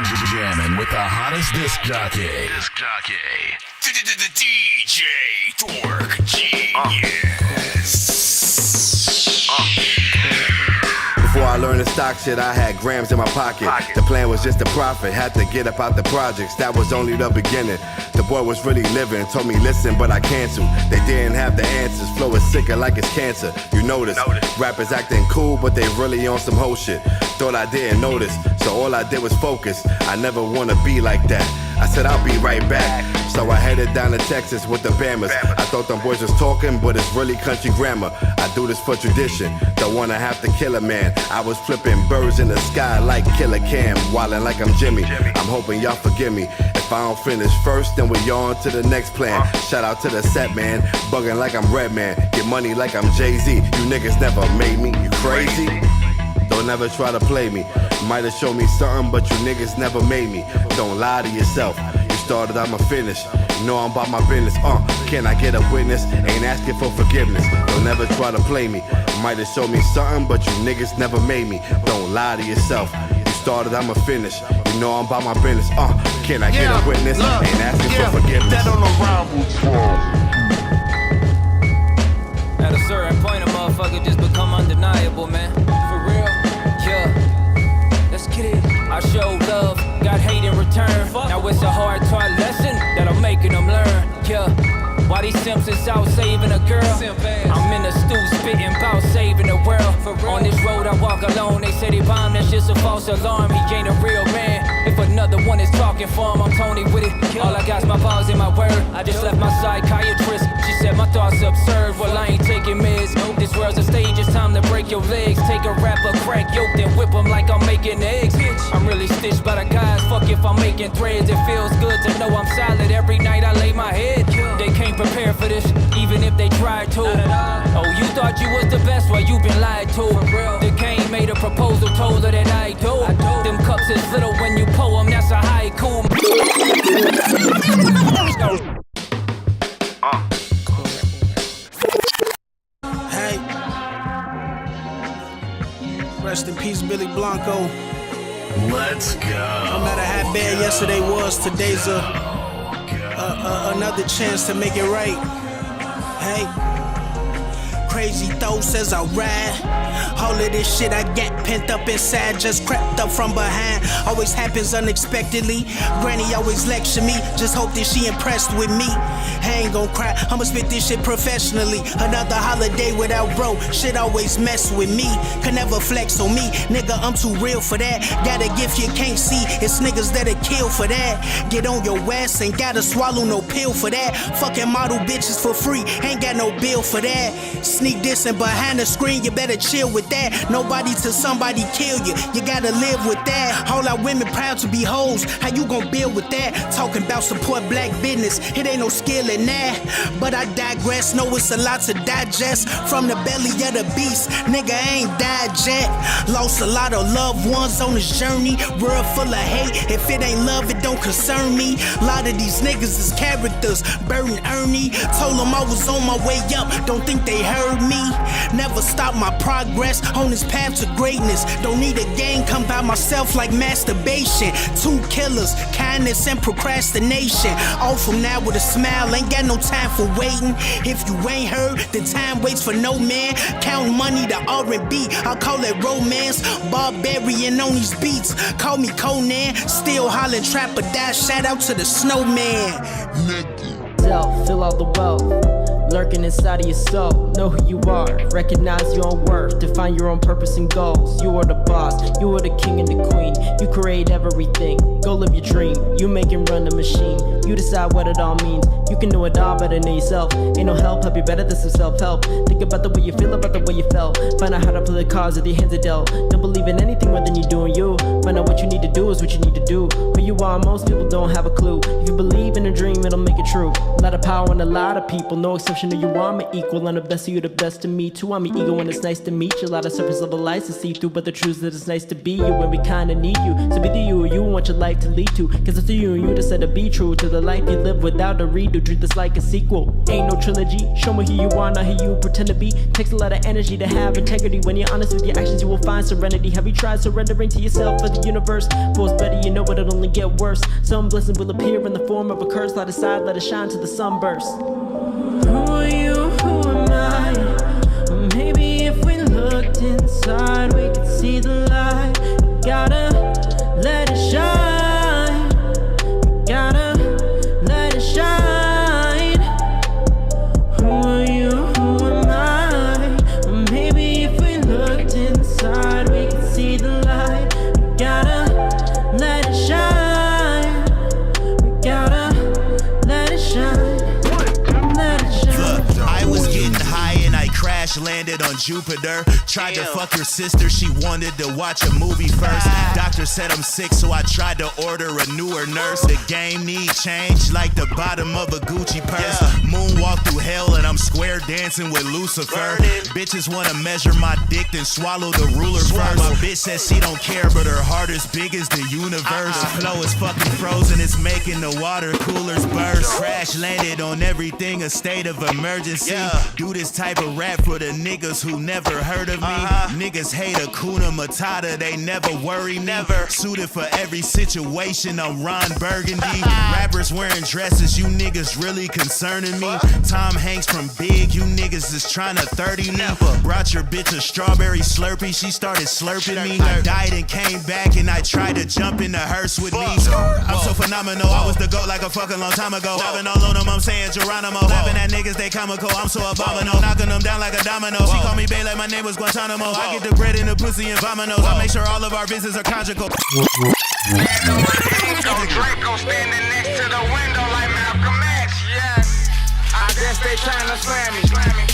You're jamming with the hottest disc jockey. DJ Dork Genius. Before I learned the stock shit, I had grams in my pocket. The plan was just to profit, had to get up out the projects. That was only the beginning. The boy was really living, told me listen, but I canceled. They didn't have the answers, flow is sicker like it's cancer. You notice, rappers acting cool, but they really on some whole shit. Thought I didn't notice, so all I did was focus. I never wanna be like that. I said I'll be right back. So I headed down to Texas with the Bammers. I thought them boys was talking, but it's really country grammar. I do this for tradition, don't wanna have to kill a man. I was flipping birds in the sky like Killer Cam, wildin' like I'm Jimmy. I'm hoping y'all forgive me. If I don't finish first, then we on to the next plan. Shout out to the set man, bugging like I'm Redman. Get money like I'm Jay-Z. You niggas never made me, you crazy? Don't ever try to play me. Might have showed me something, but you niggas never made me. Don't lie to yourself. You started, I'ma finish. You know I'm about my business. Can I get a witness? Ain't asking for forgiveness. Don't ever try to play me. Might have showed me something, but you niggas never made me. Don't lie to yourself. You started, I'ma finish. You know I'm about my business. Can I get a witness? Ain't asking for forgiveness. That on arrival floor. At a certain point, a motherfucker just become undeniable, man. For real, yeah. Let's get it. I showed love, got hate in return. Now it's a hard-taught lesson that I'm making them learn, yeah. Why these simps is out saving a girl? I'm in the stew spitting bout saving the world. On this road I walk alone, they say they bomb, that's just a false alarm. He ain't a real man. If another one is talking for him, I'm Tony with it. All I got's my balls and my word. I just left my psychiatrist. She said my thoughts absurd. Well, I ain't taking meds. This world's a stage, it's time to break your legs. Take a rapper, crack yoked and whip him like I'm making eggs. I'm really stitched by the guys. Fuck if I'm making threads. It feels good to know I'm solid. Every night I lay my head. They can't prepare for this, even if they tried to. Oh, you thought you was the best? Well, you been lied to. The Kane made a proposal, told her that I do. Them cups is little when you pull them, that's a haiku. Hey, rest in peace, Billy Blanco. Let's go. No matter how bad yesterday was, today's another chance to make it right. Hey, crazy thoughts as I ride. All of this shit I got pent up inside just crept up from behind. Always happens unexpectedly. Granny always lecture me. Just hope that she impressed with me. I ain't gon' cry, I'ma spit this shit professionally. Another holiday without bro, shit always mess with me. Can never flex on me, nigga, I'm too real for that. Got a gift you can't see, it's niggas that'll kill for that. Get on your ass, ain't gotta swallow no pill for that. Fucking model bitches for free, ain't got no bill for that. Sneak dissing behind the screen, you better chill with that. Nobody till somebody kill you, you gotta live with that. All our women proud to be hoes, how you gon' build with that? Talking about support black business, it ain't no skill in that. But I digress, know it's a lot to digest. From the belly of the beast, nigga ain't died yet. Lost a lot of loved ones on this journey. World full of hate, if it ain't love it don't concern me. A lot of these niggas is characters, Bert and Ernie. Told them I was on my way up, don't think they heard me. Never stop my progress on this path to greatness. Don't need a gang, come by myself like masturbation. Two killers, kindness and procrastination. All from now with a smile, ain't got no time for waiting. If you ain't heard, the time waits for no man. Count money to R&B, I call it romance. Barbarian on these beats, call me Conan. Still hollering trap or die, shout out to the snowman. Self, fill out the wealth, lurking inside of your soul. Know who you are, recognize your own worth, define your own purpose and goals. You are the boss, you are the king and the queen. You create everything, go live your dream. You make and run the machine, you decide what it all means. You can know it all better than yourself. Ain't no help you better than some self-help. Think about the way you feel, about the way you felt. Find out how to play the cards with your hands are dealt. Don't believe in anything more than you doing you. Find out what you need to do is what you need to do. Who you are, most people don't have a clue. If you believe in a dream, it'll make it true. A lot of power in a lot of people, no exception to you are my equal. I'm the best of you, the best to me too. I'm an ego and it's nice to meet you. A lot of surface level lies to see through, but the truth is that it's nice to be you when we kinda need you. So be the you want your life to lead to. Cause it's to you and you decide to be true to the life you live without a redo. Treat this like a sequel. Ain't no trilogy. Show me who you are, not who you pretend to be. Takes a lot of energy to have integrity. When you're honest with your actions, you will find serenity. Have you tried surrendering to yourself for the universe? For it's better, you know it'll only get worse. Some blessing will appear in the form of a curse. Light aside, let it shine to the sunburst. Who are you? Who am I? Maybe if we looked inside, we could see the light. You gotta let it shine. You gotta let it shine. Who are you? Who am I? Maybe if we looked inside, we could see the light. You gotta let it shine. We gotta let it shine. Let it shine. I was getting high and I crash landed on Jupiter. Tried to fuck your sister, she wanted to watch a movie first. Doctor said I'm sick, so I tried to order a newer nurse. The game need change like the bottom of a Gucci purse. Moonwalk through hell and I'm square dancing with Lucifer. Bitches wanna measure my dick, then swallow the ruler first. My bitch says she don't care, but her heart is big as the universe. Flow is fucking frozen, it's making the water coolers burst. Crash landed on everything, a state of emergency. Do this type of rap for the niggas who never heard of me. Niggas hate Hakuna Matata, they never worry me. Suited for every situation, I'm Ron Burgundy. Rappers wearing dresses, you niggas really concerning me. Tom Hanks from Big, you niggas is trying to 30 me. Brought your bitch a strawberry Slurpee, she started slurping me. I died and came back and I tried to jump in the hearse with me. I'm so phenomenal, I was the GOAT like a fucking long time ago. Loving all on them, I'm saying Geronimo. Laughing at niggas, they comical, I'm so abominable. Knocking them down like a domino. She called me bae like my name was Guantanamo. I get the bread and the pussy and vominos. I make sure all of our visits are conjugal. Draco standing next to the window like Malcolm X, yes. I guess they tryna slam me.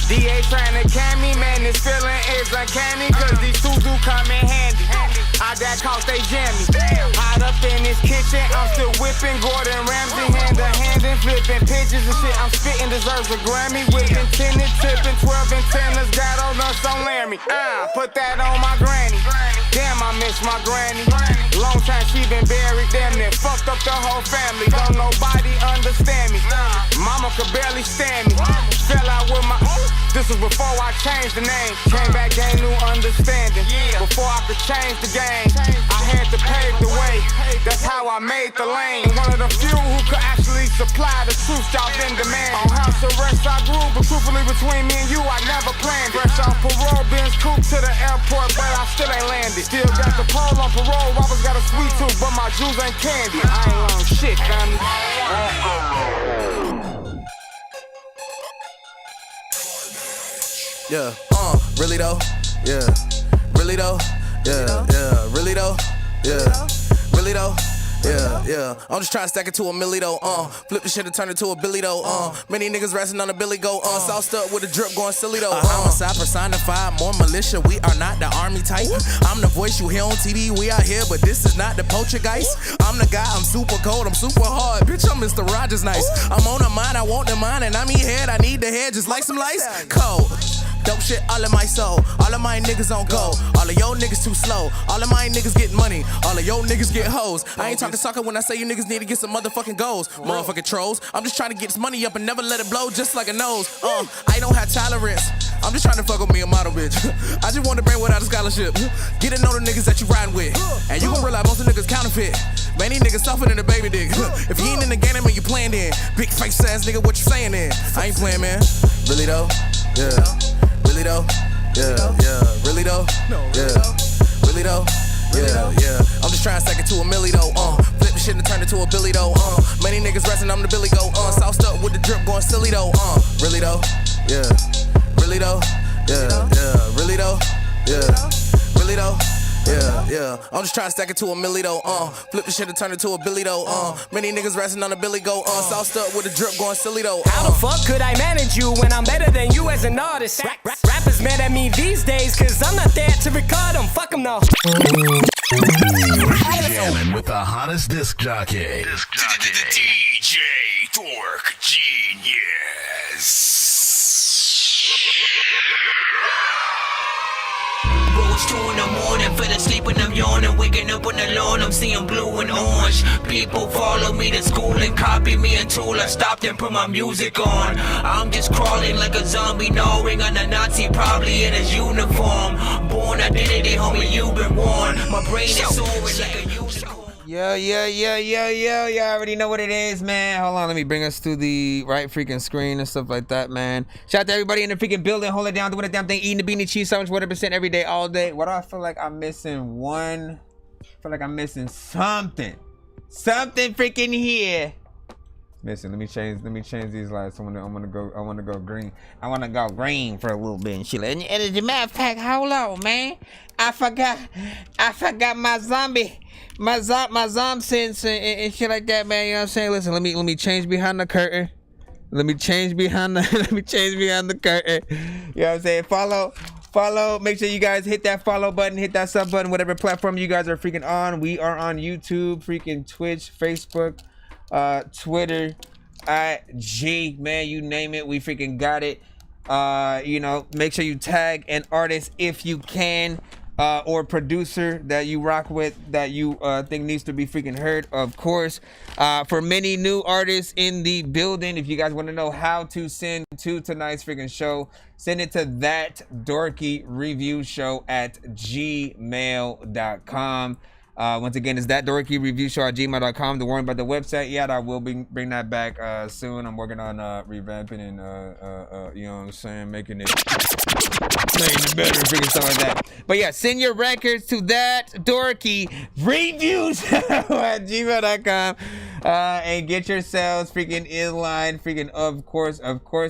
DA tryna can me, man, this feeling is uncanny. Cause these two do come in handy. I got caught, they jammy. Hot up in this kitchen, I'm still whipping Gordon Ramsay. Hand to hand and flipping pitches and shit. I'm spitting, deserves a Grammy. With intended tipping, 12 antennas, got on us on Laramie. Put that on my granny. Damn, I miss my granny. Long time she been buried, damn near fucked up the whole family. Don't nobody understand me. Mama could barely stand me. Fell out with my. This was before I changed the name. Came back, gained new understanding. Before I could change the game, I had to pave the way. That's how I made the lane. One of the few who could actually supply the truth y'all been demand. On house arrest I grew, but truthfully between me and you, I never planned. Fresh off parole, Benz coupe to the airport, but I still ain't landed. Still got the pole on parole, Robbers got a sweet tooth, but my jewels ain't candy. I ain't learned shit, family. Yeah, really though? Yeah, really though? Yeah, yeah, really though? Yeah, really though? Yeah, I'm just trying to stack it to a milli though, flip the shit and turn it to a billy though, many niggas resting on a billy go, sauced up with a drip going silly though, homicide personified, more militia, we are not the army type, I'm the voice you hear on TV, we out here, but this is not the poltergeist, I'm the guy, I'm super cold, I'm super hard, bitch, I'm Mr. Rogers nice, I'm on the mind, I want the mind, and I'm head, I need the head, just like some lights, cold. Dope shit all in my soul. All of my niggas on go. All of your niggas too slow. All of my niggas get money. All of your niggas get hoes. I ain't talking soccer when I say you niggas need to get some motherfucking goals. Motherfucking trolls. I'm just trying to get this money up and never let it blow just like a nose. I don't have tolerance. I'm just trying to fuck with me a model bitch. I just want to bring without a scholarship. Get to know the niggas that you riding with. And you gon' realize most of the niggas counterfeit. Man, these niggas softer than a baby dick. If you ain't in the game, man, you playing then. Big face ass nigga, what you saying then? I ain't playing, man. Really though? Yeah. Really though? Yeah, yeah. Really though? Yeah. Really though? Yeah, yeah. I'm just trying to stack it to a milli though. Flip the shit and turn it to a billy though. Many niggas resting, I'm the billy go. Sauced up with the drip going silly though. Really though? Yeah. Really though? Yeah, yeah. Really though? Yeah. Really though? Yeah, yeah. I'm just trying to stack it to a milli though. Flip the shit and turn it to a billy though. Many niggas resting on the billy go. Sauced up with the drip going silly though. How the fuck could I manage you when I'm better than you as an artist? Rappers mad at me these days cause I'm not there to record them. Fuck them though. Jamming with the hottest disc jockey. DJ Dork Genius. Rose 2 in the morning, fell asleep when I'm yawning, waking up up on the lawn, I'm seeing blue and orange. People follow me to school and copy me until I stopped and put my music on. I'm just crawling like a zombie, gnawing on a Nazi, probably in his uniform. Born identity, homie, you've been warned. My brain is soaring like a unicorn. Yo, y'all already know what it is, man. Hold on, let me bring us to the right freaking screen and stuff like that, man. Shout out to everybody in the freaking building, hold it down, doing the damn thing, eating the beanie cheese sandwich 100% every day, all day. What do I feel like I'm missing? I feel like I'm missing something freaking here. Listen, let me change these lights. I wanna go green. I wanna go green for a little bit and shit. And as a matter of fact, hold on, man. I forgot my zombie sense and shit like that, man. You know what I'm saying? Listen, let me change behind the curtain. Let me change behind the curtain. You know what I'm saying? Follow. Make sure you guys hit that follow button, hit that sub button, whatever platform you guys are freaking on. We are on YouTube, freaking Twitch, Facebook, Twitter, IG, man, you name it, we freaking got it. You know, make sure you tag an artist if you can, or producer that you rock with that you think needs to be freaking heard, of course. For many new artists in the building, if you guys want to know how to send to tonight's freaking show, send it to that Dorky review show at gmail.com. Once again, it's that Dorky review show at gmail.com. Don't worry about the website yet. I will bring that back soon. I'm working on revamping and you know what I'm saying, making it better and freaking stuff like that. But yeah, send your records to that Dorky review show at gmail.com and get yourselves freaking in line. Freaking of course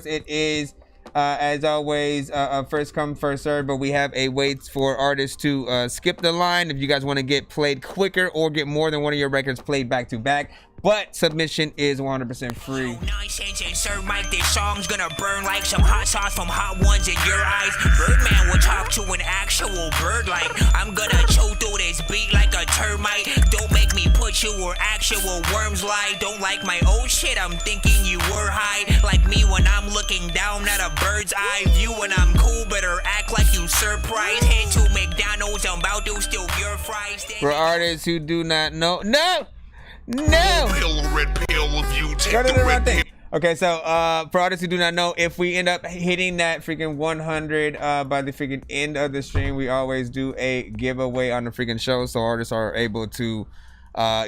it is. As always, first come, first serve, but we have a way for artists to skip the line if you guys want to get played quicker or get more than one of your records played back to back. But submission is 100% free. Nonsense and Sir Mike, this song's gonna burn like some hot sauce from hot ones in your eyes. Birdman will talk to an actual bird like I'm gonna chew through this beat like a termite. Don't make me put you where actual worms lie. Don't like my old shit, I'm thinking you were high. Like me when I'm looking down at a bird's eye view. When I'm cool, better act like you surprised. Head to McDonald's, I'm about to steal your fries. For artists who do not know, no! Red pill of you, take the red thing. Okay, so for artists who do not know, if we end up hitting that freaking 100 by the freaking end of the stream, we always do a giveaway on the freaking show, so artists are able to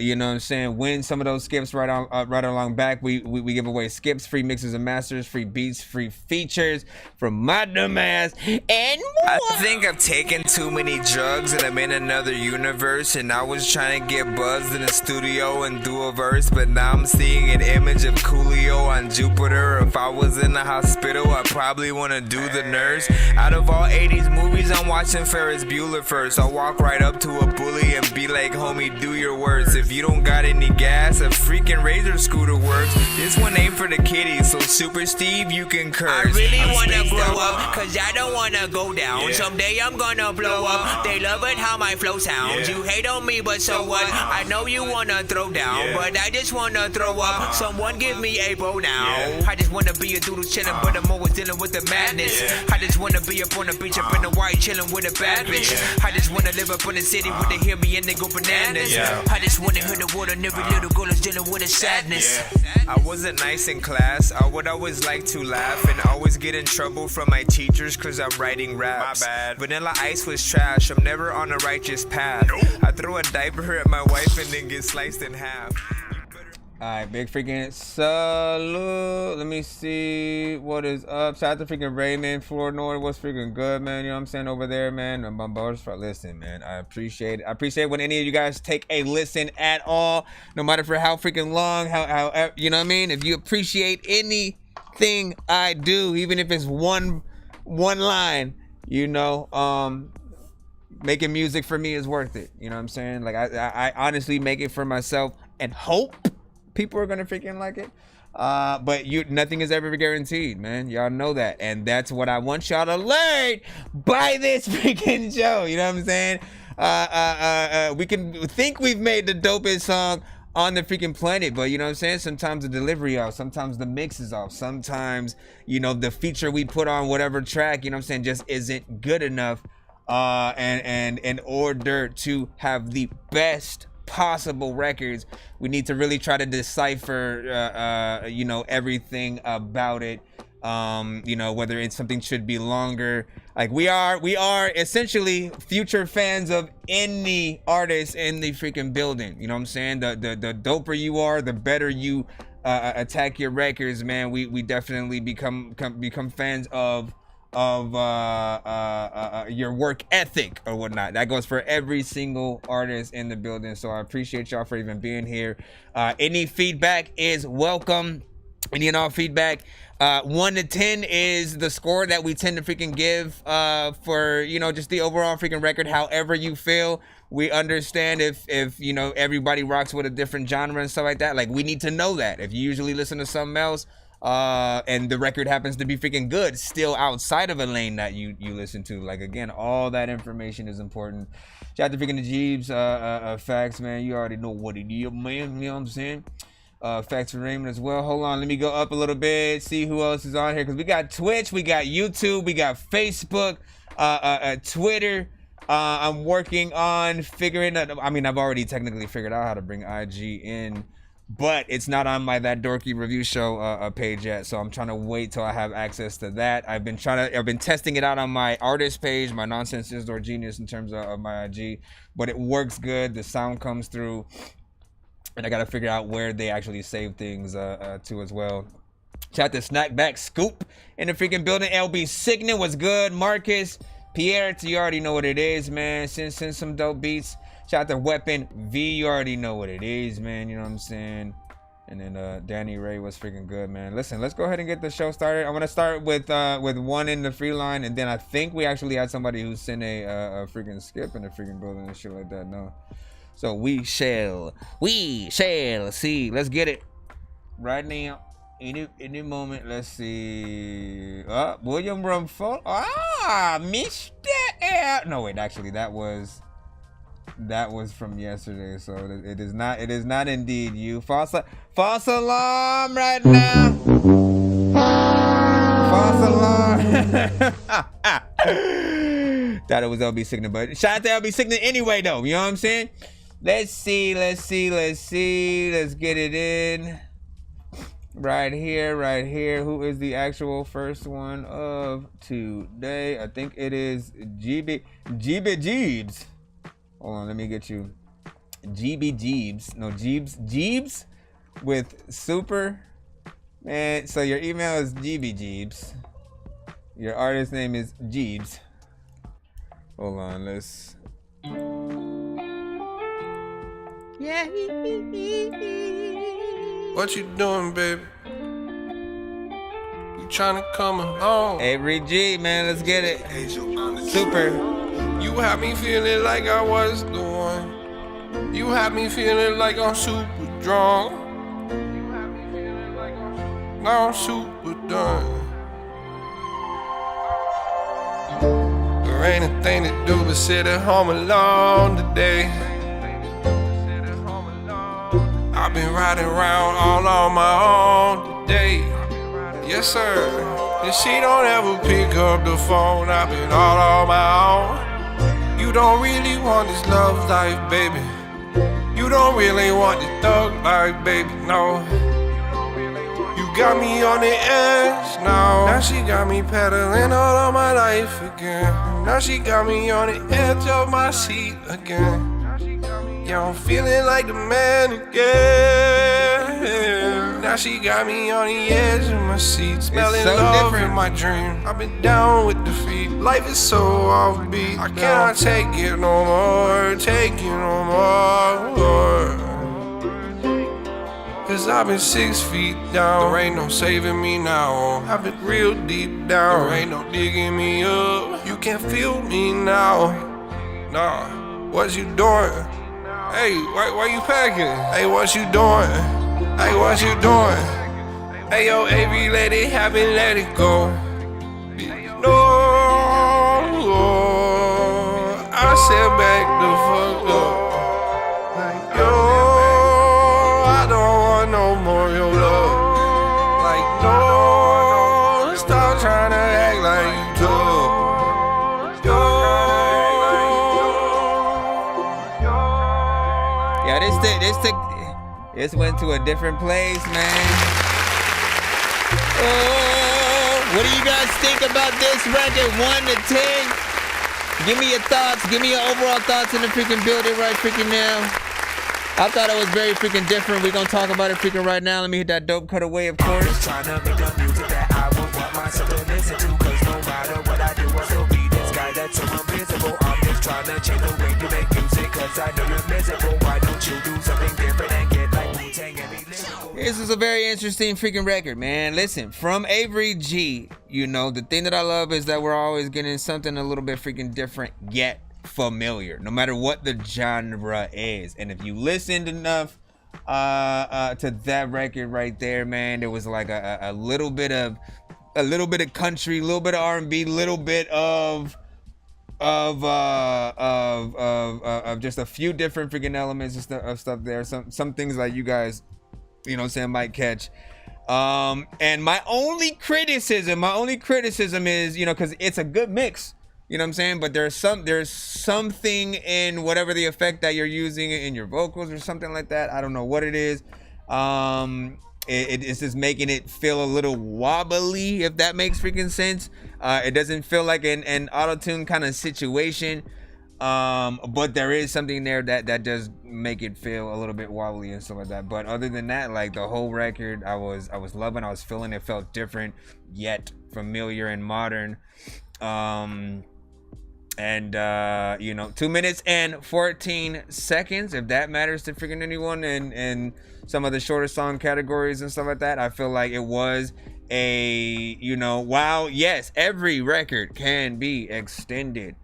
you know what I'm saying, win some of those skips right along back. We give away skips, free mixes and masters, free beats, free features from my dumb ass, and more. I think I've taken too many drugs and I'm in another universe, and I was trying to get buzzed in the studio and do a verse, but now I'm seeing an image of Coolio on Jupiter. If I was in the hospital, I probably want to do the nurse. Out of all 80s movies, I'm watching Ferris Bueller first. I'll walk right up to a bully and be like, homie, do your worst. If you don't got any gas, a freaking Razor scooter works. This one ain't for the kiddies, so Super Steve, you can curse. I really wanna grow up, cause I don't wanna go down. Yeah. Someday I'm gonna blow up. They love it how my flow sounds. Yeah. You hate on me, but so what? I know you wanna throw down, but I just wanna throw up. Someone give me a bow now. I just wanna be a doodle chillin', but I'm always dealing with the madness. I just wanna be up on the beach, up in the white, chillin' with a bad bitch. I just wanna live up in the city where they hear me and they go bananas. I just wanna hear the word and every little girl is dealing with a sadness. I wasn't nice in class. I would always like to laugh and always get in trouble from my teachers cause I'm writing raps. My bad. Vanilla Ice was trash. I'm never on a righteous path. Nope. I throw a diaper at my wife and then get sliced in half. Alright, big freaking salute. Let me see what is up. Shout out to freaking Raymond, Florida North. What's freaking good, man? You know what I'm saying over there, man. Listen, man. I appreciate it. I appreciate when any of you guys take a listen at all, no matter for how freaking long, how you know what I mean? If you appreciate anything I do, even if it's one line, you know, making music for me is worth it. You know what I'm saying? Like I honestly make it for myself and hope people are gonna freaking like it, but nothing is ever guaranteed, man. Y'all know that, and that's what I want y'all to learn by this freaking show. You know what I'm saying? We can think we've made the dopest song on the freaking planet, but you know what I'm saying, sometimes the delivery off, sometimes the mix is off, sometimes, you know, the feature we put on whatever track, you know what I'm saying, just isn't good enough and in order to have the best possible records, we need to really try to decipher you know, everything about it. You know, whether it's something should be longer. Like we are essentially future fans of any artist in the freaking building. You know what I'm saying? The doper you are, the better you attack your records, man. We definitely become fans of your work ethic or whatnot. That goes for every single artist in the building. So I appreciate y'all for even being here. Any feedback is welcome. Any and all feedback. 1 to 10 is the score that we tend to freaking give for, you know, just the overall freaking record. However you feel, we understand if you know, everybody rocks with a different genre and stuff like that. Like, we need to know that. If you usually listen to something else and the record happens to be freaking good still outside of a lane that you listen to, like, again, all that information is important. Shout out to freaking the Jeeves. Facts, man, you already know what it is, man. You know what I'm saying? Facts for Raymond as well. Hold on, let me go up a little bit, see who else is on here, because we got Twitch, we got YouTube, we got Facebook, Twitter. I'm working on figuring out, I mean, I've already technically figured out how to bring IG in, but it's not on my That Dorky Review Show page yet, so I'm trying to wait till I have access to that. I've been testing it out on my artist page, my Nonsenze or Genius, in terms of my IG, but it works good. The sound comes through. And I gotta figure out where they actually save things to as well. Shout out to Snackback Scoop in the freaking building. LB Signet was good. Marcus, Pierre, you already know what it is, man. Send some dope beats. Shout out to Weapon V, you already know what it is, man. You know what I'm saying? And then Danny Ray was freaking good, man. Listen, let's go ahead and get the show started. I'm gonna start with one in the free line, and then I think we actually had somebody who sent a freaking skip in the freaking building and shit like that. No. So we shall see. Let's get it right now. Any moment. Let's see. William Rumford. Mr. L. No, wait. Actually, that was from yesterday. So it is not. It is not indeed you. False alarm right now. False alarm. Thought it was LB Signet, but shout out to LB Signet anyway, though. You know what I'm saying? Let's see. Let's get it in. Right here. Who is the actual first one of today? I think it is GB Jeebs. Hold on, let me get you. GB Jeebs. No, Jeebs with super. Man, so your email is GB Jeebs. Your artist name is Jeebs. Hold on, let's. Yeah. What you doing, baby? You trying to come along? Avery G, man, let's get it. Super. You had me feeling like I was the one. You had me feeling like I'm super drunk. Now I'm super done. There ain't a thing to do but sit at home alone today. I've been riding around all on my own today. Yes, sir. And she don't ever pick up the phone. I've been all on my own. You don't really want this love life, baby. You don't really want this thug life, baby, no. You got me on the edge now. Now she got me pedaling all of my life again. Now she got me on the edge of my seat again. Yeah, I'm feeling like the man again. Now she got me on the edge of my seat, smelling so love different. In my dream. I've been down with defeat. Life is so offbeat. I cannot take it no more. Cause I've been 6 feet down. There ain't no saving me now. I've been real deep down. There ain't no digging me up. You can't feel me now. Nah, what you doing? Hey, why you packing? Hey, what you doing? Hey, what you doing? Hey, yo, every lady haven't let it go. No, I said back the fuck up. Like, yo, I don't want no more your love. Like, no, stop trying to act like you tough. Yo, This went to a different place, man. Oh, what do you guys think about this record? 1 to 10. Give me your thoughts. Give me your overall thoughts in the freaking building right freaking now. I thought it was very freaking different. We're gonna talk about it freaking right now. Let me hit that dope cutaway, of course. Trying to make the music that I would want myself to listen to. Cause no matter what I do, I still be this guy that's so invisible. I'm just trying to change the way you make music. Cause I know you're miserable. Why don't you do something different and get like Wu-Tang and be lyrical? This is a very interesting freaking record, man. Listen, from Avery G, you know, the thing that I love is that we're always getting something a little bit freaking different, yet familiar, no matter what the genre is. And if you listened enough to that record right there, man, there was like a little bit of country, a little bit of R&B, little bit of just a few different freaking elements of stuff there. Some things like you guys, you know what I'm saying, might catch. And my only criticism is, you know, because it's a good mix. You know what I'm saying? But there's something in whatever the effect that you're using in your vocals or something like that. I don't know what it is. It's just making it feel a little wobbly, if that makes freaking sense. It doesn't feel like an auto-tune kind of situation. But there is something there that does make it feel a little bit wobbly and stuff like that. But other than that, like the whole record, I was loving. I was feeling it. Felt different, yet familiar and modern. You know, 2 minutes and 14 seconds, if that matters to freaking anyone, and some of the shorter song categories and stuff like that. I feel like it was a, you know, wow, yes, every record can be extended.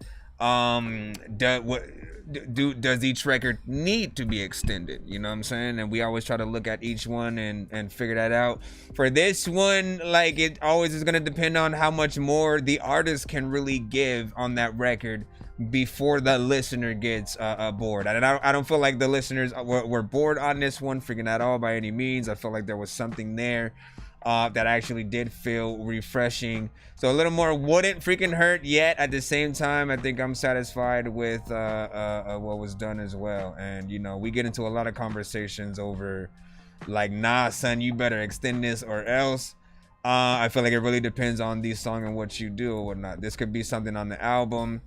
Does each record need to be extended? You know what I'm saying? And we always try to look at each one and figure that out. For this one, like, it always is going to depend on how much more the artist can really give on that record before the listener gets bored. And I don't feel like the listeners were bored on this one freaking at all by any means. I feel like there was something there that actually did feel refreshing. So a little more wouldn't freaking hurt, yet at the same time, I think I'm satisfied with what was done as well. And, you know, we get into a lot of conversations over like, nah, son, you better extend this or else. I feel like it really depends on the song and what you do or whatnot. This could be something on the album.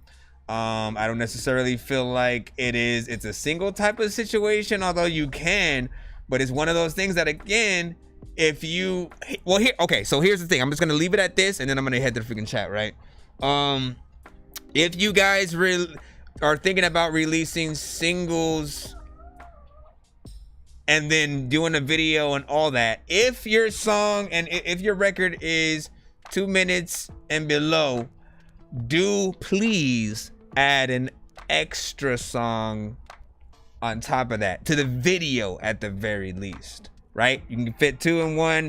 I don't necessarily feel like it's a single type of situation, although you can, but it's one of those things that, again, if you, well, here, okay, so here's the thing. I'm just gonna leave it at this, and then I'm gonna head to the freaking chat, right? If you guys are thinking about releasing singles and then doing a video and all that, if your song and if your record is 2 minutes and below, do please add an extra song on top of that to the video at the very least. Right? You can fit 2 in 1.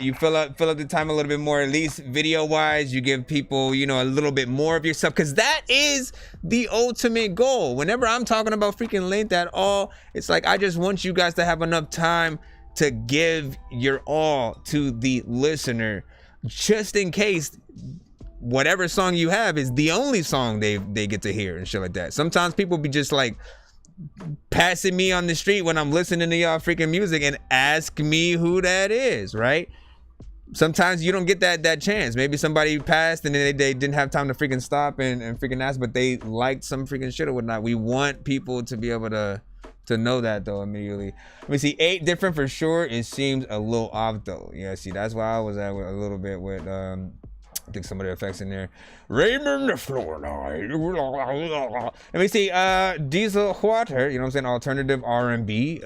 You fill up the time a little bit more, at least video wise. You give people, you know, a little bit more of yourself, because that is the ultimate goal. Whenever I'm talking about freaking length at all, it's like I just want you guys to have enough time to give your all to the listener, just in case whatever song you have is the only song they get to hear and shit like that. Sometimes people be just like passing me on the street when I'm listening to y'all freaking music and ask me who that is, right? Sometimes you don't get that chance. Maybe somebody passed and then they didn't have time to freaking stop and freaking ask, but they liked some freaking shit or whatnot. We want people to be able to know that though immediately. Let me see, 8 different for sure. It seems a little off though. Yeah, see, that's why I was at with a little bit with I think some of the effects in there. Raymond, Florida. Let me see. Diesel Water. You know what I'm saying? Alternative R&B.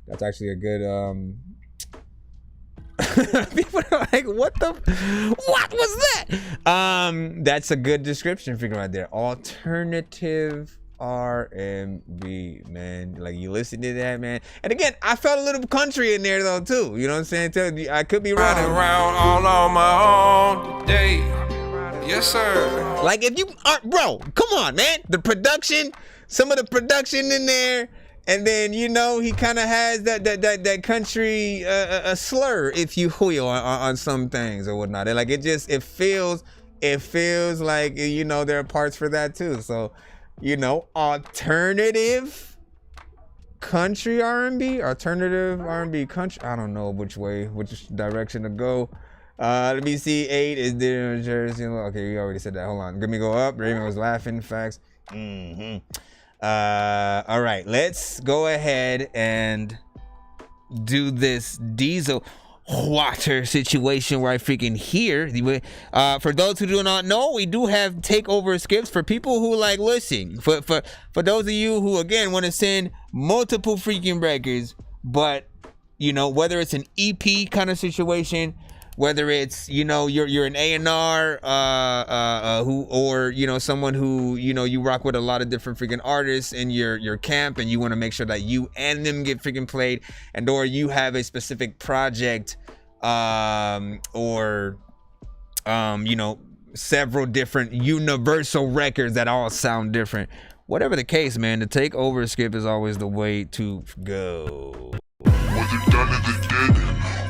That's actually a good. People are like, what was that? That's a good description figure right there. Alternative R&B, man. Like, you listen to that, man. And again, I felt a little country in there though too. You know what I'm saying? I could be wrong. Riding around all on my own today. Yes, sir. Like, if you aren't, bro, come on, man. The production, some of the production in there, and then, you know, he kind of has that country a slur, if you will, on some things or whatnot. And like, it feels it feels like, you know, there are parts for that too. So, you know, alternative country R&B, alternative R&B country. I don't know which direction to go. Let me see. 8 is New Jersey. Okay, we already said that. Hold on. Let me go up. Raymond was laughing. Facts. All right, let's go ahead and do this Diesel water situation where I freaking hear. For those who do not know, we do have takeover skips for people who like listening. For those of you who again want to send multiple freaking records, but you know, whether it's an EP kind of situation, whether it's, you know, you're an A&R or you know, someone who, you know, you rock with a lot of different freaking artists in your camp, and you want to make sure that you and them get freaking played, and or you have a specific project or you know, several different universal records that all sound different. Whatever the case, man, the takeover skip is always the way to go. Whether done in the dead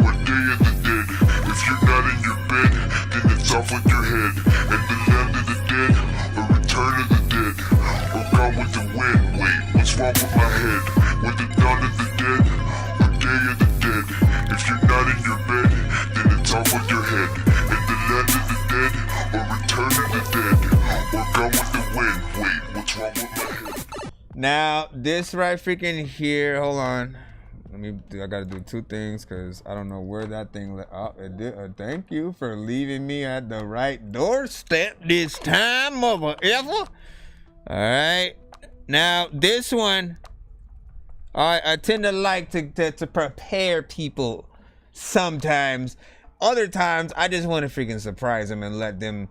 or day in the dead, if you're not in your bed, then it's off with your head. And the land of the dead, or return of the dead, or gone with the wind. Wait, what's wrong with my head? Whether dawn of the dead or day of the dead, if you're not in your bed, then it's off with your head. And the land of the dead, or return of the dead, or gone with the wind. Wait, what's wrong with my head? Now this right freaking here, hold on. I gotta do two things because I don't know where that thing. It did. Thank you for leaving me at the right doorstep this time, mother ever. All right. Now this one, I tend to like to prepare people sometimes. Other times I just want to freaking surprise them and let them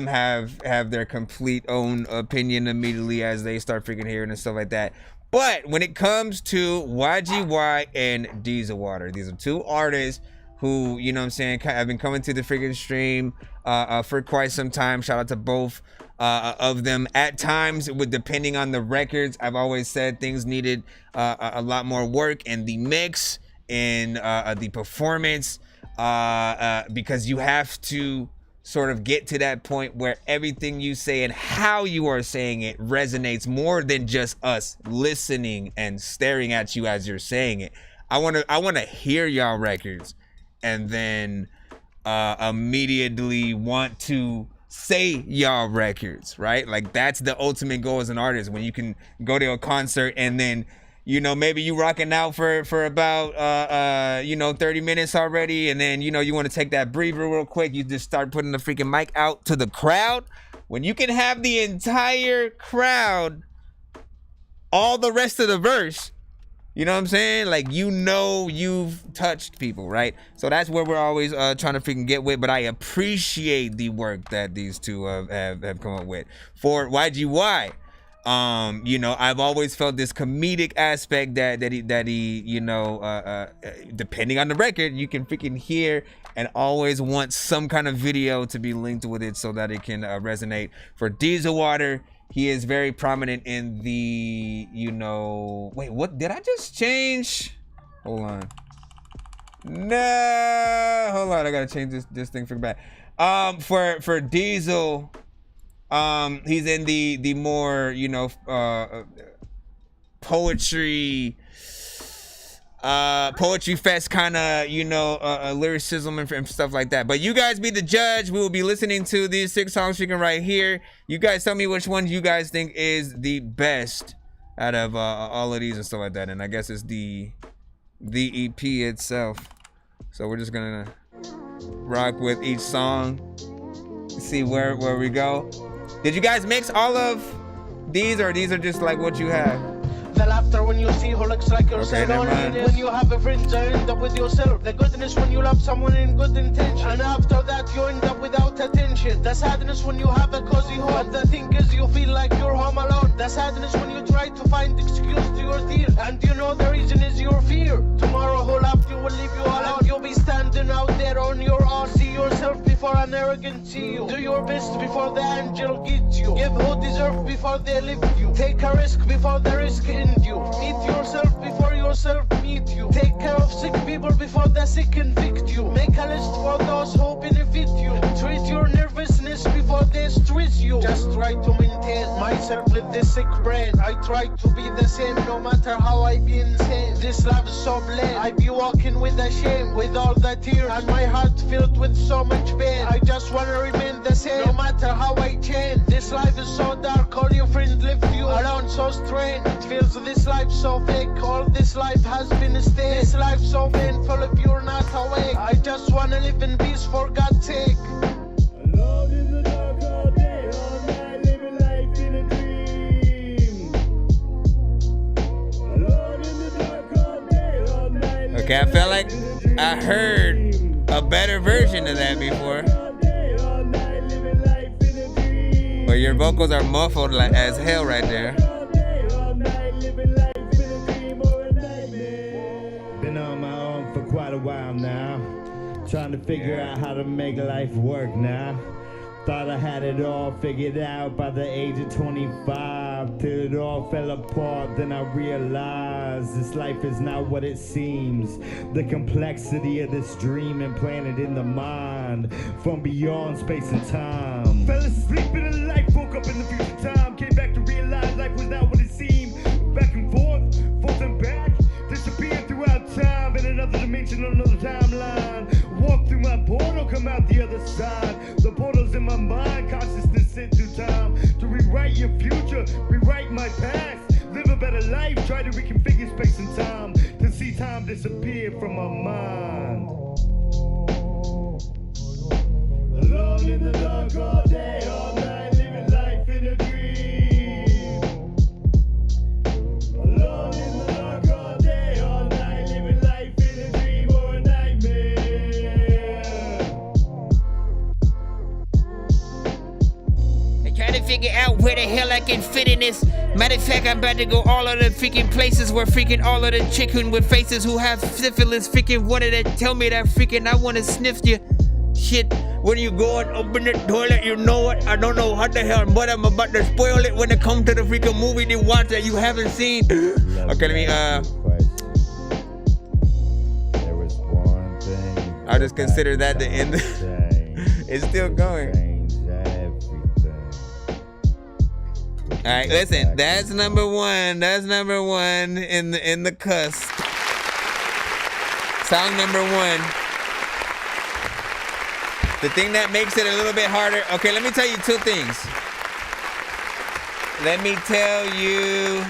have their complete own opinion immediately as they start freaking hearing and stuff like that. But when it comes to YGY and Diesel Water, these are two artists who, you know what I'm saying, have been coming to the freaking stream for quite some time. Shout out to both of them. At times, depending on the records, I've always said things needed a lot more work in the mix, in the performance, because you have to sort of get to that point where everything you say and how you are saying it resonates more than just us listening and staring at you as you're saying it. I want to hear y'all records and then immediately want to say y'all records, right? Like that's the ultimate goal as an artist, when you can go to a concert and then, you know, maybe you rocking out for about, you know, 30 minutes already. And then, you know, you want to take that breather real quick. You just start putting the freaking mic out to the crowd. When you can have the entire crowd, all the rest of the verse, you know what I'm saying? Like, you know, you've touched people, right? So that's where we're always trying to freaking get with. But I appreciate the work that these two have come up with. For YGY, you know, I've always felt this comedic aspect that he you know, depending on the record, you can freaking hear and always want some kind of video to be linked with it so that it can resonate. For Diesel Water, he is very prominent in the, you know, wait, what did I just change? Hold on. No, hold on, I gotta change this thing for back. For Diesel, he's in the more, you know, poetry fest kind of, you know, lyricism and stuff like that. But you guys be the judge. We will be listening to these 6 songs freaking right here. You guys tell me which one you guys think is the best out of all of these and stuff like that. And I guess it's the EP itself. So we're just gonna rock with each song, see where we go. Did you guys mix all of these, or these are just like what you have? The laughter when you see who looks like yourself. Okay, when you have a friend, you end up with yourself. The goodness when you love someone in good intention, and after that you end up without attention. The sadness when you have a cozy home, but the thing is you feel like you're home alone. The sadness when you try to find excuse to your tears, and you know the reason is your fear. Tomorrow who loved you will leave you alone. You'll be standing out there on your own. See yourself before an arrogant see you. Do your best before the angel gets you. Give who deserve before they lift you. Take a risk before the risk end you. Meet yourself before yourself meet you. Take care of sick people before the sick convict you. Make a list for those who benefit you. Treat your nervousness myself with this sick brain. I try to be the same no matter how I be insane. This life is so plain. I be walking with a shame, with all the tears and my heart filled with so much pain. I just wanna remain the same no matter how I change. This life is so dark, all your friends left you alone, so strange. It feels this life so fake, all this life has been a stain. This life so painful if you're not awake. I just wanna live in peace for God's sake. Alone in the dark all day, all night, living life in a dream. Alone in the dark all day, all night. Okay, I felt like I heard a better version of that before. But your vocals are muffled like as hell right there. Been on my own for quite a while now, trying to figure out how to make life work now. Thought I had it all figured out by the age of 25, till it all fell apart. Then I realized this life is not what it seems. The complexity of this dream implanted in the mind from beyond space and time. Fell asleep in a life, woke up in the future time, came back to realize life was not what it seemed. Back and forth and back, disappeared throughout time in another dimension, another timeline. Walk through my portal, come out the other side. The portal's in my mind, consciousness sit through time to rewrite your future, rewrite my past, live a better life, try to reconfigure space and time to see time disappear from my mind. Alone in the dark all day, all night, living life in a dream. Alone in the dark all day, all night, living life in a dream or a nightmare. Trying to figure out where the hell I can fit in this. Matter of fact, I'm about to go all of the freaking places where freaking all of the chicken with faces who have syphilis freaking wanted to tell me that freaking I want to sniff you. Shit, when you go and open the toilet, you know what? I don't know how the hell, but I'm about to spoil it when it comes to the freaking movie they watch that you haven't seen. Okay, let me, There was one thing. I'll just consider that the end. It's still going. All right, listen, that's number one. That's number one in the cusp. Song number one. The thing that makes it a little bit harder. Okay, let me tell you two things. Let me tell you.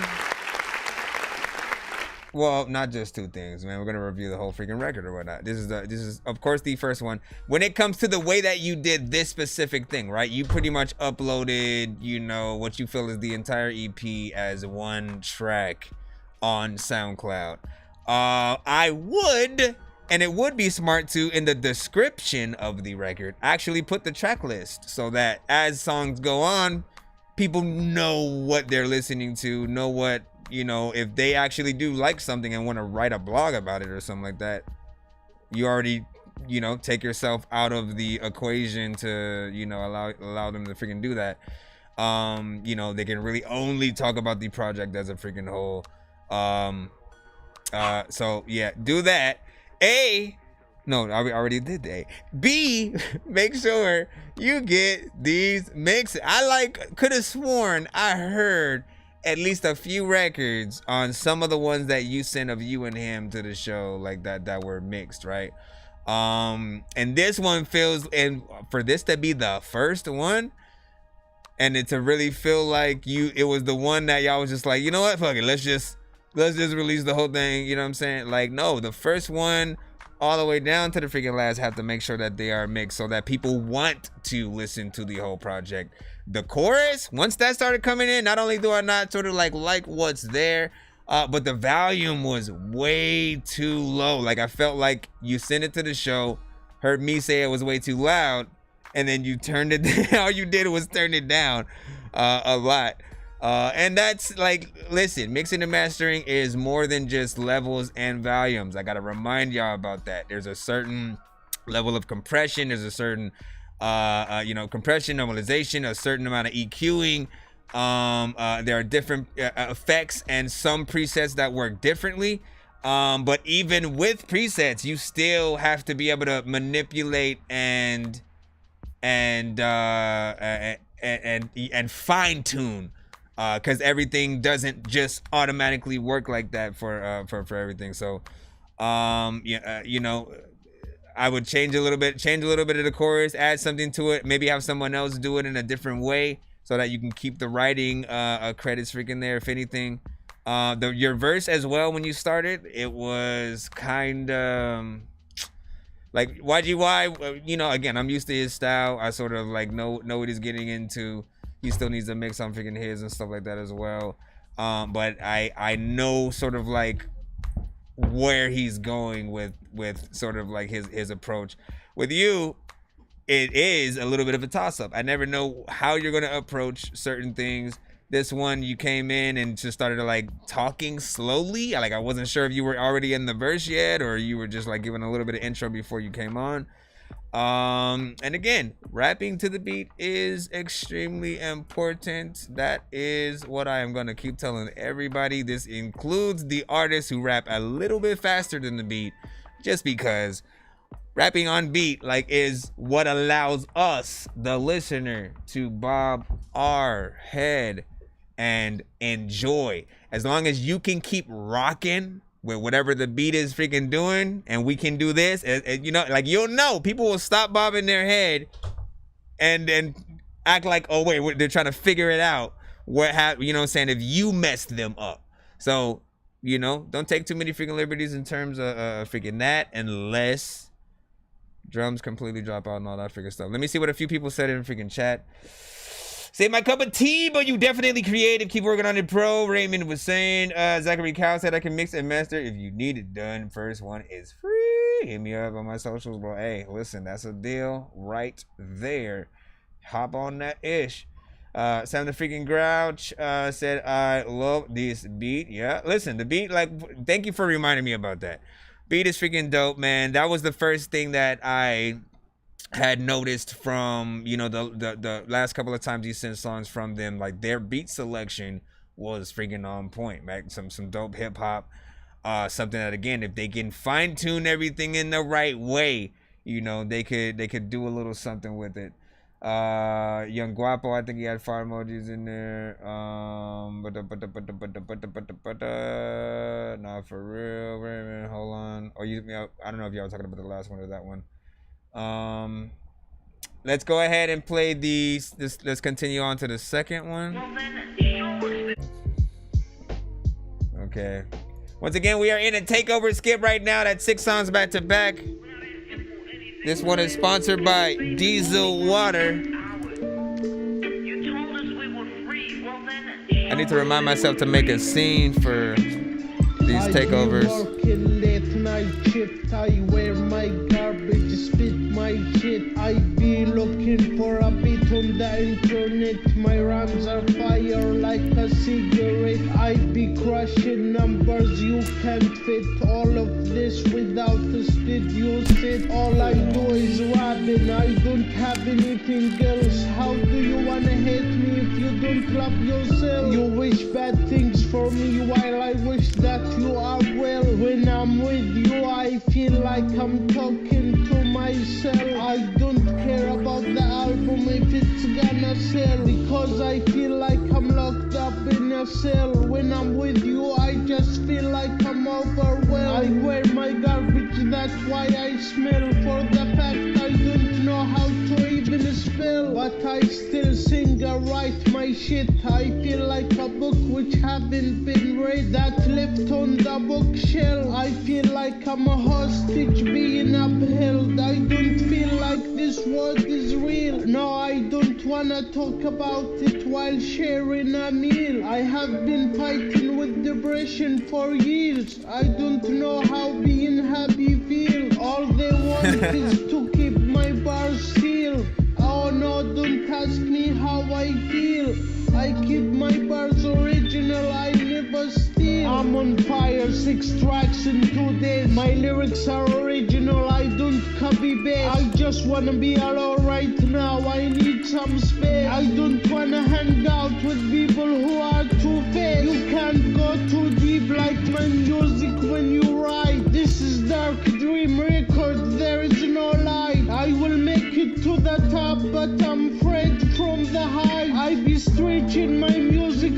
Well, not just two things, man. We're gonna review the whole freaking record or whatnot. This is of course the first one. When it comes to the way that you did this specific thing, right? You pretty much uploaded, you know, what you feel is the entire EP as one track on SoundCloud. I would, and it would be smart to, in the description of the record, actually put the track list so that as songs go on, people know what they're listening to, know what, you know, if they actually do like something and want to write a blog about it or something like that, you already, you know, take yourself out of the equation to, you know, allow them to freaking do that. You know, they can really only talk about the project as a freaking whole. So yeah, do that. No, I already did the A. B, make sure you get these mixes. I could have sworn I heard at least a few records on some of the ones that you sent of you and him to the show, like that were mixed, right? And this one feels, and for this to be the first one, and it to really feel like it was the one that y'all was just like, you know what, fuck it, let's just release the whole thing, you know what I'm saying? Like, no, the first one all the way down to the freaking last have to make sure that they are mixed so that people want to listen to the whole project. The chorus, once that started coming in, not only do I not sort of like what's there, but the volume was way too low. Like, I felt like you sent it to the show, heard me say it was way too loud, and then you turned it down. All you did was turn it down a lot. And that's like, listen, mixing and mastering is more than just levels and volumes. I gotta remind y'all about that. There's a certain level of compression. There's a certain, compression, normalization, a certain amount of EQing. There are different effects and some presets that work differently. But even with presets, you still have to be able to manipulate and fine tune because everything doesn't just automatically work like that for everything. So, you know, I would change a little bit of the chorus, add something to it, maybe have someone else do it in a different way so that you can keep the writing credits freaking there, if anything. Your verse as well, when you started, it was kind of like YGY, you know, again, I'm used to his style. I sort of like know what he's getting into. He still needs to mix on freaking his and stuff like that as well. But I know sort of like where he's going with sort of like his approach. With you, it is a little bit of a toss-up. I never know how you're gonna approach certain things. This one, you came in and just started like talking slowly. Like, I wasn't sure if you were already in the verse yet or you were just like giving a little bit of intro before you came on. And again, rapping to the beat is extremely important. That is what I am going to keep telling everybody. This includes the artists who rap a little bit faster than the beat, just because rapping on beat like is what allows us, the listener, to bob our head and enjoy. As long as you can keep rocking with whatever the beat is freaking doing, and we can do this, and you know, like, you'll know people will stop bobbing their head and act like, oh wait, they're trying to figure it out. What happened? You know what I'm saying? If you messed them up. So, you know, don't take too many freaking liberties in terms of freaking that, unless drums completely drop out and all that freaking stuff. Let me see what a few people said in freaking chat. Say my cup of tea, but you definitely creative. Keep working on it, pro. Raymond was saying, Zachary Cow said I can mix and master if you need it done. First one is free. Hit me up on my socials, bro. Hey, listen, that's a deal right there. Hop on that ish. Sam the freaking Grouch said, I love this beat. Yeah, listen, the beat, like, thank you for reminding me about that. Beat is freaking dope, man. That was the first thing that I had noticed from, you know, the last couple of times you sent songs from them. Like, their beat selection was freaking on point, man. Some dope hip hop, something that, again, if they can fine tune everything in the right way, you know, they could do a little something with it. Young Guapo, I think he had fire emojis in there. Nah, for real. Wait a minute, hold on. Or I don't know if y'all were talking about the last one or that one. Let's go ahead and play these. Let's continue on to the second one. Okay. Once again, we are in a takeover skip right now. That's 6 songs back to back. This one is sponsored by Diesel Water. I need to remind myself to make a scene for these takeovers. I wear my garbage, spit my shit. I be looking for a beat on the internet. My rhymes are fire like a cigarette. I be crushing numbers you can't fit. All of this without the spit you sit. All I do is rapping, I don't have anything else. How do you wanna hate me if you don't love yourself? You wish bad things for me while I wish that you are well. When I'm with you I feel like I'm talking to myself. I don't care about the album if it's gonna sell, because I feel like I'm locked up in a cell. When I'm with you I just feel like I'm overwhelmed. I wear my garbage, that's why I smell. For the fact I don't know how to even spell, but I still sing or write my shit. I feel like a book which haven't been read, that left on the bookshelf. I feel like I'm a hostage being upheld. I don't feel like this world is real. No, I don't wanna talk about it while sharing a meal. I have been fighting with depression for years. I don't know how being happy feels. All they want is to keep my bars sealed. Oh no, don't ask me how I feel. I keep my bars original, I never steal. I'm on fire, 6 tracks in 2 days. My lyrics are original, I don't copy paste. I just wanna be alone right now, I need some space. I don't wanna hang out with people who are two-faced. You can't go too deep like my music when you write. This is Dark Dream Record, there is no light. I will make it to the top, but I'm afraid from the height. I be stretching my music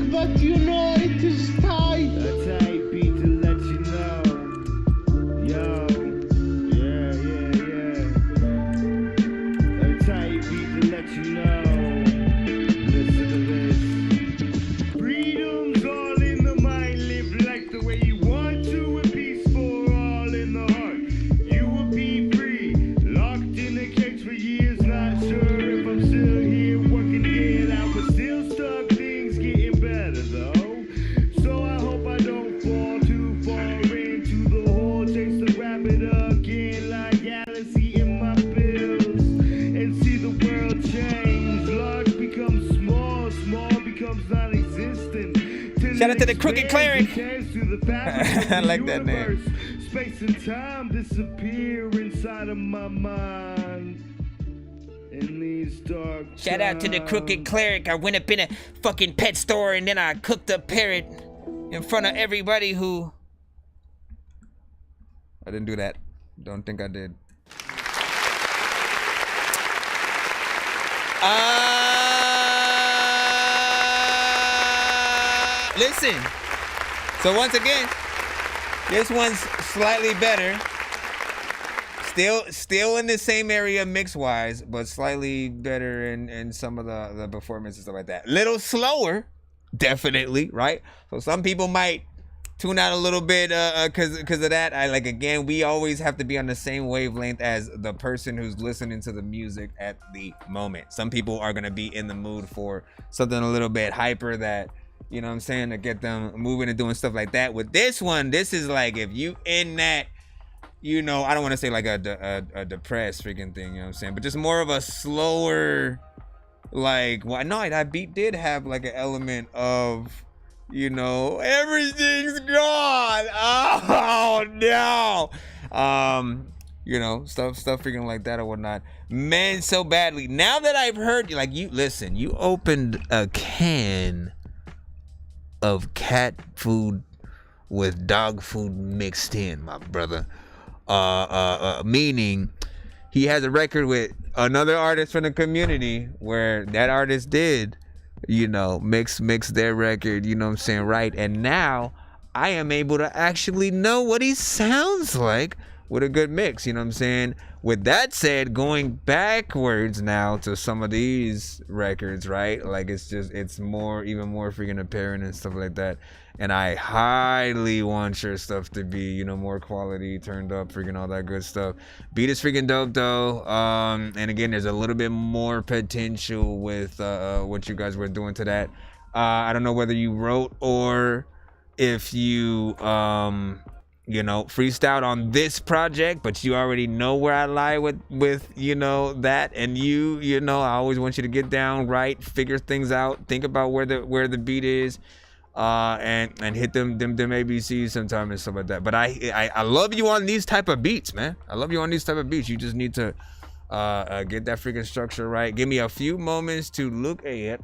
Shout out to the Crooked Cleric. I like that name. Space and time disappear inside of my mind. In these dark Shout out to the Crooked Cleric. I went up in a fucking pet store and then I cooked a parrot in front of everybody who... I didn't do that. Don't think I did. Listen. So once again, this one's slightly better. Still in the same area mix-wise, but slightly better in some of the performances and stuff like that. Little slower, definitely, right? So some people might tune out a little bit because of that. Again, we always have to be on the same wavelength as the person who's listening to the music at the moment. Some people are gonna be in the mood for something a little bit hyper that, you know what I'm saying, to get them moving and doing stuff like that. With this one, this is like if you in that, you know, I don't want to say like a depressed freaking thing, you know what I'm saying, but just more of a slower, like, well, no, that beat did have like an element of, you know, everything's gone. Oh no. You know, stuff freaking like that or whatnot. Man, so badly. Now that I've heard, like, you listen, you opened a can of cat food with dog food mixed in, my brother. Meaning he has a record with another artist from the community where that artist did, you know, mix their record, you know what I'm saying, right? And now I am able to actually know what he sounds like with a good mix, you know what I'm saying? With that said, going backwards now to some of these records, right? Like it's even more freaking apparent and stuff like that. And I highly want your stuff to be, you know, more quality, turned up, freaking all that good stuff. Beat is freaking dope though. And again, there's a little bit more potential with what you guys were doing to that. I don't know whether you wrote or if you you know, freestyled on this project, but you already know where I lie with you know, that. And you know, I always want you to get down, right, figure things out, think about where the beat is, and hit them ABCs sometime and stuff like that. But I love you on these type of beats, man. I love you on these type of beats. You just need to get that freaking structure right. Give me a few moments to look at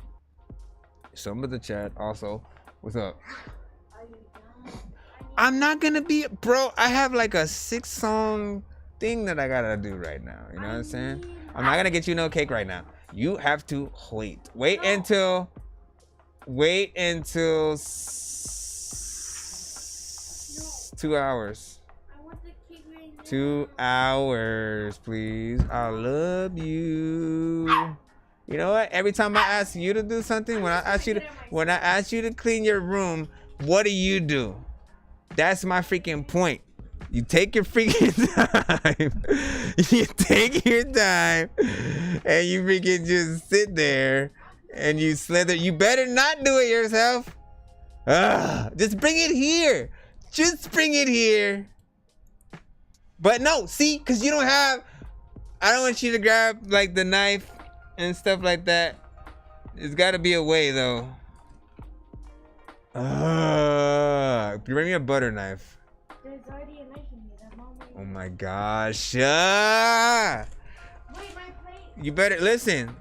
some of the chat also. What's up? I'm not gonna be, bro, I have like a 6-song thing that I gotta do right now. You know what I'm saying? I'm not gonna get you no cake right now. You have to wait until 2 hours. 2 hours, please. I love you. You know what? Every time I ask you to do something, when I ask you to clean your room, what do? That's my freaking point. You take your freaking time. You take your time and you freaking just sit there and you slither. You better not do it yourself. Just bring it here. Just bring it here. But no, see, because you don't have, I don't want you to grab like the knife and stuff like that. There's got to be a way though. Bring me a butter knife. There's already a knife in here. That mom. Oh my gosh. Wait, my plate. You better listen.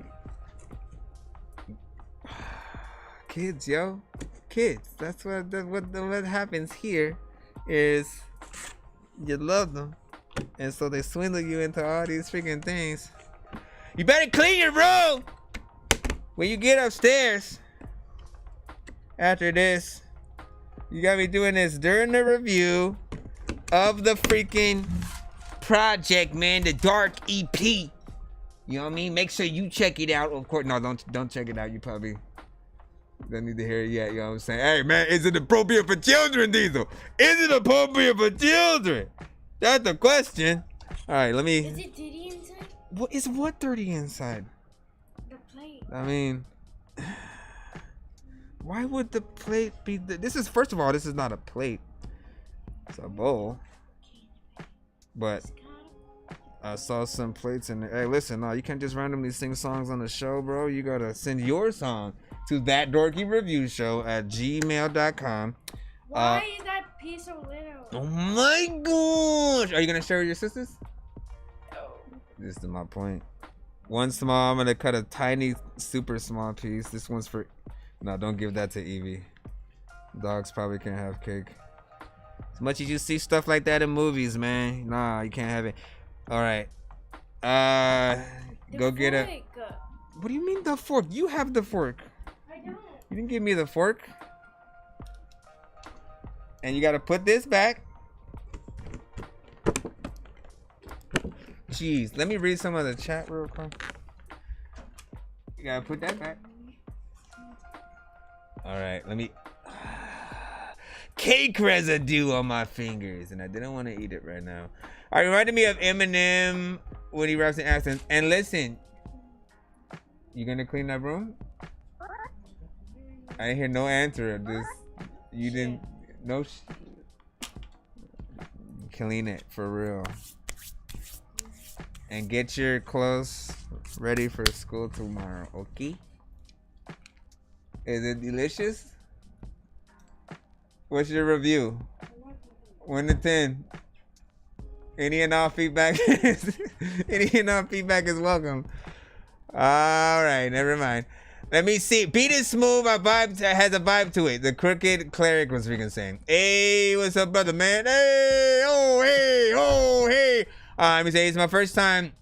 Kids, yo. Kids. That's what happens here is you love them. And so they swindle you into all these freaking things. You better clean your room when you get upstairs. After this, you got me doing this during the review of the freaking project, man, the Dork EP. You know what I mean? Make sure you check it out. Of course, no, don't check it out. You probably don't need to hear it yet. You know what I'm saying? Hey, man, is it appropriate for children, Diesel? Is it appropriate for children? That's the question. All right, let me. Is it dirty inside? What is what dirty inside? The plate. I mean. Why would the plate be this is, first of all, this is not a plate. It's a bowl. But I saw some plates in there. Hey, listen, no, you can't just randomly sing songs on the show, bro. You gotta send your song to thatdorkyreview@gmail.com. Why is that piece so little? Oh my gosh! Are you gonna share with your sisters? No. This is my point. One small, I'm gonna cut a tiny, super small piece. This one's for. No, don't give that to Evie. Dogs probably can't have cake. As much as you see stuff like that in movies, man. Nah, you can't have it. All right. Go get a. What do you mean the fork? You have the fork. I don't. You didn't give me the fork. And you gotta put this back. Jeez, let me read some of the chat real quick. You gotta put that back. All right, let me. Cake residue on my fingers, and I didn't want to eat it right now. All right, reminded me of Eminem when he raps in accents. And listen, you gonna clean that room? I didn't hear no answer of this. You didn't. No. Clean it for real. And get your clothes ready for school tomorrow, okay? Is it delicious? What's your review? 1 to 10. Any and all feedback is welcome. All right, never mind. Let me see. Beat is smooth. Our vibe has a vibe to it. The crooked cleric was freaking saying, "Hey, what's up, brother, man? Hey, oh, hey, oh, hey." Let me say, it's my first time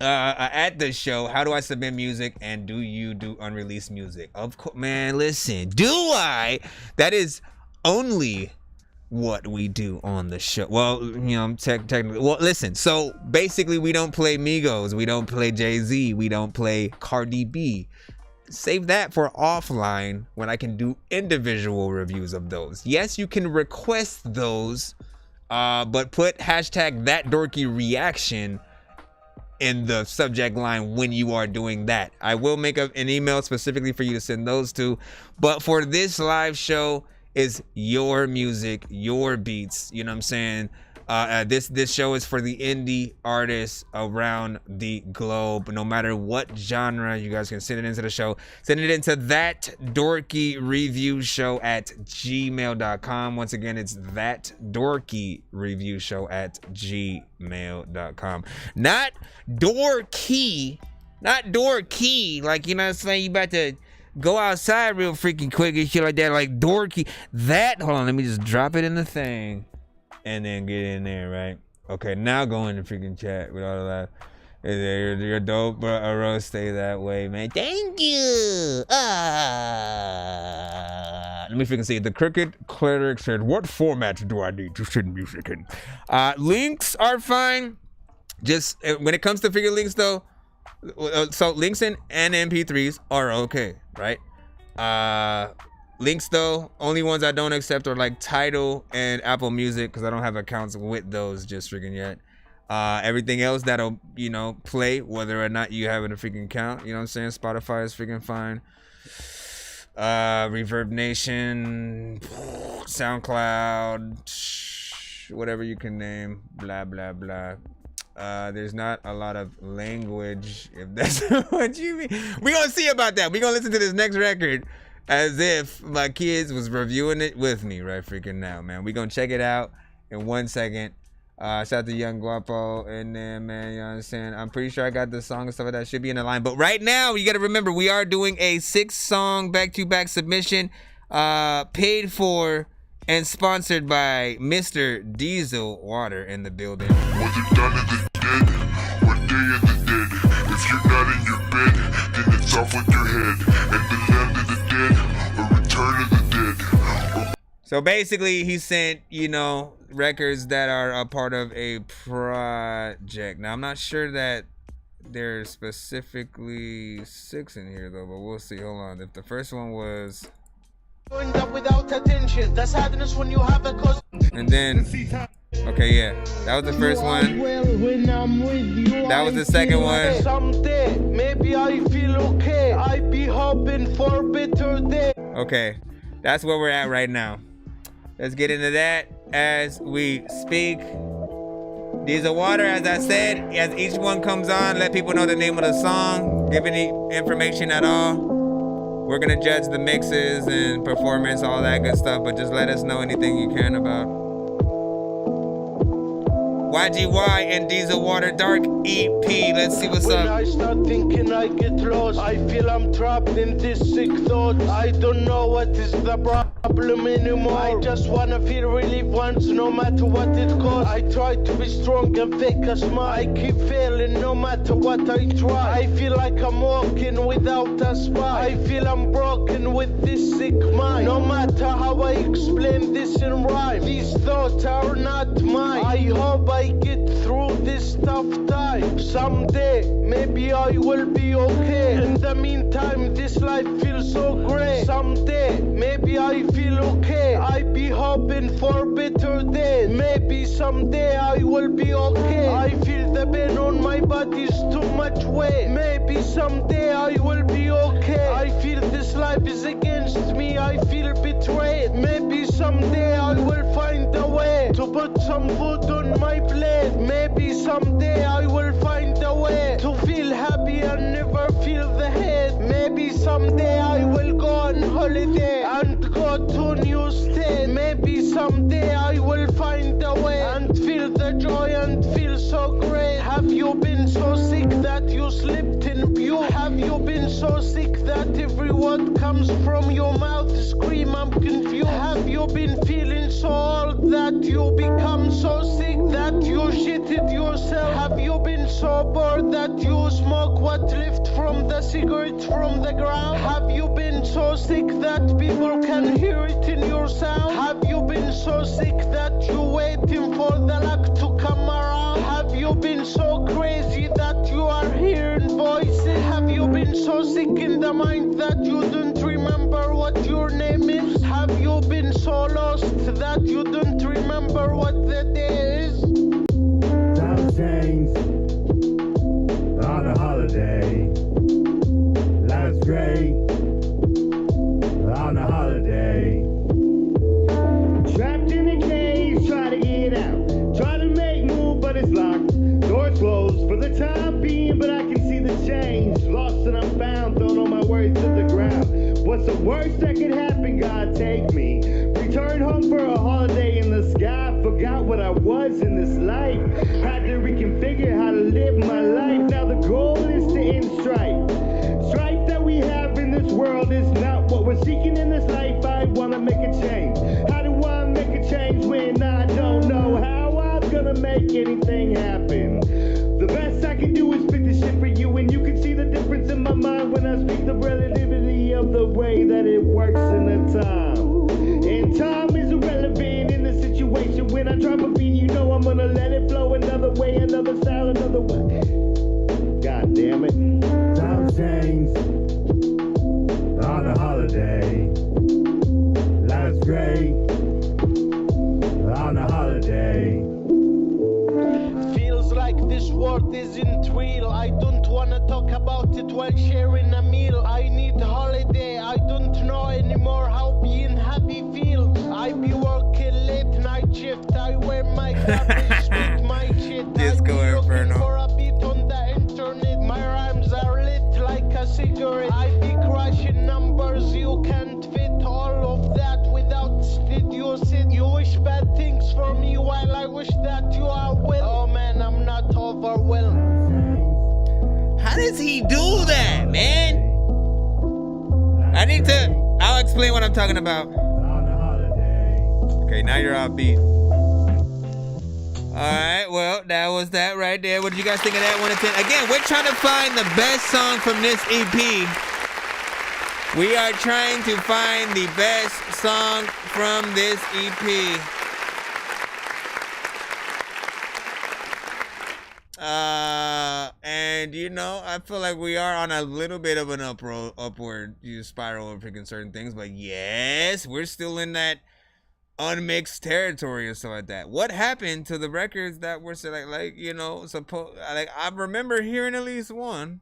at the show. How do I submit music? And do you do unreleased music? Of course, man. Listen, do I? That is only what we do on the show. Well, you know, technically. Well, listen. So basically, we don't play Migos. We don't play Jay-Z. We don't play Cardi B. Save that for offline when I can do individual reviews of those. Yes, you can request those, but put hashtag #thatdorkyreaction in the subject line when you are doing that. I will make an email specifically for you to send those to. But for this live show, is your music, your beats. You know what I'm saying? This show is for the indie artists around the globe. No matter what genre, you guys can send it into the show. Send it into thatdorkyreviewshow@gmail.com. Once again, it's thatdorkyreviewshow@gmail.com. Not Dorky. Not Dorky. Like, you know what I'm saying? You about to go outside real freaking quick and shit like that. Like Dorky. Hold on, let me just drop it in the thing. And then get in there, right? Okay, now go in the freaking chat with all of that. You're dope, bro. Rose, stay that way, man. Thank you. Let me freaking see. The crooked cleric said, "What format do I need to send music in?" Links are fine. Just when it comes to figure links, though. So links and MP3s are okay, right? Links, though, only ones I don't accept are like Tidal and Apple Music, because I don't have accounts with those just freaking yet. Everything else that'll, you know, play whether or not you have a freaking account. You know what I'm saying? Spotify is freaking fine. Reverb Nation, SoundCloud, whatever you can name, blah, blah, blah. There's not a lot of language, if that's what you mean. We're going to see about that. We're going to listen to this next record as if my kids was reviewing it with me right freaking now, man. We're going to check it out in 1 second. Shout out to Young Guapo and then, man, you know what I'm saying? I'm pretty sure I got the song and stuff like that. Should be in the line. But right now, you got to remember, we are doing a 6-song back-to-back submission, paid for and sponsored by Mr. Diesel Water in the building. Was it done in the dead? What day of the dead? If you're not in your bed, then it's off with your head. And the land of the dead, or return of the dead. So basically, he sent, you know, records that are a part of a project. Now, I'm not sure that there's specifically 6 in here, though, but we'll see. Hold on. If the first one was... End up without attention. That's happiness when you have a cause. And then... Okay, yeah. That was the first one. That was the second one. Someday, maybe I feel okay. I be hoping for a better day. Okay. That's where we're at right now. Let's get into that as we speak. Diesel Water, as I said, as each one comes on, let people know the name of the song. Give any information at all. We're gonna judge the mixes and performance, all that good stuff, but just let us know anything you can about. YGY and Diesel Water Dark EP. Let's see what's up. When I start thinking I get lost, I feel I'm trapped in this sick thought. I don't know what is the problem anymore. I just wanna feel relief once, no matter what it costs. I try to be strong and fake a smile. I keep failing no matter what I try. I feel like I'm walking without a spine. I feel I'm broken with this sick mind. No matter how I explain this in rhyme, these thoughts are not mine. I hope I get through this tough time. Someday, maybe I will be okay. In the meantime, this life feels so great. Someday, maybe I feel okay. I be hoping for better days. Maybe someday I will be okay. I feel the pain on my body's too much weight. Maybe someday I will be okay. I feel this life is against me. I feel betrayed. Maybe someday I will find a way to put some food on my plate. Maybe someday I will find a way to feel happy and never feel the hate. Maybe someday I will go on holiday and go to a new state. Maybe someday I will find a way and feel the joy and feel so great. Have you been so sick that you slipped in view? Have you been so sick that every word comes from your mouth? Scream, I'm confused. Have you been feeling so old that you become so sick that you shitted yourself? Have you been so bored that you smoke what left from the cigarette from the ground? Have you been so sick that people can hear it in your sound? Have you been so sick that you're waiting for the luck to come around? Have you been so crazy that you are hearing voices? Have you been so sick in the mind that you don't remember what your name is? Have you been so lost that you don't remember what the day is? Time change on a holiday. Life's great on a holiday. Trapped in a cage, try to get out. Try to make move, but it's locked. Doors closed for the time being, but I can see the change. Lost and I'm found, thrown all my worries to the ground. What's the worst that could happen? God take me. Return home for a holiday in the sky. Forgot what I was in this life. Had to reconfigure how to live my life. Now the goal is to end strife. Strife that we have in this world is not what we're seeking in this life. I wanna make a change. How do I make a change when I don't know how I'm gonna make anything happen? The best I can do is pick the shit for you, and you can see the difference in my mind when I speak the relativity of the way that it works in the time. And time is irrelevant in the situation. When I drop a beat, you know I'm gonna let it flow another way, another style, another way. God damn it. Time change on a holiday. Life's great on a holiday. Feels like this world isn't real. I don't wanna talk about it while sharing a meal. I need a holiday. I don't know anymore how being happy feels. I be working late night shift. I wear my garbage, spit my shit. Disco I be looking Inferno. for a beat on the internet. My rhymes are lit like a cigarette. I be crushing numbers. You can't fit all of that without studio sit. You wish bad things for me while I wish that you are well. Oh man, I'm not overwhelmed. How does he do that, man? I'll explain what I'm talking about. Okay, now you're offbeat. Alright, well, that was that right there. What did you guys think of that 1 to 10? Again, we're trying to find the best song from this EP. We are trying to find the best song from this EP. And you know, I feel like we are on a little bit of an upward spiral of freaking certain things, but yes, we're still in that unmixed territory and stuff like that. What happened to the records that were like you know, I remember hearing at least one.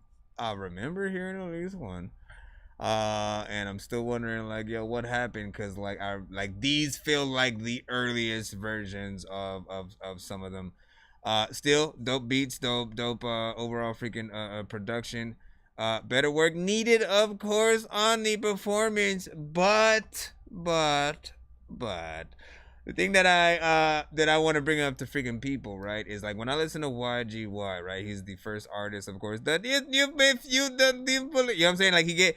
And I'm still wondering, like, yo, what happened? Because like these feel like the earliest versions of some of them. Still dope beats, dope overall freaking production. Better work needed, of course, on the performance, but the thing that I want to bring up to freaking people, right, is like when I listen to YGY, right, he's the first artist, of course, that you know what I'm saying, like he get,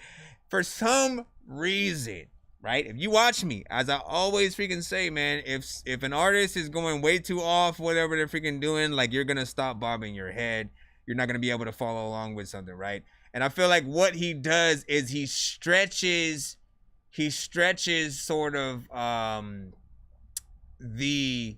for some reason, right, if you watch me, as I always freaking say, man, if an artist is going way too off, whatever they're freaking doing, like you're gonna stop bobbing your head, you're not gonna be able to follow along with something, right? And I feel like what he does is he stretches sort of the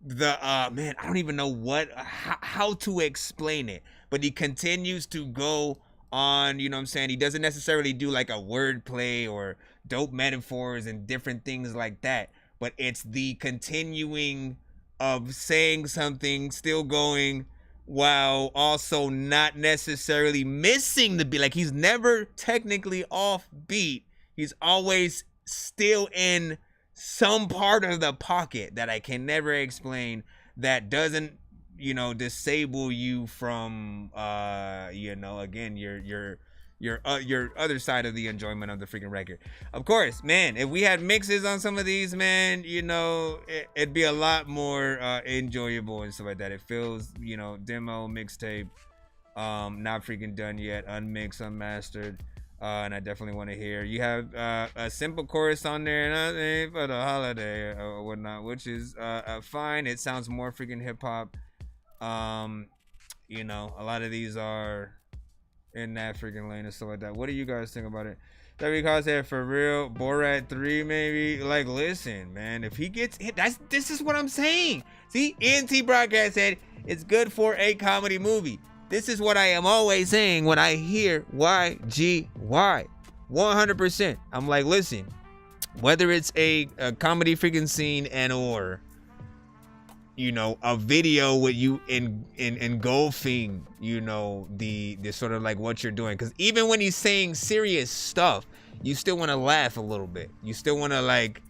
man, I don't even know how to explain it, but he continues to go on, you know what I'm saying? He doesn't necessarily do like a wordplay or dope metaphors and different things like that, but it's the continuing of saying something, still going, while also not necessarily missing the beat. Like he's never technically off beat. He's always still in some part of the pocket that I can never explain, that doesn't, you know, disable you from you know, again, your other side of the enjoyment of the freaking record. Of course, man, if we had mixes on some of these, man, you know, it'd be a lot more enjoyable and stuff like that. It feels, you know, demo, mixtape, not freaking done yet, unmixed, unmastered. And I definitely want to hear. You have a simple chorus on there, nothing for the holiday or whatnot, which is fine. It sounds more freaking hip hop. You know, a lot of these are in that freaking lane and stuff like that. What do you guys think about it? WCOS said, for real, Borat 3 maybe. Like, listen, man, if he gets hit, this is what I'm saying. See, ENT Broadcast said it's good for a comedy movie. This is what I am always saying when I hear YGY. 100%. I'm like, listen, whether it's a comedy freaking scene and or, you know, a video with you engulfing, you know, the sort of like what you're doing. Because even when he's saying serious stuff, you still want to laugh a little bit. You still want to, like,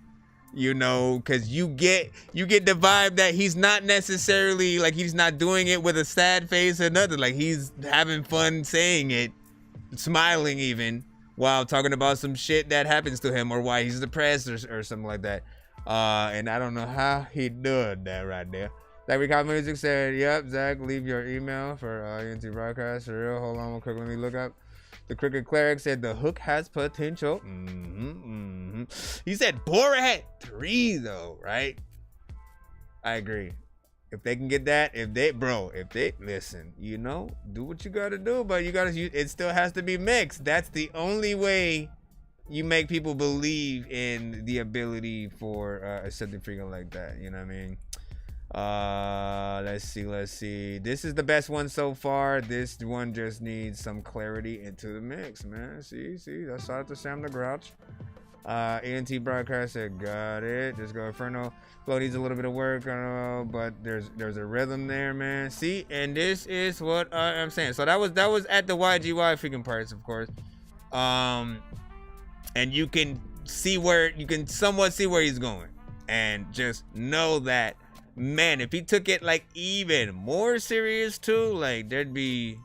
you know, because you get the vibe that he's not necessarily, like, he's not doing it with a sad face or nothing. Like, he's having fun saying it, smiling even, while talking about some shit that happens to him or why he's depressed or something like that. And I don't know how he doing that right there. Zach Recall Music said, yep, Zach, leave your email for ENT Broadcast. For real, hold on real quick, let me look up. The Cricket Cleric said the hook has potential. He said Borat 3 though, right? I agree. If they can get that, if they listen, you know, do what you gotta do, but it still has to be mixed. That's the only way you make people believe in the ability for something freaking like that. You know what I mean? Let's see. This is the best one so far. This one just needs some clarity into the mix, man. See, that's out to Sam the Grouch. ENT Broadcast said, got it. Just go Inferno. Flow needs a little bit of work, but there's a rhythm there, man. See, and this is what I'm saying. So that was at the YGY freaking parts, of course. And you can somewhat see where he's going, and just know that, man, if he took it like even more serious too, like there'd be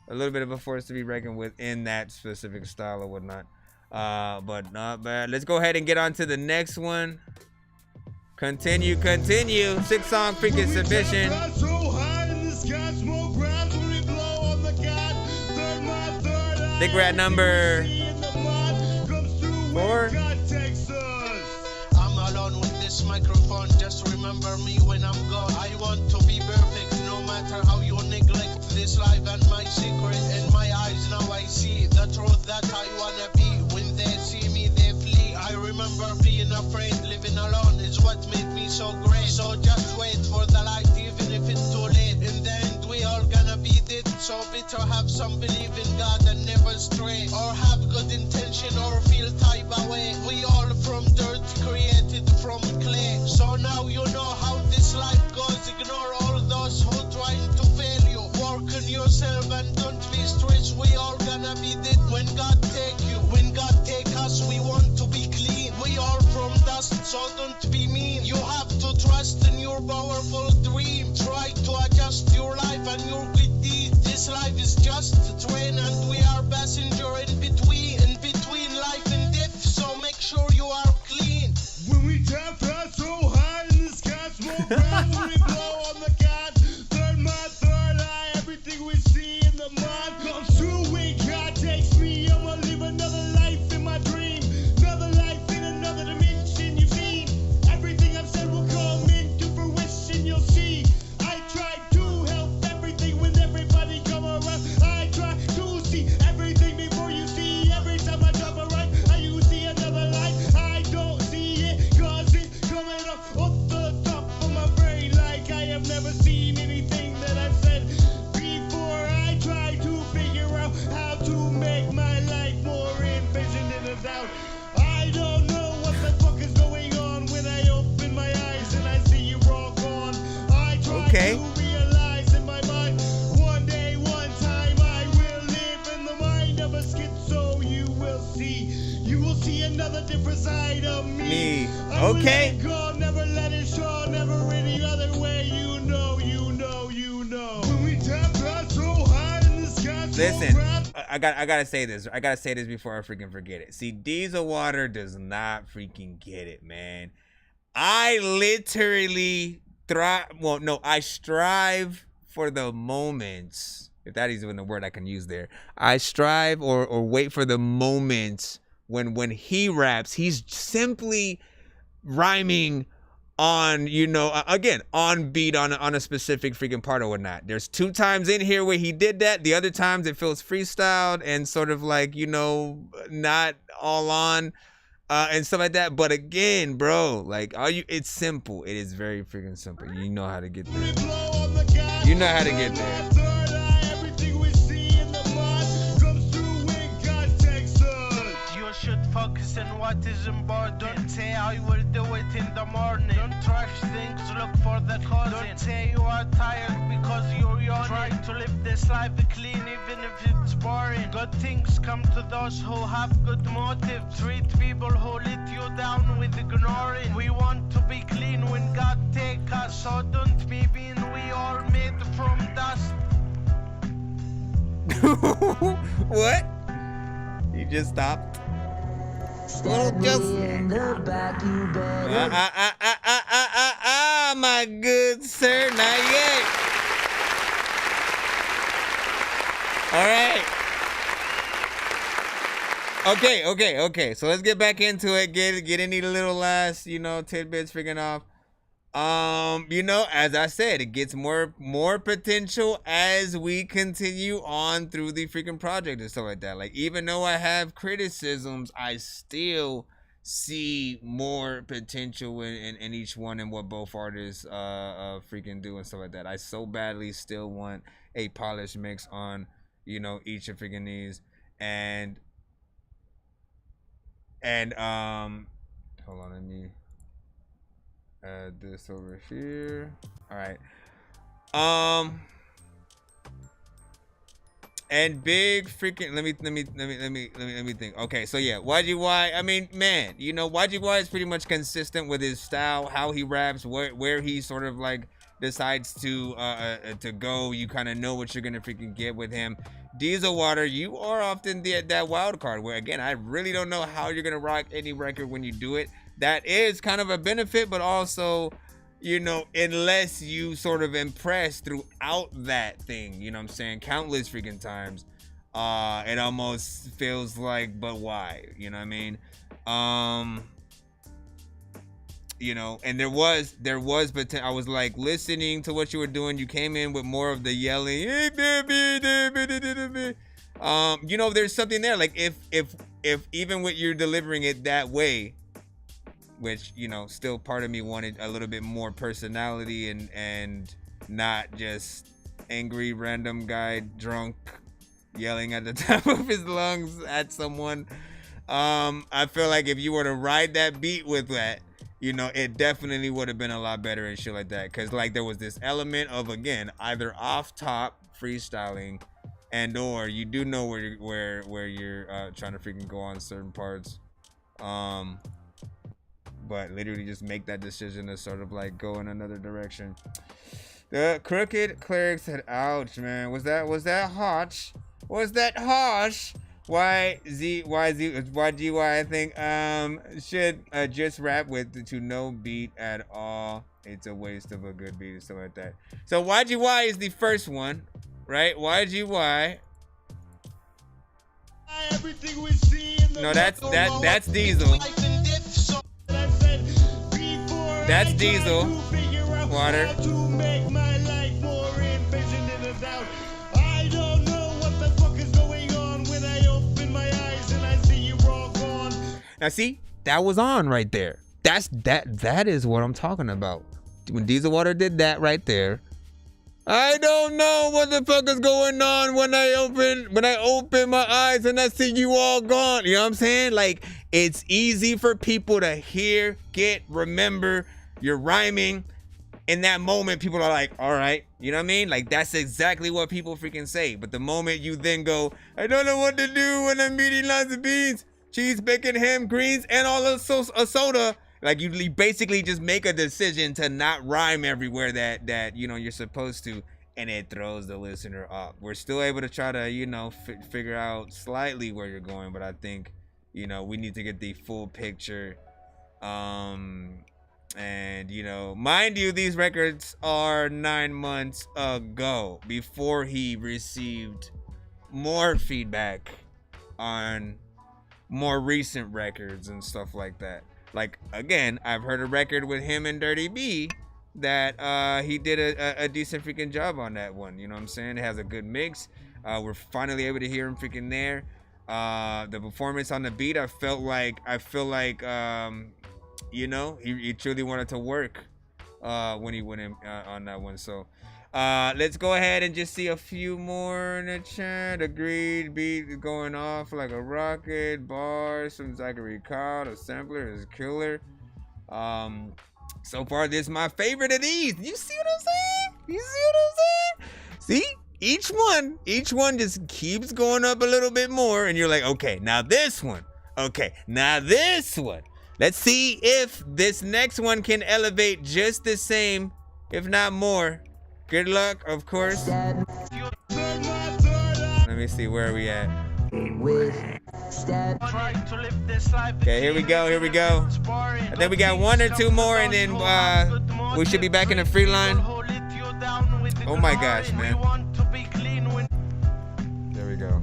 a little bit of a force to be reckoned with in that specific style or whatnot. But not bad. Let's go ahead and get on to the next one. Continue. 6-song freaking submission. I think we're at number 4. I'm alone with this microphone. Just remember me when I'm gone. I want to be perfect, no matter how you neglect this life and my secret. In my eyes now I see the truth that I wanna be. When they see me they flee. I remember being afraid. Living alone is what made me so great. So just wait for the light, even if it's too late. In the end we all gonna be dead. So better have some belief in God and never stray, or have good intention or feel type away. We all from dirt, created from clay. So now you know how this life goes. Ignore all those who trying to fail you. Work on yourself and don't be stressed. We all gonna be dead when God take you. When God take us, we want to be clean. We all from dust, so don't be mean. You have to trust in your powerful dream. and you're with these. This life is just a train and we are passenger in between life and death. So make sure you are clean. When we tap fast so high in the sky, smoke rounds when we blow on the gas. Third eye, everything we see in the mind comes true when God takes me. I'ma live another life in my dream, another life in another dimension. You've seen everything I've said will come into fruition. You'll see. I try to help everything when everybody come around. I try to see everything before you see. Every time I drop a rhyme, you see another life. I don't see it 'cause it's coming up the top of my brain like I have never seen anything that I've said before. I try to figure out how to make my life more envisioned in a doubt. I don't know what the fuck is going on when I open my eyes and I see you all gone. I try to realize in my mind one day, one time I will live in the mind of a schizo. You will see another different side of me. I will let it go, never let it show, never any other way. You know. When we tap that so high in the sky. Listen, I gotta say this. I gotta say this before I freaking forget it. See, Diesel Water does not freaking get it, man. I literally I strive for the moments, if that is even a word I can use there. I strive or wait for the moments when he raps, he's simply rhyming on, again, on beat on a specific freaking part or whatnot. There's 2 times in here where he did that. The other times it feels freestyled and sort of like, not all on and stuff like that. But again, bro, like, it's simple. It is very freaking simple. You know how to get there. You know how to get there. You should focus on what is important. Don't say I will do it in the morning. Don't rush things, look for the cause. Don't say you are tired because you're young. Try to live this life clean even if it's boring. Good things come to those who have good motives. Treat people who let you down with ignoring. We want to be clean when God take us. So don't be mean, we are made from dust. What? You just stopped? My good sir, not yet. All right. Okay. So let's get back into it. Get any little last, tidbits freaking off. As I said, it gets more potential as we continue on through the freaking project and stuff like that. Like, even though I have criticisms, I still see more potential in each one and what both artists freaking do and stuff like that. I so badly still want a polished mix on, each of freaking these. And hold on, let me add this over here. All right. And big freaking let me think. Okay, so yeah, YGY. I mean, man, YGY is pretty much consistent with his style, how he raps, where he sort of like decides to go. You kind of know what you're gonna freaking get with him. Diesel Water, you are often that wild card where, again, I really don't know how you're gonna rock any record when you do it. That is kind of a benefit, but also, unless you sort of impress throughout that thing, what I'm saying, countless freaking times, it almost feels like, but why? You know what I mean? And there was, but I was like listening to what you were doing. You came in with more of the yelling. There's something there. Like if even with you delivering it that way, which, still part of me wanted a little bit more personality and not just angry random guy drunk yelling at the top of his lungs at someone. I feel like if you were to ride that beat with that, it definitely would have been a lot better and shit like that. Cause like there was this element of, again, either off top freestyling and or you do know where you're trying to freaking go on certain parts. but literally just make that decision to sort of like go in another direction. The crooked cleric said, ouch, man. Was that harsh? Was that harsh? YGY, I think, should just rap with to no beat at all. It's a waste of a good beat and stuff like that. So YGY is the first one, right? YGY. No, that's Diesel. That's Diesel. Water. Now see, that was on right there. That is what I'm talking about. When Diesel Water did that right there. I don't know what the fuck is going on when I open my eyes and I see you all gone. You know what I'm saying? Like, it's easy for people to hear, remember, you're rhyming. In that moment, people are like, all right, you know what I mean? Like, that's exactly what people freaking say. But the moment you then go, I don't know what to do when I'm eating lots of beans, cheese, bacon, ham, greens, and all of a soda. Like, you basically just make a decision to not rhyme everywhere that you know, you're supposed to, and it throws the listener off. We're still able to try to, you know, figure out slightly where you're going, but I think, you know, we need to get the full picture. And, you know, mind you, these records are 9 months ago, before he received more feedback on more recent records and stuff like that. Like, again, I've heard a record with him and Dirty B that he did a decent freaking job on that one. You know what I'm saying? It has a good mix. We're finally able to hear him freaking there. The performance on the beat, I feel like you know, he truly wanted to work when he went in on that one. So let's go ahead and just see a few more in the chat. Agreed, beat going off like a rocket. Bars from Zachary Cobb. The sampler is killer. So far, this is my favorite of these. You see what I'm saying? You see what I'm saying? See? Each one just keeps going up a little bit more, and you're like, okay, now this one. Okay, now this one. Let's see if this next one can elevate just the same, if not more. Good luck, of course. Let me see, where are we at? Okay, here we go. I think we got one or two more, and then we should be back in the free line. Oh my gosh, man. There we go.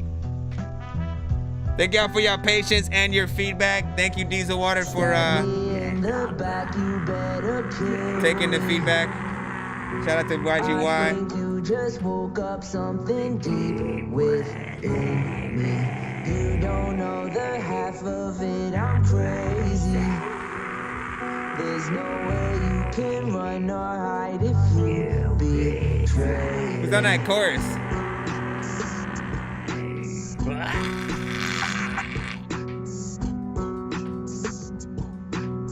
Thank y'all for your patience and your feedback. Thank you, Diesel Water, for taking the feedback. Shout out to YGY. I think you just woke up something deep within me. You don't know the half of it, I'm crazy. There's no way you can run or hide if you betray. Who's on that chorus?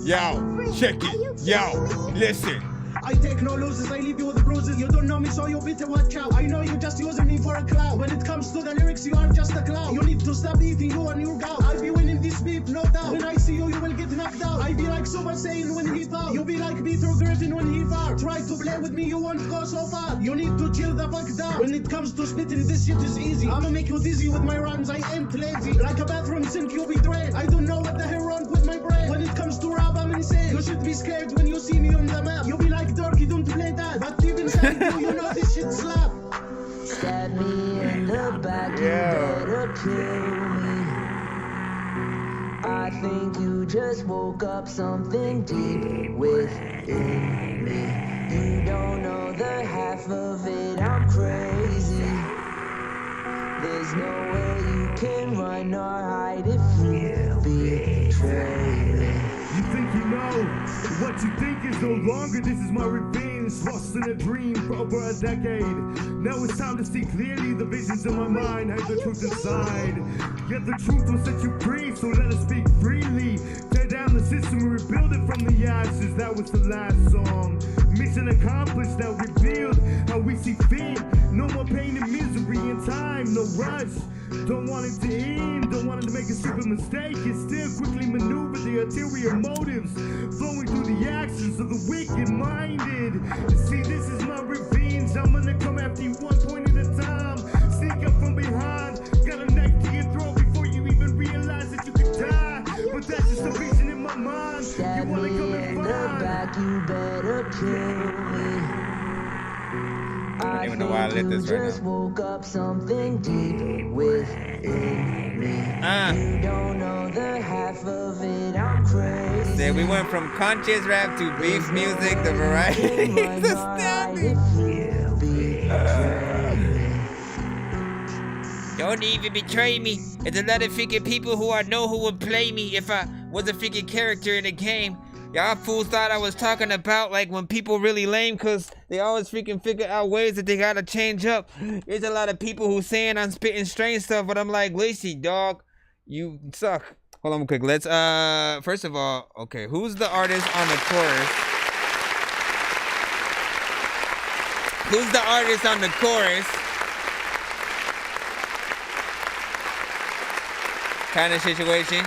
Yo, check it. Yo, listen. I take no losses, I leave you with bruises. You don't know me, so you better watch out. I know you just using me for a clown. When it comes to the lyrics, you are just a clown. You need to stop eating you and your gout. I'll be winning this beat, no doubt. When I see you, you will get knocked out. I be like Super Saiyan when he foul. You be like Peter Griffin when he far. Try to play with me, you won't go so far. You need to chill the fuck down. When it comes to spitting, this shit is easy. I'ma make you dizzy with my rhymes, I ain't lazy. Like a bathroom sink, you be drained. I don't know what the hell wrong with my brain. When it comes to rap, I'm insane. You should be scared when you see me on the map. You be like Dorky, don't play that. But deep inside you know this shit slap. Stab me in the back, you better kill me. I think you just woke up something deep within me. You don't know the half of it, I'm crazy. There's no way you can run or hide if you betray me. You think you know what you think is no longer. This is my revenge, lost in a dream for over a decade. Now it's time to see clearly. The visions in my mind have the truth inside. Yet the truth will set you free, so let us speak freely. Tear down the system and rebuild it from the ashes. That was the last song. Mission accomplished, now revealed how we see fit. No more pain and misery in time, no rush. Don't want it to end, don't wanted to make a stupid mistake and still quickly maneuver the ulterior motives flowing through the actions of the wicked-minded. See, this is my revenge. I'm gonna come after you one point at a time. Sneak up from behind, got a knife to your throat before you even realize that you could die. But that's just a vision in my mind. Stab You wanna me come in and the find. back, you better kill me. I don't even know why I lit this right just now. woke up something deep within me. You don't know the half of it, I'm crazy. Yeah, we went from conscious rap to beef music, the variety. It's astounding. Don't even betray me. It's a lot of freaking people who I know who would play me if I was a freaking character in a game. Y'all fools thought I was talking about like when people really lame because they always freaking figure out ways that they gotta change up. There's a lot of people who saying I'm spitting strange stuff, but I'm like, listen, dog, you suck. Hold on real quick. Let's first of all, okay, who's the artist on the chorus? Who's the artist on the chorus? Kind of situation.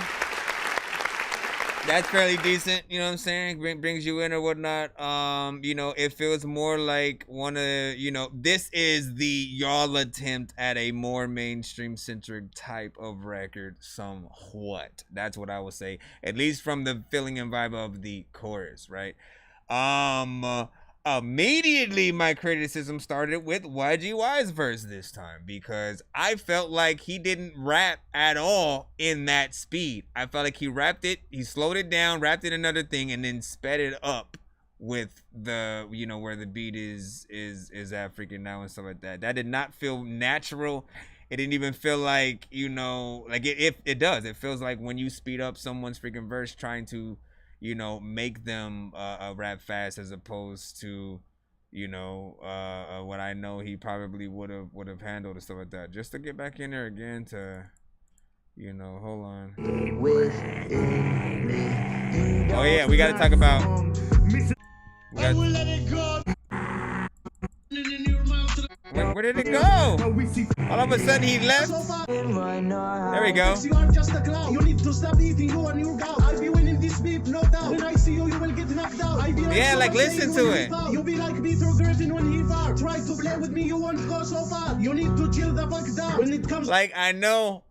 That's fairly decent, you know what I'm saying? Brings you in or whatnot. You know, it feels more like this is the y'all attempt at a more mainstream centric type of record somewhat. That's what I would say. At least from the feeling and vibe of the chorus, right? Immediately my criticism started with YGY's verse this time because I felt like he didn't rap at all in that speed. I felt like he rapped it, he slowed it down, rapped it another thing, and then sped it up with the, you know, where the beat is at freaking now and stuff like that. That did not feel natural. It didn't even feel like, you know, like it does. It feels like when you speed up someone's freaking verse trying to, you know, make them rap fast as opposed to, you know, what I know he probably would have handled and stuff like that. Just to get back in there again to, you know, hold on. Oh yeah, we gotta talk about. Where did it go? All of a sudden he left. There we go. You are just a clown. You need to stop eating you and your gal. I'll be winning this beef, no doubt. When I see you, you will get knocked out. I'll be like Yeah, like listen to it. You be like Peter Griffin when he far. Try to play with me, you won't go so far. You need to chill the fuck down. When it comes like I know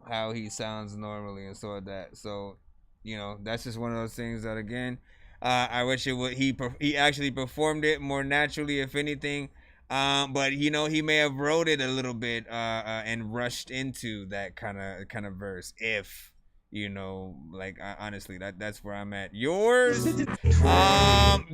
how he sounds normally and so that. So, you know, that's just one of those things that again, I wish it would he actually performed it more naturally, if anything. But you know, he may have wrote it a little bit and rushed into that kind of verse. If you know, like honestly, that's where I'm at. Yours, the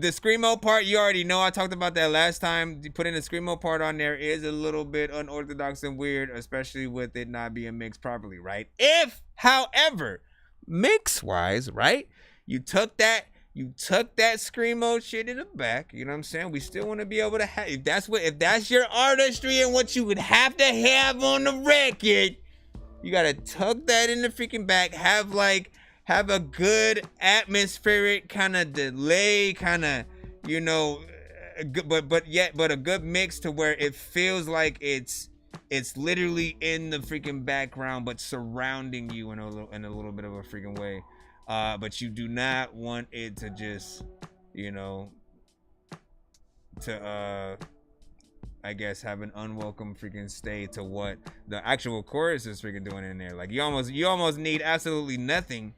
screamo part, you already know. I talked about that last time. Putting the screamo part on there is a little bit unorthodox and weird, especially with it not being mixed properly, right? If, however, mix wise, right, you took that screamo shit in the back, you know what I'm saying? We still want to be able to have, if that's your artistry and what you would have to have on the record, you gotta tuck that in the freaking back, have a good atmospheric kind of delay, kind of, you know, but a good mix to where it feels like it's literally in the freaking background but surrounding you in a little bit of a freaking way. But you do not want it to just, you know, to I guess have an unwelcome freaking stay to what the actual chorus is freaking doing in there. Like you almost need absolutely nothing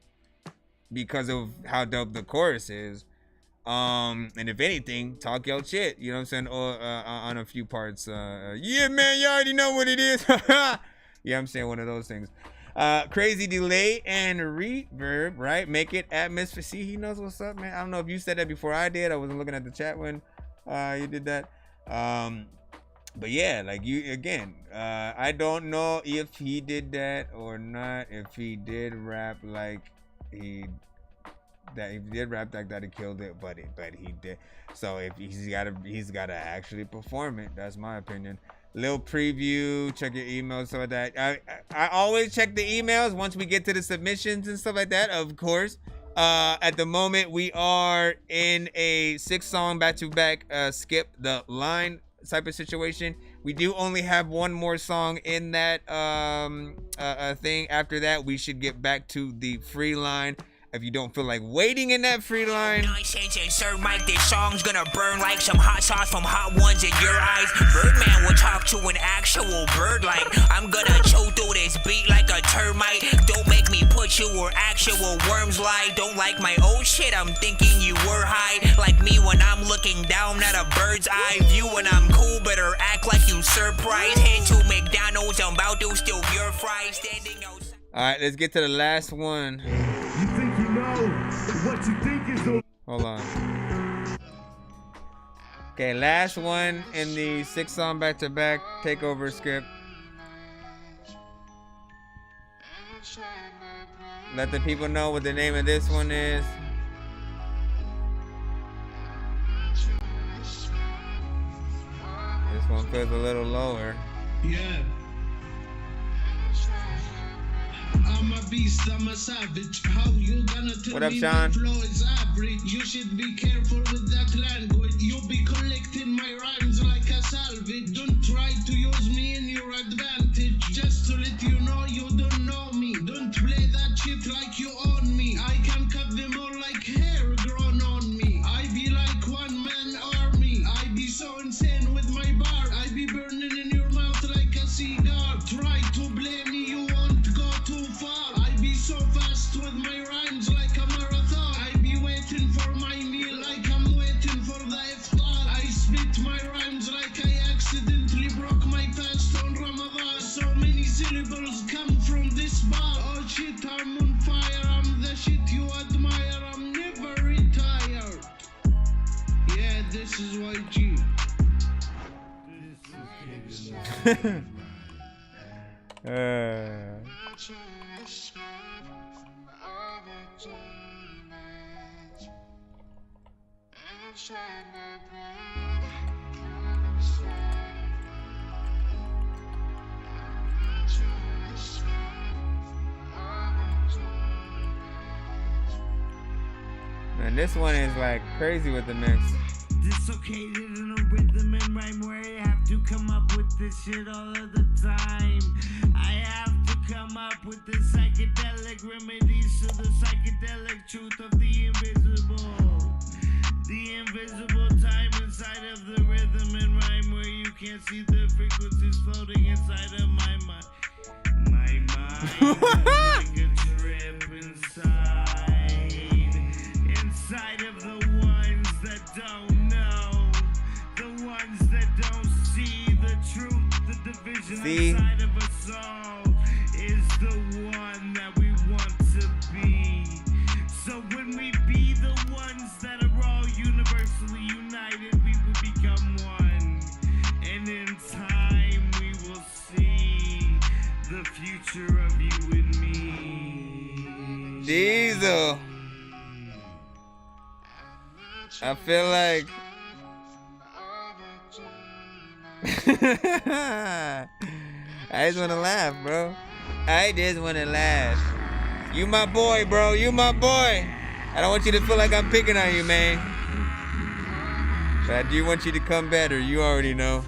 because of how dope the chorus is. And if anything, talk your shit, you know what I'm saying? Or on a few parts, yeah man, you already know what it is. Yeah, I'm saying one of those things. Crazy delay and reverb, right? Make it atmosphere. See, he knows what's up, man. I don't know if you said that before I did. I wasn't looking at the chat when you did that. But yeah, like you again, I don't know if he did that or not. If he did rap like he did rap like that, he killed it. But he did. So if he's gotta actually perform it. That's my opinion. Little preview, check your emails, stuff like that. I always check the emails once we get to the submissions and stuff like that, of course. At the moment, we are in a 6-song back-to-back skip the line type of situation. We do only have one more song in that thing. After that, we should get back to the free line. If you don't feel like waiting in that free line. Nonsense and Sir Mike, this song's gonna burn like some hot sauce from hot ones in your eyes. Birdman will talk to an actual bird like I'm gonna chew through this beat like a termite. Don't make me put you where actual worms lie. Don't like my old shit, I'm thinking you were high. Like me when I'm looking down at a bird's eye view. When I'm cool, better act like you surprised. Head to McDonald's, I'm about to steal your fries. Standing outside. Alright, let's get to the last one. What you think is the Hold on. Okay, last one in the 6-song back-to-back takeover script. Let the people know what the name of this one is. This one feels a little lower. Yeah. I'm a beast, I'm a savage. How you gonna tell What up, me Sean? my flow is average? You should be careful with that language. You'll be collecting my rhymes like a salvage. Don't try to use me in your advantage. Just to let you know you don't know me. Don't play that shit like you own me. I can cut them all like hair grown on me. I be like one man army. I be so insane with my bar. I be burning in your mouth like a cigar. Try to blame me, you won't go too far. I be so fast with my rhymes like a marathon. I be waiting for my meal like I'm waiting for the iftar. I spit my rhymes like I accidentally broke my fast on Ramadan. So many syllables come from this bar. Oh shit, I'm on fire. I'm the shit you admire. I'm never retired. Yeah, this is YG. Man, this one is like crazy with the mix. dislocated in a rhythm and rhyme where I have to come up with this shit all of the time. I have to come up with the psychedelic remedies to the psychedelic truth of the invisible. The invisible time inside of the rhythm and rhyme where you can't see the frequencies floating inside of my mind. My mind like a trip inside of the ones that don't know, the ones that don't see the truth, the division inside of us all is the one that we want to be. So when we be the ones that are all universally united, we will become one, and in time we will see the future of you and me. Diesel. I feel like I just want to laugh, bro. I just want to laugh. You my boy, bro. You my boy. I don't want you to feel like I'm picking on you, man. But I do want you to come better. You already know.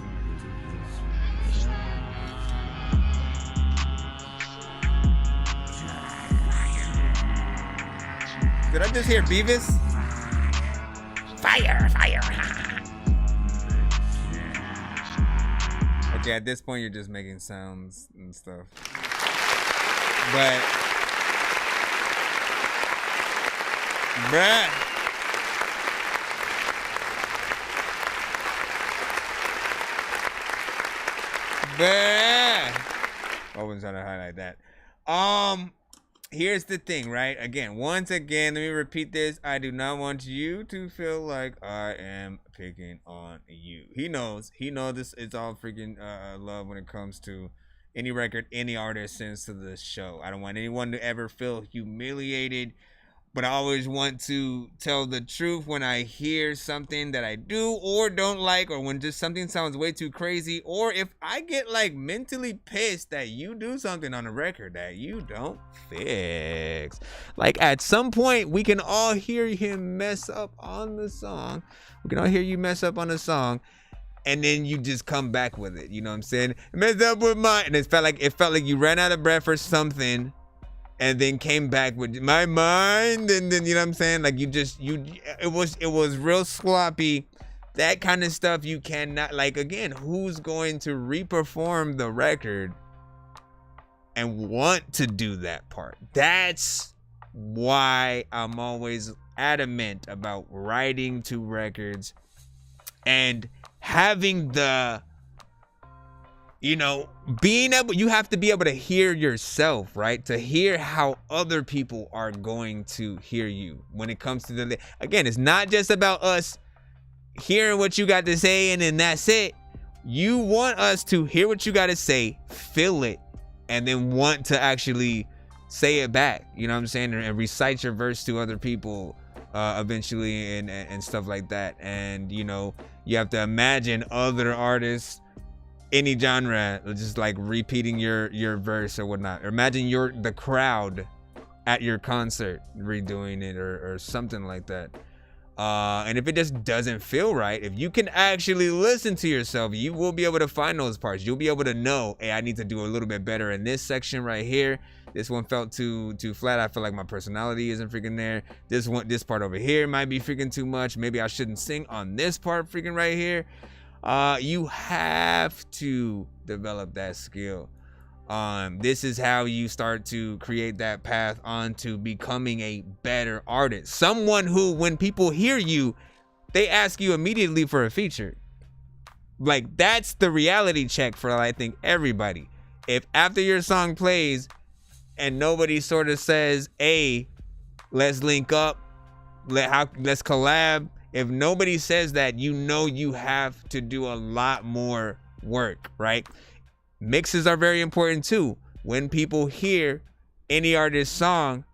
Did I just hear Beavis? Fire, fire. Okay, at this point, you're just making sounds and stuff. But, bruh. I wasn't trying to highlight that. Here's the thing, right? Once again, let me repeat this. I do not want you to feel like I am picking on you. He knows this is all freaking love when it comes to any record, any artist sends to the show. I don't want anyone to ever feel humiliated, but I always want to tell the truth when I hear something that I do or don't like, or when just something sounds way too crazy, or if I get like mentally pissed that you do something on a record that you don't fix. Like at some point we can all hear him mess up on the song. We can all hear you mess up on the song. and then you just come back with it. You know what I'm saying? Messed up with mine, and it felt like you ran out of breath or something, and then came back with my mind, and then you know what I'm saying? Like it was real sloppy. That kind of stuff you cannot, like, again, who's going to reperform the record and want to do that part? That's why I'm always adamant about writing to records and having the, you know, you have to be able to hear yourself, right? To hear how other people are going to hear you when it comes to again, it's not just about us hearing what you got to say and then that's it. You want us to hear what you got to say, feel it, and then want to actually say it back, you know what I'm saying? And recite your verse to other people eventually and stuff like that. And, you know, you have to imagine other artists, any genre, just like repeating your verse or whatnot. Or imagine the crowd at your concert redoing it or something like that. And if it just doesn't feel right, if you can actually listen to yourself, you will be able to find those parts. You'll be able to know, hey, I need to do a little bit better in this section right here. This one felt too flat. I feel like my personality isn't freaking there. This part over here might be freaking too much. Maybe I shouldn't sing on this part freaking right here. You have to develop that skill. This is how you start to create that path onto becoming a better artist. Someone who, when people hear you, they ask you immediately for a feature. Like, that's the reality check for, I think, everybody. If after your song plays and nobody sort of says, hey, let's link up, let's collab. If nobody says that, you know you have to do a lot more work, right? Mixes are very important too. When people hear any artist's song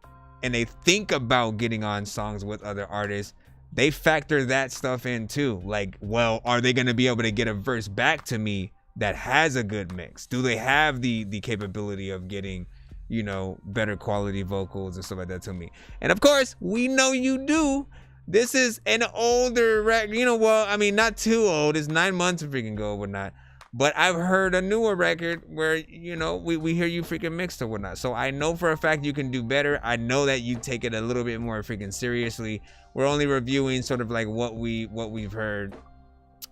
and they think about getting on songs with other artists, they factor that stuff in too. Like, well, are they going to be able to get a verse back to me that has a good mix? Do they have the capability of getting, you know, better quality vocals and stuff like that to me? And of course, we know you do. This is an older record, you know, well, I mean, not too old. It's 9 months of freaking go or whatnot. But I've heard a newer record where, you know, we hear you freaking mixed or whatnot. So I know for a fact you can do better. I know that you take it a little bit more freaking seriously. We're only reviewing sort of like what we've heard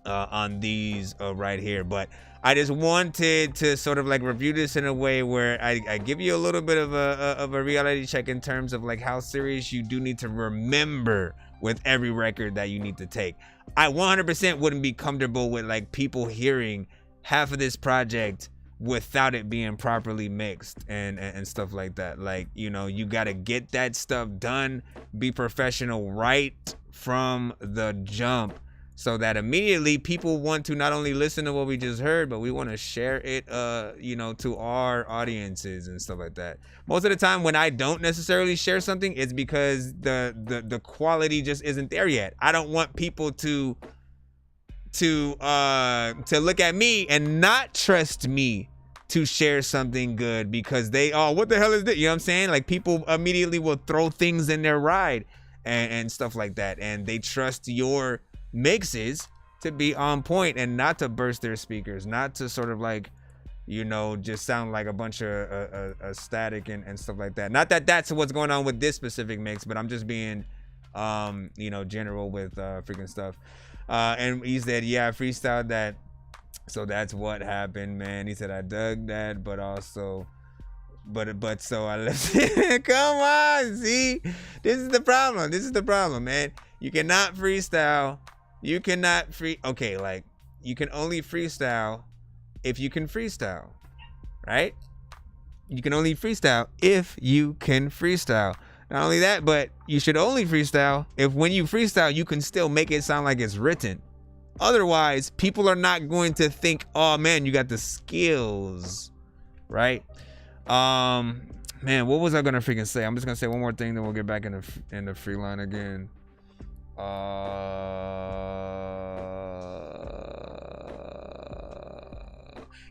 on these right here. But I just wanted to sort of like review this in a way where I give you a little bit of a reality check in terms of like how serious you do need to remember with every record that you need to take. I 100% wouldn't be comfortable with like people hearing half of this project without it being properly mixed and stuff like that. Like, you know, you got to get that stuff done, be professional right from the jump, so that immediately people want to not only listen to what we just heard, but we want to share it, you know, to our audiences and stuff like that. Most of the time when I don't necessarily share something, it's because the quality just isn't there yet. I don't want people to look at me and not trust me to share something good because what the hell is this? You know what I'm saying? Like, people immediately will throw things in their ride and stuff like that. And they trust your mixes to be on point and not to burst their speakers, not to sort of like, you know, just sound like a bunch of static and stuff like that. Not that that's what's going on with this specific mix, but I'm just being, you know, general with freaking stuff. And he said, yeah, I freestyled that. So that's what happened, man. He said, I dug that, but also, but so I listened. Come on, see? This is the problem, man. You cannot freestyle. Okay, like, you can only freestyle if you can freestyle, right? You can only freestyle if you can freestyle. Not only that, but you should only freestyle if when you freestyle, you can still make it sound like it's written. Otherwise, people are not going to think, oh man, you got the skills, right? Man, what was I gonna freaking say? I'm just gonna say one more thing, then we'll get back in the free line again.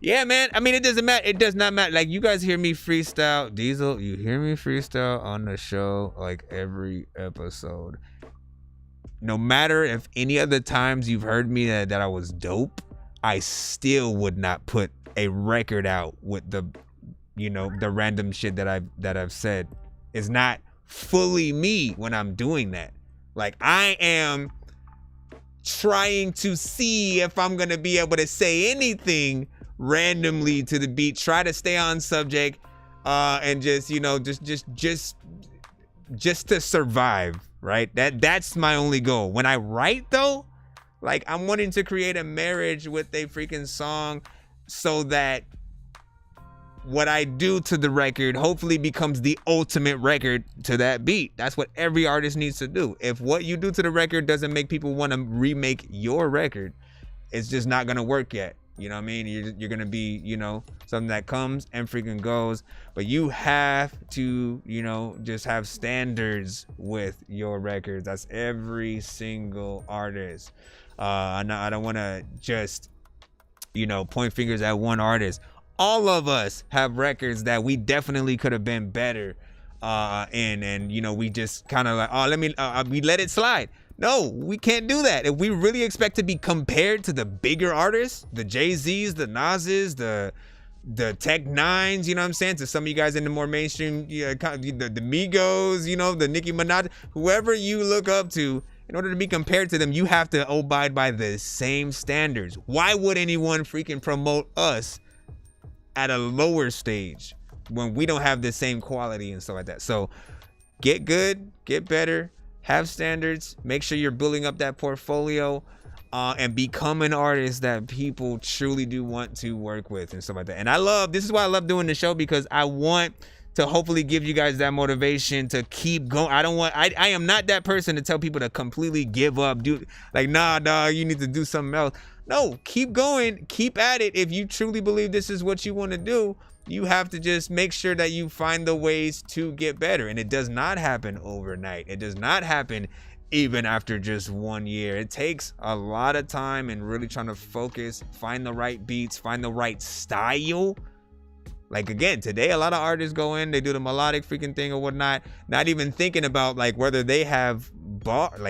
Yeah, man. I mean, it doesn't matter. It does not matter. Like, you guys hear me freestyle. Diesel, you hear me freestyle on the show like every episode. No matter if any other times you've heard me that I was dope, I still would not put a record out with the, you know, the random shit that I've said. It's not fully me when I'm doing that. Like, I am trying to see if I'm gonna be able to say anything randomly to the beat, try to stay on subject, and just, you know, just to survive, right? That's my only goal. When I write though, like, I'm wanting to create a marriage with a freaking song so that what I do to the record hopefully becomes the ultimate record to that beat. That's what every artist needs to do. If what you do to the record doesn't make people want to remake your record, it's just not gonna work yet. You know what I mean? You're gonna be, you know, something that comes and freaking goes. But you have to, you know, just have standards with your records. That's every single artist. I don't want to just, you know, point fingers at one artist. All of us have records that we definitely could have been better in, and you know, we just kind of like, oh, we let it slide. No, we can't do that. If we really expect to be compared to the bigger artists, the Jay-Z's, the Nas's, the Tech Nines, you know what I'm saying, to some of you guys in the more mainstream, the Migos, you know, the Nicki Minaj, whoever you look up to, in order to be compared to them, you have to abide by the same standards. Why would anyone freaking promote us at a lower stage when we don't have the same quality and stuff like that? So get good, get better, have standards, make sure you're building up that portfolio, and become an artist that people truly do want to work with and stuff like that. And this is why I love doing the show, because I want to hopefully give you guys that motivation to keep going. I am not that person to tell people to completely give up, nah, dog, you need to do something else. No, keep going, keep at it. If you truly believe this is what you want to do, you have to just make sure that you find the ways to get better. And it does not happen overnight. It does not happen even after just 1 year. It takes a lot of time and really trying to focus, find the right beats, find the right style. Like, again, today a lot of artists go in, they do the melodic freaking thing or whatnot, not even thinking about like whether they have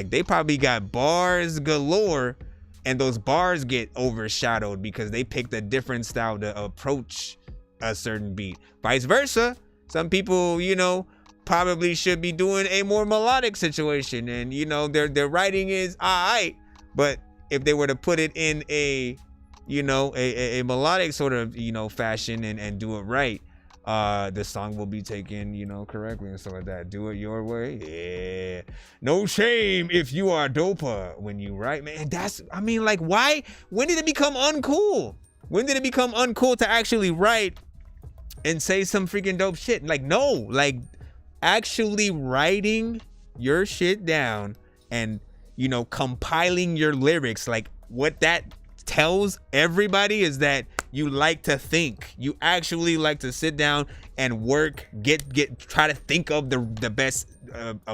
they probably got bars galore, and those bars get overshadowed because they picked a different style to approach a certain beat. Vice versa, some people, you know, probably should be doing a more melodic situation, and you know, their writing is alright, but if they were to put it in a, you know, a melodic sort of, you know, fashion and do it right, the song will be taken, you know, correctly and stuff like that. Do it your way. Yeah. No shame if you are doper when you write, man. Like, why? When did it become uncool? When did it become uncool to actually write and say some freaking dope shit? Like, no, like actually writing your shit down and, you know, compiling your lyrics, like what that tells everybody is that you like to think. You actually like to sit down and work, try to think of the best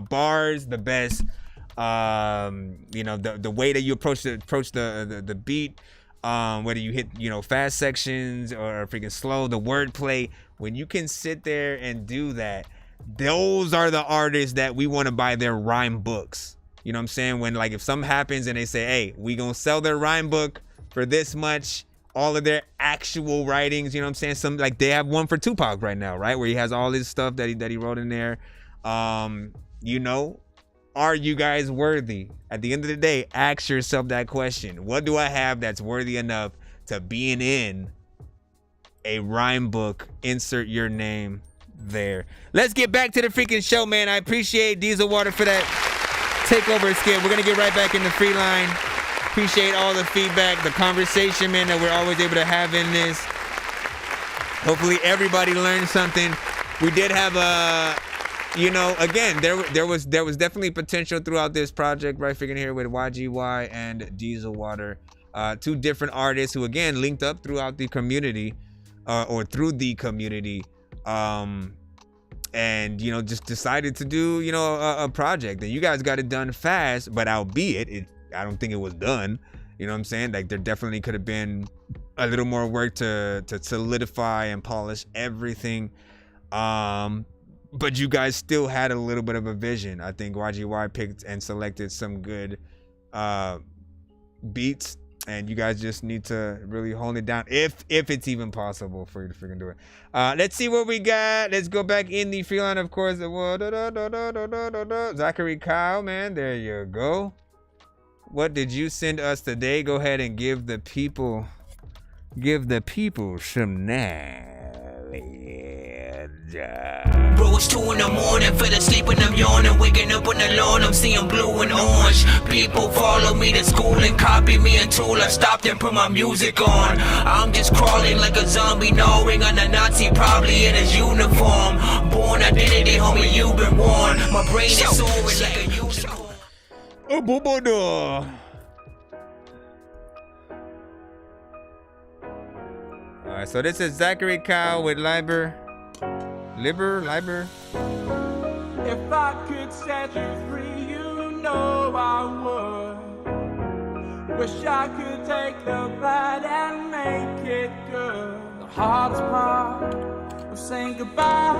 bars, the best you know, the way that you approach the beat, whether you hit, you know, fast sections or freaking slow, the wordplay. When you can sit there and do that, those are the artists that we want to buy their rhyme books. You know what I'm saying? When, like, if something happens and they say, hey, we gonna sell their rhyme book for this much, all of their actual writings, you know what I'm saying? Some, like, they have one for Tupac right now, right? Where he has all his stuff that he wrote in there. You know, are you guys worthy? At the end of the day, ask yourself that question. What do I have that's worthy enough to being in a rhyme book? Insert your name there. Let's get back to the freaking show, man. I appreciate Diesel Water for that takeover skit. We're gonna get right back in the free line. Appreciate all the feedback, the conversation, man, that we're always able to have in this. Hopefully everybody learned something. We did have you know, again, there was definitely potential throughout this project, right? Freaking here with YGY and Diesel Water, two different artists who, again, linked up throughout the community, or through the community, and, you know, just decided to do, you know, a project. And you guys got it done fast, but albeit I don't think it was done. You know what I'm saying? Like, there definitely could have been a little more work to solidify and polish everything. But you guys still had a little bit of a vision. I think YGY picked and selected some good beats And you guys just need to really hold it down if it's even possible for you to freaking do it. Let's see what we got. Let's go back in the free line, of course. Zachary Kyle, man. There you go. What did you send us today? Go ahead and give the people some knowledge. Bro, it's 2 in the morning, fell asleep and I'm yawning, waking up on the lawn, I'm seeing blue and orange. People follow me to school and copy me until I stopped and put my music on. I'm just crawling like a zombie, gnawing on a Nazi, probably in his uniform. Born identity, homie, you've been warned. My brain is soaring like a unicorn. Oh, Bobodo. Alright, so this is Zachary Kyle with Liber. Liber. If I could set you free, you know I would. Wish I could take the bad and make it good. The hardest part of saying goodbye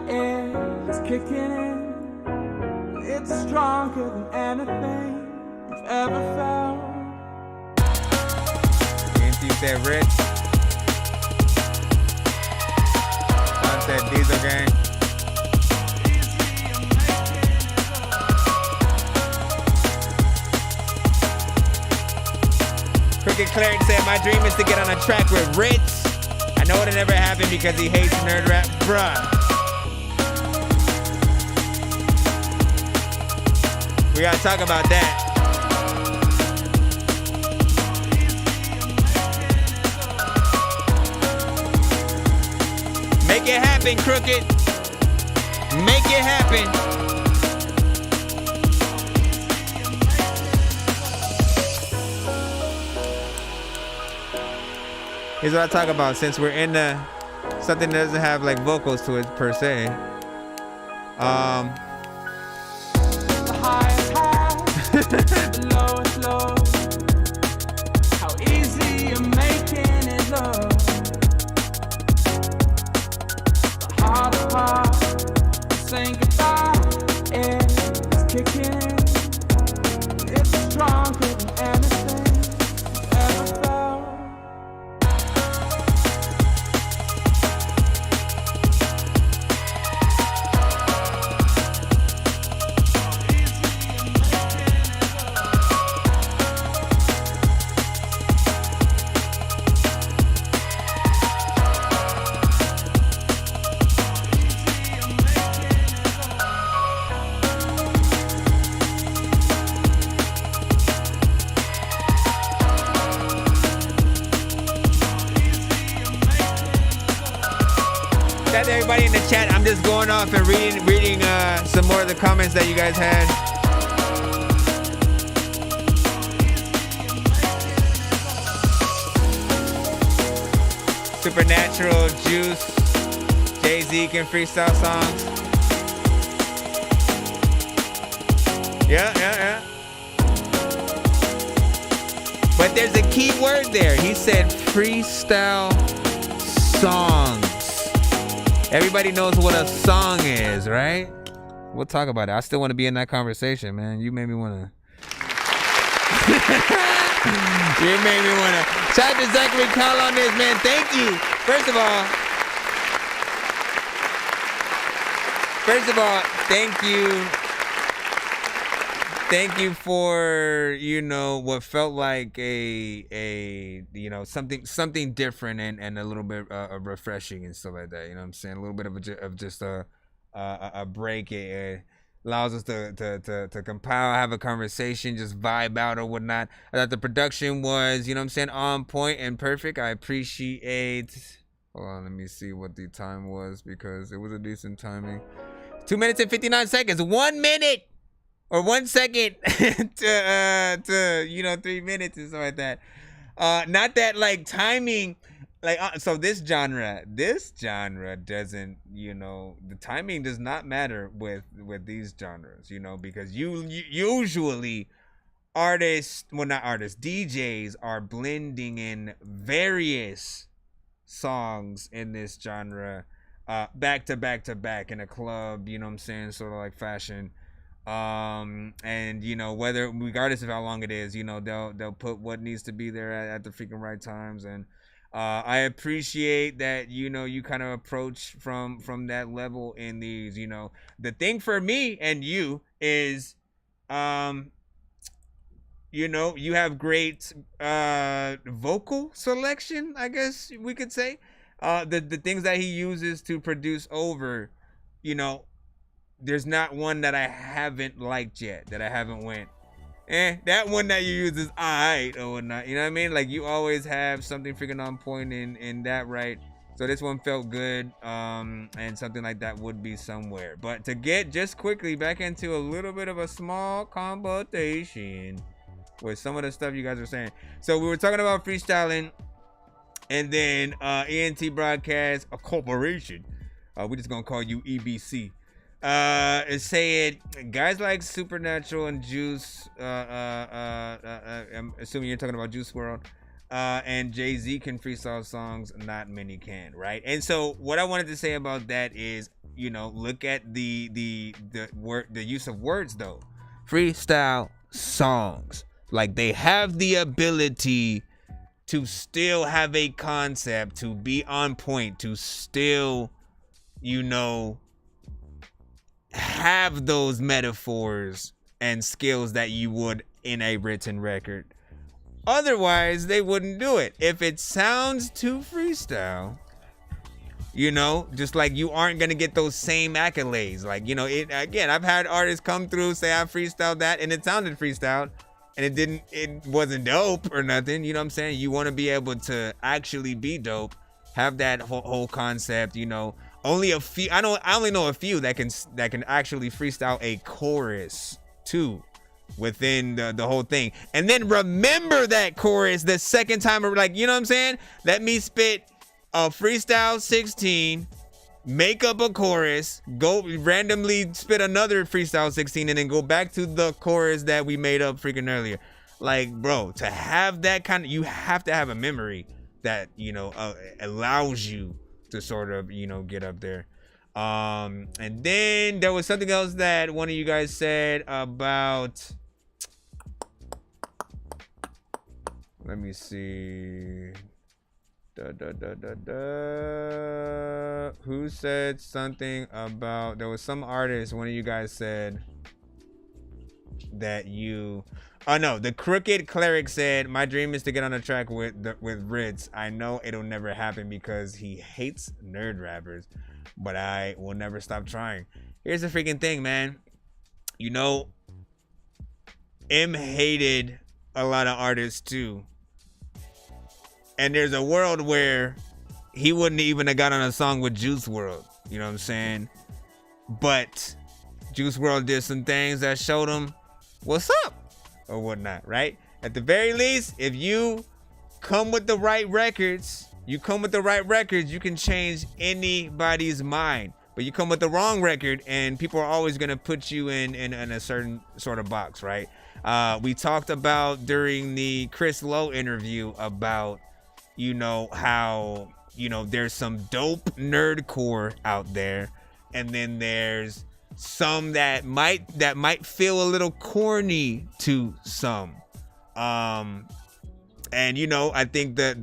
is kicking in. It's stronger than anything you've ever felt. He said Rich. Said Diesel Gang. Crooked Cleric said, my dream is to get on a track with Rich. I know it'll never happen because he hates nerd rap. Bruh. We gotta talk about that. Make it happen, Crooked. Make it happen. Here's what I talk about. Since we're in something that doesn't have like vocals to it per se. The highest high, the lowest low. How easy you're making it look. Hardest part, saying goodbye is kicking in. It's stronger than anything you've ever felt. Everybody in the chat, I'm just going off and reading some more of the comments that you guys had. Supernatural, Juice, Jay-Z can freestyle songs. Yeah. But there's a key word there. He said freestyle songs. Everybody knows what a song is, right? We'll talk about it. I still want to be in that conversation, man. You made me want to. You made me want to. Shout out to Zachary Kyle on this, man. Thank you. First of all, thank you. Thank you for, what felt like a something different and a little bit refreshing and stuff like that. You know what I'm saying? A little bit of just a break. It allows us to compile, have a conversation, just vibe out or whatnot. I thought the production was, on point and perfect. I appreciate. Hold on, let me see what the time was because it was a decent timing. 2 minutes and 59 seconds. 1 minute. Or 1 second to 3 minutes and stuff like that. Not that like timing, so this genre doesn't, the timing does not matter with these genres, because usually DJs are blending in various songs in this genre back to back in a club, sort of like fashion. And you know, whether regardless of how long it is, you know, they'll put what needs to be there at the freaking right times. And I appreciate that, you know, you kind of approach from that level in these. You know, the thing for me and you is you know, you have great vocal selection, I guess we could say. The things that he uses to produce over, you know, there's not one that I haven't liked yet, that I haven't went, that one that you use is alright or whatnot. You know what I mean? Like, you always have something freaking on point in that, right? So this one felt good, and something like that would be somewhere. But to get just quickly back into a little bit of a small conversation with some of the stuff you guys are saying. So we were talking about freestyling, and then ENT Broadcast, a corporation, we're just gonna call you EBC, is saying guys like Supernatural and Juice, I'm assuming you're talking about Juice WRLD, and Jay-Z can freestyle songs, not many can, right? And so what I wanted to say about that is, you know, look at the use of words though. Freestyle songs, like, they have the ability to still have a concept, to be on point, to still, you know, have those metaphors and skills that you would in a written record. Otherwise, they wouldn't do it. If it sounds too freestyle, you know, just like you aren't gonna get those same accolades. Like, you know, again, I've had artists come through, say I freestyled that, and it sounded freestyled, and it wasn't dope or nothing. You know what I'm saying? You want to be able to actually be dope, have that whole concept. You know, only a few. I only know a few that can actually freestyle a chorus too, within the whole thing, and then remember that chorus the second time. Like, you know what I'm saying? Let me spit a freestyle 16, make up a chorus, go randomly spit another freestyle 16, and then go back to the chorus that we made up freaking earlier. Like, bro, to have that kind of, you have to have a memory that, you know, allows you to sort of, you know, get up there. And then there was something else that one of you guys said about, let me see. Who said something about, there was some artist, one of you guys said that you, oh no, the Crooked Cleric said, my dream is to get on a track with Ritz. I know it'll never happen because he hates nerd rappers, but I will never stop trying. Here's the freaking thing, man. You know, M hated a lot of artists too. And there's a world where he wouldn't even have got on a song with Juice WRLD. You know what I'm saying? But Juice WRLD did some things that showed him what's up or whatnot, right? At the very least, if you come with the right records, you can change anybody's mind. But you come with the wrong record, and people are always going to put you in a certain sort of box, right? We talked about during the Chris Lowe interview about, you know, how, you know, there's some dope nerdcore out there, and then there's some that might feel a little corny to some. And, you know, I think the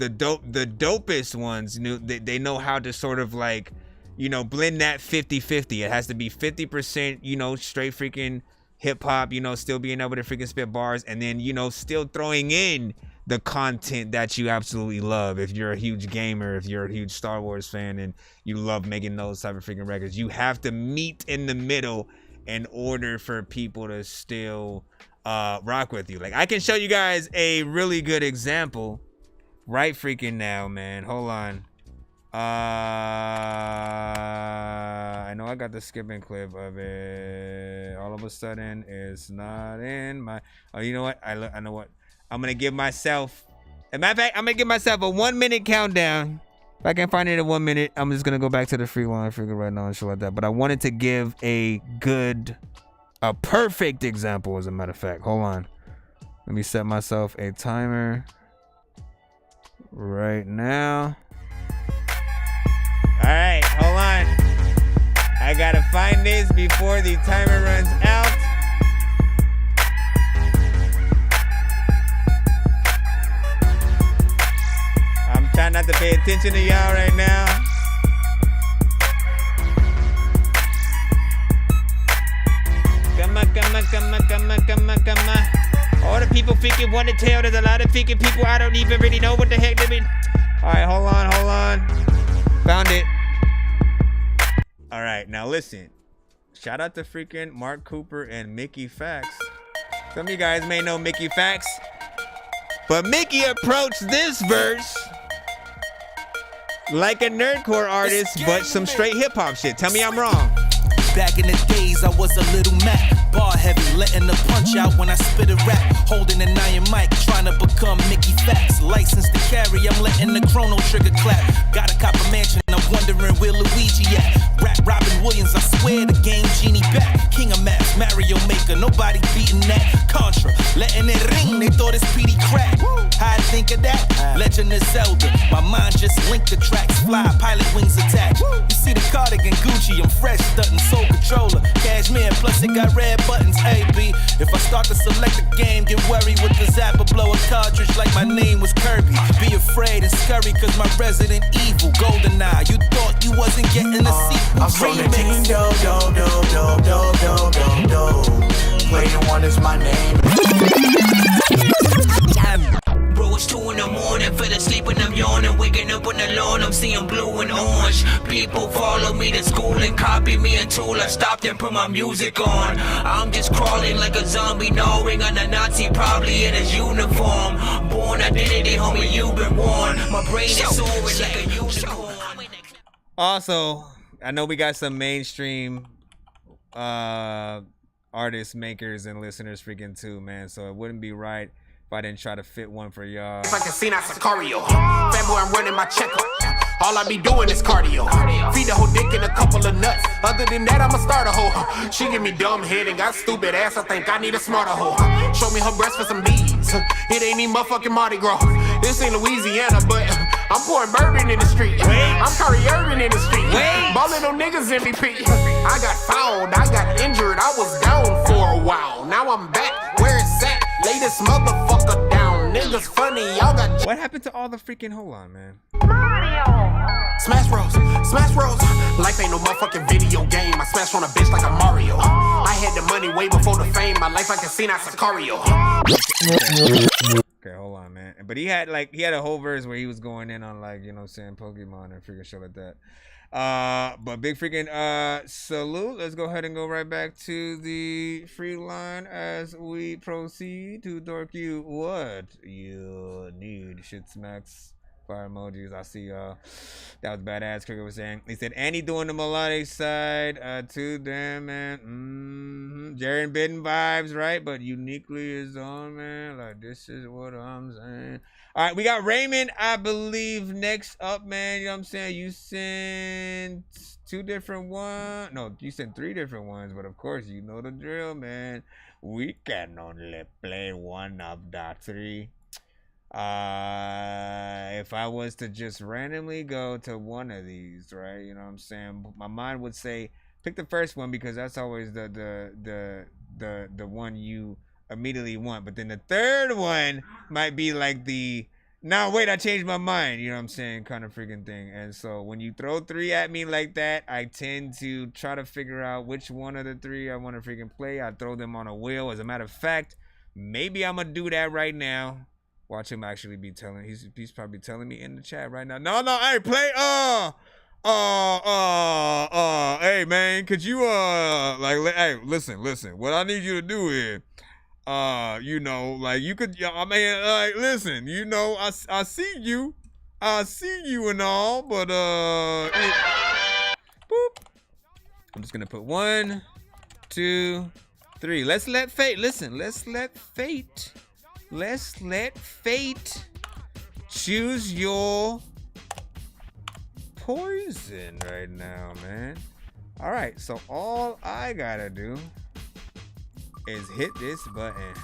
dopest ones, you know, they know how to sort of, like, you know, blend that 50-50. It has to be 50%, you know, straight freaking hip hop, you know, still being able to freaking spit bars, and then, you know, still throwing in the content that you absolutely love. If you're a huge gamer, if you're a huge Star Wars fan and you love making those type of freaking records, you have to meet in the middle in order for people to still rock with you. Like, I can show you guys a really good example right freaking now, man. Hold on. I know I got the skipping clip of it. All of a sudden, it's not in my. Oh, you know what? I know what. I'm gonna give myself. As a matter of fact, I'm gonna give myself a 1 minute countdown. If I can find it in 1 minute, I'm just gonna go back to the free line figure right now and shit like that. But I wanted to give a perfect example. As a matter of fact, hold on. Let me set myself a timer right now. All right, hold on. I gotta find this before the timer runs out. not to pay attention to y'all right now. Come on. All the people freaking want to tell. There's a lot of freaking people I don't even really know what the heck they mean. All right, hold on. Found it. All right, now listen. Shout out to freaking Mark Cooper and Mickey Fax. Some of you guys may know Mickey Fax, but Mickey approached this verse like a nerdcore artist, but some straight hip hop shit. Tell me I'm wrong. Back in the days, I was a little Mac, bar heavy, letting the punch out when I spit a rap, holding an iron mic, trying to become Mickey Fax. License to carry, I'm letting the chrono trigger clap. Got a copper mansion, I'm wondering where Luigi at. Rap Robin Williams, I swear the game genie back. King of Maps, Mario Maker, nobody beating that. Contra, letting it ring, they thought it's PD crack. How I think of that? Legend of Zelda, my mind just linked the tracks. Fly, pilot wings attached. You see the cardigan Gucci, I'm fresh, stunting soul controller, cashmere, plus it got red buttons. AB, if I start to select a game, get worried with the zapper, blow a cartridge like my name was Kirby. Be afraid and scurry, cause my Resident Evil, GoldenEye. You thought you wasn't getting a sequel. I'm from the team, do. Player one is my name. Bro, it's 2 in the morning, fell asleep and I'm yawning. Waking up on the lawn, I'm seeing blue and orange. People follow me to school and copy me until I stopped and put my music on. I'm just crawling like a zombie, gnawing on a Nazi, probably in his uniform. Born identity, homie, you've been warned. My brain is soaring like a unicorn. Also, I know we got some mainstream artists, makers, and listeners freaking too, man. So it wouldn't be right if I didn't try to fit one for y'all. If I can see that Sicario, fanboy, I'm running my checkup. All I be doing is cardio. Feed the whole dick and a couple of nuts. Other than that, I'm a starter hoe. She give me dumb head and got stupid ass. I think I need a smarter hoe. Show me her breast for some beads. It ain't even motherfucking Mardi Gras. This ain't Louisiana, but I'm pouring bourbon in the street. I'm Curry Urban in the street. Ballin' on niggas MVP. I got fouled, I got injured. I was down for a while. Now I'm back where it's at. Lay this motherfucker down. Niggas funny, y'all got. What happened to all the freaking? Hold on, man. Smash Bros. Life ain't no motherfucking video game. I smash on a bitch like a Mario. I had the money way before the fame. My life like a scene at Sicario. Okay, hold on, man. But he had a whole verse where he was going in on, like, you know what I'm saying, Pokemon and freaking shit like that. But big freaking salute. Let's go ahead and go right back to the free line as we proceed to Dorky. What you need? Shit smacks. Fire emojis. I see y'all. That was badass. Cricket was saying. He said, Annie doing the melodic side. Too damn, man. Jared Bidden vibes, right? But uniquely is on, man. Like, this is what I'm saying. All right, we got Raymond, I believe, next up, man. You know what I'm saying? You sent 2 different ones. No, you sent 3 different ones. But, of course, you know the drill, man. We can only play one of the 3. If I was to just randomly go to one of these, right? You know what I'm saying? My mind would say pick the first one because that's always the one you immediately want. But then the third one might be like the now wait, I changed my mind, you know what I'm saying, kind of freaking thing. And so when you throw 3 at me like that, I tend to try to figure out which one of the 3 I want to freaking play. I throw them on a wheel. As a matter of fact, maybe I'm gonna do that right now. Watch him actually be telling. He's probably telling me in the chat right now. No, hey, play. Hey, man, could you hey, listen. What I need you to do is, you know, like you could. I mean, like, listen, you know, I see you and all, but boop. I'm just gonna put 1, 2, 3. Let's let fate. Listen, let's let fate choose your poison right now, man. All right, so all I gotta do is hit this button.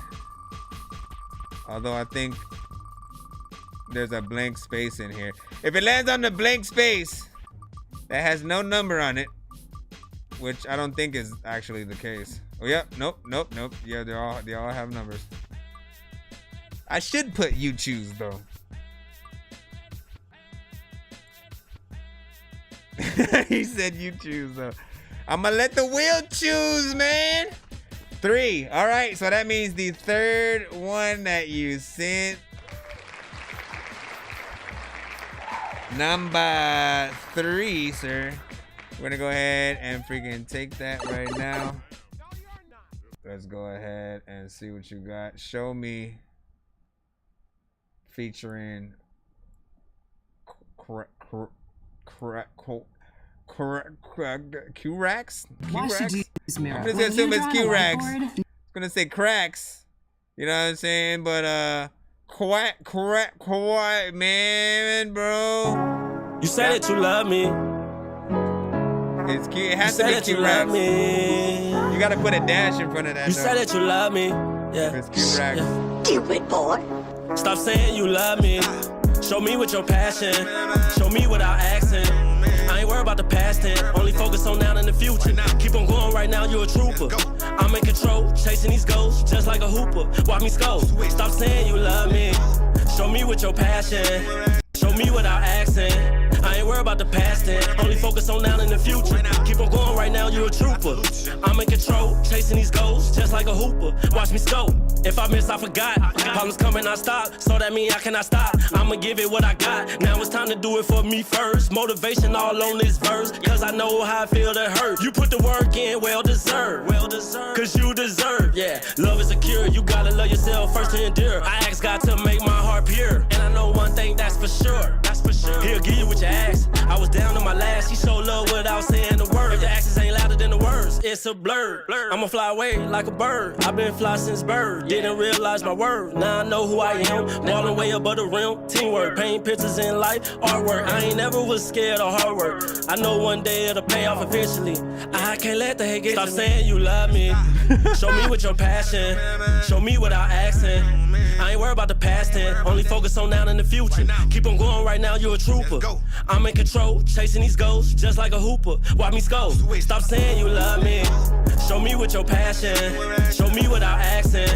Although I think there's a blank space in here. If it lands on the blank space that has no number on it, which I don't think is actually the case. Oh, yeah, nope. Yeah, they all have numbers. I should put you choose, though. He said you choose, though. I'm gonna let the wheel choose, man. 3. All right, so that means the third one that you sent. Number 3, sir. We're gonna go ahead and freaking take that right now. Let's go ahead and see what you got. Show me featuring Q-Rax? Why should you use mirror? I'm just gonna assume it's Q-Rax. I'm gonna say cracks. You know what I'm saying? But quiet, man, bro. You said that you love me. It's cute. It has to be Q-Rax. You gotta put a dash in front of that. You said that you love me. Yeah. It's Q-Rax. Yeah. Stupid boy. Stop saying you love me. Show me with your passion. Show me without asking. I ain't worried about the past tense. Only focus on now and the future. Keep on going right now, you're a trooper. I'm in control, chasing these goals just like a hooper. Watch me score. Stop saying you love me. Show me with your passion. Show me without asking. I ain't worried about the past tense. Only focus on now and the future. Keep on going right now, you're a trooper. I'm in control, chasing these goals just like a hooper. Watch me scope. If I miss, I forgot. Problems coming, I stop. So that mean I cannot stop. I'ma give it what I got. Now it's time to do it for me first. Motivation all on this verse. Cause I know how I feel to hurt. You put the work in, well deserved. Cause you deserve, yeah. Love is a cure. You gotta love yourself first to endure. I ask God to make my heart pure. And I know one thing that's for sure. He'll give you what you ask. I was down on my last. He showed love without saying the word. If the actions ain't louder than the words, it's a blur. I'ma fly away like a bird. I've been fly since birth. Didn't realize my word. Now I know who I am. Balling way above the rim. Teamwork, paint pictures in life, artwork. I ain't never was scared of hard work. I know one day it'll pay off eventually. I can't let the hate get Stop saying you love me. Show me with your passion. Show me without asking. I ain't worried about the past tense. Only focus on now and the future. Keep on going right now, you're a trooper. I'm in control, chasing these goals just like a hooper. Watch me score. Stop saying you love me. Show me with your passion. Show me without asking.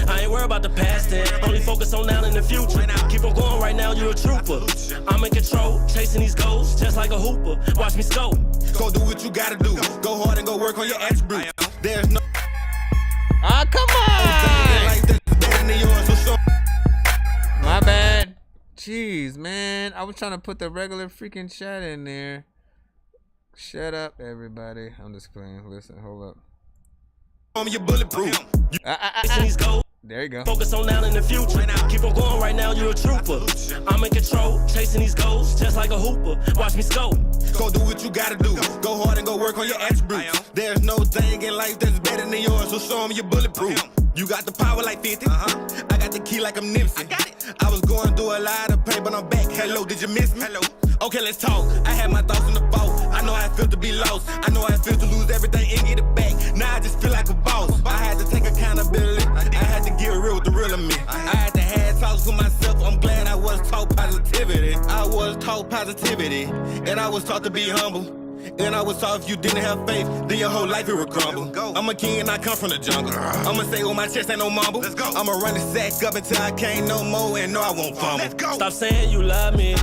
I ain't worried about the past tense. Only focus on now and the future. Keep on going right now, you're a trooper. I'm in control, chasing these goals just like a hooper. Watch me score. Go do what you gotta do. Go hard and go work on your attributes. There's no. Ah, come on! My bad. Jeez, man. I was trying to put the regular freaking chat in there. Shut up, everybody. I'm just playing. Listen, hold up. You're bulletproof. There you go. Focus on now and the future. Keep on going right now, you're a trooper. I'm in control, chasing these goals just like a hooper. Watch me scope. Go do what you gotta do. Go hard and go work on your attributes. There's no thing in life that's better than yours, so show them you're bulletproof. You got the power like 50. I got the key like I'm Nipsey. I was going through a lot of pain, but I'm back. Hello, did you miss me? Hello. Okay, let's talk. I had my thoughts in the vault. I know how it feels to be lost. I know how it feels to lose everything and get it back. Now I just feel like a boss. I had to take accountability. I had to get real with the real of me. I had to have talks with myself. I'm glad I was taught positivity. I was taught positivity. And I was taught to be humble. And I was taught if you didn't have faith, then your whole life it would crumble. I'm a king and I come from the jungle. I'ma say on my chest ain't no mumble. I'ma run the sack up until I can't no more and no I won't fumble. Stop saying you love me.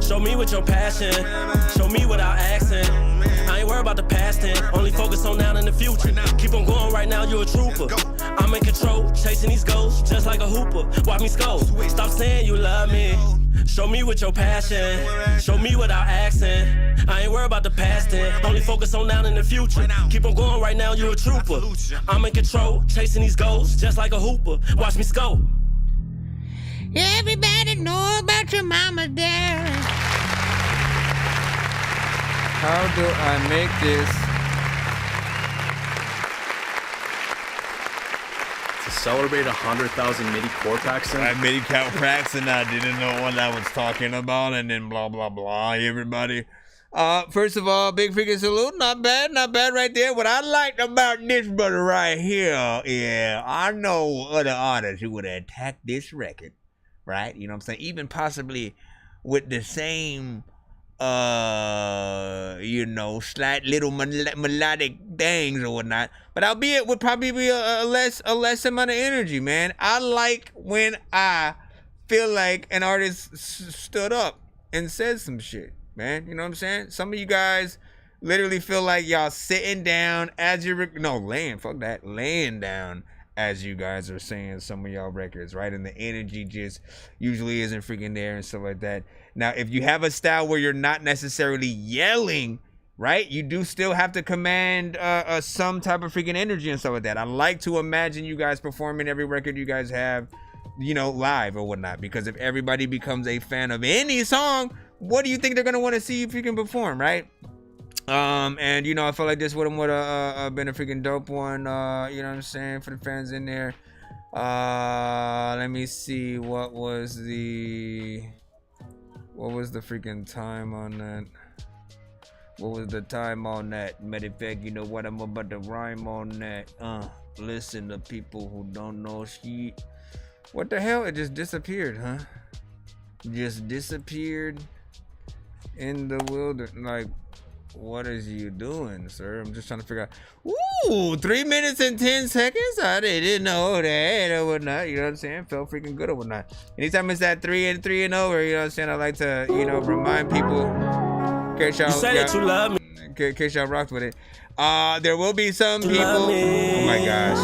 Show me with your passion. Show me without asking. I ain't worried about the past tense. Only focus on now and the future. Keep on going right now, you're a trooper. I'm in control, chasing these goals just like a hooper. Watch me score. Stop saying you love me. Show me with your passion. Show me without asking. I ain't worried about the past tense. Only focus on now and the future. Keep on going right now, you're a trooper. I'm in control, chasing these goals just like a hooper. Watch me score. Everybody know about your mama there. How do I make this? To celebrate 100,000 MIDI core packs in? MIDI count packs and I didn't know what I was talking about and then blah, blah, blah, everybody. First of all, big freaking salute. Not bad right there. What I liked about this brother right here, yeah, I know other artists who would have attacked this record, right? You know what I'm saying? Even possibly with the same, slight little melodic things or whatnot. But albeit would probably be a less amount of energy, man. I like when I feel like an artist stood up and said some shit. man. You know what I'm saying? Some of you guys literally feel like y'all sitting down as you're laying. Fuck that, laying down as you guys are saying some of y'all records, right? And the energy just usually isn't freaking there and stuff like that. Now, if you have a style where you're not necessarily yelling, right, you do still have to command some type of freaking energy and stuff like that. I like to imagine you guys performing every record you guys have, you know, live or whatnot, because if everybody becomes a fan of any song, what do you think they're gonna want to see you freaking perform, right? And you know, I felt like this would have been a freaking dope one, you know what I'm saying, for the fans in there. Let me see, what was the freaking time on that? What was the time on that? Matter of fact, you know what, I'm about to rhyme on that. Listen to people who don't know shit. What the hell? It just disappeared, huh? Just disappeared in the wilderness. Like, what is you doing, sir? I'm just trying to figure out. Ooh, 3 minutes and 10 seconds? I didn't know that or whatnot. You know what I'm saying? Felt freaking good or whatnot. Anytime it's that 3 and over, you know what I'm saying? I like to, you know, remind people. In case y'all, you say that you love me. In case y'all rocked with it. There will be some people. Oh my gosh.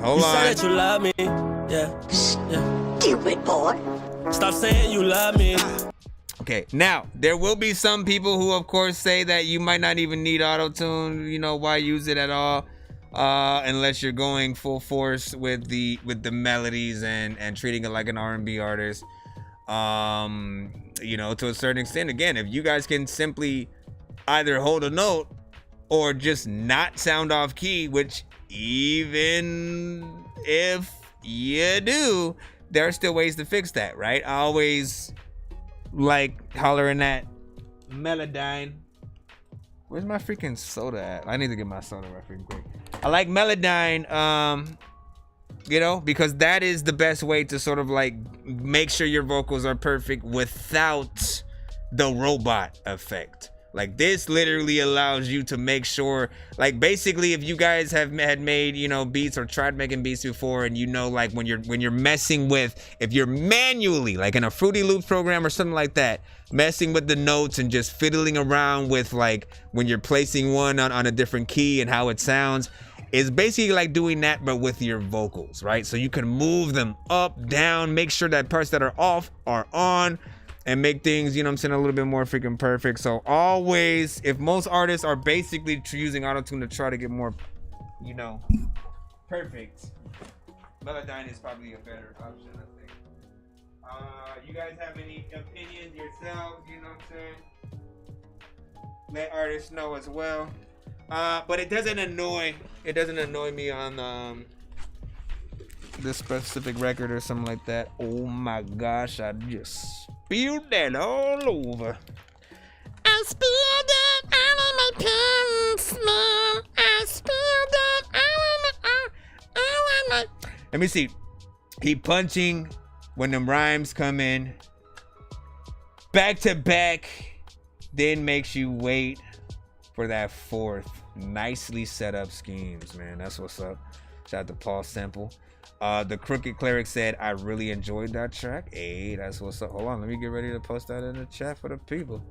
Hold on. You say that you love me. Yeah. Stupid boy. Stop saying you love me. Okay, now there will be some people who, of course, say that you might not even need auto-tune. You know, why use it at all, unless you're going full force with the melodies and treating it like an R&B artist. You know, to a certain extent. Again, if you guys can simply either hold a note or just not sound off key, which even if you do, there are still ways to fix that, right? I always like hollering at Melodyne. Where's my freaking soda at? I need to get my soda right freaking quick. I like Melodyne, you know, because that is the best way to sort of like make sure your vocals are perfect without the robot effect. Like, this literally allows you to make sure, like, basically, if you guys had made, you know, beats or tried making beats before, and you know, like, when you're messing with, if you're manually, like in a Fruity Loops program or something like that, messing with the notes and just fiddling around with, like, when you're placing one on a different key and how it sounds, it's basically like doing that, but with your vocals, right? So you can move them up, down, make sure that parts that are off are on, and make things, you know what I'm saying, a little bit more freaking perfect. So always, if most artists are basically using auto-tune to try to get more, you know, perfect, Melodyne is probably a better option, I think. You guys have any opinions yourselves, you know what I'm saying? Let artists know as well. But it doesn't annoy me on this specific record or something like that. Oh my gosh, I just spilled that all over. I spilled that all in my pants, man. I spilled that all in my. Let me see. Keep punching when them rhymes come in. Back to back, then makes you wait for that fourth. Nicely set up schemes, man. That's what's up. Shout out to Paul Semple. The Crooked Cleric said, I really enjoyed that track. Hey, that's what's up. Hold on, let me get ready to post that in the chat for the people.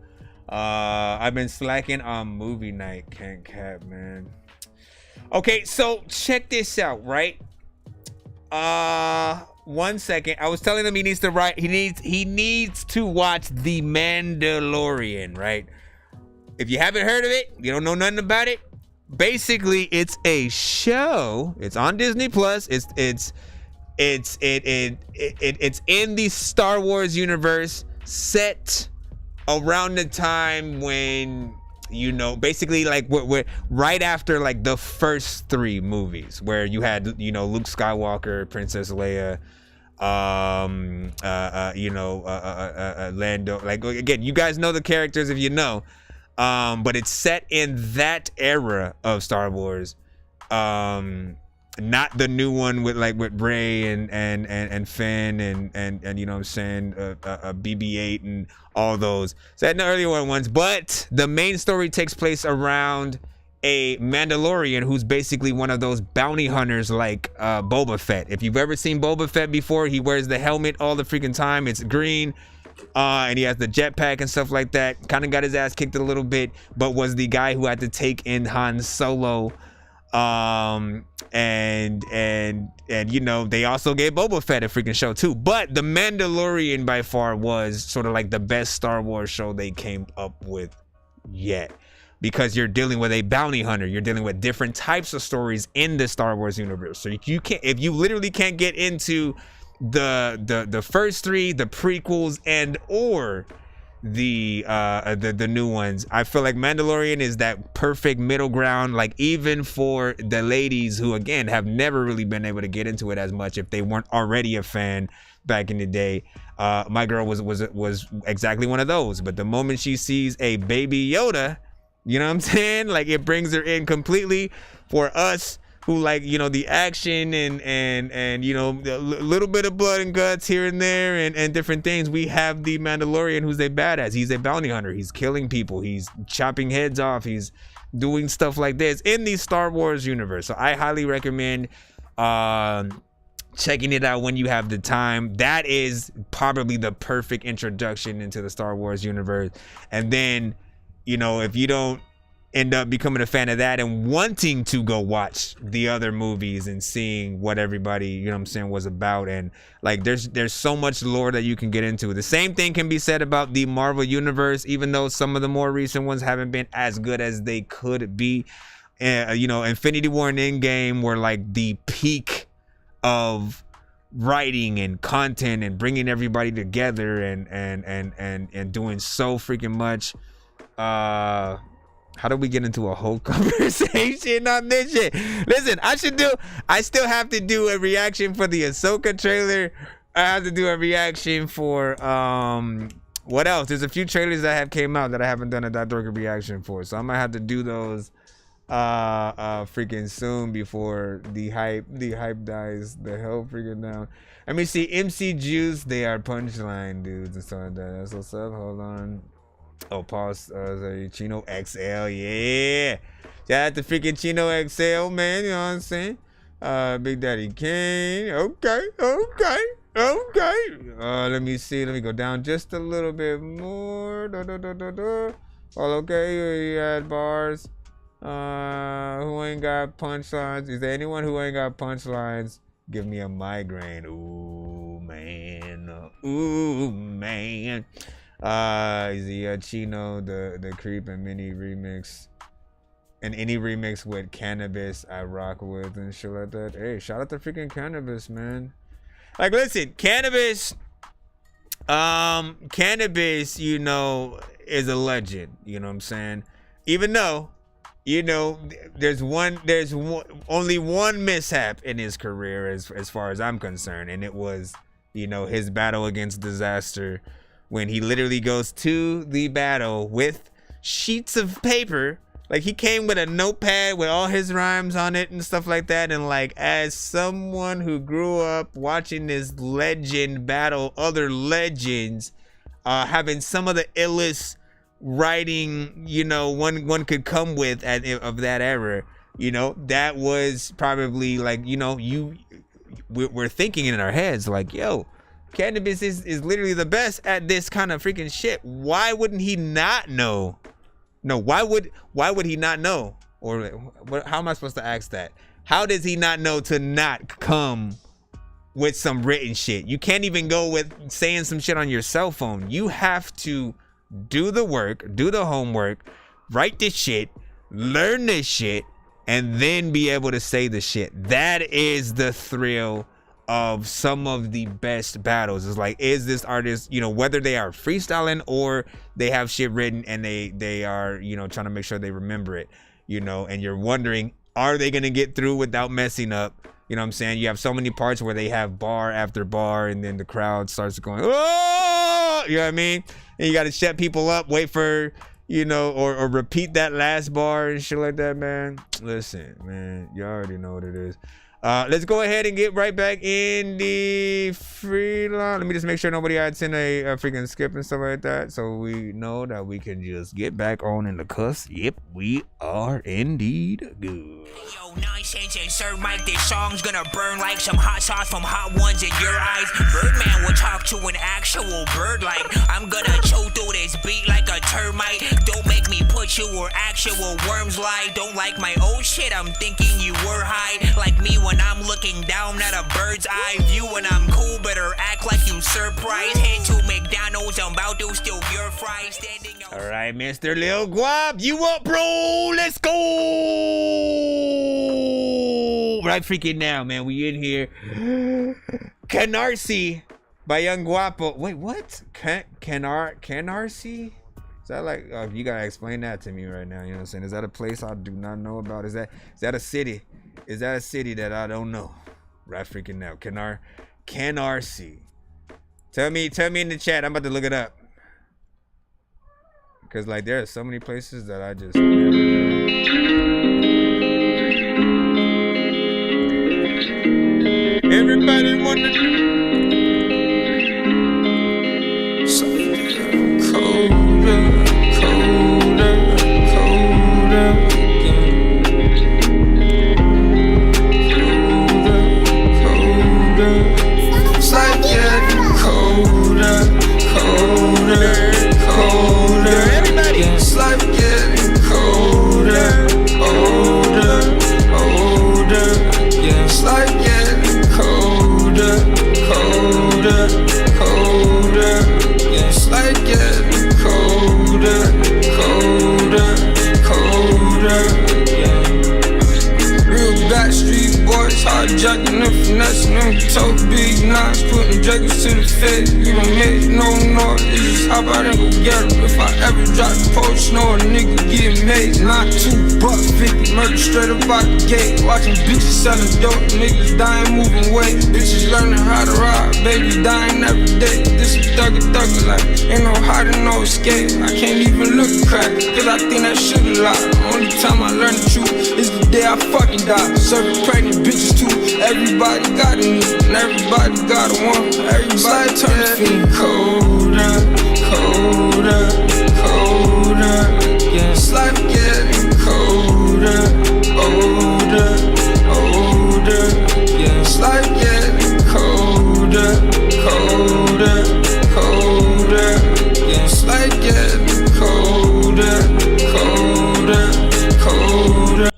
I've been slacking on movie night. Can't cap, man. Okay, so check this out, right? 1 second. I was telling him he needs to write. He needs to watch The Mandalorian, right? If you haven't heard of it, you don't know nothing about it. Basically, it's a show. It's on Disney Plus. It's in the Star Wars universe, set around the time when, you know, basically like we're right after like the first three movies where you had, you know, Luke Skywalker, Princess Leia, Lando. Like, again, you guys know the characters if you know. But it's set in that era of Star Wars, not the new one with Rey and Finn and you know what I'm saying, BB-8 and all those. So that the earlier ones, but the main story takes place around a Mandalorian who's basically one of those bounty hunters like Boba Fett. If you've ever seen Boba Fett before, he wears the helmet all the freaking time. It's green. And he has the jetpack and stuff like that. Kind of got his ass kicked a little bit, but was the guy who had to take in Han Solo. And you know, they also gave Boba Fett a freaking show too. But The Mandalorian by far was sort of like the best Star Wars show they came up with yet. Because you're dealing with a bounty hunter, you're dealing with different types of stories in the Star Wars universe. So you can't, if you literally can't get into the first three, the prequels, and or the new ones, I feel like Mandalorian is that perfect middle ground. Like even for the ladies who again have never really been able to get into it as much if they weren't already a fan back in the day. My girl was exactly one of those. But the moment she sees a baby Yoda, you know what I'm saying? Like it brings her in completely. For us who like, you know, the action and you know, a little bit of blood and guts here and there and different things, we have the Mandalorian who's a badass. He's a bounty hunter. He's killing people. He's chopping heads off. He's doing stuff like this in the Star Wars universe. So I highly recommend checking it out when you have the time. That is probably the perfect introduction into the Star Wars universe. And then, you know, if you don't end up becoming a fan of that and wanting to go watch the other movies and seeing what everybody, you know what I'm saying, was about, and like there's so much lore that you can get into. The same thing can be said about the Marvel universe, even though some of the more recent ones haven't been as good as they could be. You know, Infinity War and Endgame were like the peak of writing and content and bringing everybody together and doing so freaking much. How do we get into a whole conversation on this shit? Listen, I still have to do a reaction for the Ahsoka trailer. I have to do a reaction for what else? There's a few trailers that have came out that I haven't done a Dorky reaction for, so I might have to do those freaking soon before the hype dies the hell freaking down. Let me see. MC Juice, they are punchline dudes and stuff like that. That's what's up. Hold on. Oh, pause. Chino XL, yeah. Shout out to freaking Chino XL, man. You know what I'm saying? Big Daddy Kane. Okay. Let me see. Let me go down just a little bit more. All okay. You had bars. Who ain't got punchlines? Is there anyone who ain't got punchlines? Give me a migraine. Ooh, man. The Chino, the Creep and Mini remix, and any remix with Cannabis I rock with and shit like that. Hey, shout out to freaking Cannabis, man. Like, listen, Cannabis, you know, is a legend. You know what I'm saying? Even though, you know, there's only one mishap in his career as far as I'm concerned, and it was, you know, his battle against Disaster. When he literally goes to the battle with sheets of paper, like he came with a notepad with all his rhymes on it and stuff like that. And like, as someone who grew up watching this legend battle other legends, having some of the illest writing, you know, one could come with of that era, you know, that was probably like, you know, we're thinking in our heads like, yo, Cannabis is literally the best at this kind of freaking shit. Why wouldn't he not know? No, why would he not know? Or how am I supposed to ask that? How does he not know to not come with some written shit? You can't even go with saying some shit on your cell phone. You have to do the work, do the homework, write this shit, learn this shit, and then be able to say the shit. That is the thrill of some of the best battles. Is like, is this artist, you know, whether they are freestyling or they have shit written and they are, you know, trying to make sure they remember it, you know, and you're wondering, are they gonna get through without messing up? You know what I'm saying? You have so many parts where they have bar after bar and then the crowd starts going, oh, you know what I mean? And you gotta shut people up, wait for, you know, or repeat that last bar and shit like that, man. Listen, man, you already know what it is. Let's go ahead and get right back in the free line. Let me just make sure nobody had sent a freaking skip and stuff like that, so we know that we can just get back on in the cuss. Yep, we are indeed good. Yo, Nonsenze and Sir Mike, this song's gonna burn like some hot sauce from hot ones in your eyes. Birdman will talk to an actual bird like I'm gonna chew through this beat like a termite. Don't make me put you where actual worms lie. Don't like my old shit, I'm thinking you were high. Like me when I'm looking down at a bird's eye view. When I'm cool, better act like you surprised. Head to McDonald's, I'm about to steal your fries. Standing up. All right, Mr. Lil Guap, you up, bro? Let's go. Right freaking now, man. We in here. Canarsie by Young Guapo. Wait, what? Canarsie? Is that like, you gotta explain that to me right now, you know what I'm saying? Is that a place I do not know about? Is that a city? Is that a city that I don't know? Right freaking now. Canarsie. Tell me in the chat. I'm about to look it up. Because like there are so many places that I just never know. Everybody wanna do. Jacking up, finessing them, tote big knots, putting jackets to the fed. You don't make no noise, just hop out and go get them. If I ever drop the post, no a nigga get made. Not $2.50, murder straight up out the gate. Watching bitches selling dope, niggas dying, moving weight. Bitches learning how to ride, babies dying every day. This is thugger like, ain't no hiding, no escape. I can't even look crack, cause I think that shit a lot. Only time I learn the truth is the day I fucking die. Serving pregnant bitches too. Everybody got a need, and everybody got a one. Everybody turn the feet colder, colder, colder. Yeah, it's life getting colder, older, older. Yeah, it's life getting colder, colder, colder. Yeah, it's life getting colder, colder, colder.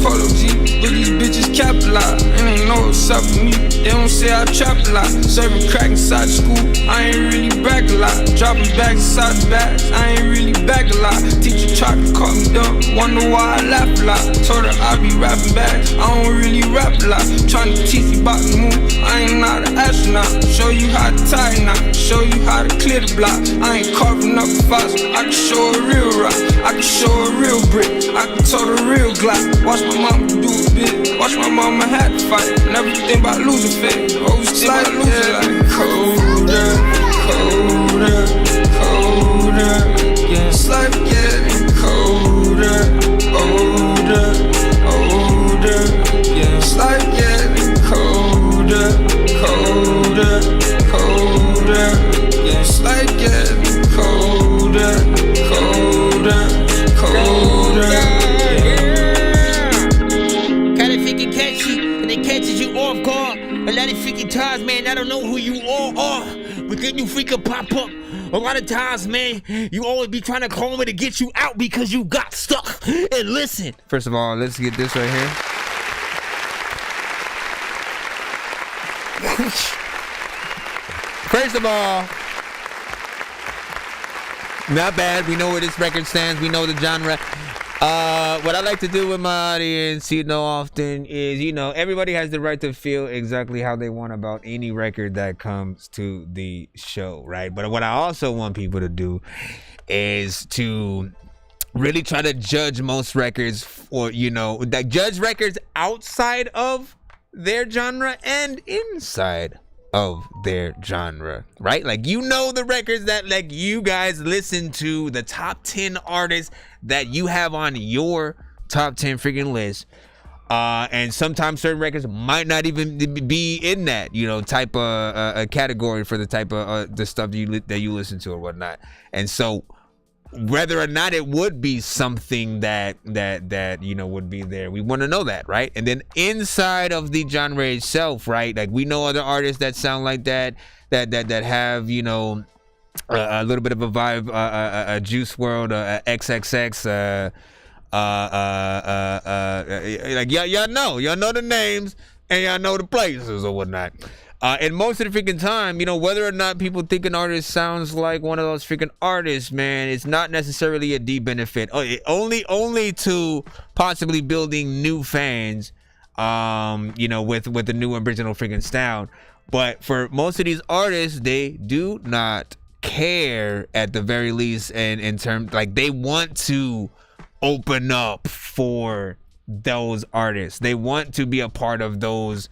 Polo G, but these bitches cap a lot, and they know what's up with me. They don't say I trap a lot. Serving crack inside the school, I ain't really back a lot. Dropping bags inside the bags, I ain't really back a lot. Teacher tried to call me dumb, wonder why I laugh a lot. Told her I be rapping back, I don't really rap a lot. Trying to teach you about the move, I ain't not an astronaut. Show you how to tie a knot, show you how to clear the block. I ain't carving up a fox, I can show a real rock, I can show a real brick, I can tote a real Glock. Watch my mama do a bit, watch my mama had to fight. Never think about losing faith, always think about losing like colder, colder, colder. Yeah, it's life getting colder, older, older. Yeah, it's life getting colder, colder, colder. Yeah, it's life getting colder, colder, colder. Catches you off guard. A lot of freaking times, man, I don't know who you all are. But then you freaking pop up. A lot of times, man, you always be trying to call me to get you out because you got stuck. And listen. First of all, let's get this right here. First of all, not bad. We know where this record stands. We know the genre. What I like to do with my audience, often is, everybody has the right to feel exactly how they want about any record that comes to the show, right? But what I also want people to do is to really try to judge most records for, that judge records outside of their genre and inside of their genre, right? Like, the records that you guys listen to, the top 10 artists that you have on your top 10 freaking list. And sometimes certain records might not even be in that, you know, type of a category for the type of the stuff that you listen to or whatnot. And so whether or not it would be something that you know would be there, we want to know that, right? And then inside of the genre itself, right, like we know other artists that sound like that have, you know, a little bit of a vibe, a Juice WRLD, XXX, like y'all know the names and y'all know the places or whatnot. And most of the freaking time, you know, whether or not people think an artist sounds like one of those freaking artists, man, it's not necessarily a deep benefit. Only to possibly building new fans, you know, with the new original freaking sound. But for most of these artists, they do not care at the very least, and in terms, like, they want to open up for those artists. They want to be a part of those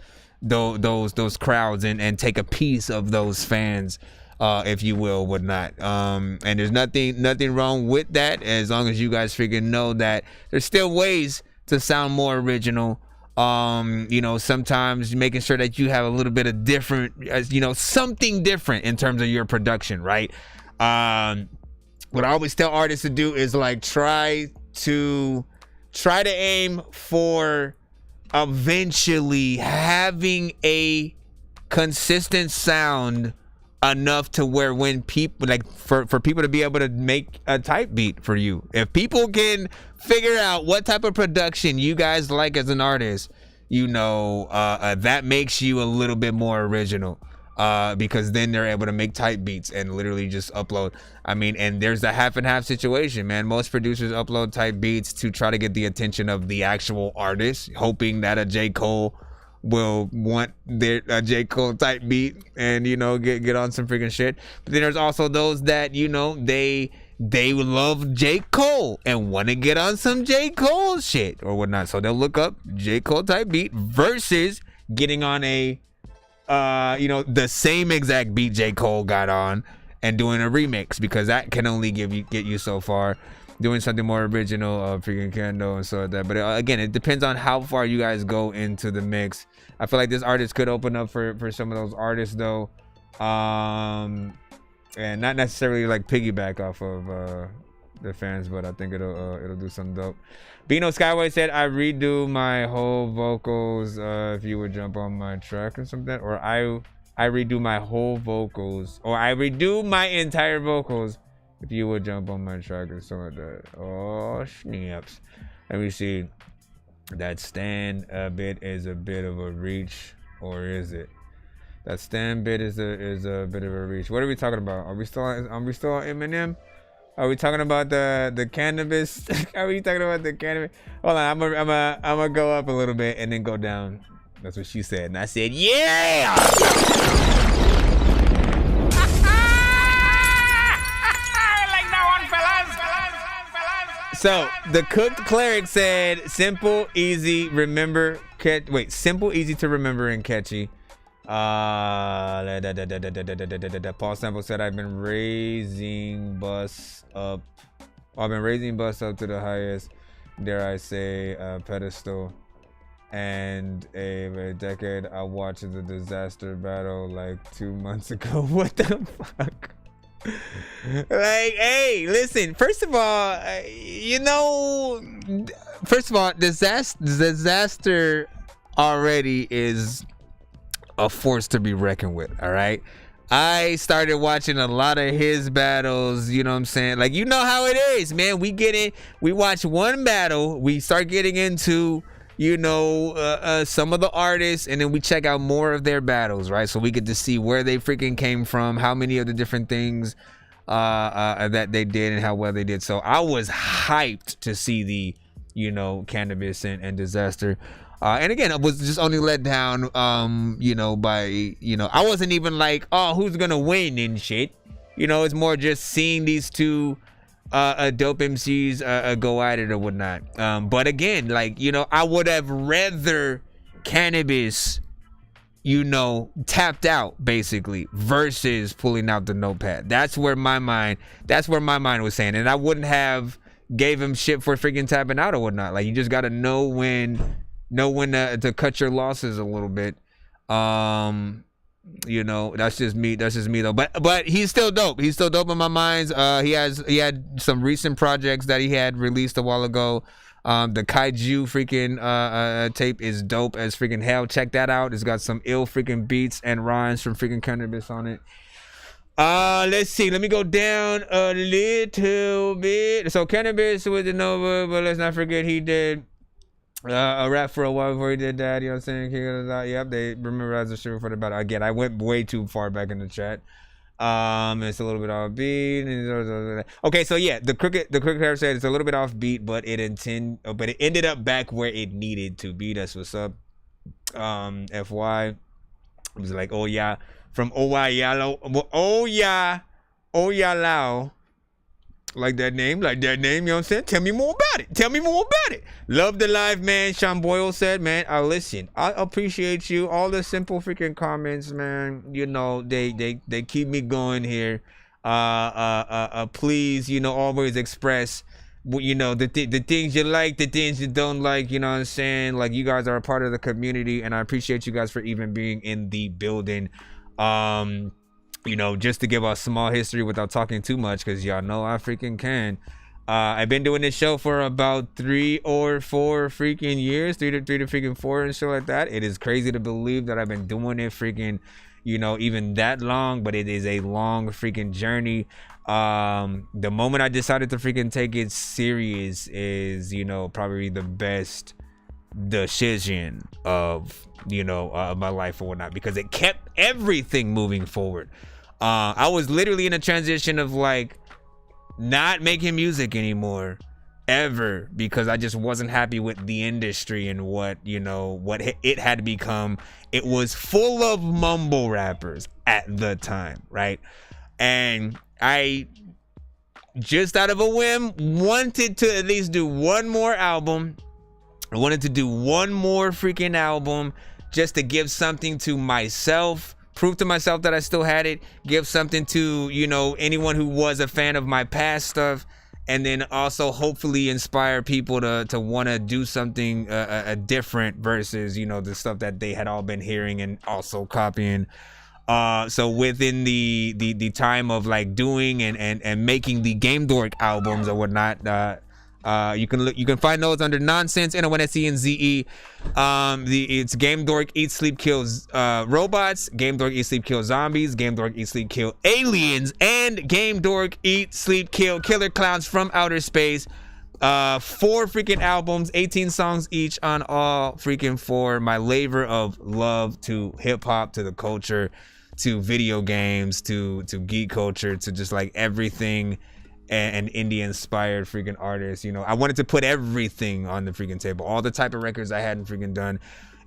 crowds and take a piece of those fans, if you will, whatnot. And there's nothing wrong with that, as long as you guys freaking know that there's still ways to sound more original. You know, sometimes making sure that you have a little bit of different, you know, something different in terms of your production, right? What I always tell artists to do is like try to aim for eventually having a consistent sound enough to where when people, like, for people to be able to make a type beat for you, if people can figure out what type of production you guys like as an artist, you know, that makes you a little bit more original, because then they're able to make type beats and literally just upload. I mean, and there's a half and half situation, man. Most producers upload type beats to try to get the attention of the actual artist, hoping that a J. Cole will want a J. Cole type beat and, you know, get on some freaking shit. But then there's also those that, you know, they love J. Cole and want to get on some J. Cole shit or whatnot. So they'll look up J. Cole type beat versus getting on a you know, the same exact beat J. Cole got on and doing a remix, because that can only get you so far. Doing something more original, freaking Kendo and so like that. But again, it depends on how far you guys go into the mix. I feel like this artist could open up for some of those artists though, and not necessarily like piggyback off of the fans, but I think it'll do something dope. Bino Skyway said, I redo my whole vocals if you would jump on my track or something, or I redo my whole vocals, or I redo my entire vocals if you would jump on my track or something like that. Oh, snaps. Let me see. That stand bit is a bit of a reach, or is it? That stand bit is a bit of a reach. What are we talking about? Are we still on Eminem? Are we talking about the cannabis? Are we talking about the cannabis? Hold on, I'm gonna go up a little bit and then go down. That's what she said, and I said, yeah. So the cooked cleric said, simple, easy, remember, simple, easy to remember and catchy. Paul Sample said, I've been raising bus up to the highest, dare I say, pedestal. And a decade, I watched the disaster battle like 2 months ago. What the fuck? Like, hey, listen, first of all, disaster already is a force to be reckoned with. All right, I started watching a lot of his battles, you know what I'm saying? Like, you know how it is, man. We watch one battle, we start getting into, you know, some of the artists, and then we check out more of their battles, right? So we get to see where they freaking came from, how many of the different things that they did and how well they did. So I was hyped to see the, you know, Cannabis and Disaster. And again, I was just only let down, you know, by, you know, I wasn't even like, oh, who's gonna win and shit. You know, it's more just seeing these two dope MCs go at it or whatnot. But again, like, you know, I would have rather Cannabis, you know, tapped out basically versus pulling out the notepad. That's where my mind was saying, and I wouldn't have gave him shit for freaking tapping out or whatnot. Like, you just gotta know when know when to cut your losses a little bit. You know, that's just me though. But he's still dope. He's still dope in my minds. He had some recent projects that he had released a while ago. The Kaiju freaking tape is dope as freaking hell. Check that out. It's got some ill freaking beats and rhymes from freaking Cannabis on it. Let's see. Let me go down a little bit. So Cannabis with the Nova, but let's not forget he did a rap for a while before he did that. You know what I'm saying? Yep, they remember as a sugar for the battle. Again, I went way too far back in the chat. It's a little bit off beat. Okay, so yeah, the crooked hair said it's a little bit off beat, but it ended up back where it needed to be. That's what's up. FY. It was like, oh yeah, from oh yeah, Lao. Like that name, you know what I'm saying? Tell me more about it. Love the live, man. Sean Boyle said, man, I listen. I appreciate you. All the simple freaking comments, man. You know, they keep me going here. Please, you know, always express, you know, the things you like, the things you don't like, you know what I'm saying? Like, you guys are a part of the community, and I appreciate you guys for even being in the building. You know, just to give a small history without talking too much, because y'all know I freaking can. I've been doing this show for about 3 or 4 freaking years, 3 to freaking 4 and shit like that. It is crazy to believe that I've been doing it freaking, you know, even that long, but it is a long freaking journey. The moment I decided to freaking take it serious is, you know, probably the best decision of, you know, my life or whatnot, because it kept everything moving forward. I was literally in a transition of like not making music anymore ever, because I just wasn't happy with the industry and what it had become. It was full of mumble rappers at the time, right? And I just out of a whim wanted to at least do one more album. I wanted to do one more freaking album just to give something to myself, prove to myself that I still had it, give something to, you know, anyone who was a fan of my past stuff, and then also hopefully inspire people to want to do something different versus, you know, the stuff that they had all been hearing and also copying. So within the time of like doing and making the Game Dork albums or whatnot, you can find those under Nonsenze, NONSENZE. It's Game Dork Eat Sleep Kills Robots, Game Dork Eat Sleep Kill Zombies, Game Dork Eat Sleep Kill Aliens, and Game Dork Eat Sleep Kill Killer Clowns from Outer Space. 4 freaking albums, 18 songs each on all freaking 4. My labor of love to hip hop, to the culture, to video games, to geek culture, to just like everything. And indie inspired freaking artists, you know, I wanted to put everything on the freaking table, all the type of records I hadn't freaking done.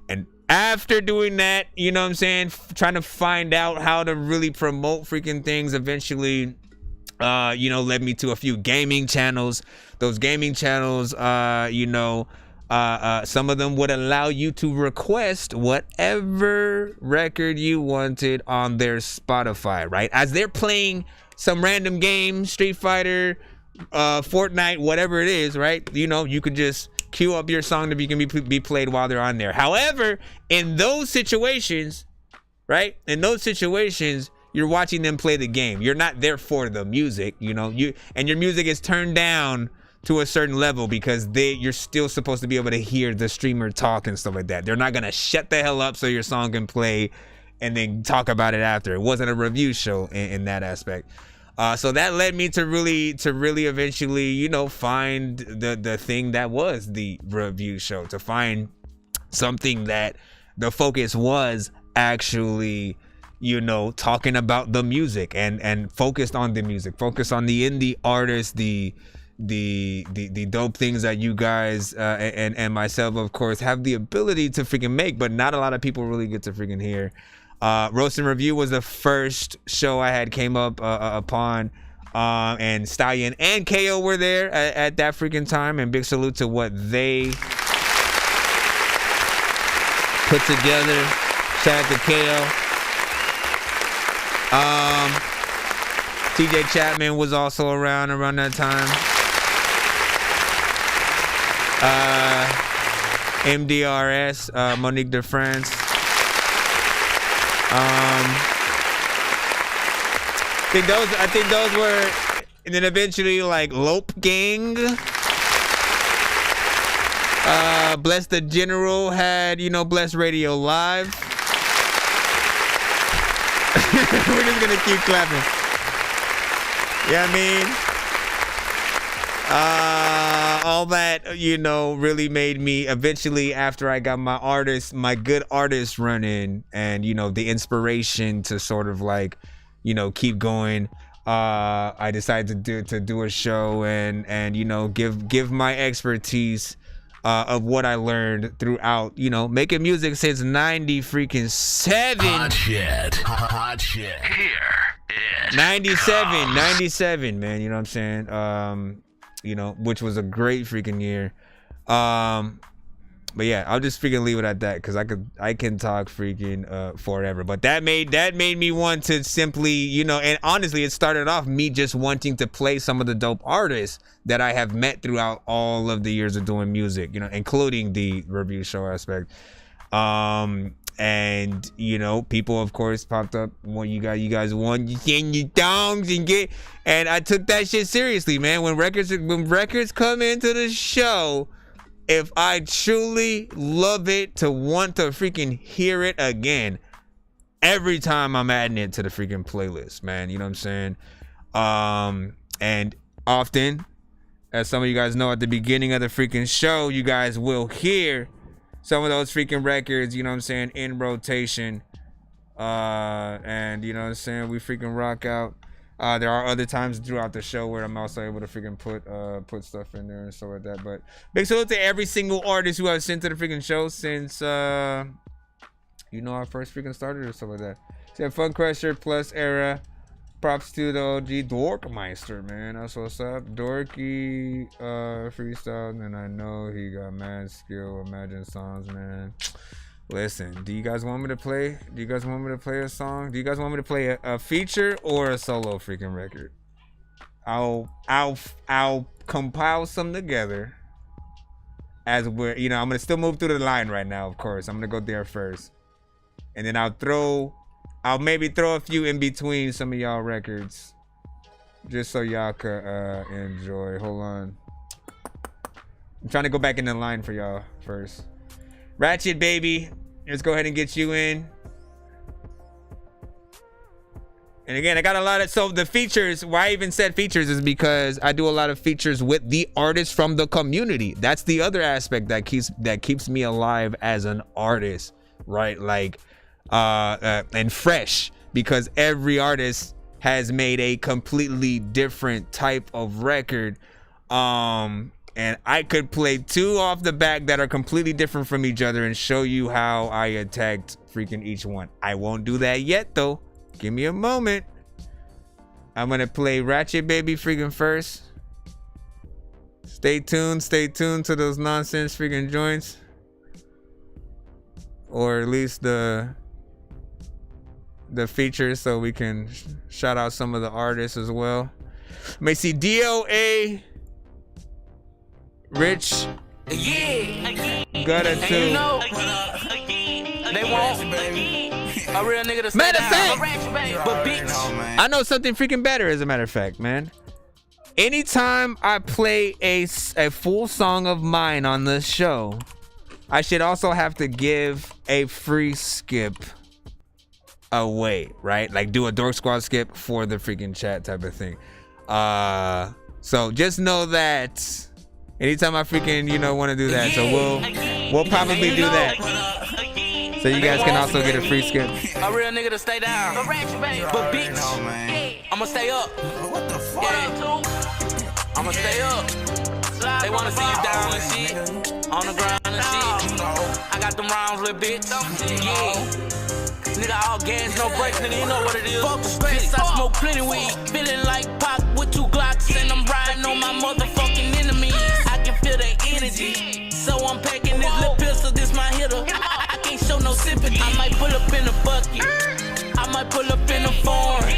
And after doing that, you know what I'm saying, trying to find out how to really promote freaking things, eventually, you know, led me to a few gaming channels. Those gaming channels, you know, some of them would allow you to request whatever record you wanted on their Spotify, right? As they're playing some random game, Street Fighter, Fortnite, whatever it is, right? You know, you could just queue up your song to be played while they're on there. However, in those situations, right? In those situations, you're watching them play the game. You're not there for the music, you know. And your music is turned down to a certain level because you're still supposed to be able to hear the streamer talk and stuff like that. They're not gonna shut the hell up so your song can play and then talk about it after. It wasn't a review show in that aspect. So that led me to really eventually, you know, find the thing that was the review show, to find something that the focus was actually, you know, talking about the music and focused on the music, focused on the indie artists, the dope things that you guys and myself, of course, have the ability to freaking make, but not a lot of people really get to freaking hear. Roast and Review was the first show I had came up upon, and Stallion and KO were there at that freaking time, and big salute to what they put together. Shout out to KO. TJ Chapman was also around MDRS, Monique de France. I think those were, and then eventually like Lope Gang. Bless the General had, Bless Radio Live. We're just gonna keep clapping. Yeah, all that, really made me eventually, after I got my good artist running, and the inspiration to sort of like, keep going. I decided to do a show and give my expertise of what I learned throughout, making music since 97. Hot shit. Here it 97, man. You know what I'm saying? Which was a great freaking year. But yeah, I'll just freaking leave it at that because I can talk freaking forever. But that made me want to simply, and honestly, it started off me just wanting to play some of the dope artists that I have met throughout all of the years of doing music, including the review show aspect. And people of course popped up when you guys want you send your dongs and I took that shit seriously, man. When records come into the show, if I truly love it to want to freaking hear it again, every time I'm adding it to the freaking playlist, man. You know what I'm saying? And often, as some of you guys know, at the beginning of the freaking show, you guys will hear some of those freaking records, you know what I'm saying, in rotation. And you know what I'm saying, we freaking rock out. There are other times throughout the show where I'm also able to freaking put stuff in there and stuff like that. But big salute to every single artist who I've sent to the freaking show since I first freaking started or stuff like that. So Fun Crusher Plus Era. Props to the OG Dorkmeister, man. That's what's up. Dorky freestyle, and I know he got mad skill. Imagine songs, man. Listen, do you guys want me to play? Do you guys want me to play a song? Do you guys want me to play a feature or a solo freaking record? I'll compile some together. As we're, I'm gonna still move through the line right now. Of course, I'm gonna go there first, and then I'll maybe throw a few in between some of y'all records, just so y'all could enjoy. Hold on. I'm trying to go back in the line for y'all first. Ratchet Baby, let's go ahead and get you in. And again, I got a lot of, so the features, why I even said features is because I do a lot of features with the artists from the community. That's the other aspect that keeps me alive as an artist, right? Like, and fresh, because every artist has made a completely different type of record. And I could play two off the back that are completely different from each other and show you how I attacked freaking each one. I won't do that yet though. Give me a moment. I'm gonna play Ratchet Baby freaking first. Stay tuned to those Nonsenze freaking joints. Or at least the features, so we can shout out some of the artists as well. May see DOA, Rich, Gutta too. They want a real nigga to stay down. But bitch, I know something freaking better, as a matter of fact, man. Anytime I play a full song of mine on this show, I should also have to give a free skip away, right? Like do a Dork Squad skip for the freaking chat type of thing. So just know that anytime I freaking want to do that, so we'll probably do that, so you guys can also get a free skip. A real nigga to stay down. But bitch, I'ma stay up. What the fuck? Yeah. I'ma stay up. They wanna see you down and shit, on the ground and shit. I got them rounds, little bitch. Yeah. Nigga, all gas, no brakes, nigga, you know what it is. Fuck the stress, I smoke plenty weed. Feeling like Pac with 2 Glocks, and I'm riding on my motherfucking enemies. I can feel their energy, so I'm packing this little pistol, this my hitter. I can't show no sympathy. I might pull up in a bucket, I might pull up in a foreign.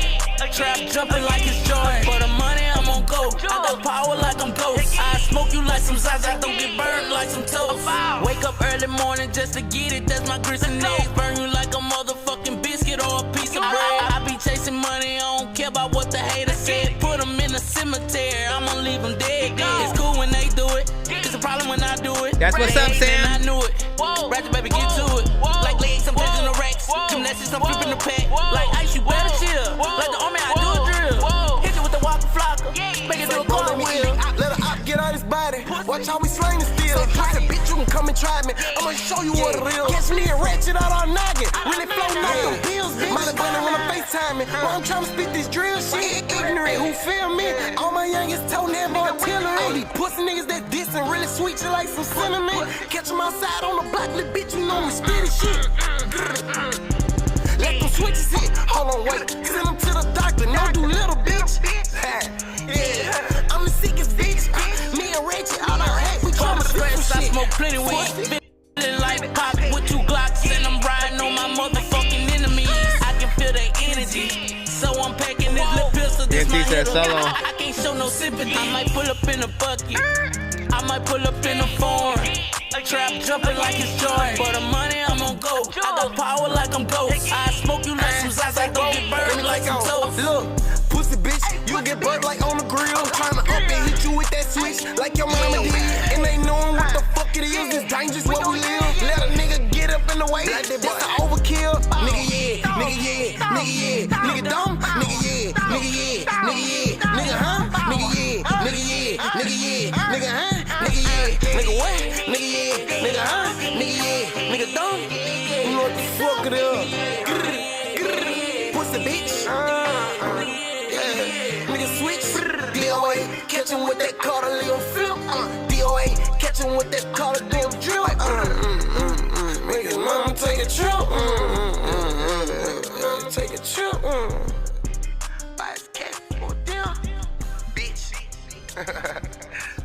Trap jumping like it's Jordan. For the money, I'm on go I got power like I'm ghost. I smoke you like some Zaza, don't get burned like some toast. Wake up early morning just to get it, that's my grits and eggs. Burn you like a motherfucking biscuit or a piece of bread. I be chasing money, I don't care about what the hater said. Put them in the cemetery, I'ma leave them dead. It's cool when they do it, it's a problem when I do it. That's what's up, Sam. I knew it. Ratchet baby, get to it. Like legs, I'm touching the racks. Gymnastics, I'm flipping the pack. Like ice, you better chill. Like the army, I do a drill. Hit you with the walker flocker. Make it do a cartwheel. Let her op get out his body. Watch how we slang the steel. Pussy bitch, you can come and try me. I'ma show you what it is. Catch me and ratchet out our noggin. Really floating off them pills, bitch. Might have gonna wanna FaceTime me. While I'm trying to spit this drill shit. Ignorant, who feel me? All my youngest told never artillery. All these pussy niggas that diss and really sweet you like some cinnamon. Catch them outside on the block, little bitch, you know me spitty shit. Let them switches hit. Hold on, wait. Send them to the doctor. No do little bitch. Yeah, I'm the sickest bitch. Me and Rachel out our head. We tryna stress. I shit. smoke plenty weed. Been like pop with 2 Glocks and I'm riding on my motherfucking enemies. I can feel their energy, so I'm packing this little pistol. This my hitter. I can't show no sympathy. I might pull up in a bucket. I might pull up in a foreign. Trap jumping like it's joy. For the money, I'm on go. I got power like I'm ghost. I smoke you like some Zaza, don't get burned like some toast. Look, pussy bitch, you get burnt like on the grill. I'm trying to up and hit you with that switch like your mama did. And they knowing what the fuck it is. It's dangerous where we live. Let a nigga get up in the way. That's the overkill. Nigga, yeah, nigga, yeah, nigga, yeah, nigga dumb, nigga, yeah, nigga, yeah, nigga, yeah, nigga, huh? Nigga, yeah, nigga, yeah, nigga, yeah, nigga, huh? Nigga, yeah, nigga, what? Nigga, yeah, nigga, huh? Nigga, yeah, nigga dumb. You know what the fuck it is? Pussy bitch. Yeah, nigga switch. DOA, catch him with that Carter Leo flip. DOA, catch him with that Carter damn drill. Make his mama take a trip. Take a trip. Buy his cat for a deal. Bitch.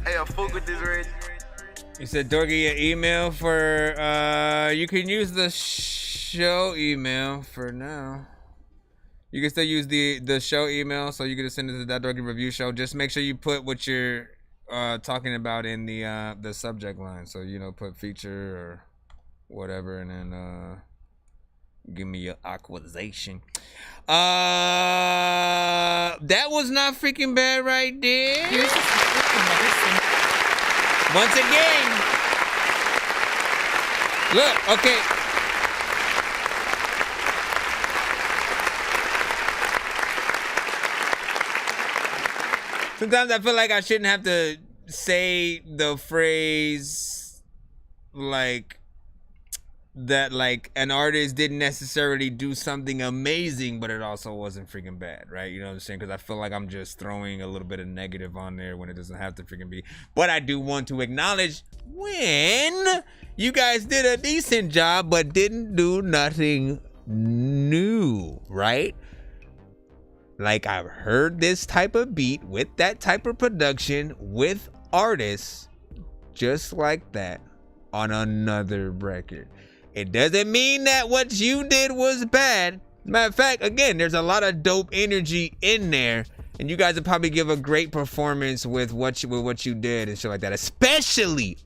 Hey, I fuck with this red. You said, Dorky, your email for, you can use the show email for now. You can still use the show email, so you can just send it to that Dorky Review Show. Just make sure you put what you're talking about in the subject line. So, you know, put feature or whatever, and then give me your acquisition. That was not freaking bad right there. Once again, look, okay. Sometimes I feel like I shouldn't have to say the phrase like that, like an artist didn't necessarily do something amazing, but it also wasn't freaking bad, right? You know what I'm saying? Because I feel like I'm just throwing a little bit of negative on there when it doesn't have to freaking be. But I do want to acknowledge when you guys did a decent job, but didn't do nothing new, right? Like, I've heard this type of beat with that type of production with artists just like that on another record. It doesn't mean that what you did was bad. Matter of fact, again, there's a lot of dope energy in there, and you guys will probably give a great performance with what you did and shit like that. Especially,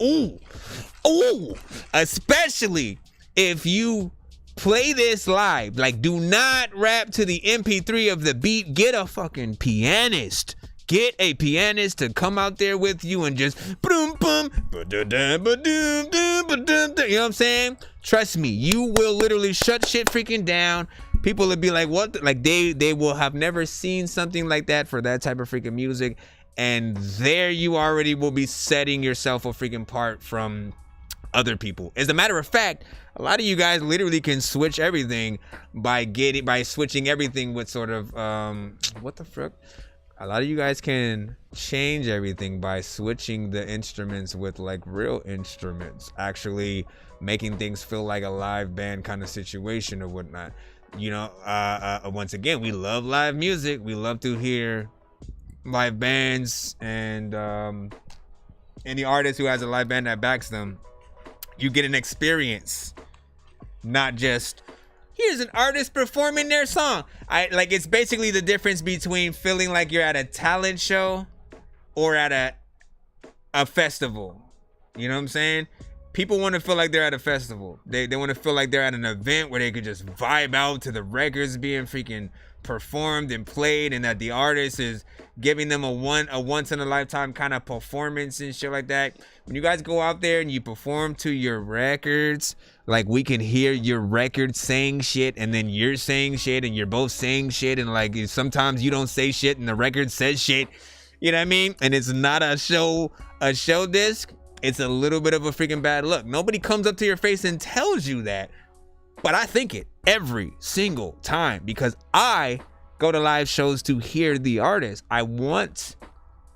especially if you play this live. Like, do not rap to the MP3 of the beat. Get a fucking pianist. Get a pianist to come out there with you and just boom boom, you know what I'm saying? Trust me, you will literally shut shit freaking down. People will be like, what? Like, they will have never seen something like that for that type of freaking music. And there you already will be setting yourself a freaking part from other people. As a matter of fact, a lot of you guys literally can switch everything by switching everything with sort of what the fuck? A lot of you guys can change everything by switching the instruments with like real instruments, actually making things feel like a live band kind of situation or whatnot. You know, once again, we love live music. We love to hear live bands, and any artist who has a live band that backs them, you get an experience, not just here's an artist performing their song. It's basically the difference between feeling like you're at a talent show or at a festival. You know what I'm saying? People want to feel like they're at a festival. They want to feel like they're at an event where they could just vibe out to the records being freaking performed and played, and that the artist is giving them a once in a lifetime kind of performance and shit like that. When you guys go out there and you perform to your records, like we can hear your record saying shit, and then you're saying shit, and you're both saying shit, and like sometimes you don't say shit and the record says shit. You know what I mean? And it's not a show disc. It's a little bit of a freaking bad look. Nobody comes up to your face and tells you that. But I think it every single time, because I go to live shows to hear the artist. I want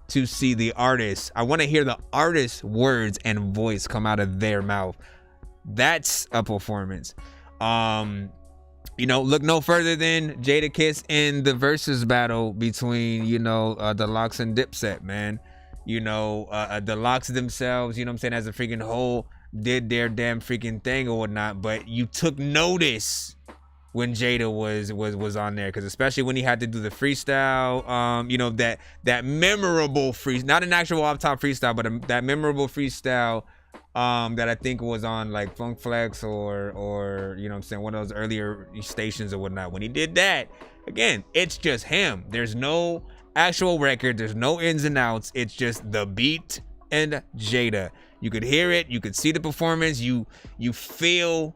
to see the artist. I want to hear the artist's words and voice come out of their mouth. That's a performance. You know, look no further than Jadakiss in the versus battle between, you know, the Locks and Dipset, man. You know, the Locks themselves, you know what I'm saying, as a freaking whole, did their damn freaking thing or whatnot, but you took notice when Jada was on there, because especially when he had to do the freestyle, you know, that memorable freestyle, not an actual off top freestyle, but that memorable freestyle that I think was on like Funk Flex or you know what I'm saying, one of those earlier stations or whatnot. When he did that, again, it's just him. There's no actual record, there's no ins and outs, it's just the beat and Jada. You could hear it, you could see the performance, you feel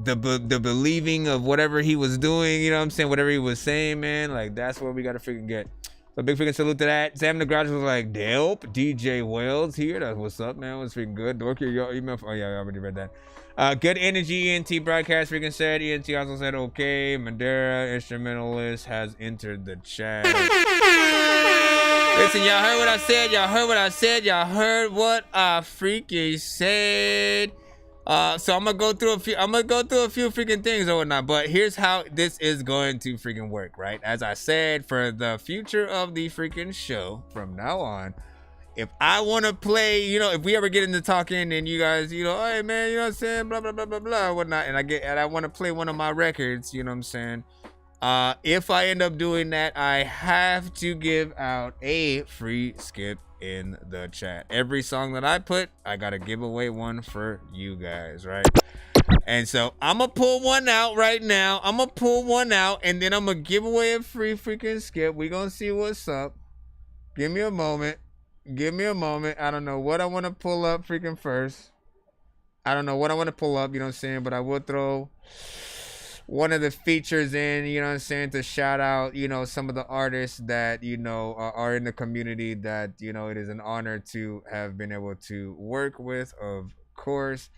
the believing of whatever he was doing, you know what I'm saying, whatever he was saying, man. Like, that's what we gotta freaking get. So big freaking salute to that. Sam the Garage was like, dope. DJ Wells here, that's what's up, man. Was freaking good. Dorky, your email. Oh yeah, I already read that. Good energy, ENT broadcast freaking said. ENT also said, okay, Madeira instrumentalist has entered the chat. Listen, y'all heard what I said. Y'all heard what I said. Y'all heard what I freaking said. So I'm gonna go through a few freaking things or whatnot, but here's how this is going to freaking work, right? As I said, for the future of the freaking show from now on, if I want to play, you know, if we ever get into talking and you guys, you know, hey man, you know what I'm saying, blah blah blah blah blah whatnot, and I want to play one of my records, you know what I'm saying, if I end up doing that, I have to give out a free skip in the chat. Every song that I put, I gotta give away one for you guys, right? And so I'm gonna pull one out right now. I'm gonna pull one out, and then I'm gonna give away a free freaking skip. We gonna see what's up. Give me a moment. Give me a moment. I don't know what I want to pull up freaking first. I don't know what I want to pull up, you know what I'm saying, but I will throw one of the features in, you know what I'm saying, to shout out, you know, some of the artists that, you know, are in the community that, you know, it is an honor to have been able to work with, of course.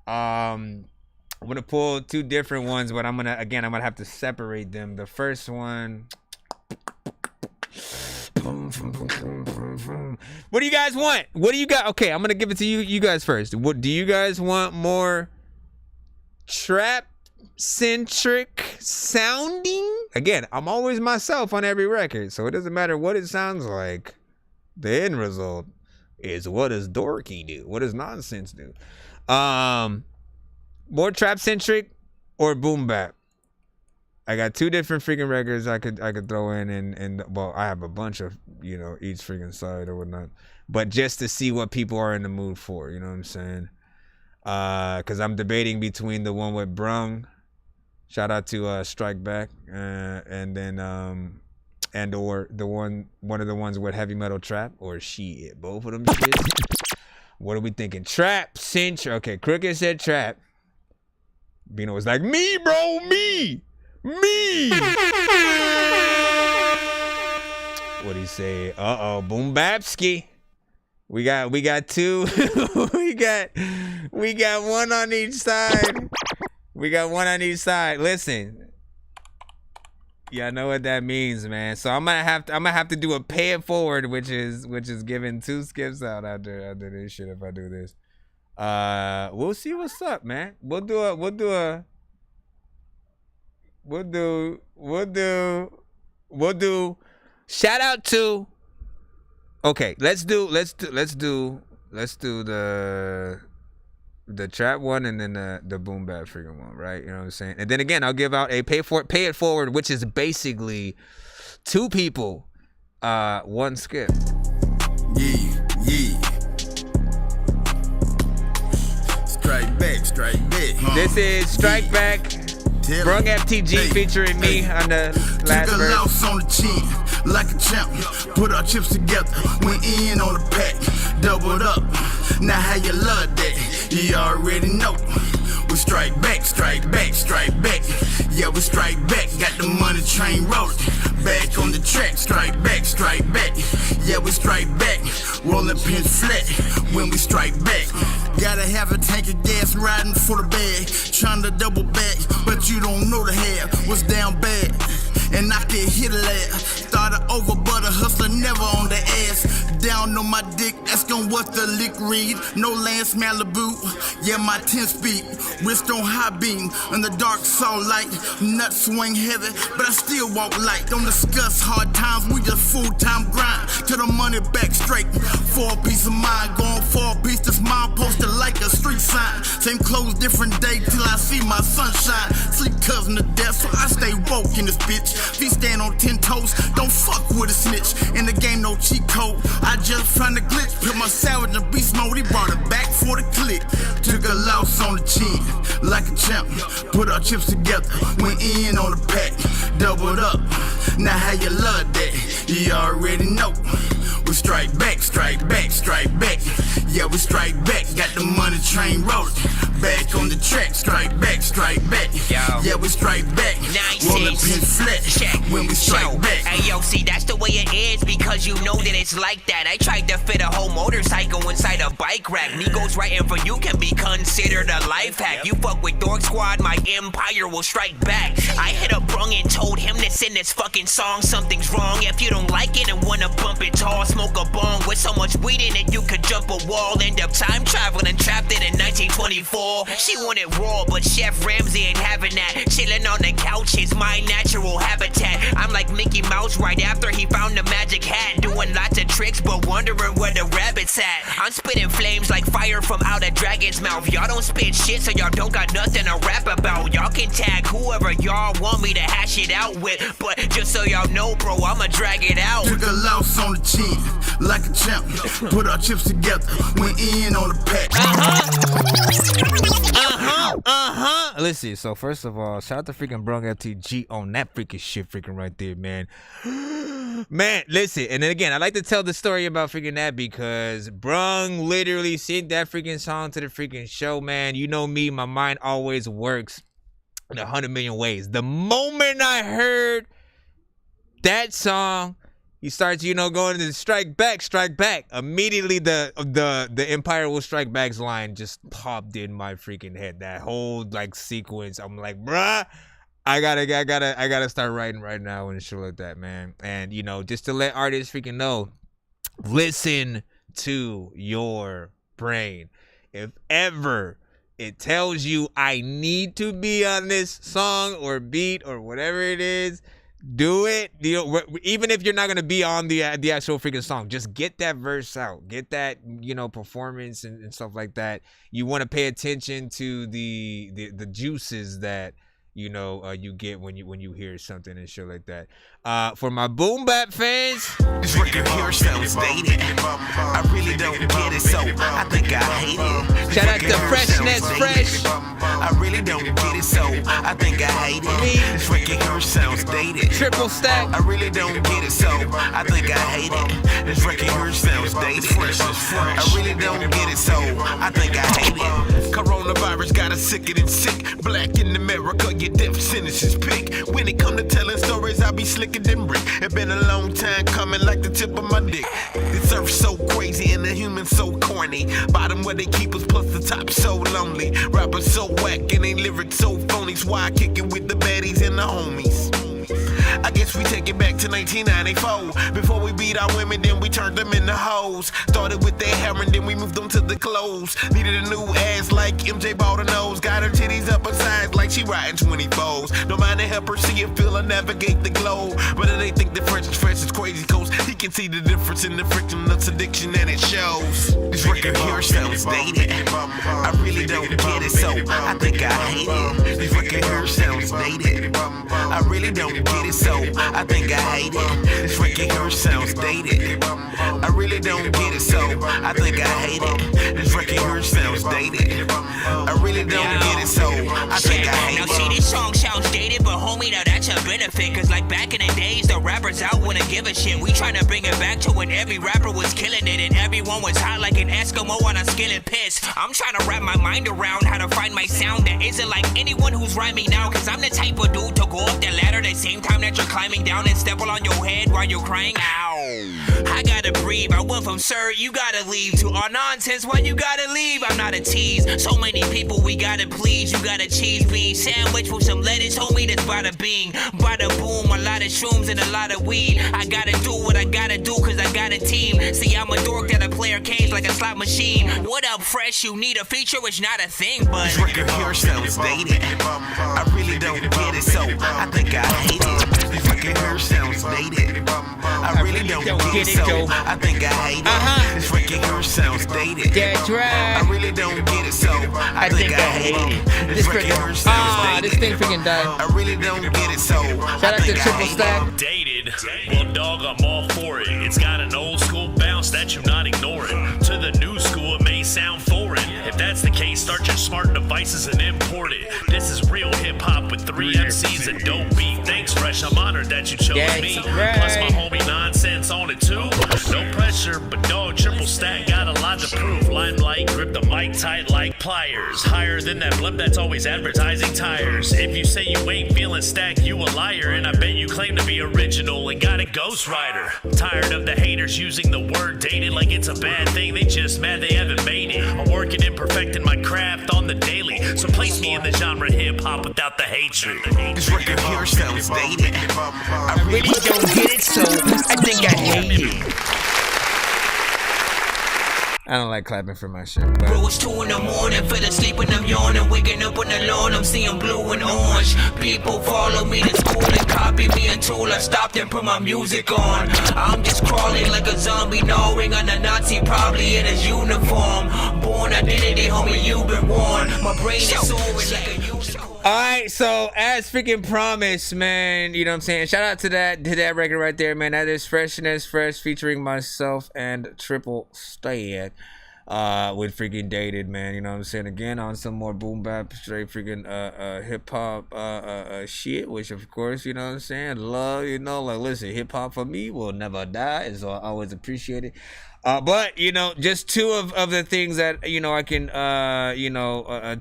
I'm gonna pull two different ones, but I'm gonna have to separate them. The first one, what do you guys want? What do you got? Okay, I'm gonna give it to you guys first. What do you guys want? More trap centric sounding? Again, I'm always myself on every record, so it doesn't matter what it sounds like. The end result is, what does Dorky do? What does Nonsenze do? More trap centric or boom bap? I got two different freaking records I could throw in, and well, I have a bunch of, you know, each freaking side or whatnot, but just to see what people are in the mood for, you know what I'm saying? Because I'm debating between the one with Brung, shout out to Strike Back, and then and or one of the ones with Heavy Metal Trap, or shit, both of them shits. What are we thinking? Trap, cinch. Okay, Crooked said trap. Bino was like, me, bro, me. What'd he say? Boom Bapski. We got two. we got one on each side. We got one on each side. Listen, y'all know what that means, man. So I'm gonna have to do a pay it forward, which is giving two skips out after this shit. If I do this, we'll see what's up, man. We'll do. Shout out to. Okay, let's do the trap one, and then the boom bap freaking one, right? You know what I'm saying? And then again, I'll give out a pay it forward, which is basically two people One skip. Yeah. Strike back. This is Strike Back. Brung FTG featuring me on the last Took a verse. loss on the chin, like a champ. Put our chips together, went in on the pack. Doubled up, now how you love that? You already know. We strike back. Yeah, we strike back. Got the money train rolling. Back on the track, strike back. Yeah, we strike back. Rolling pin flat when we strike back. Gotta have a tank of gas riding for the bag. Trying to double back, but you don't know the half. What's down bad? And I can hit a lad. Started over, but a hustler never on the ass. Down on my dick, that's gon' what the lick read. No Lance Malibu, yeah, my 10-speed. Wrist on high beam, in the dark saw light. Nuts swing heavy, but I still walk light. Don't discuss hard times, we just full-time grind. To the money back straight. 4 piece of mind, going 4 piece. This mind posted like a street sign. Same clothes, different day till I see my sunshine. Sleep cousin to death, so I stay woke in this bitch. Feet stand on 10 toes, don't fuck with a snitch. In the game, no cheat code. I just find the glitch. Put my savage in beast mode, he brought it back for the click. Took a loss on the chin, like a champ. Put our chips together, went in on the pack. Doubled up, now how you love that? You already know. We strike back. Yeah, we strike back. Got the money train rolling. Back on the track, strike back. Yeah, we strike back. Rolling pin flat when we strike back. Hey, yo, see, that's the way it is because you know that it's like that. I tried to fit a whole motorcycle inside a bike rack. Migos writing for you can be considered a life hack. You fuck with Dork Squad, my empire will strike back. I hit up Brung and told him to send this fucking song. Something's wrong. If you don't like it and wanna bump it tall, smoke a bong with so much weed in it you could jump a wall. End up time traveling and trapped it in 1924. She wanted raw, but Chef Ramsay ain't having that. Chilling on the couch is my natural habitat. I'm like Mickey Mouse right after he found the magic hat. Doing lots of tricks, but wondering where the rabbit's at. I'm spitting flames like fire from out a dragon's mouth. Y'all don't spit shit, so y'all don't got nothing to rap about. Y'all can tag whoever y'all want me to hash it out with, but just so y'all know, bro, I'ma drag it out. Took a loss on the chin, like a champ. Put our chips together, went in on the pack. Listen, so first of all, shout out to freaking Brung FTG on that freaking shit freaking right there, man. Man, listen, and then again, I like to tell the story about freaking that because Brung literally sent that freaking song to the freaking show, man. You know me, my mind always works in 100 million ways. The moment I heard that song, he starts, going to strike back. Immediately, the Empire will strike back's line just popped in my freaking head. That whole sequence, I'm like, bruh, I gotta start writing right now and shit like that, man. And just to let artists freaking know, listen to your brain. If ever it tells you I need to be on this song or beat or whatever it is, do it. Even if you're not gonna be on the actual freaking song, just get that verse out, get that performance and stuff like that. You want to pay attention to the juices that you get when you hear something and shit like that. For my boom bap fans, this record here sounds dated. I really don't get it, so I think I hate it. Shout out to Freshness Fresh. I really don't get it, so I think I hate it. This record here sounds dated. Triple stack. I really don't get it, so I think I hate it. This record here sounds dated. I really don't get it, so I think I hate it. Coronavirus got us sicker than sick. Black in America, your death sentence is pick. When it come to telling stories, I be slicker than brick. It been a long time coming, like the tip of my dick. This earth so crazy and the humans so corny. Bottom where they keep us, plus the top so lonely. Rappers so whack and they lyrics so phony. So why I kick it with the baddies and the homies? I guess we take it back to 1994. Before we beat our women, then we turned them into hoes. Started with their hair and then we moved them to the clothes. Needed a new ass like MJ bought a nose. Got her titties up her sides like she riding 24s. Don't mind to help her see and feel her navigate the globe. But they think the French is crazy coast. He can see the difference in the friction of addiction and it shows. This record here sounds dated. I really don't get it, so I think I hate it. This record here sounds dated. I really don't get it, so I think I hate it. This record record here sounds dated. I really don't get it, so I think I hate it. This record here sounds dated. I really don't get it, so I think I hate it. Now see, this song sounds dated, but homie, now that's a benefit. Cause like back in the days, the rappers out wouldn't give a shit. We tryna bring it back to when every rapper was killing it and everyone was hot like an Eskimo on a skillet piss. I'm trying to wrap my mind around how to find my sound that isn't like anyone who's rhyming now. Cause I'm the type of dude to go up the ladder the same time that you're climbing down and step on your head while you're crying. Ow. I gotta breathe. I went from sir, you gotta leave to our nonsense. Why you gotta leave? I'm not a tease. So many people we gotta please. You got a cheese bean sandwich with some lettuce, homie. That's bada bing, bada boom. A lot of shrooms and a lot of weed. I gotta do what I gotta do cause I got a team. See, I'm a dork that a player cage like a slot machine. What up, fresh? You need a feature, it's not a thing, but this record here sounds dated. I really don't get it, so I think I hate it. This record here sounds dated. I really don't get it, so I think I hate it. This record here sounds dated. That's right. I really don't get it, so I think I hate it. This record here sounds dated. This thing freaking died. I really don't get it, so shout out to Triple Stack. Dated. Well, dog, I'm all for it. It's got an old school bounce that you're not ignoring. To the new school, it may sound foreign. If that's the case, start your smart devices and import it. This is real hip hop with 3 MCs and dope beat. Thanks, Fresh. I'm honored that you chose me. Plus, my homie Nonsenze on it too. No pressure, but dog, Triple Stack got a lot to prove. Limelight, grip the mic tight like pliers. Higher than that blimp that's always advertising tires. If you say you ain't feeling Stack, you a liar. And I bet you claim to be original and got a ghostwriter. Tired of the haters using the word dated like it's a bad thing. They just mad they haven't made it. I'm working and perfecting my craft on the daily. So place me in the genre hip hop without the hatred. This record here sounds dated. I really don't get it, so I think I hate it. I don't like clapping for my shit. But bro, it's 2 in the morning, fell asleep and I'm yawning. Waking up on the lawn, I'm seeing blue and orange. People follow me to school and copy me until I stopped and put my music on. I'm just crawling like a zombie, gnawing on a Nazi, probably in his uniform. Born identity, homie, you've been warned. My brain is soaring like a unicorn. Alright, so as freaking promised, man, you know what I'm saying? Shout out to that record right there, man. That is Freshness Fresh featuring myself and Triple Stack with freaking Dated, man. You know what I'm saying? Again, on some more boom bap, straight freaking hip hop shit, which of course, you know what I'm saying? Love, you know, like listen, hip hop for me will never die, so I always appreciate it. But you know, just 2 of the things that you know I can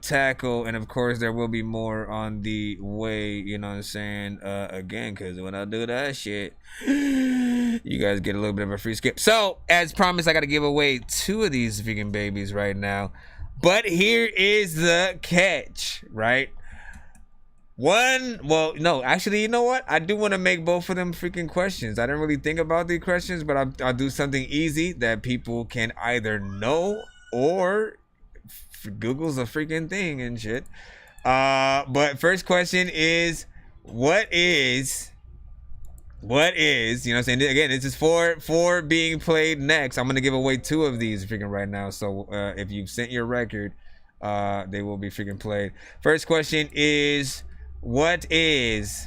tackle, and of course there will be more on the way. You know what I'm saying? Again, because when I do that shit, you guys get a little bit of a free skip. So as promised, I got to give away 2 of these vegan babies right now. But here is the catch, right? Actually, you know what? I do want to make both of them freaking questions. I didn't really think about the questions, but I'll do something easy that people can either know or Google's a freaking thing and shit. But first question is, what is, you know what I'm saying? Again, this is for being played next. I'm going to give away 2 of these freaking right now. So if you've sent your record, they will be freaking played. First question is, what is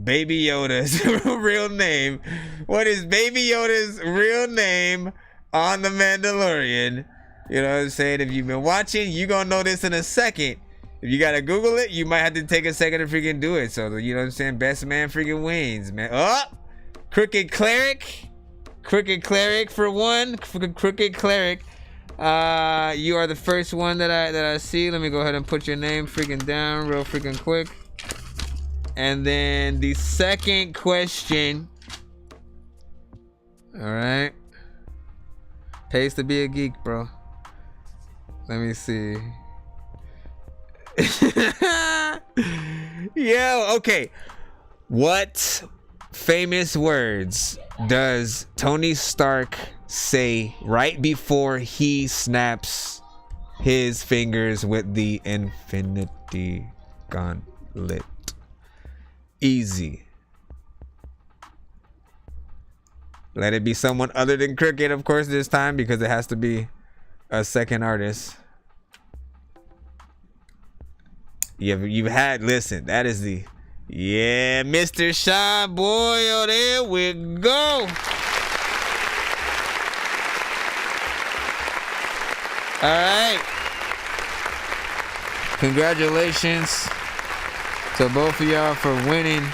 Baby Yoda's real name? What is Baby Yoda's real name on The Mandalorian? You know what I'm saying? If you've been watching, you're going to know this in a second. If you got to Google it, you might have to take a second to freaking do it. So, you know what I'm saying? Best man freaking wins, man. Oh! Crooked Cleric. Crooked Cleric for 1. Crooked Cleric. You are the first one that I see. Let me go ahead and put your name freaking down real freaking quick. And then the second question. All right. Pays to be a geek, bro. Let me see. Yo, okay. What famous words does Tony Stark say right before he snaps his fingers with the Infinity Gauntlet? Easy. Let it be someone other than Cricket, of course, this time, because it has to be a second artist. You've had, listen, that is the Yeah, Mr. Shy Boy. Oh, there we go. All right. Congratulations to both of y'all for winning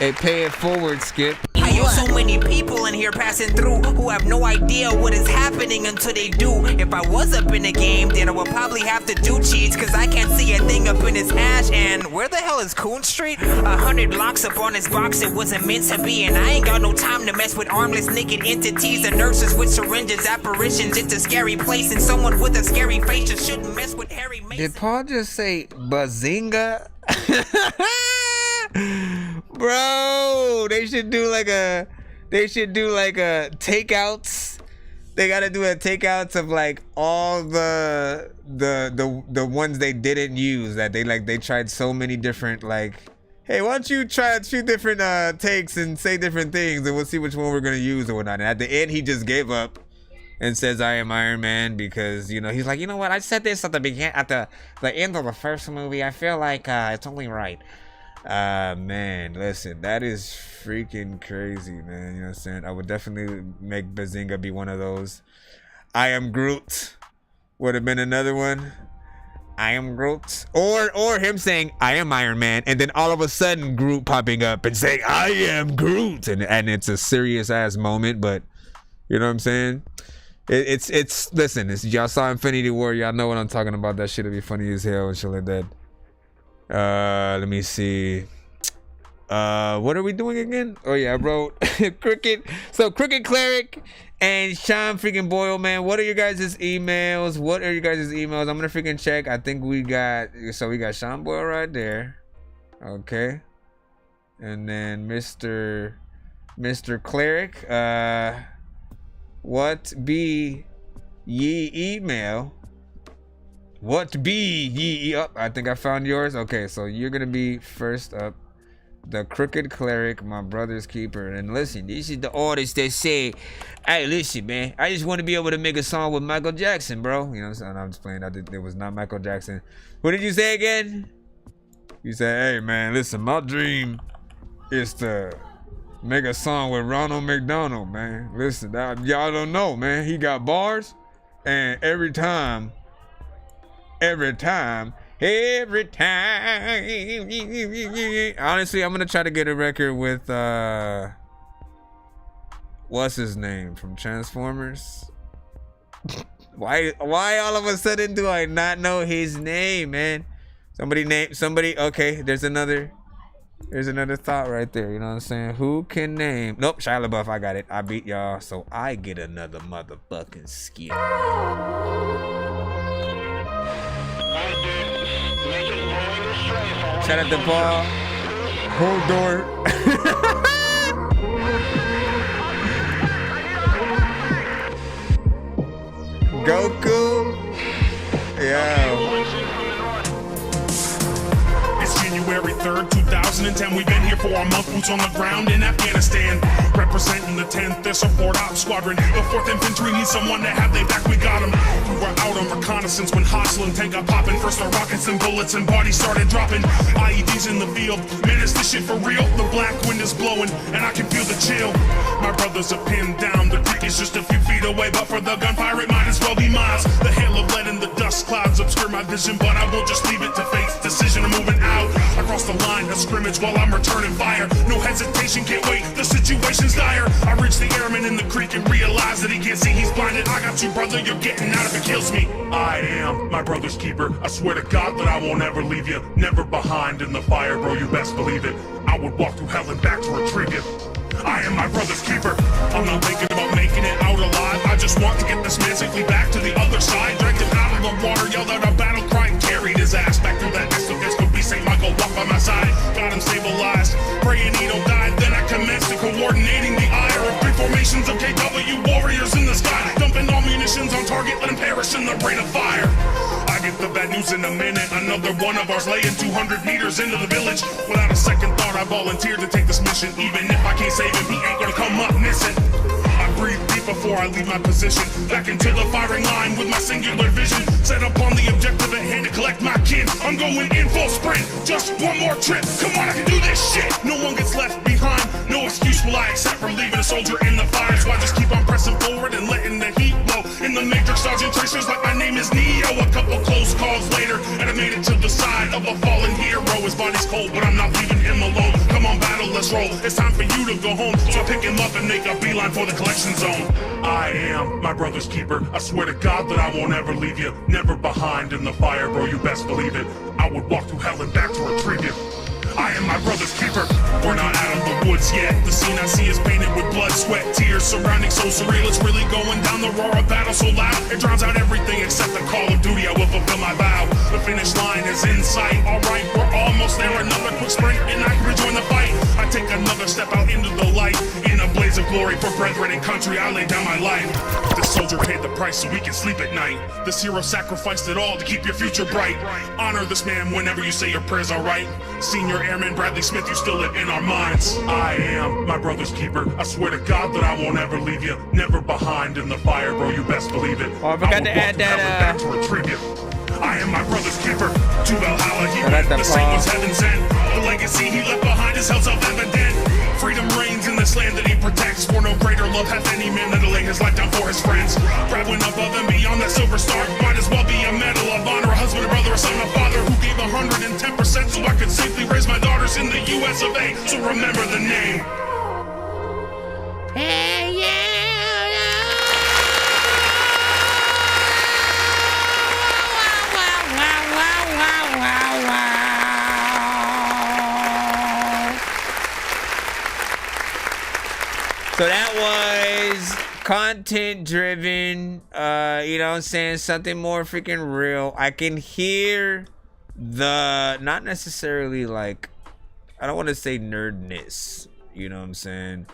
a Pay It Forward skip. I know so many people in here passing through who have no idea what is happening until they do. If I was up in the game, then I would probably have to do cheats, cause I can't see a thing up in his hash. And where the hell is Coon Street? 100 blocks up on his box, it wasn't meant to be. And I ain't got no time to mess with armless naked entities and nurses with syringes, apparitions. It's a scary place, and someone with a scary face just shouldn't mess with Harry Mason. Did Paul just say Bazinga? Bro, they should do like a takeouts. They gotta do a takeouts of like all the ones they didn't use that they tried so many different, like, hey, why don't you try a few different takes and say different things and we'll see which one we're gonna use or whatnot. And at the end he just gave up and says I am Iron Man because, you know, he's like, you know what, I said this at the beginning, at the end of the first movie. I feel like it's only right. Man, listen, that is freaking crazy, man. You know what I'm saying? I would definitely make Bazinga be one of those. I am Groot would have been another one. I am Groot. Or him saying I am Iron Man and then all of a sudden Groot popping up and saying I am Groot, and it's a serious ass moment, but you know what I'm saying? It's listen, y'all saw Infinity War, y'all know what I'm talking about. That shit'll be funny as hell and shit like that. Let me see. What are we doing again? Oh yeah, I wrote Cricket. So Cricket Cleric and Sean freaking Boyle, man. What are your guys' emails? I'm gonna freaking check. I think we got Sean Boyle right there. Okay. And then Mr. Cleric. What be ye email? What be ye up? I think I found yours. Okay, so you're gonna be first up. The Crooked Cleric, my brother's keeper. And listen, this is the artist that say, hey, listen, man, I just want to be able to make a song with Michael Jackson, bro. You know what I'm saying? I'm just playing. It was not Michael Jackson. What did you say again? You said, hey, man, listen, my dream is to make a song with Ronald McDonald, man. Listen, y'all don't know, man. He got bars, and every time. Honestly, I'm gonna try to get a record with what's his name from Transformers. Why all of a sudden do I not know his name, man? Somebody. Okay, there's another thought right there. You know what I'm saying? Who can name? Nope, Shia LaBeouf. I got it. I beat y'all, so I get another motherfucking skip. Shout out to Paul. Hold door. Goku. Yo. It's January 3rd, 2010. We've been here for a month. Boots on the ground in Afghanistan. Representing the 10th, their support op squadron. The 4th Infantry needs someone to have their back. We got them. We were out on reconnaissance when hostile intent got popping. First the rockets and bullets and bodies started dropping. IEDs in the field. Man, is this shit for real? The black wind is blowing and I can feel the chill. My brothers are pinned down. The creek is just a few feet away, but for the gunfire it might as well be miles. The hail of lead and the dust clouds obscure my vision, but I won't just leave it to fate's decision. I'm moving out across the line of scrimmage while I'm returning fire. No hesitation, can't wait. The situation's dire. I reach the airman in the creek and realize that he can't see, he's blinded. I got you, brother, you're getting out if it kills me. I am my brother's keeper. I swear to God that I won't ever leave you. Never behind in the fire, bro, you best believe it. I would walk through hell and back to retrieve you. I am my brother's keeper. I'm not thinking about making it out alive. I just want to get this man safely back to the other side. Dragged him out of the water, yelled out a battle cry, and carried his ass back through that nest of his. Could be St. Michael walk by my side. Got him stabilized, praying he don't die. Then I commenced to coordinating the ire of three formations of KW warriors in the sky. Dumping all munitions on target, let him perish in the rain of fire. I get the bad news in a minute. Another one of ours laying 200 meters into the village. Without a second thought, I volunteered to take this mission. Even if I can't save him, he ain't gonna come up missing. I breathe deep before I leave my position. Back into the firing line with my singular vision. Set up on the objective at hand to collect my kin. I'm going in full sprint, just one more trip. Come on, I can do this shit. No one gets left behind. No excuse will I accept from leaving a soldier in the fire. So I just keep on pressing forward and letting the heat blow. In the matrix, dodging tracers like my name is Neo. A couple close calls later, and I made it to the side of a fallen hero. His body's cold, but I'm not leaving him alone. Come on, battle, let's roll. It's time for you to go home. So I pick him up and make a beeline for the collection zone. I am my brother's keeper. I swear to God that I won't ever leave you. Never behind in the fire, bro, you best believe it. I would walk through hell and back to retrieve you. I am my brother's keeper. We're not out of the woods yet. The scene I see is painted with blood, sweat, tears, surrounding so surreal. It's really going down. The roar of battle so loud it drowns out everything except the call of duty. I will fulfill my vow. The finish line is in sight. Alright, we're almost there. Another quick sprint and I can rejoin the fight. I take another step out into the light. In a blaze of glory for brethren and country, I lay down my life. This soldier paid the price so we can sleep at night. This hero sacrificed it all to keep your future bright. Honor this man whenever you say your prayers, alright? Senior Airman Bradley Smith, you still live in our minds. I am my brother's keeper. I swear to God that I won't ever leave you. Never behind in the fire, bro, you best believe it. Oh, I forgot to add that, back to retrieve you. I am my brother's keeper. To Valhalla he went, the same was heaven sent. The legacy he left behind is held self-evident. Freedom reigns in this land that he protects. For no greater love hath any man that'll lay his life down for his friends. Traveling above and beyond that silver star. Might as well be a medal of honor. A husband, a brother, a son, a father who gave 110% so I could safely raise my daughters in the US of A. So remember the name. Hey, yeah. So that was content driven, you know what I'm saying, something more freaking real. I can hear the, not necessarily like, I don't want to say nerdness, you know what I'm saying,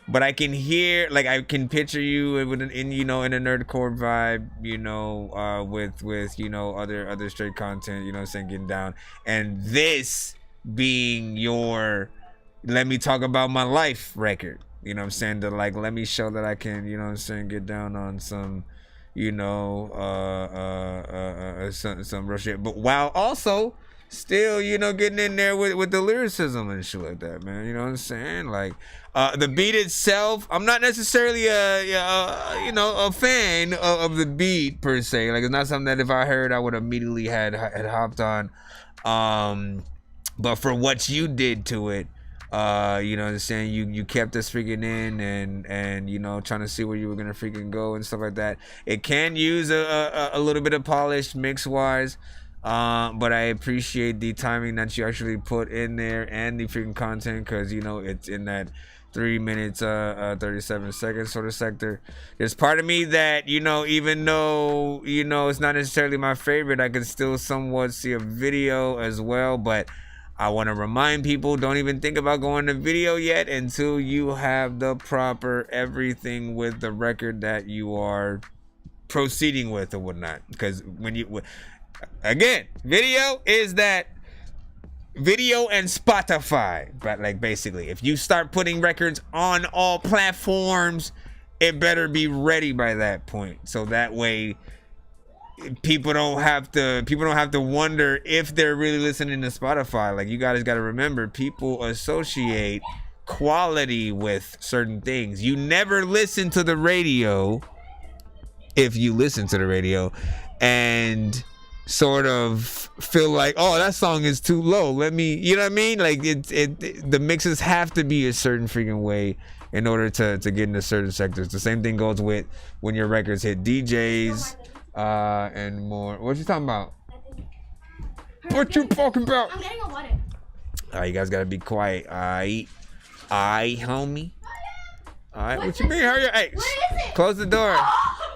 but I can hear, like, I can picture you in you know, in a nerdcore vibe, you know, with you know, other straight content, you know what I'm saying, getting down, and this being your let me talk about my life record. You know what I'm saying? To like, let me show that I can, you know what I'm saying, get down on some, you know, some real shit. But while also still, you know, getting in there with the lyricism and shit like that, man. You know what I'm saying? Like, the beat itself, I'm not necessarily you know, a fan of the beat per se. Like, it's not something that if I heard, I would immediately had hopped on. But for what you did to it, you know what I'm saying, you kept us freaking in and you know, trying to see where you were gonna freaking go and stuff like that. It can use a little bit of polish mix wise, but I appreciate the timing that you actually put in there and the freaking content, because you know, it's in that 3 minutes 37 seconds sort of sector. There's part of me that, you know, even though, you know, it's not necessarily my favorite, I can still somewhat see a video as well. But I want to remind people, don't even think about going to video yet until you have the proper everything with the record that you are proceeding with or whatnot. Because when you, again, video is that video and Spotify. But like, basically, if you start putting records on all platforms, it better be ready by that point. So that way, people don't have to wonder if they're really listening to Spotify. Like, you guys got to remember, people associate quality with certain things. You never listen to the radio, if you listen to the radio and sort of feel like, oh, that song is too low, let me, you know what I mean? Like, the mixes have to be a certain freaking way in order to get into certain sectors. The same thing goes with when your records hit DJs and more. What you talking about? What you talking about? I'm getting a water. Alright, you guys gotta be quiet. Aight, homie. Alright, what you mean? Hurry up. Hey, close the door.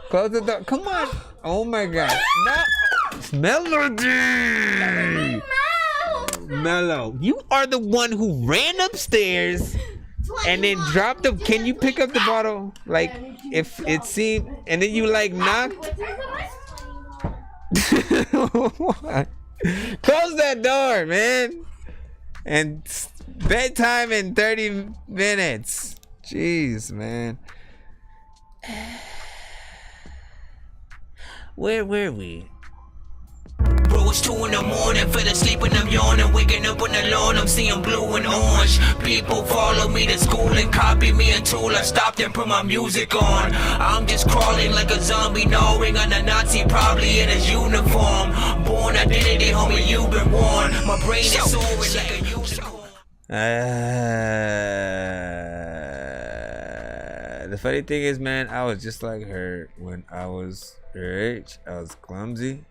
Close the door. Come on. Oh my god. No. It's Melody. Mellow. You are the one who ran upstairs and then dropped the. Can you pick up the bottle? Like, if it seemed, and then you like knocked. What? Close that door, man. And bedtime in 30 minutes. Jeez, man. Where were we? Bro, it's 2 in the morning, fell asleep and I'm yawning. Waking up on the lawn, I'm seeing blue and orange. People follow me to school and copy me until I stopped and put my music on. I'm just crawling like a zombie, gnawing on a Nazi, probably in his uniform. Born identity, homie, you've been warned. My brain is soaring like a unicorn. The funny thing is, man, I was just like her when I was her age. I was clumsy.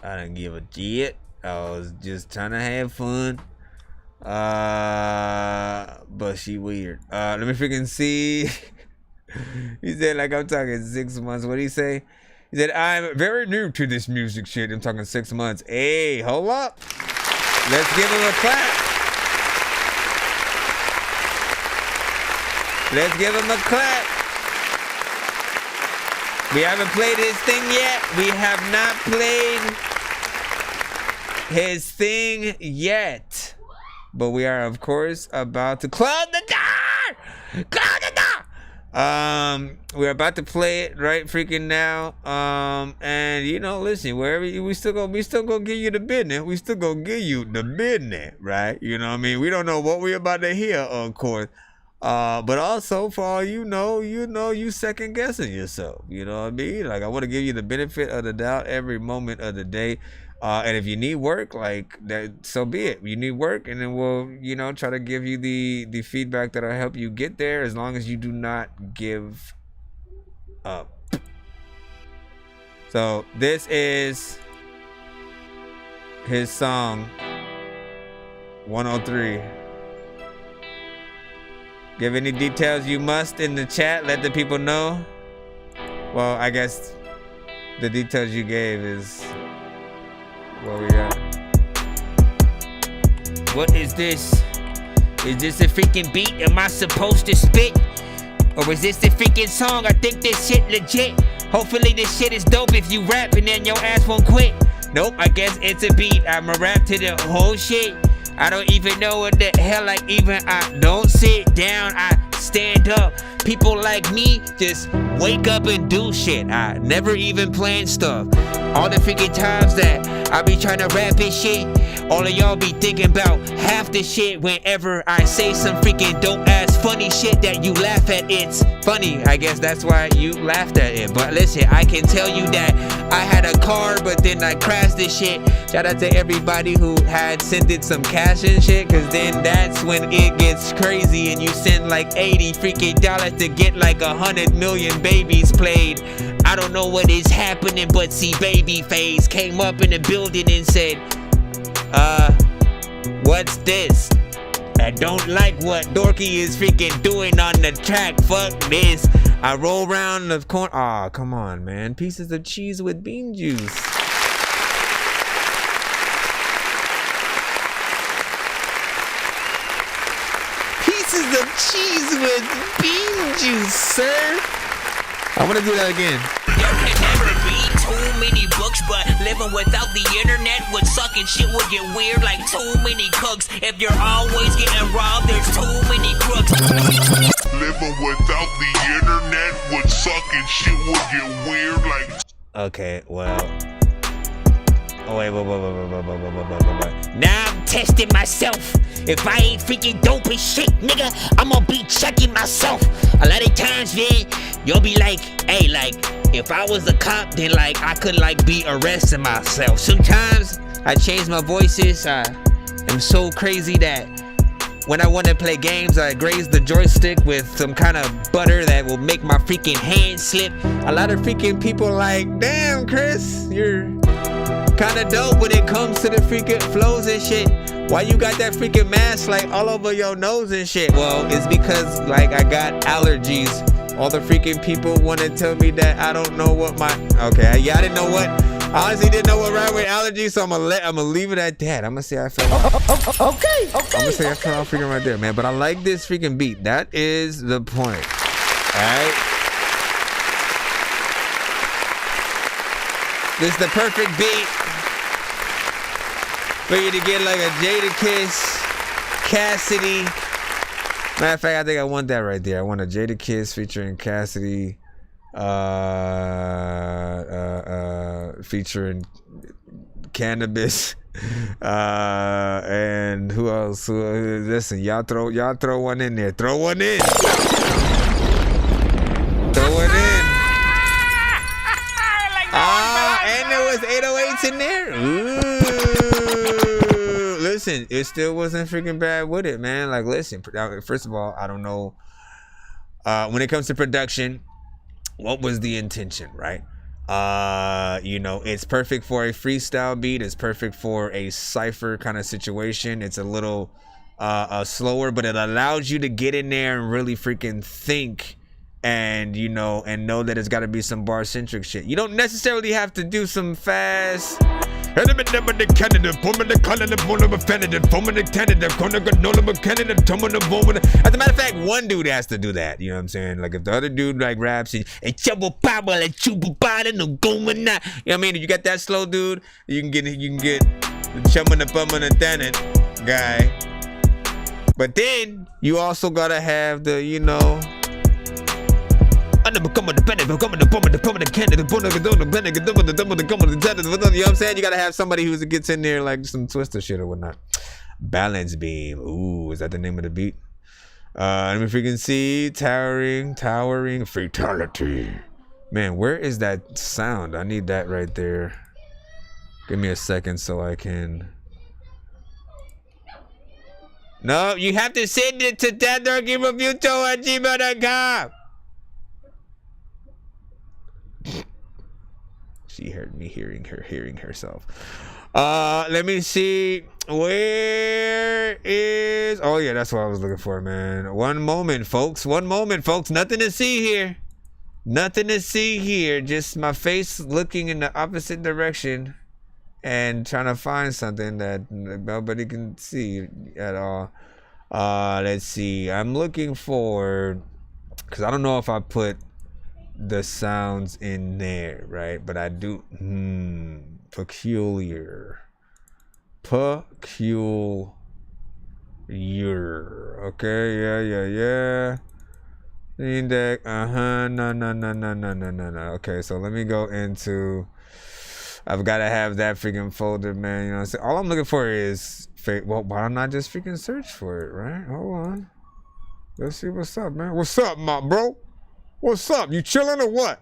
I didn't give a shit. I was just trying to have fun. But she weird. Let me freaking see. He said, like, I'm talking 6 months. What'd he say? He said, I'm very new to this music shit. I'm talking 6 months. Hey, hold up. Let's give him a clap. Let's give him a clap. We haven't played his thing yet. We have not played his thing yet. But we are, of course, about to close the door. Close the door. We're about to play it right freaking now. And you know, listen, wherever we still gonna give you the business. We still gonna give you the business, right? You know what I mean? We don't know what we're about to hear, of course. But also for all you know, you second guessing yourself. You know what I mean? Like, I want to give you the benefit of the doubt every moment of the day. And if you need work, like that, so be it. You need work, and then we'll, try to give you the feedback that'll help you get there, as long as you do not give up. So this is his song 103. Give any details you must in the chat. Let the people know. Well, I guess the details you gave is where we at. What is this? Is this a freaking beat? Am I supposed to spit? Or is this a freaking song? I think this shit legit. Hopefully this shit is dope if you rap and then your ass won't quit. Nope, I guess it's a beat. I'ma rap to the whole shit. I don't even know what the hell I don't sit down, I stand up. People like me just wake up and do shit. I never even plan stuff. All the freaking times that I be trying to rap and shit, all of y'all be thinking about half the shit whenever I say some freaking dope ass funny shit that you laugh at. It's funny, I guess that's why you laughed at it. But listen, I can tell you that I had a car, but then I crashed this shit. Shout out to everybody who had sent it some cash and shit, cause then that's when it gets crazy and you send like $80 freaking to get like 100 million babies played. I don't know what is happening, but see, Babyface came up in the building and said, what's this? I don't like what Dorky is freaking doing on the track. Fuck this. I roll around the corner. Aw, come on, man. Pieces of cheese with bean juice. Pieces of cheese with bean juice, sir. I want to do that again. There can never be too many books, but living without the internet would suck and shit would get weird like too many cooks. If you're always getting robbed, there's too many crooks. Living without the internet would suck and shit would get weird like... Okay, well... Oh, wait. Now I'm testing myself. If I ain't freaking dope as shit, nigga, I'm gonna be checking myself. A lot of times, man, you'll be like, hey, like, if I was a cop, then, like, I could, like, be arresting myself. Sometimes I change my voices. I am so crazy that when I want to play games, I graze the joystick with some kind of butter that will make my freaking hand slip. A lot of freaking people like, damn, Chris, you're kind of dope when it comes to the freaking flows and shit. Why you got that freaking mask like all over your nose and shit? Well, it's because like I got allergies. All the freaking people want to tell me that I don't know what my... Okay, yeah, I didn't know what... I honestly didn't know what right with allergies, so I'm gonna leave it at that. I'm gonna say I fell off. Okay. I'm gonna say I fell off freaking right there, man. But I like this freaking beat. That is the point. Alright? This is the perfect beat for you to get like a Jadakiss, Cassidy. Matter of fact, I think I want that right there. I want a Jadakiss featuring Cassidy featuring Cannabis. And who else? Listen, y'all throw one in there. Throw one in. Throw it in. And there was 808s in there. Ooh. Listen, it still wasn't freaking bad with it, man. Like, listen, first of all, I don't know. When it comes to production, what was the intention, right? You know, it's perfect for a freestyle beat. It's perfect for a cypher kind of situation. It's a little slower, but it allows you to get in there and really freaking think and, you know, and know that it's got to be some bar-centric shit. You don't necessarily have to do some fast... As a matter of fact, one dude has to do that. You know what I'm saying? Like if the other dude like raps and trouble power like chupa bada no going na. You know what I mean? If you got that slow dude, you can get the chumming the bumming the tannin guy. But then you also gotta have the, you know. You know what I'm saying? You gotta have somebody who gets in there like some twister shit or whatnot. Balance beam. Ooh, is that the name of the beat? Let me freaking see. Towering fatality. Man, where is that sound? I need that right there. Give me a second so I can. No, you have to send it to DorkyReview@gmail.com. She heard me hearing herself. Let me see. Where is... Oh, yeah, that's what I was looking for, man. One moment, folks. Nothing to see here. Just my face looking in the opposite direction and trying to find something that nobody can see at all. Let's see. I'm looking for... Because I don't know if I put the sounds in there, right? But I do. Peculiar. Okay, yeah. Index. No. Okay, so let me go into. I've got to have that freaking folder, man. You know what I'm saying? All I'm looking for is. Well, why don't I just freaking search for it, right? Hold on. Let's see what's up, man. What's up, my bro? What's up? You chilling or what?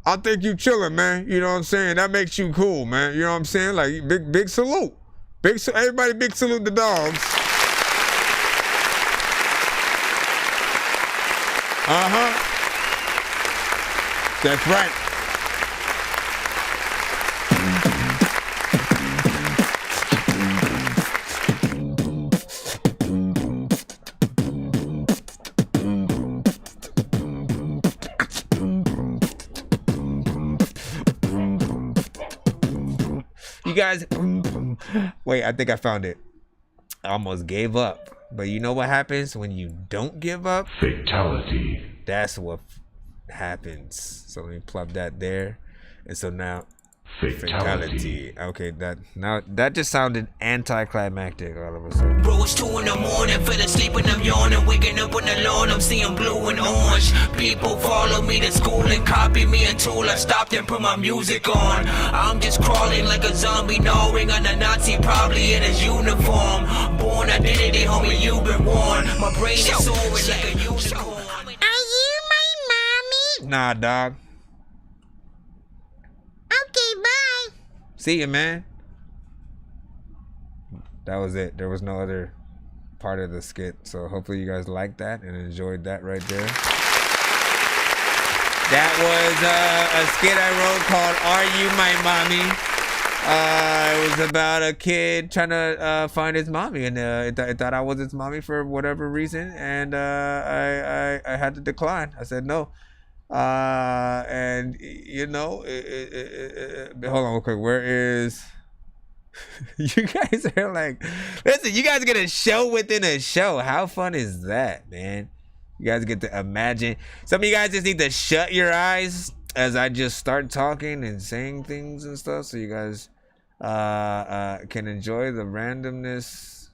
I think you chilling, man. You know what I'm saying? That makes you cool, man. You know what I'm saying? Like, big salute. Everybody big salute the dogs. That's right. You guys, wait, I think I found it. I almost gave up. But you know what happens when you don't give up? Fatality. That's what happens. So let me plop that there. And so now, fatality. Okay, that just sounded anticlimactic all of a sudden. Bro, it's 2 in the morning, fell asleep and I'm yawning, waking up on the lawn, I'm seeing blue and orange. People follow me to school and copy me until I stopped and put my music on. I'm just crawling like a zombie, gnawing on a Nazi, probably in his uniform. Born identity, homie, you've been warned. My brain is soaring like a unicorn. Are you my mommy? Nah, dog. Okay, bye. See you, man. That was it. There was no other part of the skit. So hopefully you guys liked that and enjoyed that right there. That was a skit I wrote called Are You My Mommy? It was about a kid trying to find his mommy, and it thought I was his mommy for whatever reason, and I had to decline. I said no. And you know, hold on real quick. Where is you guys are like, listen, you guys get a show within a show. How fun is that, man? You guys get to imagine. Some of you guys just need to shut your eyes as I just start talking and saying things and stuff, so you guys can enjoy the randomness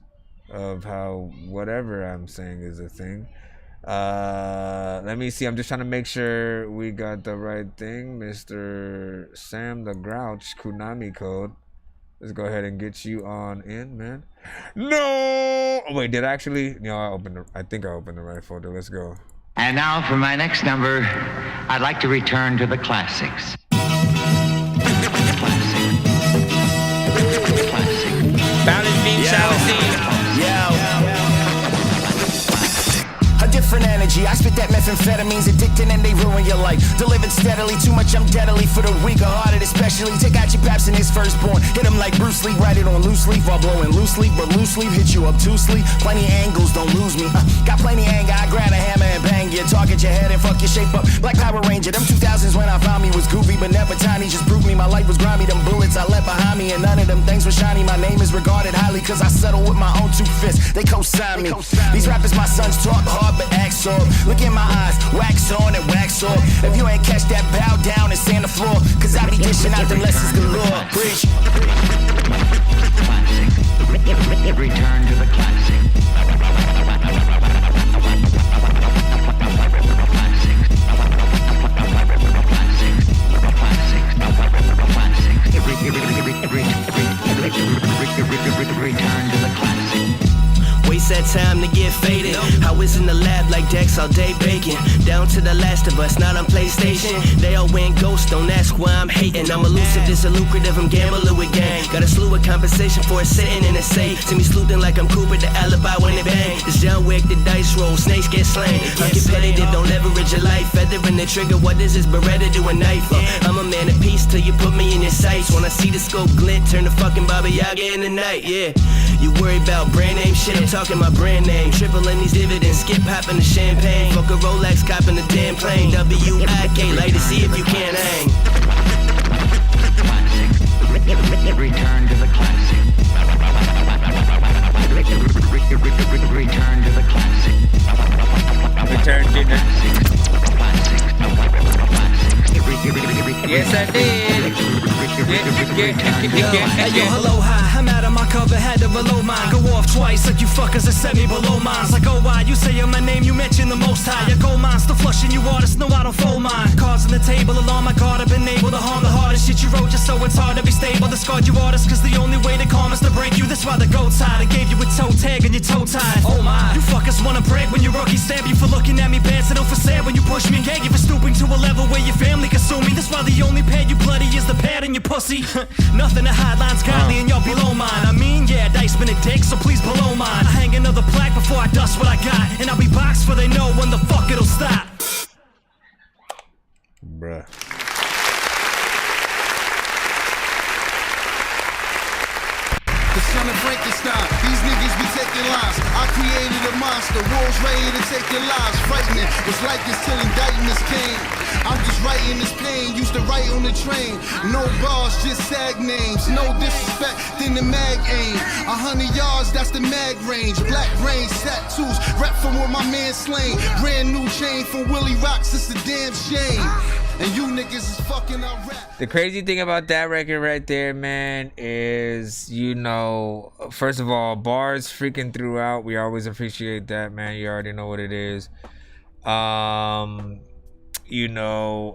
of how whatever I'm saying is a thing. Let me see. I'm just trying to make sure we got the right thing. Mr. Sam the Grouch, Konami code. Let's go ahead and get you on in, man. No! Oh, wait, did I actually? No, I think I opened the right folder. Let's go. And now for my next number, I'd like to return to the classics. Balance beam shower scene. A different energy. I spit that methamphetamines, addicting and they ruin your life. Delivered steadily, too much I'm deadly for the weak or hearted especially. Take out your paps in his firstborn. Hit him like Bruce Lee, write it on loose leaf while blowing loose leaf. But loose leaf hit you obtusely. Plenty angles, don't lose me. Got plenty anger, I grab a hammer and bang you. Target your head and fuck your shape up like Power Ranger. Them 2000s when I found me was goofy but never tiny. Just proved me my life was grimy. Them bullets I left behind me and none of them things were shiny. My name is regarded highly cause I settle with my own 2 fists. They co-sign me. These rappers my sons talk hard but act soft. Look in my eyes, wax on and wax off. If you ain't catch that, bow down and stand the floor. Cause I be dishing out them lessons galore. Preach. Return to the classic. Return to the classic. Waste that time to get faded. I was in the lab like Dex all day baking. Down to the last of us, not on PlayStation. They all went ghost, don't ask why I'm hating. I'm elusive, this a lucrative, I'm gambling with gang. Got a slew of compensation for it sitting in a safe. See me sleuthing like I'm Cooper, the alibi when it bang. It's John Wick, the dice roll, snakes get slain. I'm competitive, don't leverage your life. Feathering the trigger, what is this Beretta do a knife? I'm a man of peace till you put me in your sights. When I see the scope glint, turn the fucking Baba Yaga in the night, yeah. You worry about brand name shit, I'm talking my brand name. Tripling these dividends, skip popping the champagne. Fuck a Rolex, copping the damn plane. W-I-K, like to see if you can hang. Return to the classic. Return to the classic. Return to the Yes, I did. Hey yo, hello, hi. I'm out of my cover, had to below mine. Go off twice like you fuckers that set me below mines. Like, oh, why? You say my name, you mention the most high. Your gold mines, the flushing you artists, no, I don't fold mine. Cards on the table, alarm my guard, I've been able to harm the hardest shit you wrote, just so it's hard to be stable. Discard you artists, cause the only way to calm is to break you. That's why the goat's hide. I gave you a toe tag and your toe tied. Oh my, you fuckers wanna brag when your rookie stab you for looking at me bad, so don't for sad when you push me and gag you for stooping to a level where your family consume me. That's why the only pad you bloody is the pad in your pussy. Nothing to hide, lines godly and y'all below mine. I mean, yeah, dice been a dick, so please below mine. I hang another plaque before I dust what I got, and I'll be boxed for they know when the fuck it'll stop. Bruh. The son of Frankenstein, these niggas be taking lives. I created a monster, wolves ready to take your lives. Frightening, it's like this till indictments came. I'm just writing this pain, used to write on the train. No bars, just sag names. No disrespect, then the mag aim. 100 yards, that's the mag range. Black brains, tattoos, rep from where my man slain. Brand new chain from Willie Rocks, it's a damn shame. And you niggas is fucking up rap. The crazy thing about that record right there, man, is, you know, first of all, bars freaking throughout. We always appreciate that, man. You already know what it is. You know,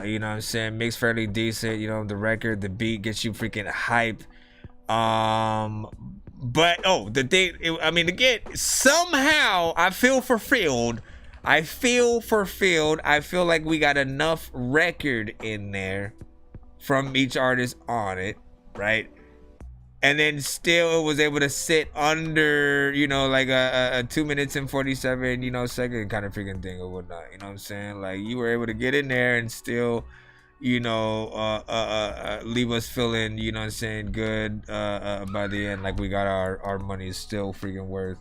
you know what I'm saying? Mix fairly decent. You know, the record, the beat gets you freaking hype. But, oh, the thing, I mean, again, somehow I feel fulfilled. I feel like we got enough record in there from each artist on it, right? And then still it was able to sit under, you know, like a 2 minutes and 47, you know, second kind of freaking thing or whatnot. You know what I'm saying? Like, you were able to get in there and still, you know, leave us feeling, you know what I'm saying, good by the end. Like, we got our money still freaking worth.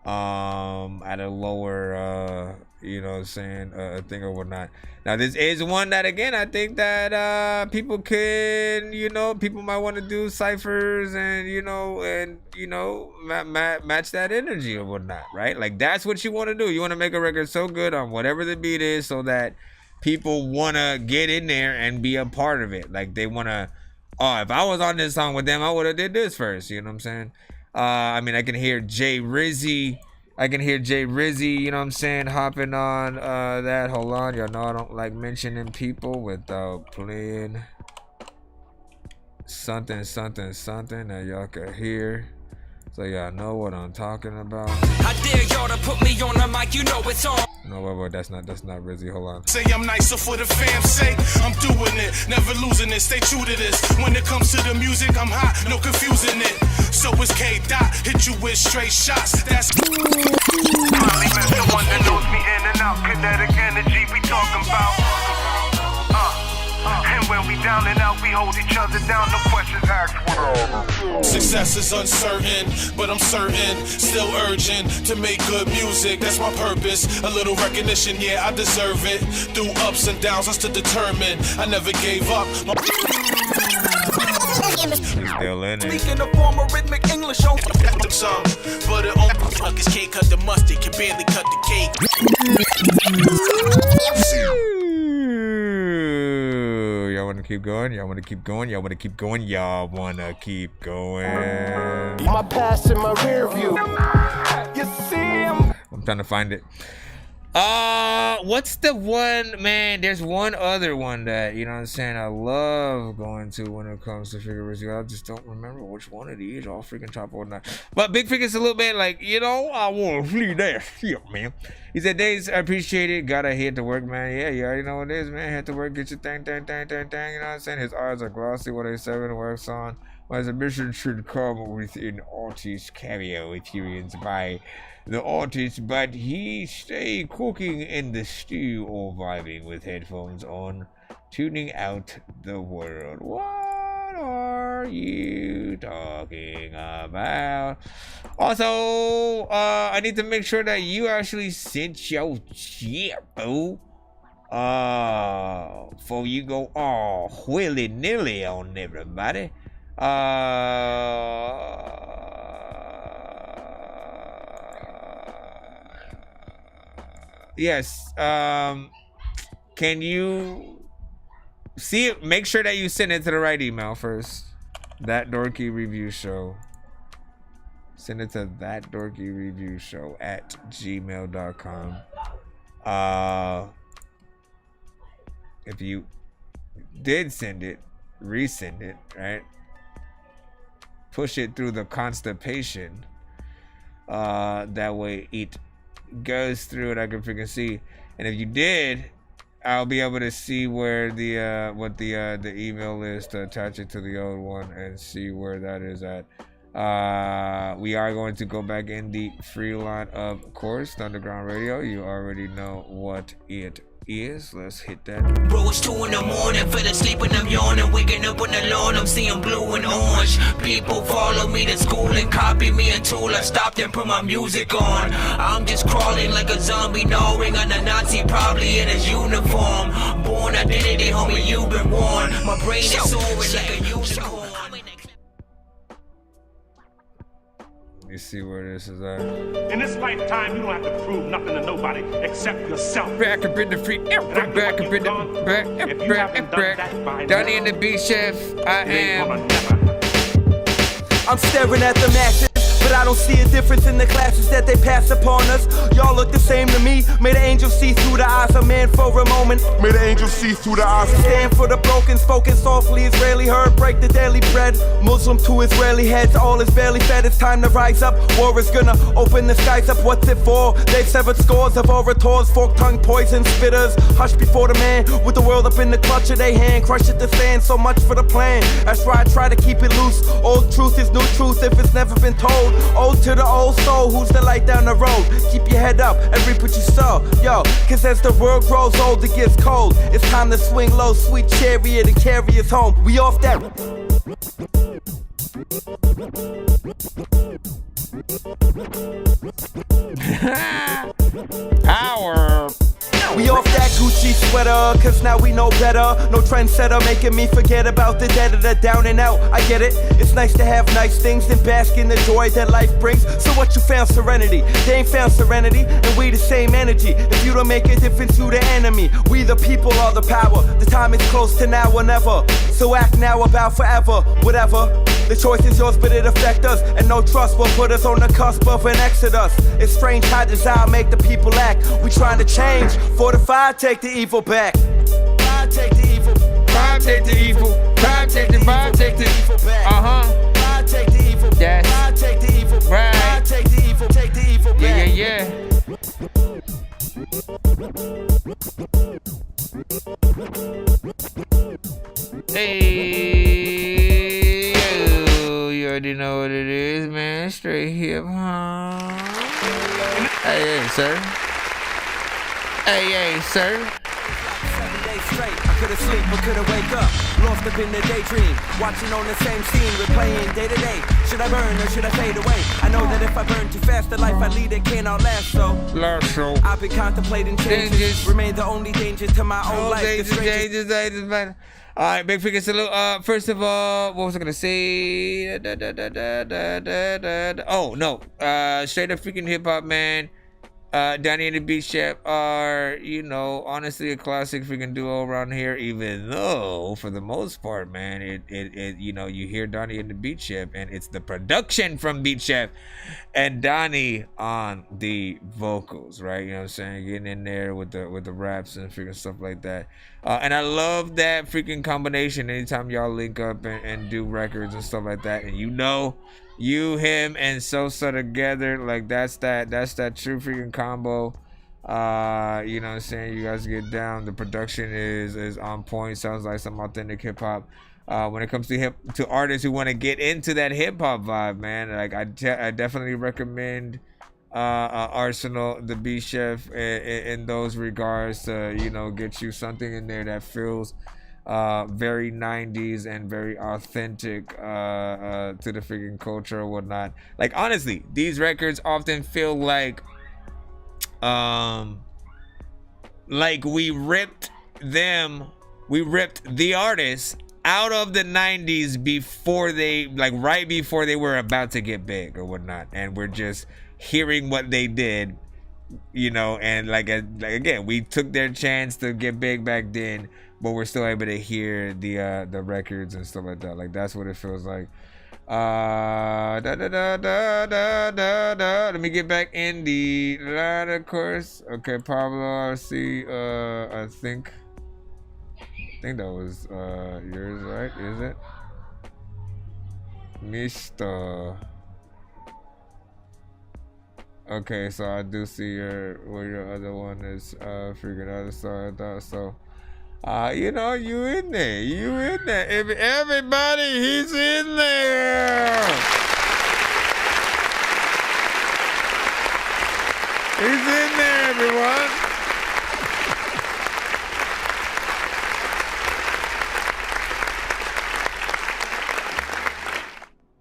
At a lower you know what I'm saying, thing or whatnot. Now this is one that, again, I think that people can, you know, people might want to do ciphers and you know match that energy or whatnot, right? Like, that's what you want to do. You want to make a record so good on whatever the beat is so that people want to get in there and be a part of it. Like, they want to, oh, if I was on this song with them, I would have did this first, you know what I'm saying? I mean, I can hear Jay Rizzy I can hear Jay Rizzy, you know what I'm saying, hopping on that. Hold on, y'all know I don't like mentioning people without playing something that y'all can hear. So y'all know what I'm talking about. I dare y'all to put me on the mic, you know it's on. No, wait, that's not Rizzy. Hold on. Say I'm nice, so for the fam's sake, I'm doing it. Never losing it, stay true to this. When it comes to the music, I'm hot, no confusing it. So is K Dot, hit you with straight shots. That's Probably met the one that knows me in and out. Kinetic energy we talking about. And when we down and out, we hold each other down. No questions asked. success is uncertain, but I'm certain, still urgent to make good music. That's my purpose. A little recognition, yeah, I deserve it. Through ups and downs, I stood determined. I never gave up. Still in it. Speaking the form of rhythmic English on some, but it on fuckers can't cut the mustard, can barely cut the cake. Y'all wanna keep going? Y'all wanna keep going? Y'all wanna keep going? Y'all wanna keep going? My past in my rear view. You see him? I'm trying to find it. What's the one, man? There's one other one that, you know what I'm saying, I love going to when it comes to figure review. I just don't remember which one it is. All freaking top or not. But Big Figure's a little bit like, you know, I want to see that shit, man. He said, Days, I appreciate it. Gotta head to work, man. Yeah, you already know what it is, man. Head to work, get your thing. You know what I'm saying? His eyes are glossy, what A7 works on. My submission should come with an artist cameo experience by the artist, but he stay cooking in the stew or vibing with headphones on, tuning out the world. What are you talking about? Also, I need to make sure that you actually sent your shit, boo. Before you go all willy-nilly on everybody. Yes. Can you see it? Make sure that you send it to the right email first. That Dorky Review Show. Send it to that Dorky Review Show at gmail.com. If you did send it, resend it, right? Push it through the constipation. That way it goes through and I can freaking see. And if you did, I'll be able to see where the what the email is to attach it to the old one and see where that is at. We are going to go back in the free line, of course. Underground Radio, you already know what it is. Let's hit that. Bro, it's 2 in the morning, fell asleep and I'm yawning. Waking up on the lawn, I'm seeing blue and orange. People follow me to school and copy me until I stopped and put my music on. I'm just crawling like a zombie, gnawing on a Nazi, probably in his uniform. Born identity, homie, you've been warned. My brain is soaring like a unicorn. You see where this is at. In this lifetime, you don't have to prove nothing to nobody except yourself. Back up in the free, back up in the back. Donnie and the B Chef, I am. I'm staring at the masses, but I don't see a difference in the classes that they pass upon us. Y'all look the same to me. May the angels see through the eyes of man for a moment. May the angels see through the eyes. Stand for the broken, spoken softly, Israeli heard, break the daily bread. Muslim to Israeli heads, all is barely fed. It's time to rise up. War is gonna open the skies up. What's it for? They've severed scores of orators, fork tongue, poison spitters. Hush before the man with the world up in the clutch of their hand. Crush it to sand. So much for the plan. That's why I try to keep it loose. Old truth is new truth if it's never been told. Ode to the old soul, who's the light down the road? Keep your head up and reap what you sow. Yo, cause as the world grows old, it gets cold. It's time to swing low, sweet chariot, and carry us home. We off that. We off that Gucci sweater, cause now we know better. No trendsetter making me forget about the dead of the down and out. I get it, it's nice to have nice things and bask in the joy that life brings. So what you found serenity? They ain't found serenity, and we the same energy. If you don't make a difference, you the enemy. We the people are the power. The time is close to now or never. So act now about forever, whatever. The choice is yours, but it affect us. And no trust will put us on the cusp of an exodus. It's strange how desire make the people act. We trying to change. Fortify, take the evil back. Vibe, take the evil. Vibe, take the evil. Vibe, take the vibe, take the evil back. Vibe, take the evil. Yes. Vibe, take the evil. Right. Vibe, take the evil. Take the evil back. Yeah. Hey, yo, you already know what it is, man. Straight hip hop. Hey, sir. Hey, sir. 7 days straight, I could've sleep but couldn't wake up. Lost up in the daydream, watching on the same scene, replaying day to day. Should I burn or should I fade away? I know that if I burn too fast, the life I lead it can't outlast. So I've been contemplating changes. Remain the only danger to my own life. Dangerous, man. All right, big freaking salute. First of all, what was I gonna say? Oh no, straight up freaking hip hop, man. Donnie and the Beat Chef are, you know, honestly a classic freaking duo around here. Even though, for the most part, man, it you know, you hear Donnie and the Beat Chef, and it's the production from Beat Chef and Donnie on the vocals, right? You know what I'm saying? Getting in there with the raps and freaking stuff like that. And I love that freaking combination. Anytime y'all link up and do records and stuff like that, and you know. You, him, and Sosa together, like that's that true freaking combo. You know what I'm saying? You guys get down. The production is on point. Sounds like some authentic hip hop. When it comes to artists who want to get into that hip hop vibe, man, like I definitely recommend Arsenal, the Beat Chef, in those regards to, you know, get you something in there that feels very 90s and very authentic to the freaking culture or whatnot. Like honestly, these records often feel like we ripped the artists out of the 90s before they, like right before they were about to get big or whatnot, and we're just hearing what they did, you know, and like again, we took their chance to get big back then, but we're still able to hear the records and stuff like that. Like that's what it feels like. Let me get back in the line, of course. Okay, Pablo, I see. I think that was yours, right? Is it, Mr. Okay, so I do see where your other one is figured out. So I thought so. You know, you in there. Everybody, he's in there. He's in there, everyone.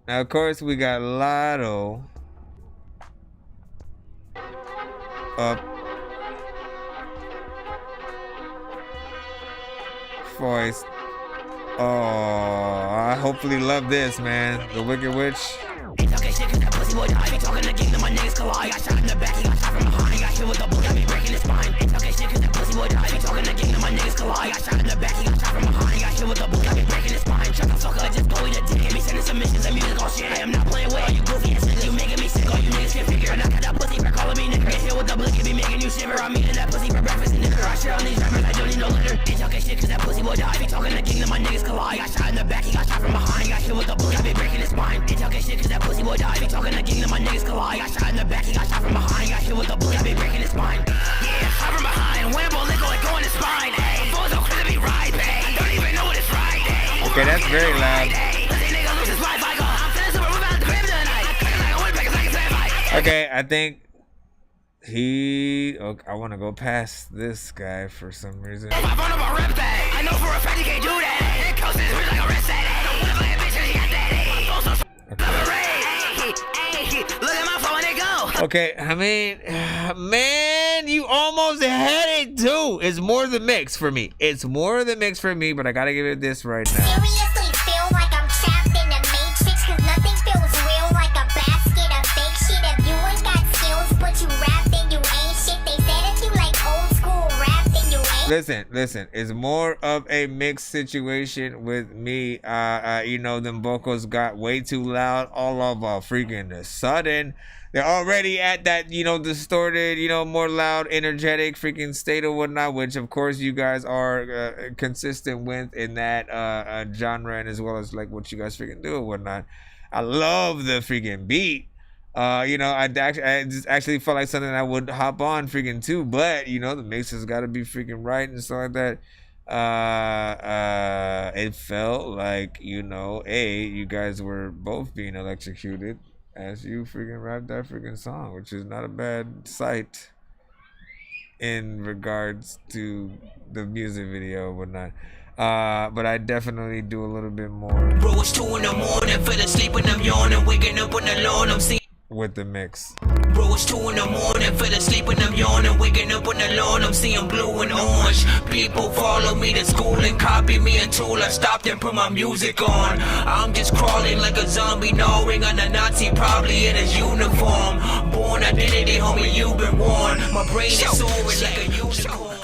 Now, of course, we got Lotto up voice. Oh, I hopefully love this, man. The Wicked Witch. Okay, shit, cause that pussy boy died. Be talking to gang, then my niggas collide. Got shot in the back, he got shot from behind. Got hit with the bullet, got me breaking his spine. Okay, shit, cause that pussy boy died. Be talking to gang, then my niggas collide. Got shot in the back, he got shot from behind. Got hit with the bullet, got me breaking his spine. Shut the fuck up, just blow the dick. Me sending submissions and music all shit. I am not playing with all you goofy ass niggas. You making me sick, all you niggas can't figure. And I got that pussy for calling me nigga. Get hit with the bullet, can be making you shiver. I'm eating that pussy for breakfast and nigga. I shit on these rappers, I don't need no litter. Ain't talking shit, cause that pussy boy died. Be talking to gang, then my niggas collide. Got shot in the back, he got shot from behind. Got hit with the bullet, got me breaking his spine. Ain't talking shit, cause that pussy boy died. Be talking to gang, then my niggas collide. Got shot in the back, he got shot from behind. Got hit with the bullet, got me breaking his spine. Yeah, shot from behind. Whambo, lick like going his spine. Ayy, boys don't clear to be right, ayy. I don't even know what it's right, ayy. Okay, that's very loud. Okay, I think I want to go past this guy for some reason. I know for a fact you can't do that. It costs his like a wrist at Look at my phone, it go. Okay, I mean, man, you almost had it too. It's more the mix for me. But I gotta give it this right now. Seriously feel like I'm trapped in the matrix, cause nothing feels real like a basket of fake shit. If you ain't got skills but you rap, then you ain't shit. They said if you like old school rap, then you ain't listen. It's more of a mixed situation with me. You know, them vocals got way too loud all of a freaking sudden. They're already at that, you know, distorted, you know, more loud, energetic freaking state or whatnot, which of course you guys are consistent with in that genre, and as well as like what you guys freaking do and whatnot. I love the freaking beat. You know, I just actually felt like something I would hop on freaking too, but you know, the mix has got to be freaking right and stuff like that. It felt like, you know, you guys were both being electrocuted as you freaking rapped that freaking song, which is not a bad sight in regards to the music video or whatnot. But I definitely do a little bit more. Bro, it's 2 in the morning, fell asleep and I'm yawning, waking up on the lawn, I'm seeing. With the mix. Bro, it's 2 in the morning, fell asleep and I'm yawning, waking up on the lawn, I'm seeing blue and orange. People follow me to school and copy me until I stopped and put my music on. I'm just crawling like a zombie, gnawing on a Nazi, probably in his uniform. Born identity, homie, you've been warned. My brain is soaring like a unicorn.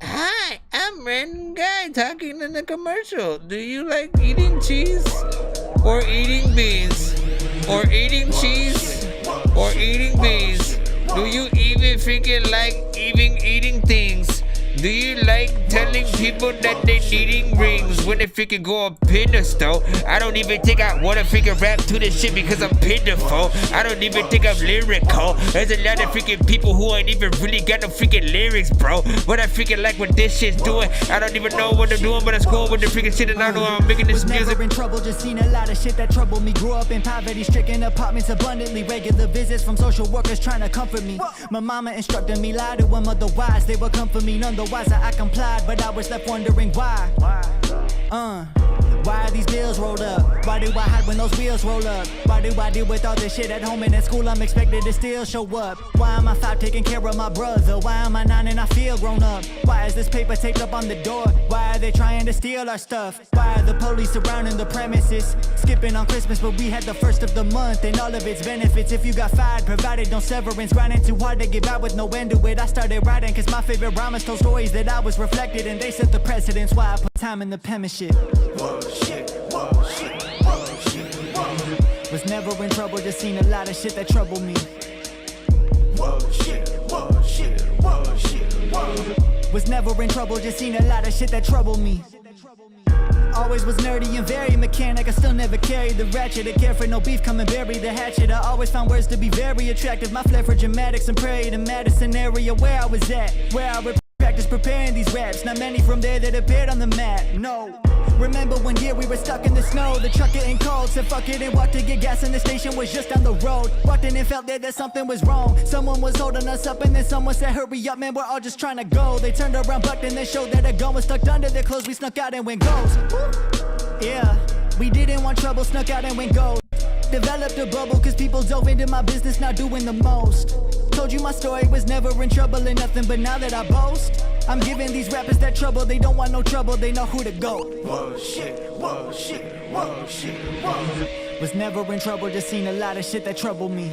Hi, I'm random guy talking in the commercial. Do you like eating cheese? Or eating beans? Or eating cheese? Or eating beans? Do you even freaking like even eating things? Do you like telling people that they needing rings when they freaking go on pedestal? I don't even think I wanna freaking rap to this shit because I'm pitiful. I don't even think I'm lyrical. There's a lot of freaking people who ain't even really got no freaking lyrics, bro. But I freaking like what this shit's doing. I don't even know what they're doing, but I'm cool with the freaking shit, and I know I'm making this music. Never in trouble, just seen a lot of shit that troubled me. Grew up in poverty-stricken apartments abundantly. Regular visits from social workers trying to comfort me. My mama instructed me, lie to them, otherwise they would come for me. Nonetheless, I complied, but I was left wondering why. Why are these bills rolled up? Why do I hide when those wheels roll up? Why do I deal with all this shit at home and at school? I'm expected to still show up. Why am I 5 taking care of my brother? Why am I 9 and I feel grown up? Why is this paper taped up on the door? Why are they trying to steal our stuff? Why are the police surrounding the premises? Skipping on Christmas, but we had the first of the month and all of its benefits. If you got fired, provided no severance. Grinding too hard to get by with no end to it. I started writing cause my favorite rhymers told stories that I was reflected, and they set the precedence. Why I put time in the penmanship. Was never in trouble, just seen a lot of shit that troubled me. Was never in trouble, just seen a lot of shit that troubled me. Always was nerdy and very mechanic. I still never carried the ratchet. I care for no beef, come and bury the hatchet. I always found words to be very attractive. My flair for dramatics and prairie to Madison area where I was at. Where I would practice preparing these raps. Not many from there that appeared on the map, no. Remember one year we were stuck in the snow. The truck getting cold, said fuck it and walked to get gas, and the station was just down the road. Walked in and felt that something was wrong. Someone was holding us up and then someone said hurry up man, we're all just trying to go. They turned around, bucked, and they showed that a gun was stuck under their clothes. We snuck out and went ghost. Yeah, we didn't want trouble, snuck out and went ghost. Developed a bubble cause people dove into my business, now doing the most. Told you my story was never in trouble and nothing, but now that I boast, I'm giving these rappers that trouble. They don't want no trouble, they know who to go. Whoa shit, whoa shit, whoa shit, whoa. Was never in trouble, just seen a lot of shit that troubled me.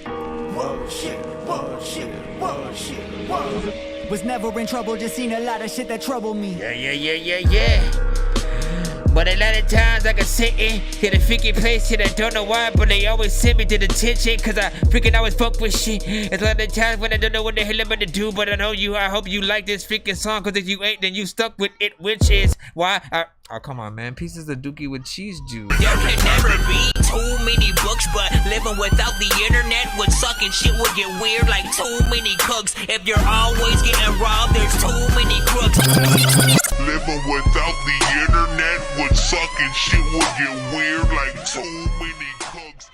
Whoa shit, whoa shit, whoa shit, whoa. Was never in trouble, just seen a lot of shit that troubled me. Yeah. But a lot of times I can sit in to the freaking place shit. I don't know why, but they always send me to the detention cause I freaking always fuck with shit. It's a lot of times when I don't know what the hell I'm gonna do, but I know you. I hope you like this freaking song, cause if you ain't, then you stuck with it, which is why I. Oh, come on, man. Pieces of Dorky with cheese juice. There can never be too many books, but living without the internet would suck and shit would get weird like too many cooks. If you're always getting robbed, there's too many crooks. Living without the internet would suck and shit would get weird like too many cooks.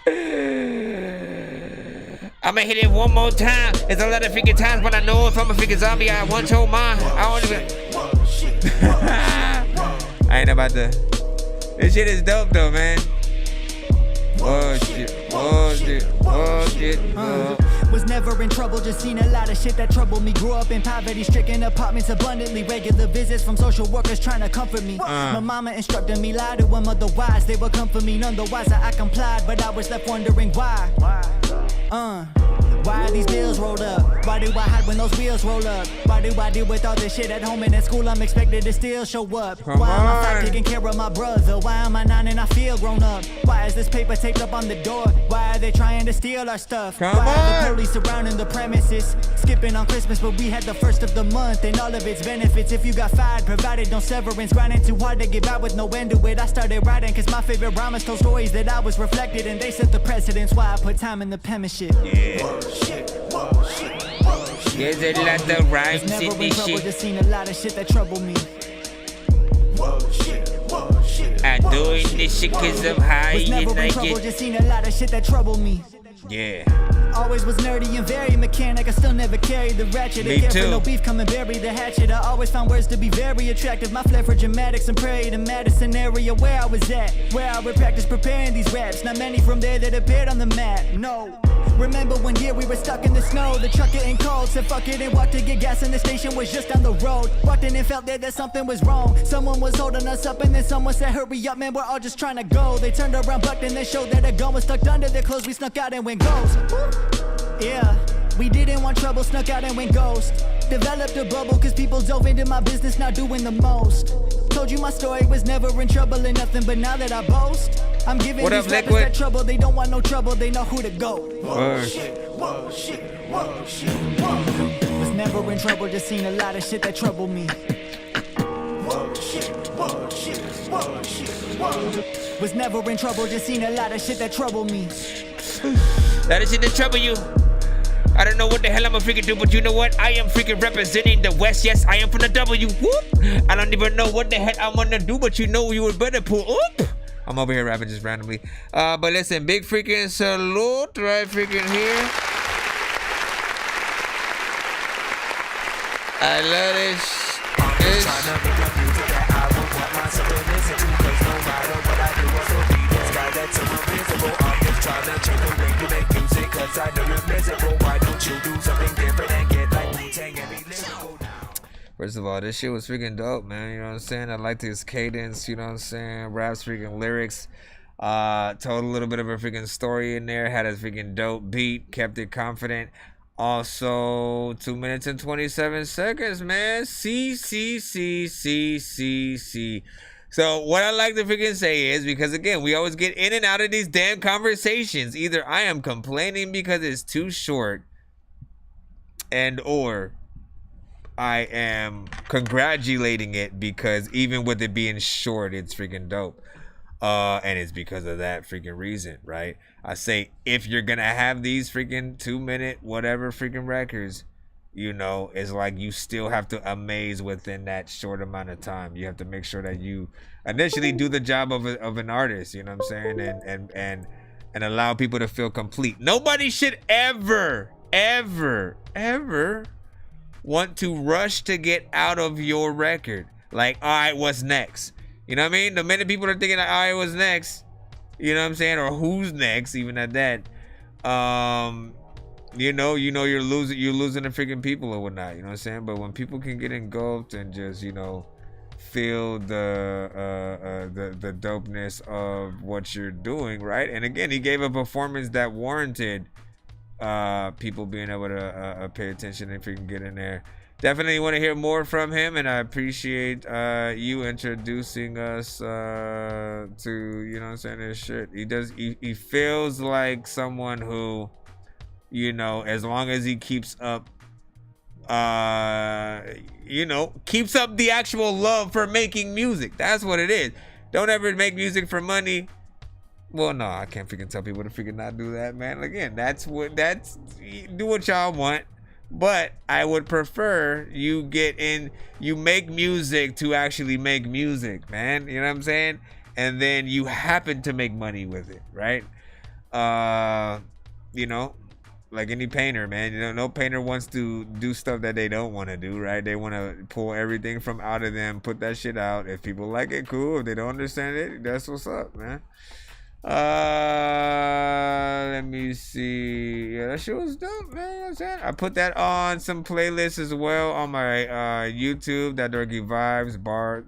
I'ma hit it one more time. It's a lot of freaking times when I know if I'm a freaking zombie, I want your mind. I don't even. I ain't about to. This shit is dope though, man. Oh shit. Was never in trouble, just seen a lot of shit that troubled me. Grew up in poverty-stricken apartments abundantly. Regular visits from social workers trying to comfort me. My mama instructed me, lie to them, otherwise they would come for me. Nonetheless, I complied, but I was left wondering why. Why are these bills rolled up? Why do I hide when when those wheels roll up. Why do I deal with all this shit at home and at school? I'm expected to still show up. Why am I fat taking care of my brother? Why am I 9 and I feel grown up? Why is this paper taped up on the door? Why are they trying to steal our stuff? Why are the police surrounding the premises? Skipping on Christmas, but we had the first of the month and all of its benefits. If you got fired, provided no severance. Grinding too hard to get by with no end to it. I started writing cause my favorite rhymers told stories that I was reflected, and they set the precedence. Why I put time in the penmanship. There's a lot of rhymes never in in this trouble, shit. just seen a lot of shit that trouble me. I'm doing this shit cause I'm high Was never and I in trouble, get... just seen a lot of shit that trouble me. Yeah. Always was nerdy and very mechanic. I still never carried the ratchet. Me I care too. for no beef, come and bury the hatchet. I always found words to be very attractive. My flair for dramatics and prairie to Madison area where I was at, where I would practice preparing these raps. Not many from there that appeared on the map. No. Remember one year we were stuck in the snow. The truck getting cold, said fuck it and walked to get gas, and the station was just down the road. Walked in and felt that something was wrong. Someone was holding us up and then someone said hurry up man, we're all just trying to go. They turned around, bucked, and they showed that a gun was stuck under their clothes. We snuck out and went ghost. Yeah, we didn't want trouble, snuck out and went ghost. Developed a bubble cause people dove into my business, not doing the most. Told you my story was never in trouble and nothing, but now that I boast, I'm giving What these up, rappers Liquid? that trouble. They don't want no trouble, they know who to go. Was never in trouble, just seen a lot of shit that troubled me. Was never in trouble, just seen a lot of shit that troubled me. That is shit that trouble you. I don't know what the hell I'm gonna freaking do, but you know what? I am freaking representing the West. Yes, I am from the W. Whoop. I don't even know what the heck I'm gonna do, but you know you would better pull up. I'm over here rapping just randomly. But listen, big freaking salute right freaking here. I love this. First of all, this shit was freaking dope, man. You know what I'm saying? I liked his cadence, you know what I'm saying? Raps, freaking lyrics. Told a little bit of a freaking story in there. Had a freaking dope beat. Kept it confident. Also, 2 minutes and 27 seconds, man. C. So what I like to freaking say is, because again, we always get in and out of these damn conversations. Either I am complaining because it's too short, and or I am congratulating it because even with it being short, it's freaking dope. And it's because of that freaking reason, right? I say, if you're gonna have these freaking 2 minute whatever freaking records, you know, it's like you still have to amaze within that short amount of time. You have to make sure that you initially do the job of an artist, you know what I'm saying? And allow people to feel complete. Nobody should ever want to rush to get out of your record. Like, all right, what's next? You know what I mean? The minute people are thinking, all right, what's next? You know what I'm saying? Or who's next, even at that. You know you're losing the freaking people or whatnot, you know what I'm saying? But when people can get engulfed and just, you know, feel the dopeness of what you're doing, right? And again, he gave a performance that warranted people being able to pay attention if you can get in there. Definitely want to hear more from him, and I appreciate you introducing us to, you know what I'm saying, this shit. He feels like someone who, you know, as long as he keeps up you know, keeps up the actual love for making music. That's what it is. Don't ever make music for money. Well, no, I can't freaking tell people to freaking not do that, man. Again, do what y'all want. But I would prefer you make music to actually make music, man. You know what I'm saying? And then you happen to make money with it, right? You know, like any painter, man. You know, no painter wants to do stuff that they don't want to do, right? They want to pull everything from out of them, put that shit out. If people like it, cool. If they don't understand it, that's what's up, man. Let me see. Yeah, that shit was dope, man. You know what I'm saying? I put that on some playlists as well on my YouTube. That Dorky Vibes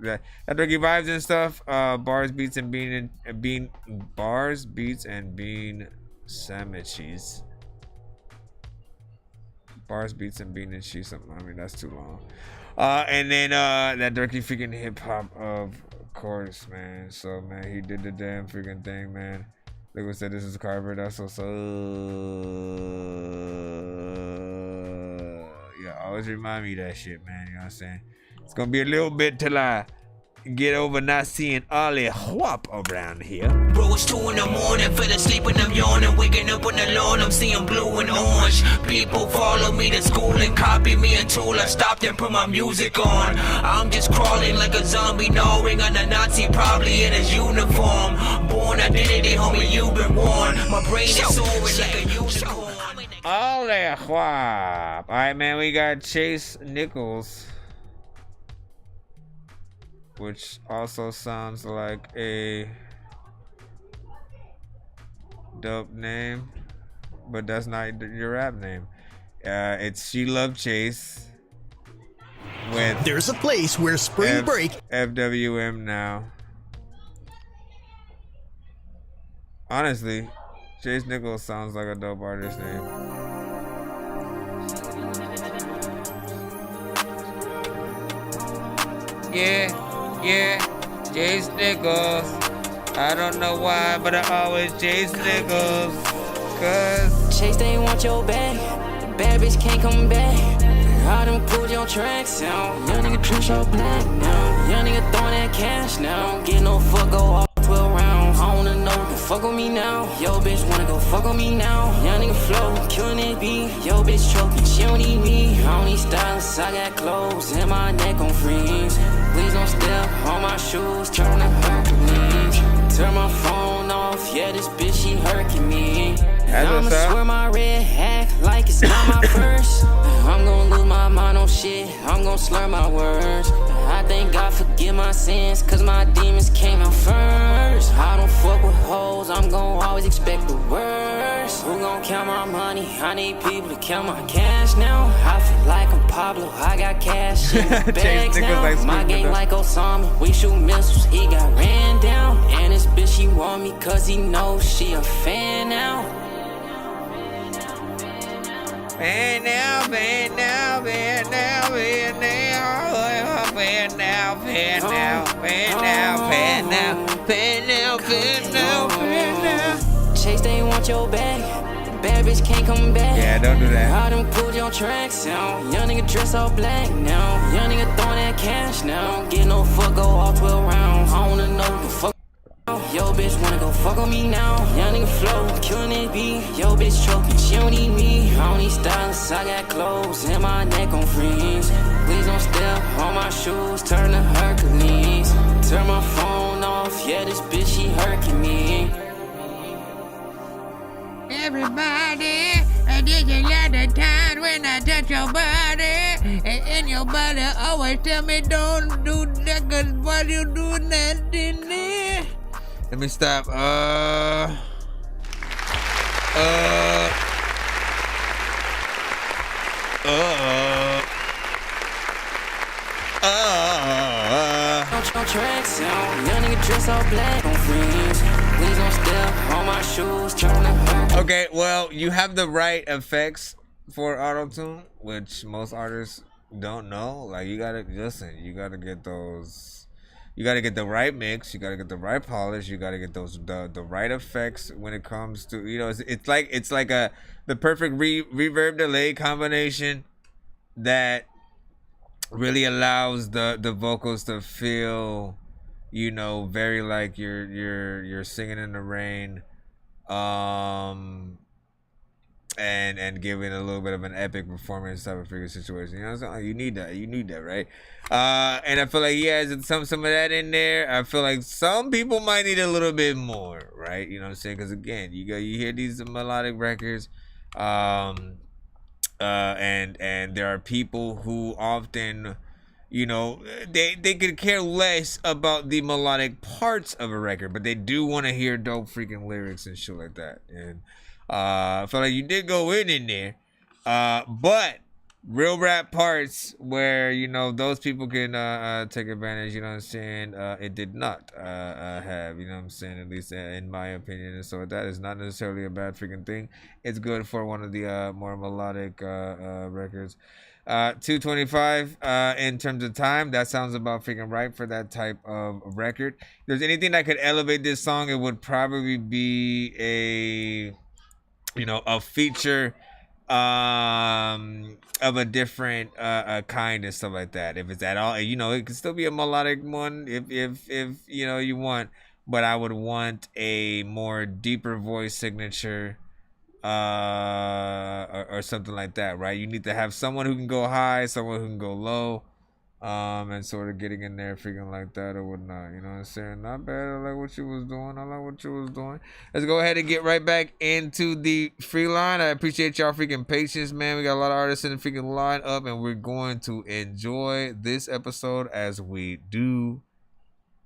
that Dorky Vibes and stuff. Bars, beats, and bean sandwiches. Bars, beats, and beating and shit. Something. I mean, that's too long. And then that Dorky freaking hip hop, of course, man. So man, he did the damn freaking thing, man. Like we said, this is Carver. That's also yeah. Always remind me of that shit, man. You know what I'm saying? It's gonna be a little bit till I get over not seeing all that whop around here. Bro, it's 2 in the morning, fell asleep and I'm yawning. Waking up on the lawn, I'm seeing blue and orange. People follow me to school and copy me until I stopped and put my music on. I'm just crawling like a zombie, gnawing on a Nazi, probably in his uniform. Born identity, homie, you've been warned. My brain is soaring like a unicorn. All that whop. Alright, man, we got Chase Nichols, which also sounds like a dope name, but that's not your rap name. It's She Love Chase with There's a place where spring break FWM now. Honestly, Chase Nichols sounds like a dope artist name. Yeah, Chase Nichols. I don't know why, but I always chase Nichols. Cause Chase, they want your bag. The bad bitch can't come back. All them pulled your tracks now. Young nigga dress all black now. Young nigga throwing that cash now. Get no fuck, go all 12 rounds. I wanna know, can fuck with me now. Yo, bitch wanna go fuck with me now. Young nigga flow, killing it beat. Yo, bitch choking, she don't need me. I don't need stylists, I got clothes. And my neck on freeze. Please don't step on my shoes, turn to Hercules. Turn my phone off, yeah, this bitch, she hurting me. I'ma swear my red hat like it's not my first. I'm gonna lose my mind on shit, I'm gonna slur my words. I thank God forgive my sins, cause my demons came out first. I don't fuck with hoes, I'm gonna always expect the worst. Who gon' count my money? I need people to count my cash now. I feel like I'm Pablo, I got cash in my bags now. My gang like Osama, we shoot missiles, he got ran down. And this bitch, she want me cause he knows she a fan now. Fan now, fan now, fan now, fan now, fan now, fan now, fan now, fan now, fan now, fan now, fan now. Chase, they want your bag. Bad bitch can't come back. Yeah, don't do that. All them pulled your tracks now. Young nigga dress all black now. Young nigga throwing that cash now. Get no fuck, go all 12 rounds. I wanna know the fuck. Yo, bitch wanna go fuck on me now. Young nigga flow, killing it beat. Yo, bitch choking, she don't need me. I don't need stylists, I got clothes. And my neck on freeze. Please don't step on my shoes, turn to Hercules. Turn my phone off, yeah, this bitch, she hurting me. Everybody, did you lot of times when I touch your body? And your body always tell me don't do that, cause what you do nothing there. Let me stop. Tracks out, young nigga dress all black on freeze. Please don't step on my shoes, turn to her. Okay, well, you have the right effects for auto-tune, which most artists don't know. Like, you gotta listen, you gotta get those, you gotta get the right mix, you gotta get the right polish, you gotta get those the right effects when it comes to, you know, it's like the perfect reverb delay combination that really allows the vocals to feel, you know, very like you're singing in the rain, and giving a little bit of an epic performance type of figure situation. You know what I'm saying? You need that, right? And I feel like he has some of that in there. I feel like some people might need a little bit more, right? You know what I'm saying? Because again, you hear these melodic records, and there are people who often, you know, they could care less about the melodic parts of a record, but they do want to hear dope freaking lyrics and shit like that. And I feel like you did go in there, but real rap parts where, you know, those people can take advantage, you know what I'm saying? It did not have, you know what I'm saying, at least in my opinion. And so that is not necessarily a bad freaking thing. It's good for one of the more melodic records. 225 in terms of time, that sounds about freaking right for that type of record. If there's anything that could elevate this song, it would probably be a, you know, a feature of a different kind and stuff like that. If it's at all, you know, it could still be a melodic one if you know you want, but I would want a more deeper voice signature or something like that, right? You need to have someone who can go high, someone who can go low, and sort of getting in there freaking like that or whatnot, you know what I'm saying? Not bad. I like what you was doing. I like what you was doing. Let's go ahead and get right back into the free line. I appreciate y'all freaking patience, man. We got a lot of artists in the freaking line up, and we're going to enjoy this episode as we do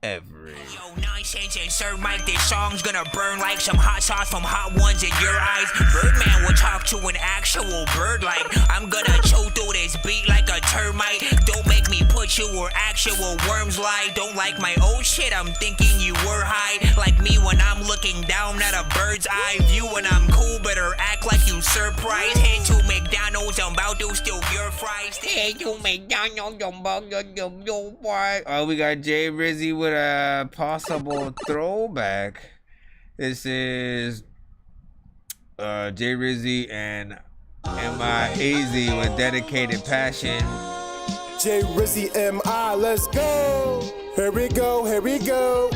every. Yo, Nonsenze and Sir Mike, this song's gonna burn like some hot sauce from hot ones in your eyes. Birdman will talk to an actual bird like I'm gonna chew through this beat like a termite. Don't make me put you where actual worms lie. Don't like my old shit, I'm thinking you were high. Like me when I'm looking down at a bird's eye view. When I'm cool, better act like you surprised. Head to McDonald's, I'm about to steal your fries. Head to McDonald's, I'm about to steal your fries. Oh, we got Jay Rizzy with a possible throwback. This is Jay Rizzy and M.I.A.Z. with Dedicated Passion. Jay Rizzy M.I., let's go. Here we go, here we go.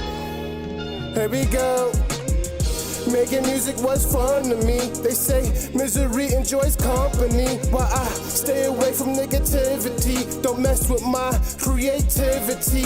Here we go. Making music was fun to me. They say misery enjoys company, while I stay away from negativity. Don't mess with my creativity.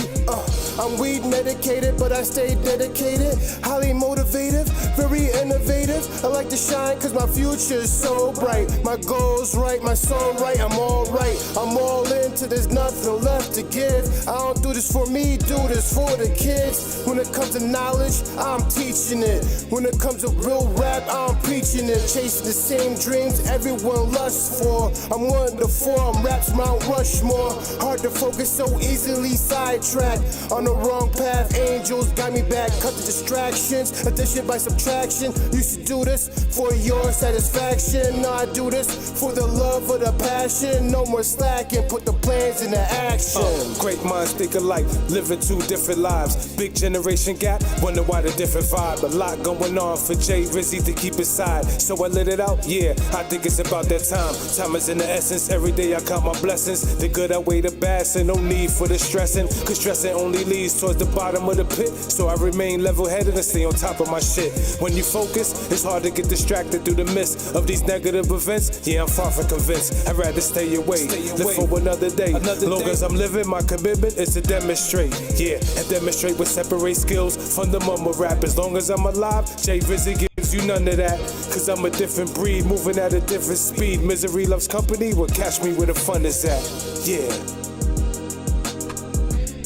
I'm weed medicated, but I stay dedicated. Highly motivated, very innovative. I like to shine cause my future's so bright. My goals right, my soul right, I'm alright. I'm all into, there's nothing left to give. I don't do this for me, do this for the kids. When it comes to knowledge, I'm teaching it. When it comes to real rap, I'm preaching it. Chasing the same dreams everyone lusts for. I'm one to four, I'm rap's Mount Rushmore. Hard to focus, so easily sidetracked. On the wrong path, angels got me back. Cut the distractions, addition by subtraction. Used to do this for your satisfaction. Now I do this for the love of the passion. No more slacking, put the plans into action. Great minds think alike, living two different lives. Big generation gap, wonder why the different vibe. A lot going on for Jay Rizzy to keep aside. So I lit it out, yeah, I think it's about that time. Time is in the essence, every day I count my blessings. The good outweigh the bad, so no need for the stressing. Cause stressing only leads towards the bottom of the pit. So I remain level-headed and stay on top of my shit. When you focus, it's hard to get distracted through the mist of these negative events. Yeah, I'm far from convinced, I'd rather stay away. Live for another day. Long as I'm living, my commitment is to demonstrate. Yeah, and demonstrate what separates skills from the mumble rap. As long as I'm alive, Jay Rizzy gives you none of that. Cause I'm a different breed, moving at a different speed. Misery loves company, well catch me where the fun is at. Yeah.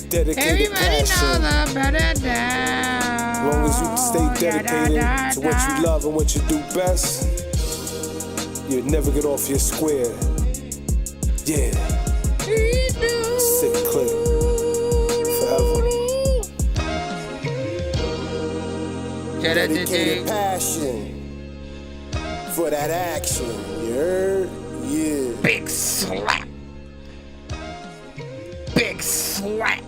Dedicated Everybody passion. knows about it now. As long as you stay dedicated to what you love and what you do best, you'll never get off your square. Yeah. Sit clear. Forever. Dedicated passion for that action. You heard? Yeah. Big slap. Big slap.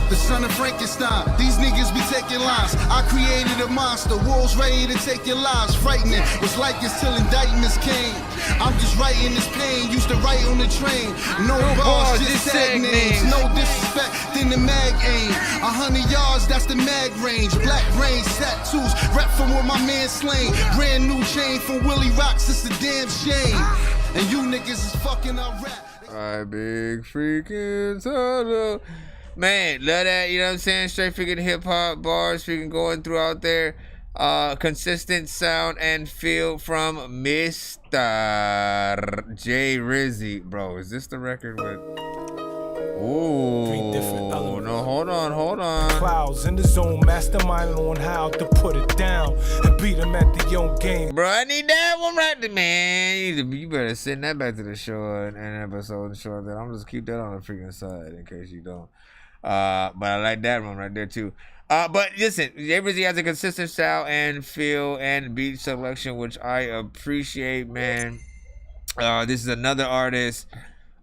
The son of Frankenstein, these niggas be taking lives. I created a monster, wolves ready to take your lives. Frightening, was like this till indictments came. I'm just writing this pain, used to write on the train. No bars, just tag names. No disrespect, then the mag aim. 100 yards, that's the mag range. Black range, tattoos, rep from where my man slain. Brand new chain from Willie Rocks, it's a damn shame. And you niggas is fucking our rap. Alright, big freaking solo. Man, love that, you know what I'm saying? Straight freaking hip hop bars freaking going throughout there. Consistent sound and feel from Mr. Jay Rizzy. Bro, is this the record with... Ooh, no, hold on. Clouds in the zone, mastermind on how to put it down and beat them at the own game. Bro, I need that one right there, man. You better send that back to the show and episode and show that. I'm just keep that on the freaking side in case you don't. But I like that one right there too. But listen, Jay Rizzy has a consistent style and feel and beat selection, which I appreciate, man. This is another artist,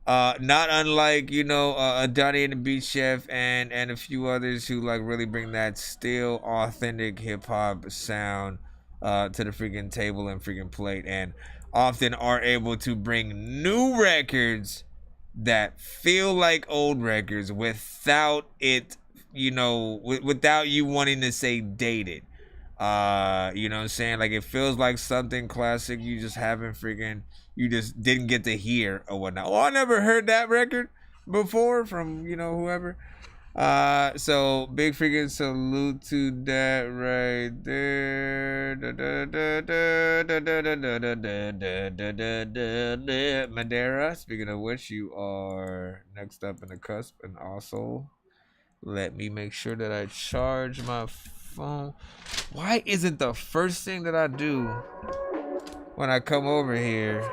not unlike, you know, Donnie and the Beat Chef and a few others who like really bring that still authentic hip hop sound to the freaking table and freaking plate, and often are able to bring new records that feel like old records without it, you know, without you wanting to say dated. You know what I'm saying? Like, it feels like something classic you just haven't freaking, you just didn't get to hear or whatnot. Oh, I never heard that record before from, you know, whoever. So big freaking salute to that right there. Madeira, speaking of which, you are next up in the cusp. And also, let me make sure that I charge my phone. Why isn't the first thing that I do when I come over here?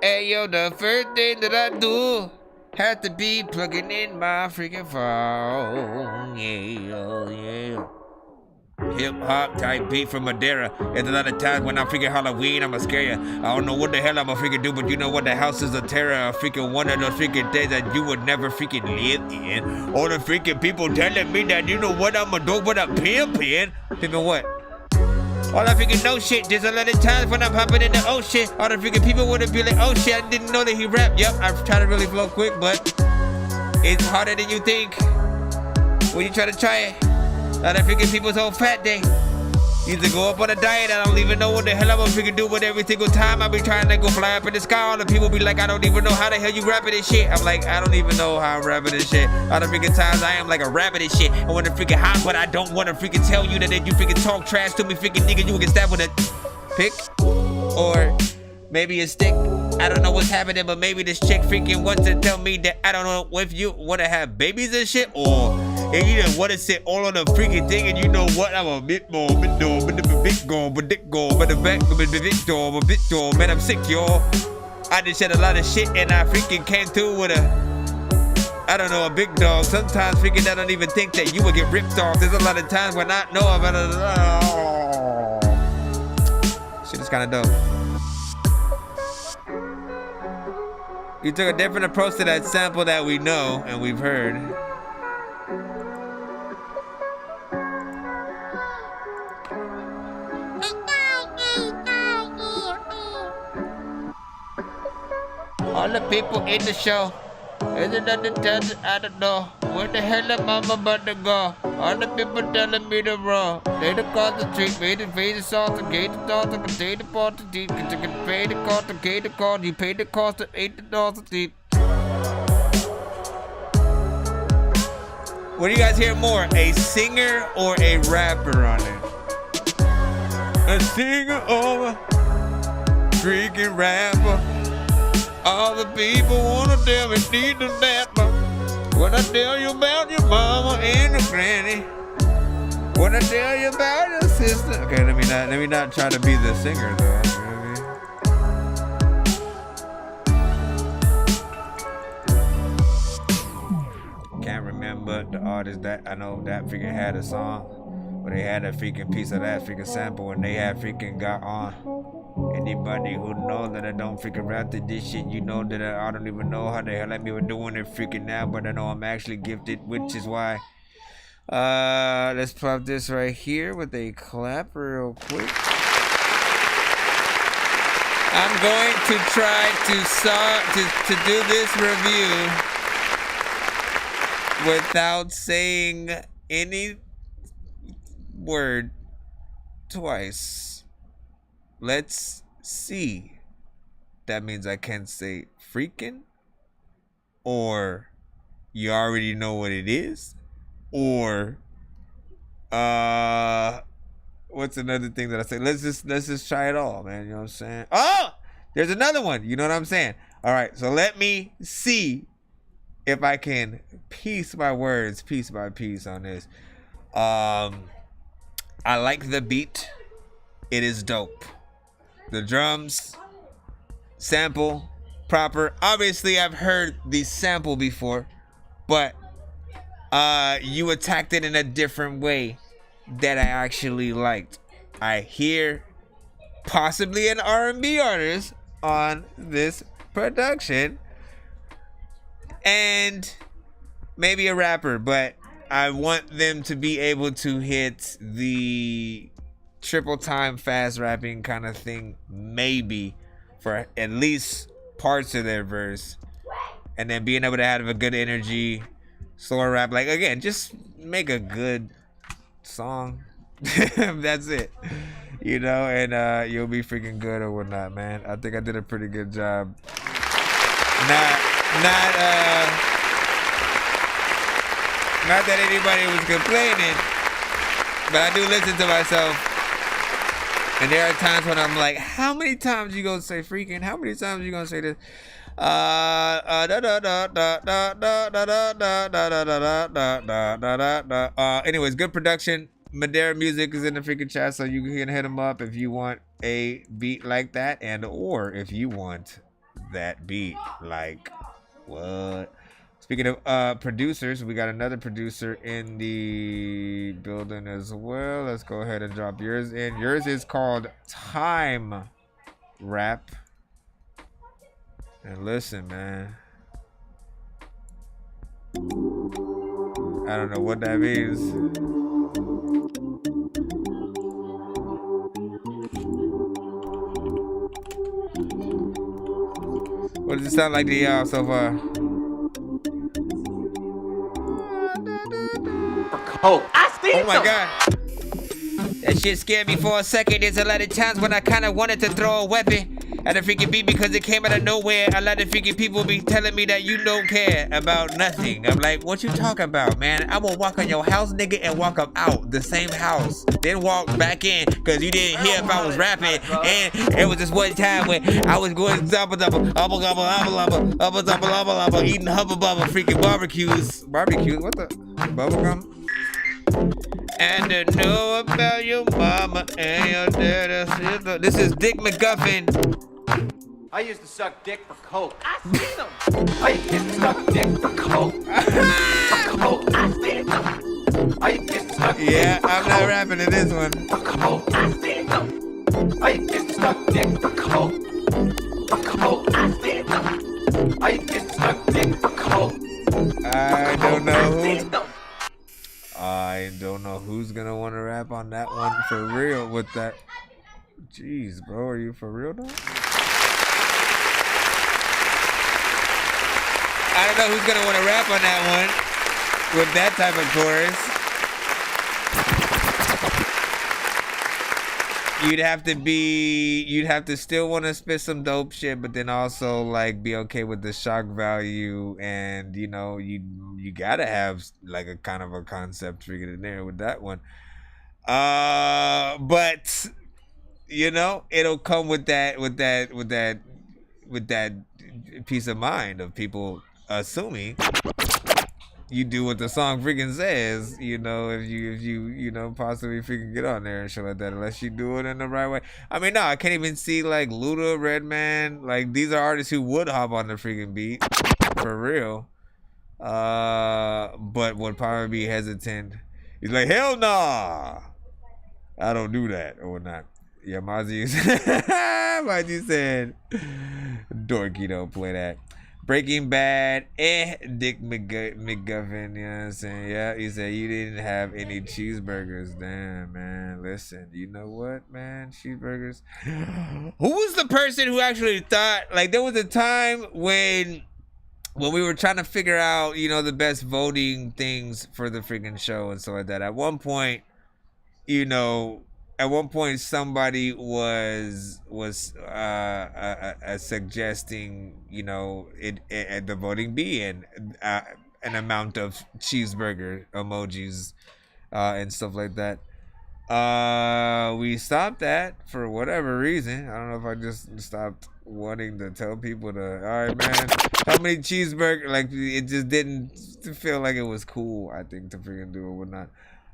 Hey, yo, the first thing that I do has to be plugging in my freaking phone. Yeah. Hip hop type beat from Madeira. There's a lot of times when I'm freaking Halloween, I'ma scare ya. I don't know what the hell I'ma freaking do, but you know what? The house is a terror. A freaking one of those freaking days that you would never freaking live in. All the freaking people telling me that, you know what, I'ma do with a pimpin'. Pimpin' what? All I freaking know shit. There's a lot of times when I'm hopping in the ocean. All the freaking people would be like, oh shit, I didn't know that he rapped. Yep, I'm trying to really flow quick, but it's harder than you think when you try to try it. A lot of freaking people's whole fat day. Either go up on a diet, I don't even know what the hell I'm gonna freaking do, but every single time I be trying to go fly up in the sky, all the people be like, I don't even know how the hell you rapping this shit. I'm like, I don't even know how I'm rapping this shit. All the freaking times I am like a rabbit and shit. I wanna freaking hot, but I don't wanna freaking tell you that if you freaking talk trash to me, freaking nigga, you will get stabbed with a pick or maybe a stick. I don't know what's happening, but maybe this chick freaking wants to tell me that I don't know if you wanna have babies and shit, or if you just wanna sit all on the freaking thing, and you know what? I'm a bit more, man, I'm sick, y'all. I just said a lot of shit, and I freaking came through with I don't know, a big dog. Sometimes freaking I don't even think that you would get ripped off. There's a lot of times when I know about it. Shit is kind of dope. You took a different approach to that sample that we know and we've heard. All the people in the show, is it nothing tells I don't know. Where the hell am I about to go? All the people telling me to run. They the concentrate, made the face of salt, the gate of thought, the potato pot, the deep, the pay the cost, the gate of cost, you pay the cost of $8 deep. What do you guys hear more? A singer or a rapper on it? A singer or a freaking rapper? All the people wanna tell me need to napper. When I tell you about your mama and your granny. When I tell you about your sister. Okay, let me not try to be the singer though. You know what I mean? Can't remember the artist that I know that freaking had a song, but they had a freaking piece of that freaking sample and they had freaking got on. Anybody who knows that I don't freaking rap to this shit, you know that I don't even know how the hell I'm even doing it freaking now, but I know I'm actually gifted, which is why. Let's pop this right here with a clap real quick. I'm going to try to do this review without saying any word twice. Let's see. That means I can't say freaking, or you already know what it is, or what's another thing that I say? Let's just try it all, man. You know what I'm saying? Oh, there's another one. You know what I'm saying? All right, so let me see if I can piece my words piece by piece on this. I like the beat. It is dope. The drums, sample, proper. Obviously, I've heard the sample before, but you attacked it in a different way that I actually liked. I hear possibly an R&B artist on this production and maybe a rapper, but I want them to be able to hit the triple time fast rapping kind of thing, maybe for at least parts of their verse, and then being able to have a good energy, slower rap. Like, again, just make a good song. That's it, you know, and you'll be freaking good or whatnot, man. I think I did a pretty good job. Not that anybody was complaining, but I do listen to myself. And there are times when I'm like, how many times you gonna say freaking? How many times you gonna say this? Anyways, good production. Madeira Music is in the freaking chat, so you can hit them up if you want a beat like that, and or if you want that beat. Like, what? Speaking of producers, we got another producer in the building as well. Let's go ahead and drop yours in. Yours is called Time Rap. And listen, man, I don't know what that means. What does it sound like to y'all so far? Oh my god. That shit scared me for a second. There's a lot of times when I kind of wanted to throw a weapon at a freaking beat because it came out of nowhere. A lot of freaking people be telling me that you don't care about nothing. I'm like, what you talking about, man? I will walk on your house, nigga, and walk up out the same house. Then walk back in because you didn't hear if I was rapping. And it was this one time when I was going double, eating hubba bubba freaking barbecues. Barbecues? What the? Bubblegum? And to know about your mama and your daddy. This is Dick McGuffin. I used to suck dick for coke. I seen them. I used to suck dick for coke. For coke. I seen them. I used to suck dick yeah, I'm not rapping to this one. For coke. I seen them. I used to suck dick for coke. For coke. I seen them. I used to suck dick for coke. I don't know who. I don't know who's gonna want to rap on that one for real with that. Jeez, bro, are you for real though? I don't know who's gonna want to rap on that one with that type of chorus. You'd have to still want to spit some dope shit, but then also like be okay with the shock value, and you know, you gotta have like a kind of a concept figured in there with that one. But you know, it'll come with that peace of mind of people assuming you do what the song freaking says, you know, if you know, possibly freaking get on there and shit like that, unless you do it in the right way. I mean, no, I can't even see like Luda, Redman, like these are artists who would hop on the freaking beat for real, but would probably be hesitant. He's like, hell nah, I don't do that or whatnot. Yeah, Mozzie said, Dorky don't play that. Breaking Bad, Dick McGuffin, you know what I'm saying? Yeah, he said you didn't have any cheeseburgers. Damn, man. Listen, you know what, man? Cheeseburgers. Who was the person who actually thought, like, there was a time when we were trying to figure out, you know, the best voting things for the freaking show and stuff like that. At one point, you know, somebody was suggesting, you know, it the voting be an amount of cheeseburger emojis and stuff like that. We stopped that for whatever reason. I don't know if I just stopped wanting to tell people to, all right, man, how many cheeseburger, like, it just didn't feel like it was cool, I think, to freaking do it or whatnot.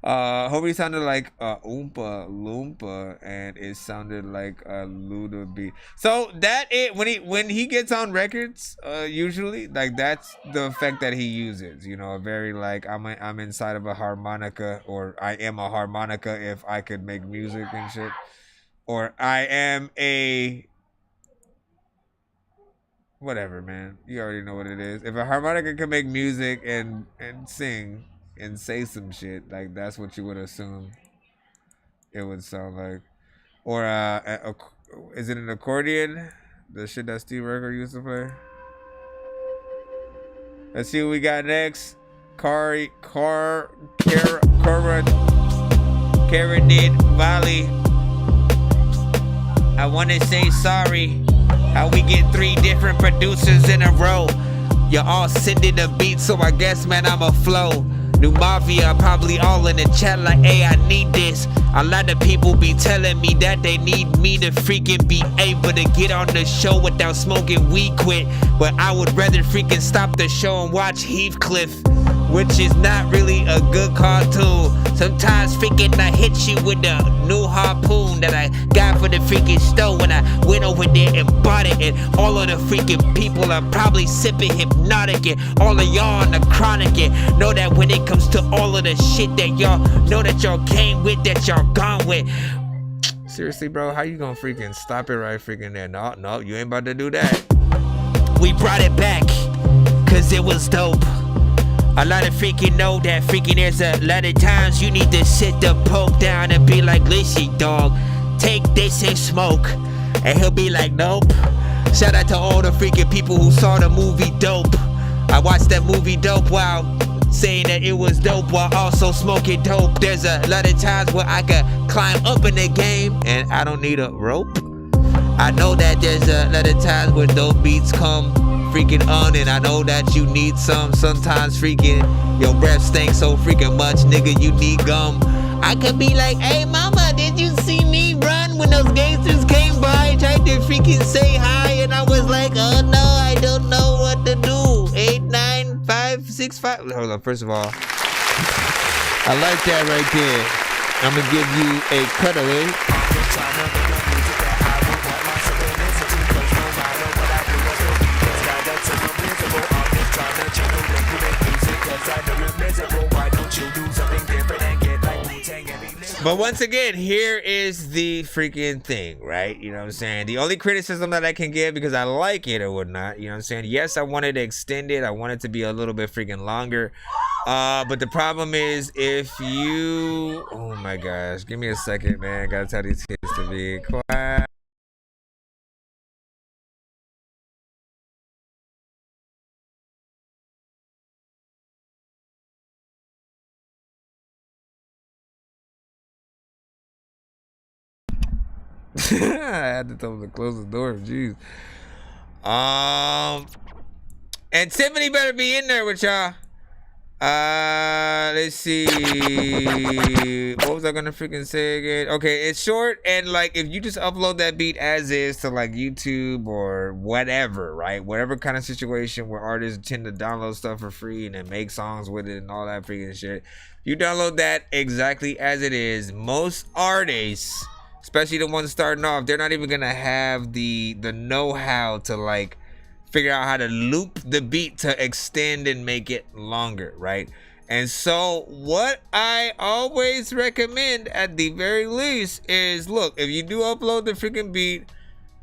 Homie sounded like Oompa Loompa, and it sounded like a Luda beat. So that it when he gets on records, usually like that's the effect that he uses. You know, a very like I'm inside of a harmonica, or I am a harmonica if I could make music and shit, or I am a whatever, man. You already know what it is. If a harmonica can make music and sing and say some shit, like that's what you would assume it would sound like. Or is it an accordion? The shit that Steve Urkel used to play. Let's see what we got next. Caranid Valley. I want to say sorry. How we get 3 different producers in a row. You all sending the beat, so I guess, man, I'm a flow. New Mafia probably all in the chat like, hey, I need this. A lot of people be telling me that they need me to freaking be able to get on the show without smoking weed quit. But I would rather freaking stop the show and watch Heathcliff, which is not really a good cartoon. Sometimes freaking I hit you with the new harpoon that I got for the freaking stove when I went over there and bought it. And all of the freaking people are probably sipping hypnotic, and all of y'all on the chronic, and know that when it comes to all of the shit that y'all know that y'all came with, that y'all gone with. Seriously, bro, how you gonna freaking stop it right freaking there? No, you ain't about to do that. We brought it back, cause it was dope. A lot of freaking know that freaking there's a lot of times you need to sit the poke down and be like, listen, dog, take this and smoke. And he'll be like, nope. Shout out to all the freaking people who saw the movie Dope. I watched that movie Dope while saying that it was dope while also smoking dope. There's a lot of times where I could climb up in the game and I don't need a rope. I know that there's a lot of times where dope beats come freaking on, and I know that you need some. Sometimes freaking your breath stinks so freaking much, nigga, you need gum. I could be like, hey mama, did you see me run when those gangsters came by, tried to freaking say hi, and I was like, oh no, I don't know what to do. 8, 9, 5, 6, 5. Hold on, first of all, I like that right there. I'm gonna give you a cutaway. But once again, here is the freaking thing, right? You know what I'm saying? The only criticism that I can give, because I like it or whatnot, you know what I'm saying? Yes, I wanted to extend it. I want it to be a little bit freaking longer. But the problem is if you... Oh my gosh. Give me a second, man. I gotta tell these kids to be quiet. I had to tell him to close the door. Jeez. And Tiffany better be in there with y'all. Let's see. What was I gonna freaking say again? Okay, it's short, and like if you just upload that beat as is to like YouTube or whatever, right? Whatever kind of situation where artists tend to download stuff for free and then make songs with it and all that freaking shit. You download that exactly as it is. Most artists, especially the ones starting off, they're not even gonna have the know-how to like figure out how to loop the beat to extend and make it longer, right? And so what I always recommend at the very least is, look, if you do upload the freaking beat,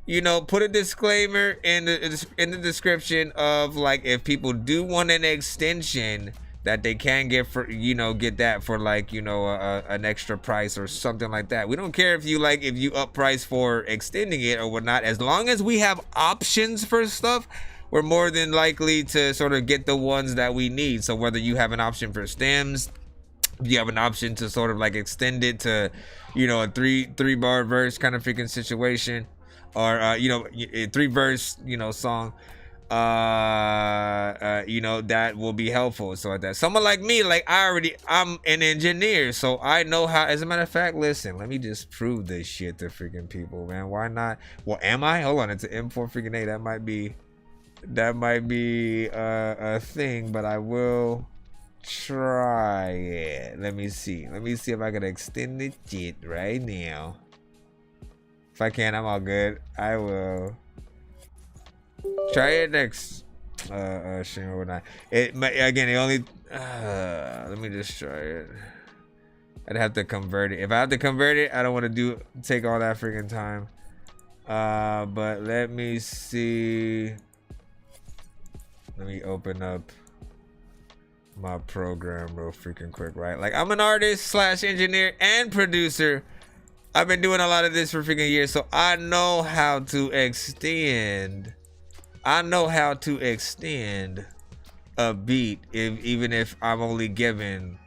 you know, put a disclaimer in the description of like, if people do want an extension, that they can get for, you know, get that for like, you know, an extra price or something like that. We don't care if you like, if you up price for extending it or whatnot. As long as we have options for stuff, we're more than likely to sort of get the ones that we need. So whether you have an option for stems, you have an option to sort of like extend it to, you know, a three bar verse kind of freaking situation, or you know, a 3 verse, you know, song. You know, that will be helpful. So that someone like me, like I'm an engineer, so I know how. As a matter of fact, listen, let me just prove this shit to freaking people, man. Why not? Well, am I? Hold on, it's an M4 freaking A. That might be a thing, but I will try it. Let me see. Let me see if I can extend this shit right now. If I can, I'm all good. I will try it next. Stream or whatnot. Again, it only. Let me just try it. I'd have to convert it. If I have to convert it, I don't want to take all that freaking time. But let me see. Let me open up my program real freaking quick, right? Like, I'm an artist / engineer and producer. I've been doing a lot of this for freaking years, so I know how to extend. I know how to extend a beat even if I'm only given,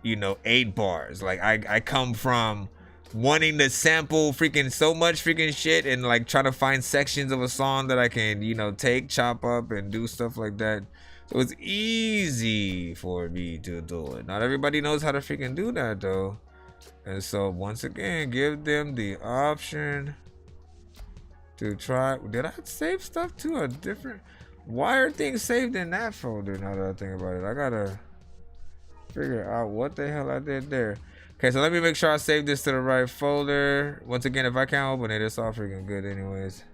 8 bars. Like, I come from wanting to sample freaking so much freaking shit and like trying to find sections of a song that I can, chop up and do stuff like that. So it's easy for me to do it. Not everybody knows how to freaking do that though. And so once again, give them the option to try. Did I save stuff to a different? Why are things saved in that folder now that I think about it? I gotta figure out what the hell I did there. Okay, so let me make sure I save this to the right folder. Once again, if I can't open it, it's all freaking good anyways.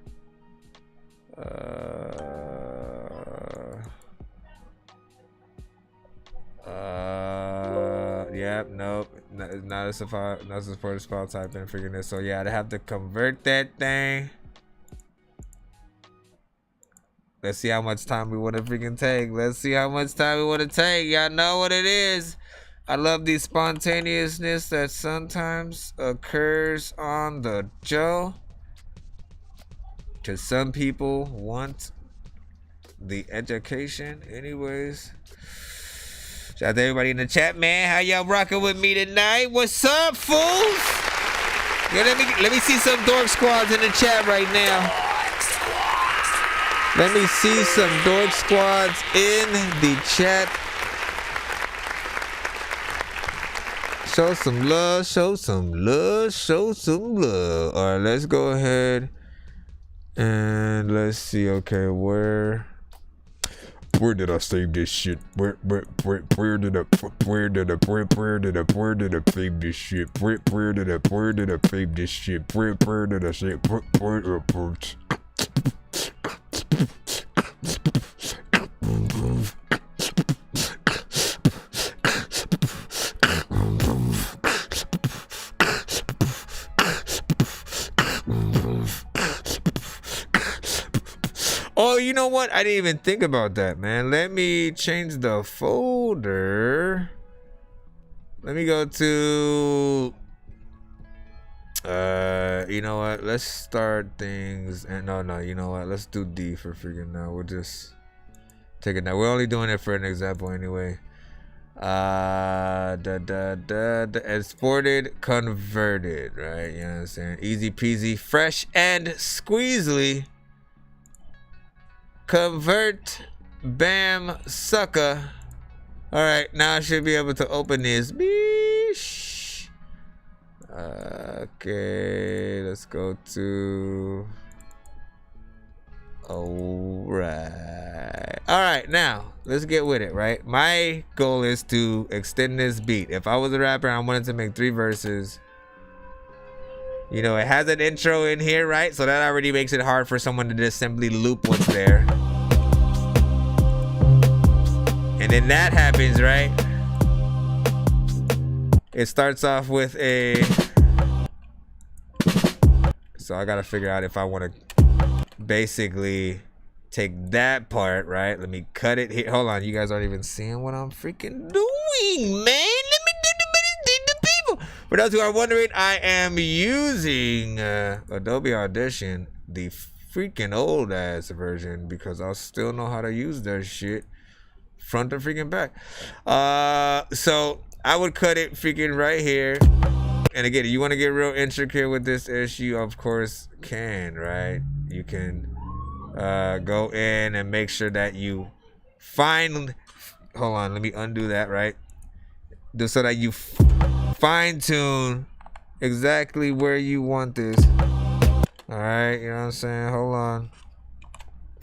Yep, nope. Not a support file type in freaking this. So yeah, I'd have to convert that thing. Let's see how much time we want to freaking take. Let's see how much time we want to take. Y'all know what it is. I love the spontaneousness that sometimes occurs on the show. Because some people want the education anyways. Shout out to everybody in the chat, man. How y'all rocking with me tonight? What's up, fools? Yeah, let me see some Dork squads in the chat right now. Let me see some Dork squads in the chat. Show some love, show some love, show some love. All right, let's go ahead and let's see. Okay, where did I save this shit? Where did I save this shit? Where did I save this shit? Where did I save? Oh, you know what? I didn't even think about that, man. Let me change the folder. Let me go to you know what? Let's start things. And no, you know what? Let's do D for freaking now. We'll just take it now. We're only doing it for an example anyway. Exported, converted, right? You know what I'm saying? Easy peasy, fresh and squeezely. Convert, bam, sucker. All right, now I should be able to open this. Beesh. Okay, let's go to. All right, now let's get with it, right? My goal is to extend this beat. If I was a rapper and I wanted to make 3 verses, it has an intro in here, right? So that already makes it hard for someone to just simply loop what's there. And then that happens, right? It starts off with a. So I gotta figure out if I want to basically take that part, right? Let me cut it here. Hold on, you guys aren't even seeing what I'm freaking doing, man. Let me do the people. For those who are wondering, I am using Adobe Audition, the freaking old ass version, because I still know how to use that shit front to freaking back. So I would cut it freaking right here. And again, you want to get real intricate with this issue, of course can, right? You can go in and make sure that you find. Hold on, let me undo that, right? Just so that you fine tune exactly where you want this. All right, you know what I'm saying? Hold on.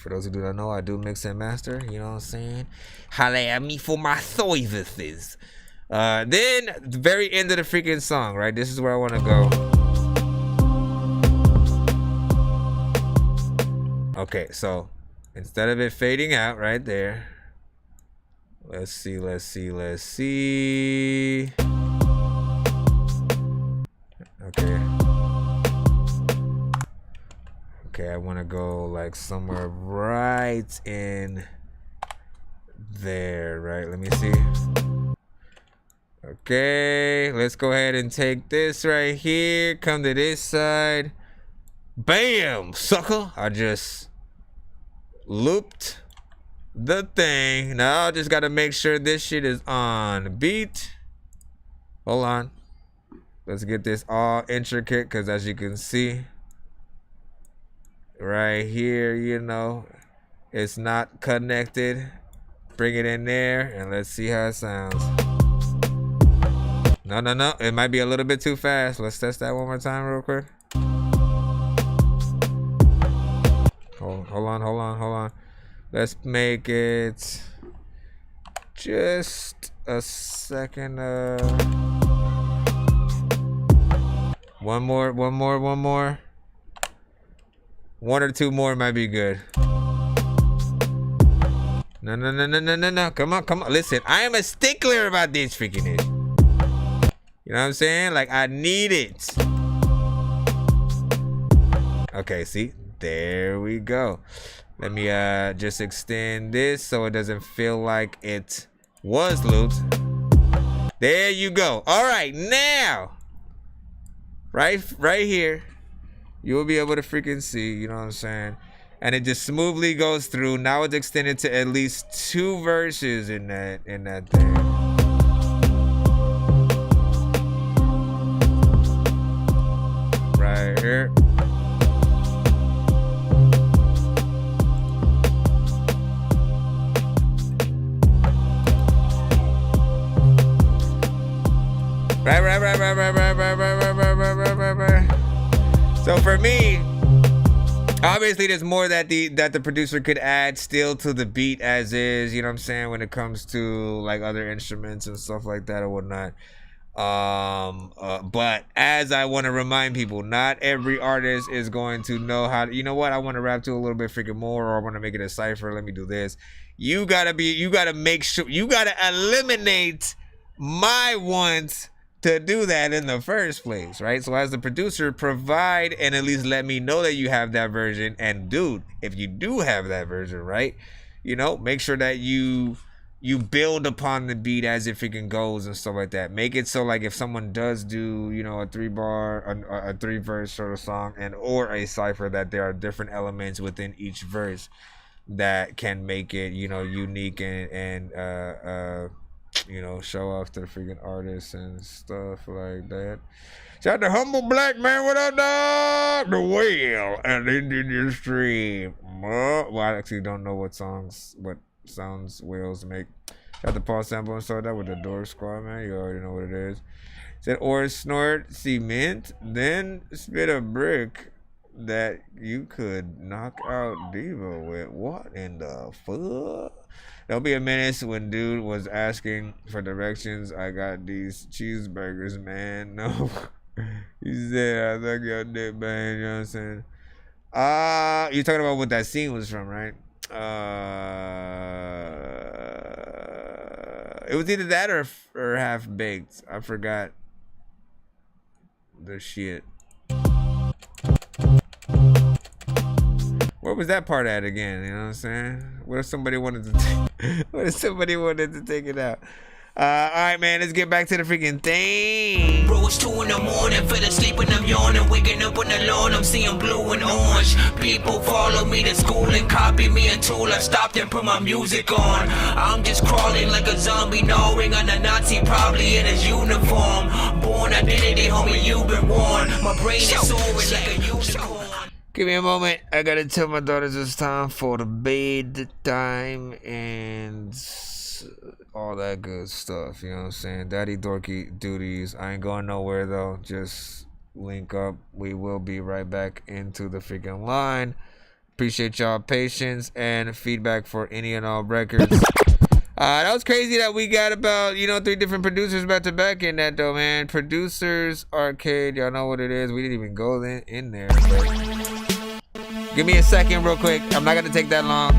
For those who do not know, I do mix and master. You know what I'm saying? Holla at me for my services. Then the very end of the freaking song, right? This is where I want to go. Okay, so instead of it fading out right there, let's see. Okay, I want to go like somewhere right in there, right? Let me see. Okay, let's go ahead and take this right here. Come to this side. Bam, sucker. I just looped the thing. Now I just got to make sure this shit is on beat. Hold on. Let's get this all intricate, because as you can see right here, you know, it's not connected. Bring it in there and let's see how it sounds. No, it might be a little bit too fast. Let's test that one more time real quick. Hold on. Let's make it just a second. One more. One or two more might be good. No. Come on. Listen, I am a stickler about this freaking issue. You know what I'm saying? Like, I need it. Okay, see? There we go. Let me just extend this so it doesn't feel like it was looped. There you go. All right, now. Right here. You will be able to freaking see, you know what I'm saying? And it just smoothly goes through. Now it's extended to at least 2 verses in that thing. Right here. Right. So for me, obviously there's more that the producer could add still to the beat as is, you know what I'm saying, when it comes to like other instruments and stuff like that or whatnot. But as I want to remind people, not every artist is going to know how to, you know what, I want to rap to a little bit freaking more, or I want to make it a cipher, let me do this. You gotta make sure, you gotta eliminate my wants to do that in the first place, right? So as the producer, provide and at least let me know that you have that version. And dude, if you do have that version, right, you know, make sure that you build upon the beat as if it goes and stuff like that. Make it so like if someone does do, you know, a 3-verse sort of song and or a cipher, that there are different elements within each verse that can make it, you know, unique and you know, show off to the freaking artists and stuff like that. Shout out to Humble Black Man, what up, dog? The Whale and Indian Stream. Well, I actually don't know what sounds whales make. Shout out to Paul Sample and so that with the Dork Squad, man. You already know what it is. Said, or snort cement, then spit a brick that you could knock out Diva with. What in the fuck? There'll be a minute when dude was asking for directions. I got these cheeseburgers, man. No. He said, I think your dick, man. You know what I'm saying? You're talking about what that scene was from, right? It was either that or Half Baked. I forgot the shit. Where was that part at again? You know what I'm saying? What if somebody wanted to take it out? Alright, man, let's get back to the freaking thing. Bro, it's 2 in the morning, fell asleep and I'm yawning. Waking up on the lawn, I'm seeing blue and orange. People follow me to school and copy me until I stopped and put my music on. I'm just crawling like a zombie, gnawing on a Nazi, probably in his uniform. Born identity, homie, you've been warned. My brain is soaring like a unicorn. Give me a moment. I gotta tell my daughters it's time for the bed time and all that good stuff. You know what I'm saying? Daddy Dorky duties. I ain't going nowhere though. Just link up. We will be right back into the freaking line. appreciate y'all patience and feedback for any and all records. That was crazy that we got about, 3 different producers back to back in that though, man. Producers Arcade, y'all know what it is. We didn't even go in there. But give me a second real quick. I'm not gonna take that long.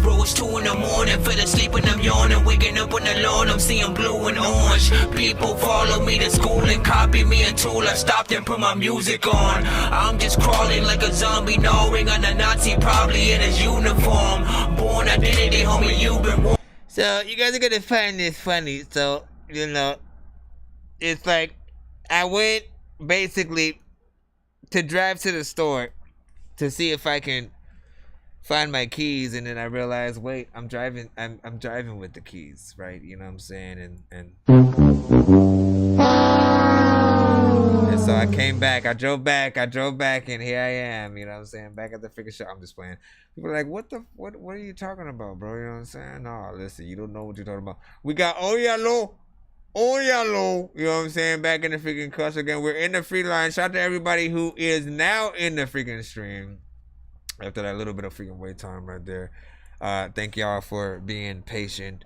Bro, it's 2 in the morning, fell asleep and I'm yawning. Waking up on the lawn, I'm seeing blue and orange. People follow me to school and copy me until I stopped and put my music on. I'm just crawling like a zombie, gnawing on a Nazi, probably in his uniform. Born identity, homie, you've been warned. So you guys are gonna find this funny. So, you know, it's like I went basically to drive to the store to see if I can find my keys, and then I realized, wait, I'm driving with the keys, right? You know what I'm saying? And so I came back, I drove back, and here I am, you know what I'm saying? Back at the freaking shop. I'm just playing. People are like, what are you talking about, bro? You know what I'm saying? No, listen, you don't know what you're talking about. We got Oyalo, you know what I'm saying? Back in the freaking cuss again. We're in the free line. Shout out to everybody who is now in the freaking stream. After that little bit of freaking wait time right there. Thank y'all for being patient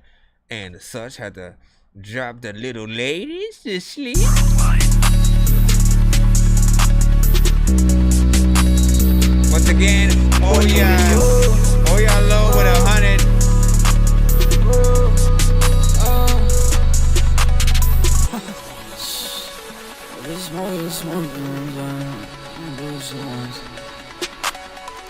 and such. Had to drop the little ladies to sleep. Once again, Oya Low with 100.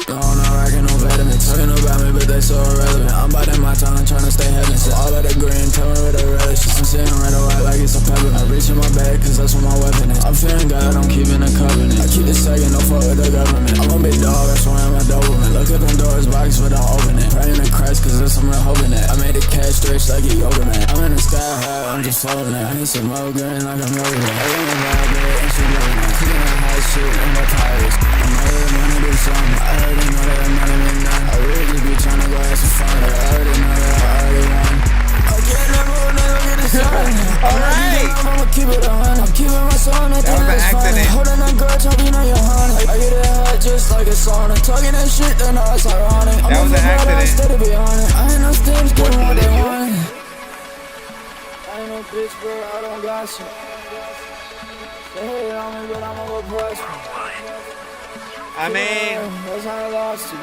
Going on rockin' no vitamin, talking about me, but they so irrelevant. I'm biting my tongue, trying to stay heaven. So all of the green, tell me where the relish is. I'm sitting right or white like it's a peppermint. I reach in my bag, cause that's what my weapon is. I'm fearing God, I'm keeping a covenant. I keep the second, no fuck with the government. I'm a big dog, that's why I'm a Doberman. Look at them doors, box, but don't open it. Praying to Christ, cause that's something hoping that. I made the cash stretch like a yoga man. I'm in the sky high, I'm just floating it. I need some more green like I'm yoga man. I got my vibe, and she loving it. She got high shit in my tires. I'm really wanna do something. I already know that I'm not even done. I really just be trying to go have some fun. I already know that I already won. I can't never get the sun. Alright. I'ma keep it on. I'm keeping my soul, nothing is funny. Holding that grudge, hoping on your honey. I get it hot just like a sauna. Talking that shit, then all it's ironic. That was an accident. Instead of be on it. I ain't no stage, getting what they want. I ain't no bitch, bro, I don't got you. They hate on me, but I'ma go press me. I mean, that's how I lost you.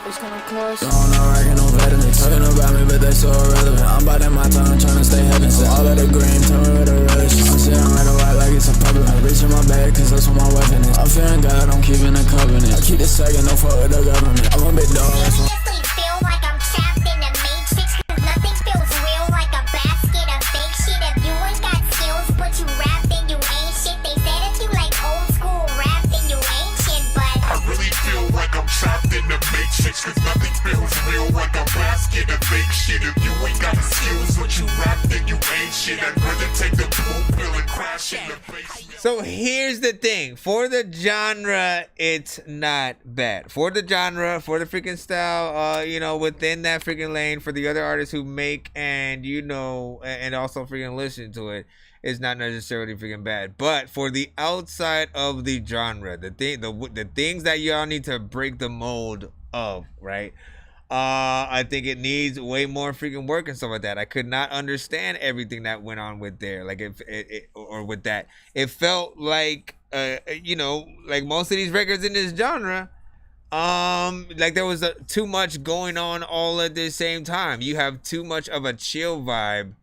It's kinda close. Going on rockin' no vitamin, talking about me, but they so irrelevant. I'm biting my tongue, trying to stay heaven. So all of the green, tell me where the relish is. I'm sitting right or white like it's a peppermint. I reach in my bag, cause that's what my weapon is. I'm fearing God, I'm keeping a covenant. I keep the second, no fuck with the government. I'm a big dog, that's why. Feel like I'm trapped in the matrix, cause nothing feels real like a basket of fake shit. If you ain't got skills, but you rap, then you ain't shit. They said if you like old school rap, then you ain't shit, but I really feel like I'm trapped in the matrix, cause nothing feels real like a basket of fake shit. If you ain't got the skills, but you rap, then you ain't shit. I'd rather take the blue pill and crash in the basement. So here's the thing. For the genre, it's not bad. For the genre, for the freaking style, you know, within that freaking lane, for the other artists who make and, you know, and also freaking listen to it, it's not necessarily freaking bad. But for the outside of the genre, the things that y'all need to break the mold of, right? I think it needs way more freaking work and stuff like that. I could not understand everything that went on with there, like or with that. It felt like, you know, like most of these records in this genre, like there was too much going on all at the same time. You have too much of a chill vibe,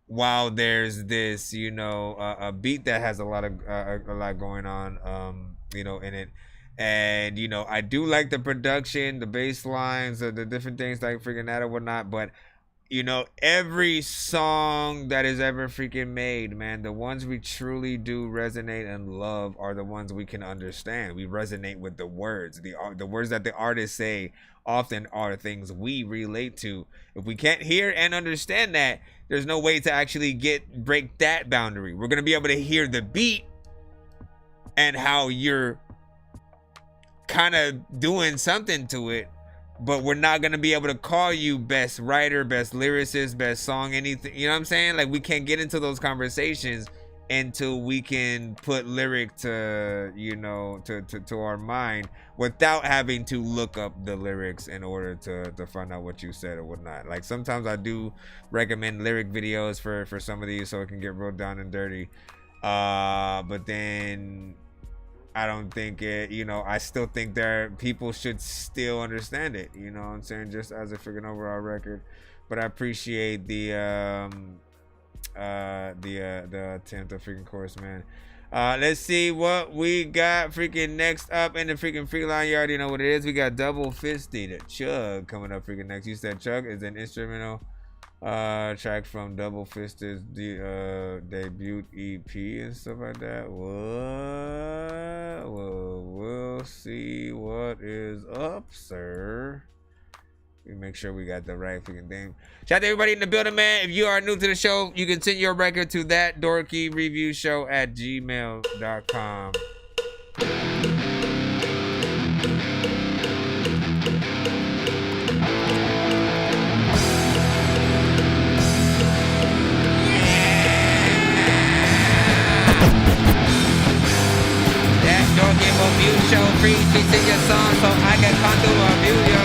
while there's this, you know, a beat that has a lot going on, you know, in it. And, you know, I do like the production, the bass lines, the different things like freaking that or whatnot. But, you know, every song that is ever freaking made, man, the ones we truly do resonate and love are the ones we can understand. We resonate with the words. The words that the artists say often are things we relate to. If we can't hear and understand that, there's no way to actually break that boundary. We're going to be able to hear the beat and how you're kind of doing something to it, but we're not going to be able to call you best writer, best lyricist, best song, anything. You know what I'm saying? Like, we can't get into those conversations until we can put lyric to, you know, to our mind without having to look up the lyrics in order to find out what you said or whatnot. Like sometimes I do recommend lyric videos for some of these so it can get real down and dirty. But then I don't think it, you know, I still think that people should still understand it, you know what I'm saying, just as a freaking overall record. But I appreciate the attempt of freaking course, man. Let's see what we got freaking next up in the freaking free line. You already know what it is. We got Double Fisted Chug coming up freaking next. You said Chug is an instrumental track from Double Fisted's debut EP and stuff like that. What? Well, we'll see what is up, sir. We make sure we got the right freaking thing. Shout out to everybody in the building, man. If you are new to the show, you can send your record to that Dorky Review Show at gmail.com. That Dorky Review Show free. Sing your song so I can come to review yo.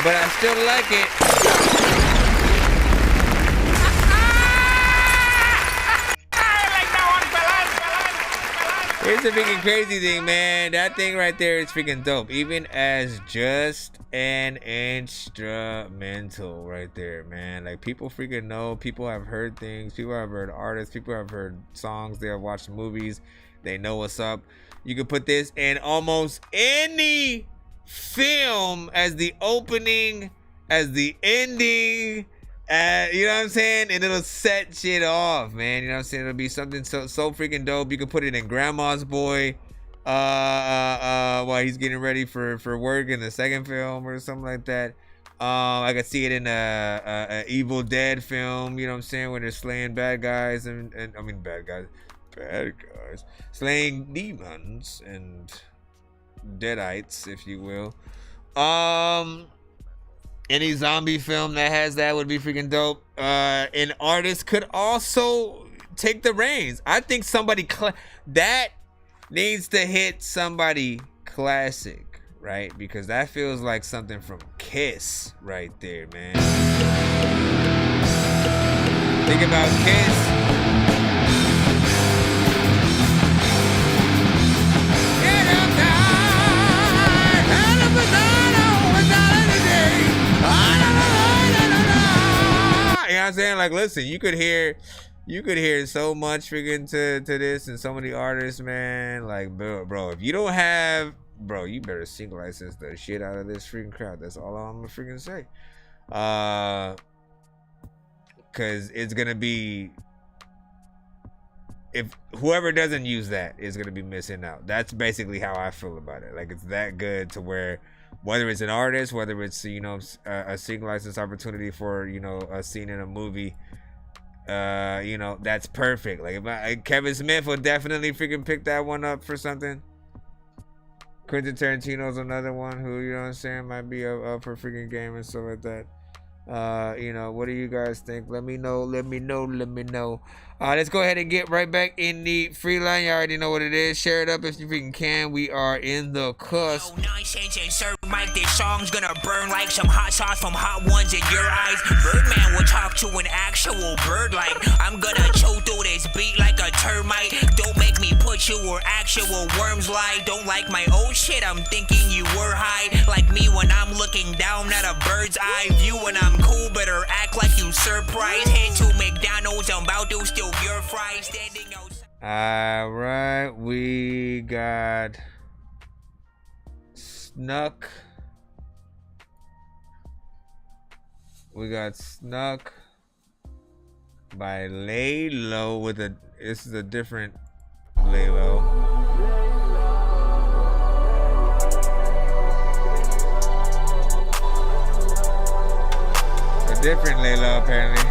But I still like it. Here's the freaking crazy thing, man. That thing right there is freaking dope. Even as just an instrumental right there, man. Like, people freaking know. People have heard things. People have heard artists. People have heard songs. They have watched movies. They know what's up. You can put this in almost any film as the opening, as the ending, you know what I'm saying, and it'll set shit off, man. You know what I'm saying? It'll be something so freaking dope. You can put it in Grandma's Boy while he's getting ready for work in the second film or something like that. I could see it in a Evil Dead film, you know what I'm saying, when they're slaying bad guys and I mean bad guys, slaying demons and deadites, if you will. Any zombie film that has that would be freaking dope. An artist could also take the reins. I think somebody that needs to hit somebody classic, right? Because that feels like something from Kiss right there, man. Think about Kiss. You know what I'm saying? Like, listen, you could hear so much freaking to this and so many artists, man. Like, bro, if you don't have, bro, you better single license the shit out of this freaking crowd. That's all I'm gonna freaking say. Cause it's gonna be if whoever doesn't use that is gonna be missing out. That's basically how I feel about it. Like, it's that good to where whether it's an artist, whether it's, you know, a single license opportunity for, you know, a scene in a movie, you know, that's perfect. Like, Kevin Smith will definitely freaking pick that one up for something. Quentin Tarantino's another one who, you know what I'm saying, might be up for freaking game and stuff like that. You know, what do you guys think? Let me know. Let's go ahead and get right back in the free line. You already know what it is. Share it up if you freaking can. We are in the cusp. Nonsense and Sir Mike, this song's gonna burn like some hot sauce from hot ones in your eyes. Birdman will talk to an actual bird like I'm gonna chew through this beat like a termite. Don't make me put you where actual worms lie. Don't like my old shit, I'm thinking you were high. Like me when I'm looking down at a bird's eye view. When I'm cool, better act like you surprised. Head to McDonald's, I'm about to steal your fries. Standing outside. Alright, we got Snuck. We got Snuck by Laylo with a, this is a different Laylo. A different Laylo apparently.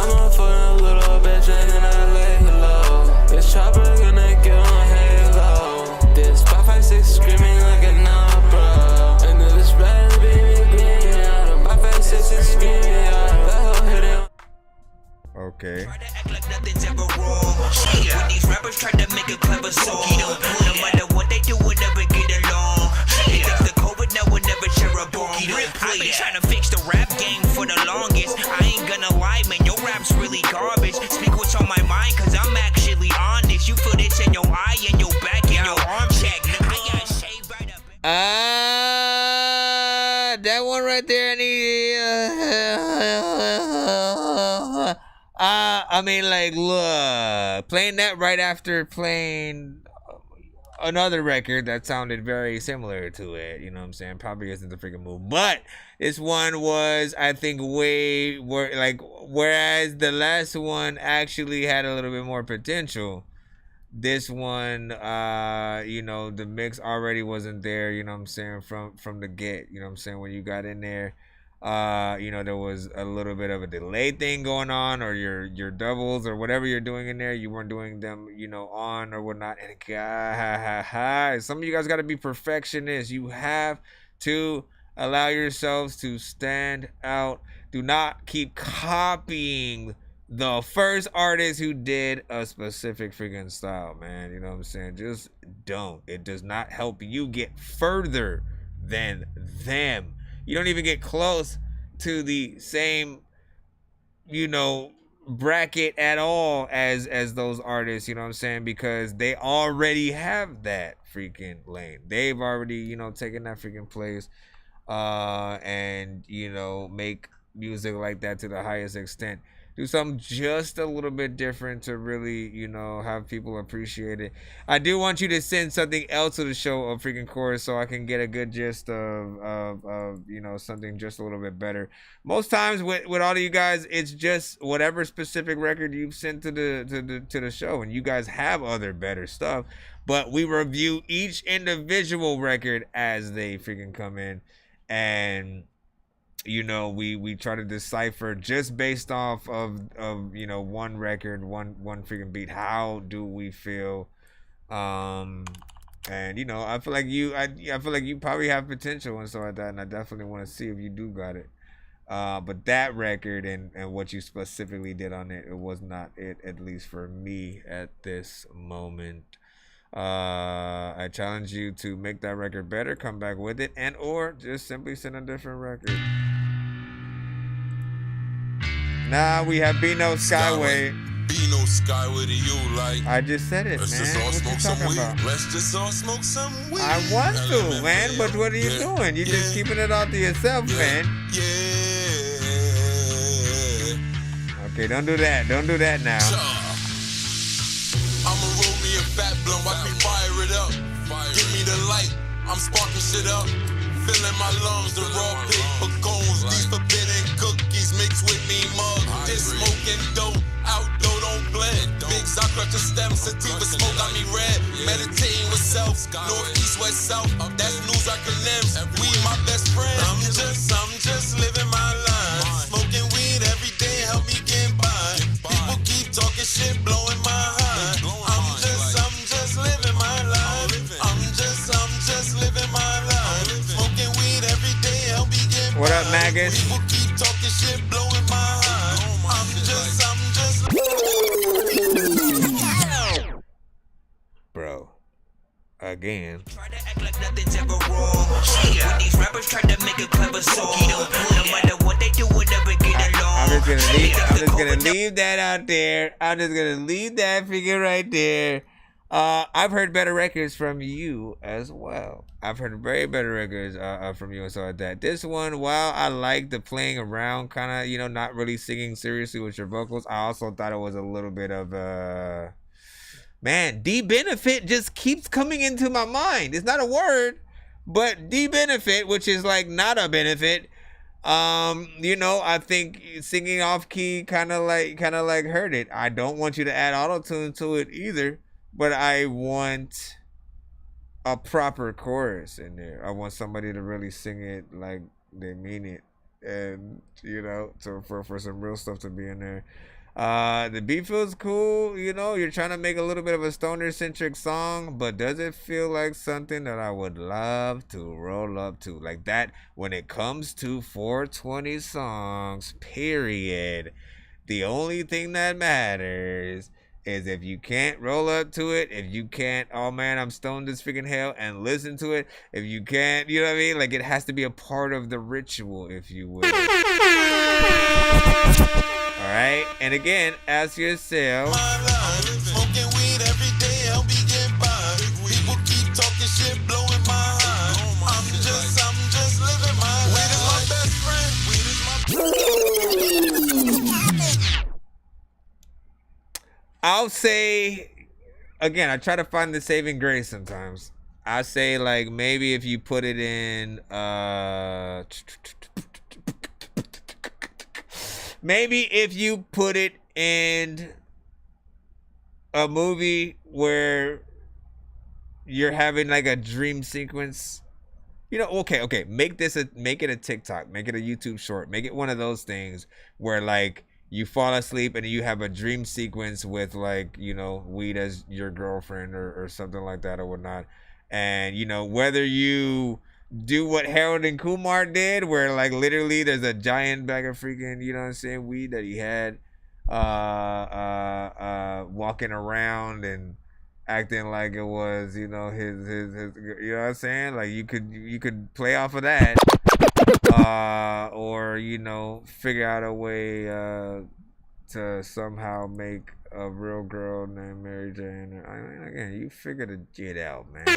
I'm on for a little bitch and then I lay low. This chopper gonna get on halo. This 556 screaming like a nah, bro. And then this red baby green out of 556 is screaming out. That hoe hit him. Okay. Nothing's ever wrong. When these rappers try to make a clever song, no matter what they do, we'll never get along. They think the COVID now will never share a bomb. I've been trying to fix the rap game for the longest. I ain't gonna lie, man, your rap's really garbage. Speak what's on my mind, cause I'm actually honest. You feel this in your eye and your back and your arm check. I got shaved right up. That one right there, I mean, like, look, playing that right after playing another record that sounded very similar to it, you know what I'm saying? Probably isn't the freaking move, but this one was, I think, way more, like, whereas the last one actually had a little bit more potential, this one, you know, the mix already wasn't there, you know what I'm saying, from the get, you know what I'm saying, when you got in there. You know, there was a little bit of a delay thing going on, or your doubles or whatever you're doing in there, you weren't doing them, you know, on or whatnot. And God, some of you guys got to be perfectionists. You have to allow yourselves to stand out. Do not keep copying the first artist who did a specific freaking style, man. You know what I'm saying? Just don't. It does not help you get further than them. You don't even get close to the same, you know, bracket at all as those artists, you know what I'm saying? Because they already have that freaking lane. They've already, you know, taken that freaking place and, you know, make music like that to the highest extent. Do something just a little bit different to really, you know, have people appreciate it. I do want you to send something else to the show, a freaking chorus, so I can get a good gist of you know, something just a little bit better. Most times with all of you guys, it's just whatever specific record you've sent to the show, and you guys have other better stuff. But we review each individual record as they freaking come in, and you know, we try to decipher just based off of you know, one record, one freaking beat, how do we feel, and you know, I feel like you probably have potential and stuff like that, and I definitely want to see if you do got it. But that record and what you specifically did on it, it was not it, at least for me at this moment. I challenge you to make that record better, come back with it, and or just simply send a different record. Nah, we have Bino Skyway. Bino Skyway to you, like. I just said it, let's man. Just all what smoke you some talking weed. about? Let's just all smoke some weed. I want to, man, but what are you doing? You're just keeping it all to yourself, man. Yeah. Okay, don't do that. Don't do that now. I'ma roll me a fat blunt, watch me fire it up. Give me the light, I'm sparking shit up. filling my lungs. The raw paper cones, these forbidden cookies mixed with me mug. This smoking dope, outdoor don't blend. Mix, I crush the stem, sativa smoke got me red. Meditating with self, northeast, west, south. That's news acronyms. We my best friends. I'm just living my life. Smoking weed every day, help me get by. People keep talking shit, blowing my high. I'm just living my life. I'm just living my life. Smoking weed every day, help me get by. What up, Magus? People keep talking shit, blowing my high. I'm just. Bro. Again. Nothing's ever wrong. When these rappers try to make a clever song, no matter what they do, we'll never get along. I'm just gonna leave that out there. I'm just gonna leave that figure right there. I've heard better records from you as well. I've heard very better records from you and so like that. This one, while I like the playing around, kind of, you know, not really singing seriously with your vocals, I also thought it was a little bit of man, D-benefit just keeps coming into my mind. It's not a word, but D-benefit, which is like not a benefit. You know, I think singing off key kind of like hurt it. I don't want you to add auto-tune to it either, but I want a proper chorus in there. I want somebody to really sing it like they mean it, and you know, so for some real stuff to be in there. The beat feels cool, you know, you're trying to make a little bit of a stoner-centric song, but does it feel like something that I would love to roll up to? Like that, when it comes to 420 songs, period, the only thing that matters is if you can't roll up to it, if you can't, oh man, I'm stoned as freaking hell, and listen to it, if you can't, you know what I mean? Like, it has to be a part of the ritual, if you will. Alright, and again, ask yourself, Smoking weed every day, help me get by. People keep talking shit, blowing my high. I'm just living my life. Weed is my best friend. Weed is my I'll say, again, I try to find the saving grace sometimes. I say, like, maybe if you put it in, maybe if you put it in a movie where you're having like a dream sequence, you know, okay, make it a TikTok, make it a YouTube short, make it one of those things where like you fall asleep and you have a dream sequence with like, you know, weed as your girlfriend or something like that or whatnot. And, you know, whether you do what Harold and Kumar did, where like literally there's a giant bag of freaking, you know what I'm saying, weed that he had walking around and acting like it was, you know, his you know what I'm saying? Like you could play off of that. Or, you know, figure out a way to somehow make a real girl named Mary Jane. I mean, again, you figure the shit out, man.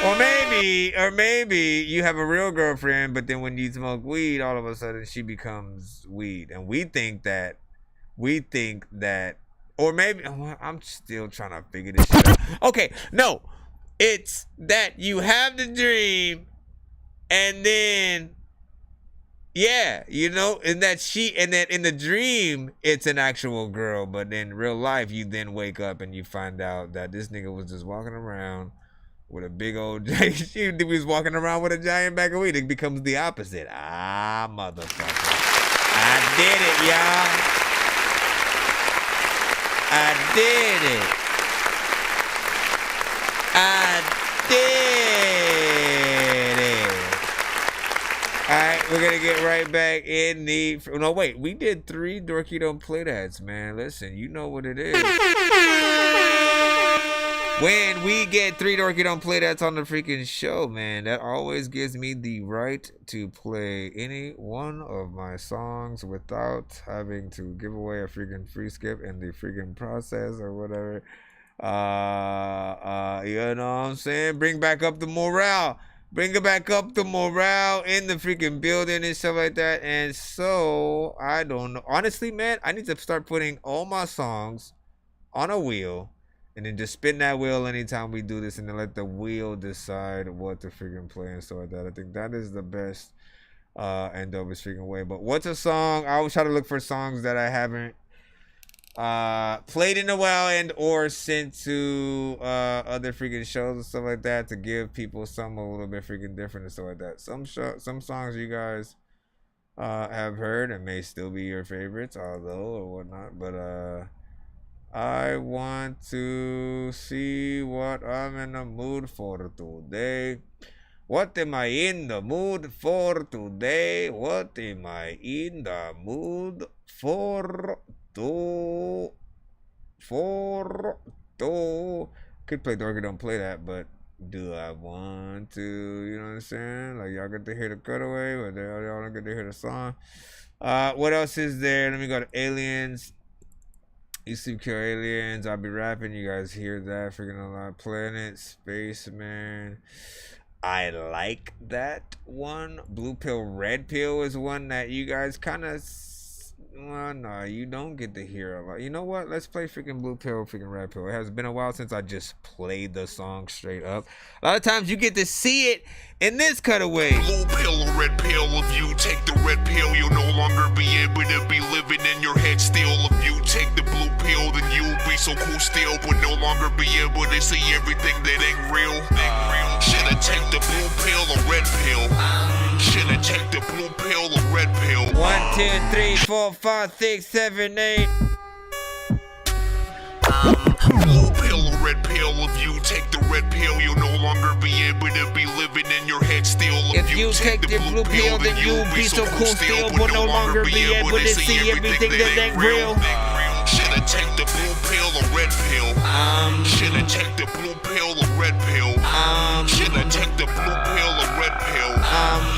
Or maybe you have a real girlfriend, but then when you smoke weed, all of a sudden she becomes weed, and we think that, or maybe I'm still trying to figure this shit out. Okay, no, it's that you have the dream, and then. Yeah, you know, and that in the dream, it's an actual girl, but in real life, you then wake up and you find out that this nigga was just walking around with a big old, he was walking around with a giant bag of weed. It becomes the opposite. Ah, motherfucker. I did it, y'all. I did it. Alright, we're gonna get right back in the... No, wait, we did 3 Dorky Don't Play That's, man. Listen, you know what it is. When we get 3 Dorky Don't Play That's on the freaking show, man, that always gives me the right to play any one of my songs without having to give away a freaking free skip in the freaking process or whatever. You know what I'm saying? Bring back up the morale. Bring it back up the morale in the freaking building and stuff like that. And so, I don't know. Honestly, man, I need to start putting all my songs on a wheel And then just spin that wheel anytime we do this, and then let the wheel decide what to freaking play and stuff like that. I think that is the best and dopest freaking way. But what's a song? I always try to look for songs that I haven't played in a while and or sent to other freaking shows and stuff like that to give people something a little bit freaking different and stuff like that. Some songs you guys have heard and may still be your favorites, although or whatnot. But I want to see what I'm in the mood for today. What am I in the mood for today? What am I in the mood for? Could play Dorky, don't play that, but do I want to? You know what I'm saying? Like, y'all get to hear the cutaway, but y'all don't get to hear the song. What else is there? Let me go to Aliens. Used to kill aliens. I'll be rapping. You guys hear that? Freaking a lot. Planet, Spaceman. I like that one. Blue pill, red pill is one that you guys kind of. Well, no, you don't get to hear a lot. You know what? Let's play freaking blue pill, freaking red pill. It has been a while since I just played the song straight up. A lot of times you get to see it in this cutaway. Blue pill or red pill, if you take the red pill, you'll no longer be able to be living in your head still. If you take the blue pill, then you'll be so cool still, but no longer be able to see everything that ain't real. Should I take the blue pill or red pill? Should I take the blue pill or red pill? 1, 2, 3, 4, 5, 6, 7, 8. Blue pill or red pill, if you take the red pill, you'll no longer be able to be living in your head still. If you take the blue pill, then you'll be so cool still, but no longer be able to see everything that ain't real. Should I take the blue pill or red pill? Should I take the blue pill or red pill? Should I take the blue pill or red pill?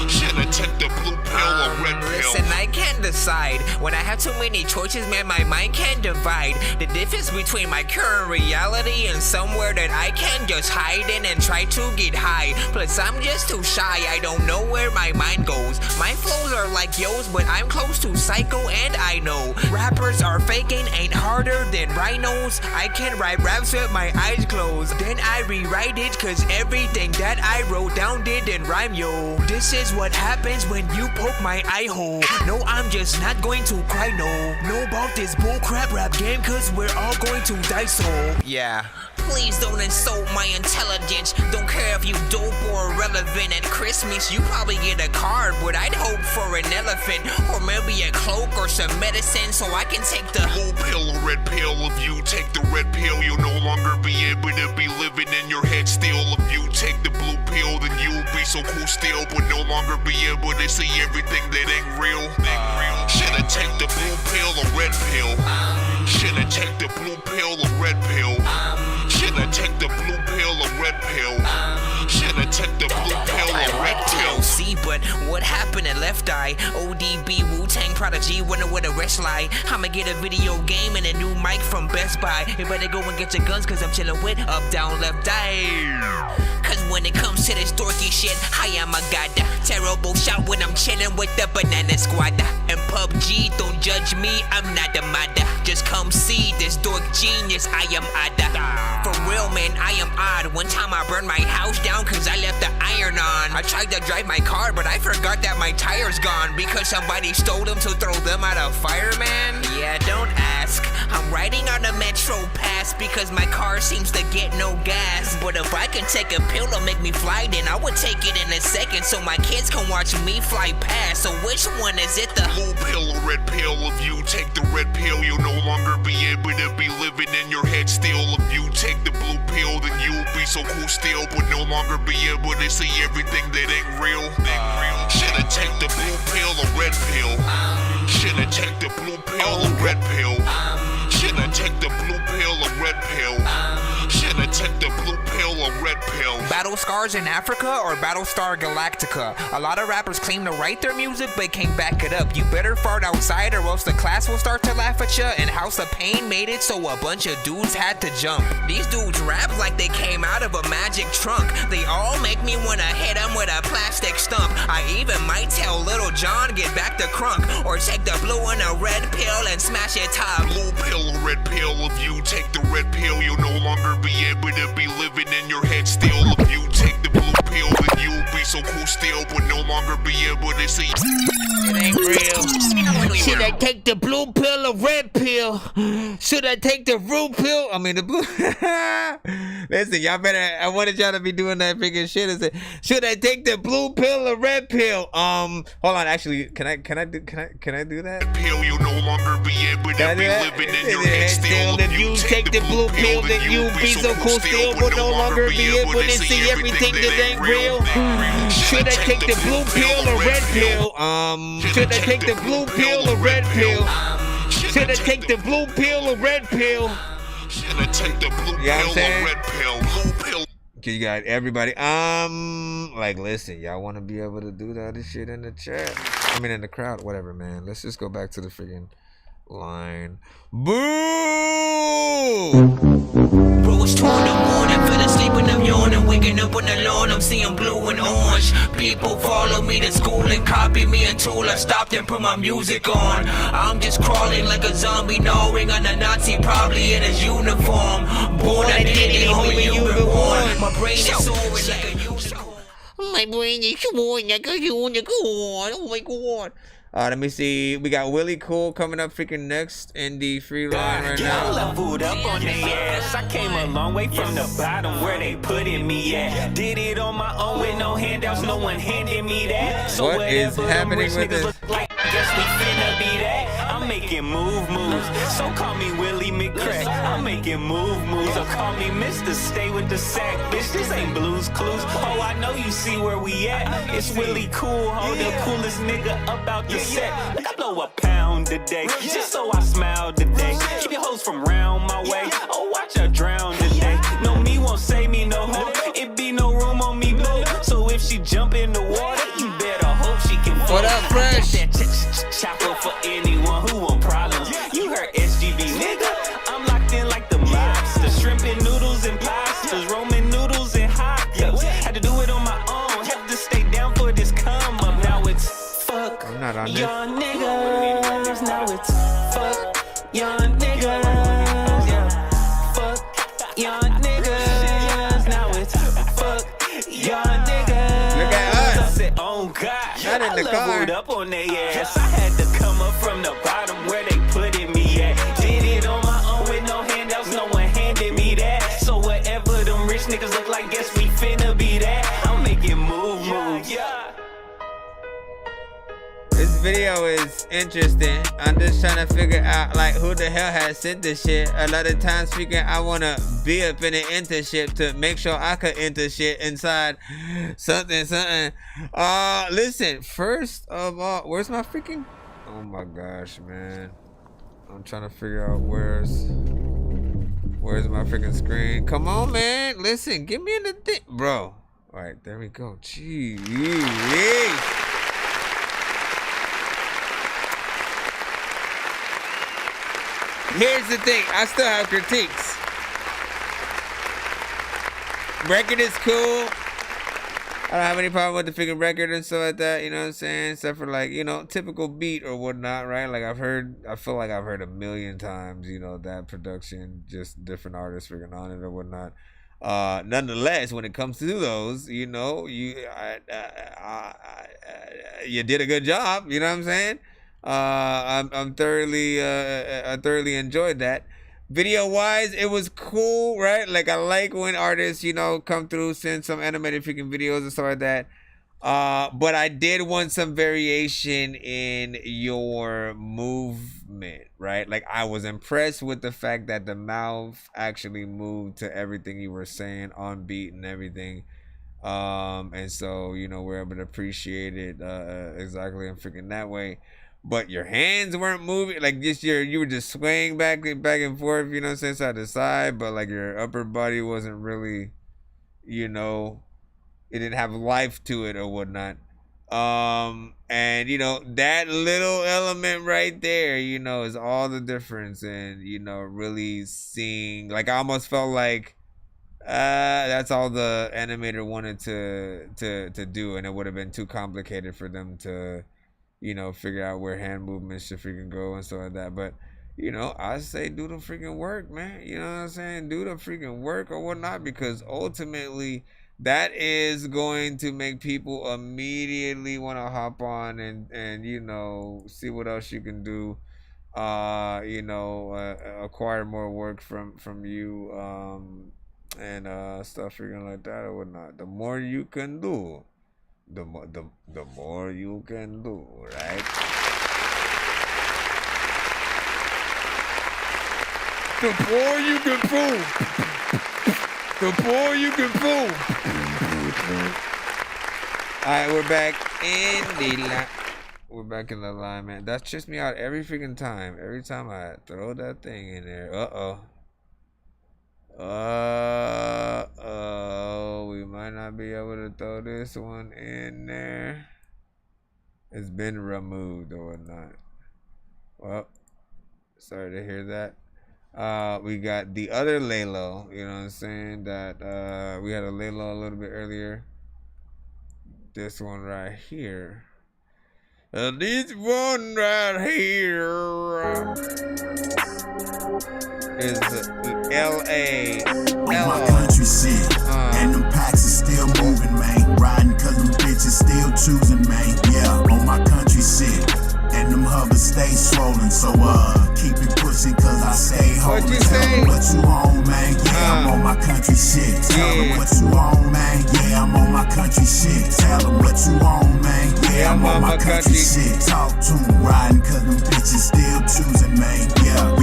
Should I take the blue pill or red pill? Listen, I can't decide. When I have too many choices, man, my mind can't divide the difference between my current reality and somewhere that I can just hide in and try to get high. Plus, I'm just too shy. I don't know where my mind goes. My flows are like yo's, but I'm close to psycho, and I know rappers are faking, ain't harder than rhinos. I can write raps with my eyes closed, then I rewrite it, cause everything that I wrote down didn't rhyme, yo. This is what happens when you poke my eye hole. No, I'm just not going to cry, no. Know about this bullcrap rap game, cause we're all going to die, so yeah. Please don't insult my intelligence. Don't care if you dope or irrelevant. At Christmas, you probably get a card, but I'd hope for an elephant, or maybe a cloak or some medicine, so I can take the blue pill or red pill. If you take the red pill, you'll no longer be able to be living in your head still. If you take the blue pill, then you'll be so cool still, but no longer be able to see everything that ain't real. Should I take the blue pill or red pill? Should I take the blue pill or red pill? Should I take the blue pill or red pill? Should I take the blue pill or red pill? See, but what happened at Left Eye? ODB, Wu-Tang Prodigy, wonder where the rest lie. I'ma get a video game and a new mic from Best Buy. You better go and get your guns, cause I'm chillin' with Up, Down, Left Eye. Cause when it comes to this dorky shit, I am a god. Terrible shot when I'm chillin' with the Banana Squad. And PUBG, don't judge me, I'm not a mother. Just come see this dork genius, I am Ada. For real, man, I am odd. One time I burned my house down cause I left the iron on. I tried to drive my car, but I forgot that my tire's gone because somebody stole them to throw them at a fire, man. Yeah, don't ask. I'm riding on a Metro Pass because my car seems to get no gas. But if I can take a pill to make me fly, then I would take it in a second so my kids can watch me fly past. So which one is it, the blue pill or red pill? If you take the red pill, you'll no longer be able to be living in your head still. If you take the blue pill, then you'll be so cool still, but no longer be able to see everything that ain't real. Should I take the blue pill or red pill? Should I take the blue pill or red pill? Should I take the blue pill or red pill? Should I take the blue pill or red pill? Battle Scars in Africa or Battlestar Galactica? A lot of rappers claim to write their music but can't back it up. You better fart outside or else the class will start to laugh at ya. And House of Pain made it so a bunch of dudes had to jump. These dudes rap like they came out of a magic trunk. They all make me wanna hit them with a plastic stump. I even might tell Little John get back the crunk, or take the blue and a red pill and smash it top. Blue pill or red pill? If you take the red pill, you'll no longer in your head still. If you take the blue pill, then you'll be so cool still, but no longer be able to see. It ain't real. Should I take the blue pill or red pill? Should I take the blue pill? I mean the blue. Listen, y'all better. I wanted y'all to be doing that freaking shit. Is it? Should I take the blue pill or red pill? Hold on. Actually, can I do that? Pill, you no longer be able to be living in your head still. If you take the blue pill, then you'll be so cool still, but no longer be able to see everything that ain't real. Should I take the blue pill or red pill? Should I take the blue pill or red pill? Should I take the blue pill or red pill? Should I take the blue pill or red pill? Blue pill. Okay, you got everybody. Like, listen, y'all want to be able to do that shit in the chat. I mean, in the crowd, whatever, man. Let's just go back to the freaking line. Boo! Bro, it's 2 in the morning, fell asleep and I'm yawning, waking up on the lawn, I'm seeing blue and orange. People follow me to school and copy me until I stopped and put my music on. I'm just crawling like a zombie, gnawing on a Nazi, probably in his uniform. Born identity, homie, you been born. My brain is soaring like a unicorn. My brain is soaring like a unicorn. Oh my god. Let me see. We got Willie Cool coming up freaking next in the free line right now. Leveled up on their ass. I came a long way from the bottom where they putting me at. Did it on my own with no handouts, no one handed me that. So what is happening with this? Like, I guess we finna be that. I'm making moves. So call me Willie McCrack. I'm making moves. Or call me Mr. Stay with the sack. Bitch, this ain't Blues Clues. Oh, I know you see where we at. It's Willie Cool. Oh, the coolest nigga up out the set. Like I blow a pound today, just so I smile today. Keep your hoes from round my way. Oh, watch her drown today. No, me won't save me no hoe. It be no room on me, boo. So if she jump in the water, you better hope she can float. What up, Fresh? That chopper for anyone who want problems. You heard SGB, nigga. I'm locked in like the mobsters. Shrimp and noodles and pastas, Roman noodles and hot dogs. Had to do it on my own. Had to stay down for this come up. Now it's fuck. I'm not on this. Young niggas, now it's fuck young niggas, yeah. Fuck young niggas, now it's fuck young niggas. Look at us. I said, oh God, Not in the I car. leveled up on their ass. I had to come up from the bottom where they putting me at. Did it on my own with no handouts, no one handed me that. So whatever them rich niggas look like, guess we finna be that. I'm making moves. Yeah. This video is interesting. I'm just trying to figure out like who the hell has sent this shit. A lot of times speaking, I wanna be up in an internship to make sure I could enter shit inside something. Listen, first of all, where's my freaking? Oh my gosh, man. I'm trying to figure out where's my freaking screen. Come on, man. Listen, give me in the thing, bro. All right, there we go. Jeez. Here's the thing, I still have critiques. Record is cool. I don't have any problem with the freaking record and stuff like that, you know what I'm saying? Except for like, you know, typical beat or whatnot, right? Like I feel like I've heard a million times, you know, that production, just different artists freaking on it or whatnot. Nonetheless, when it comes to those, you know, you did a good job, you know what I'm saying? I thoroughly enjoyed that. Video wise, it was cool, right? Like I like when artists, you know, come through, send some animated freaking videos and stuff like that. But I did want some variation in your movement, right? Like I was impressed with the fact that the mouth actually moved to everything you were saying on beat and everything. And so, you know, we're able to appreciate it exactly in freaking that way. But your hands weren't moving, like just you were just swaying back and forth, you know what I'm saying, side to side, but like your upper body wasn't really, you know, it didn't have life to it or whatnot. And you know, that little element right there, you know, is all the difference in, you know, really seeing, like I almost felt like that's all the animator wanted to do, and it would have been too complicated for them to, you know, figure out where hand movements should freaking go and stuff like that. But you know, I say do the freaking work, man. You know what I'm saying? Do the freaking work or whatnot, because ultimately that is going to make people immediately want to hop on and you know, see what else you can do. You know, acquire more work from you, and stuff freaking like that or whatnot. The more you can do, the more you can do, right? The more you can fool. The more you can fool. Alright, we're back in the line. We're back in the line, man. That trips me out every freaking time. Every time I throw that thing in there. We might not be able to throw this one in there. It's been removed or whatnot. Well, sorry to hear that. We got the other Laylo, you know what I'm saying? That we had a Laylo a little bit earlier. This one right here. This one right here is L.A. My country shit, and them packs are still moving, man. Riding cause them bitches still choosing, man. Yeah, on my country shit, and them hovers stay swollen. So keep it pushing cause I stay home. Tell them what you on, man. Yeah, I'm on my country shit. Tell them what you on, man. Yeah, I'm on my country shit. Tell them what you on, man. Yeah, I'm on my country shit. Talk to them, riding cause them bitches still choosing, man. Yeah.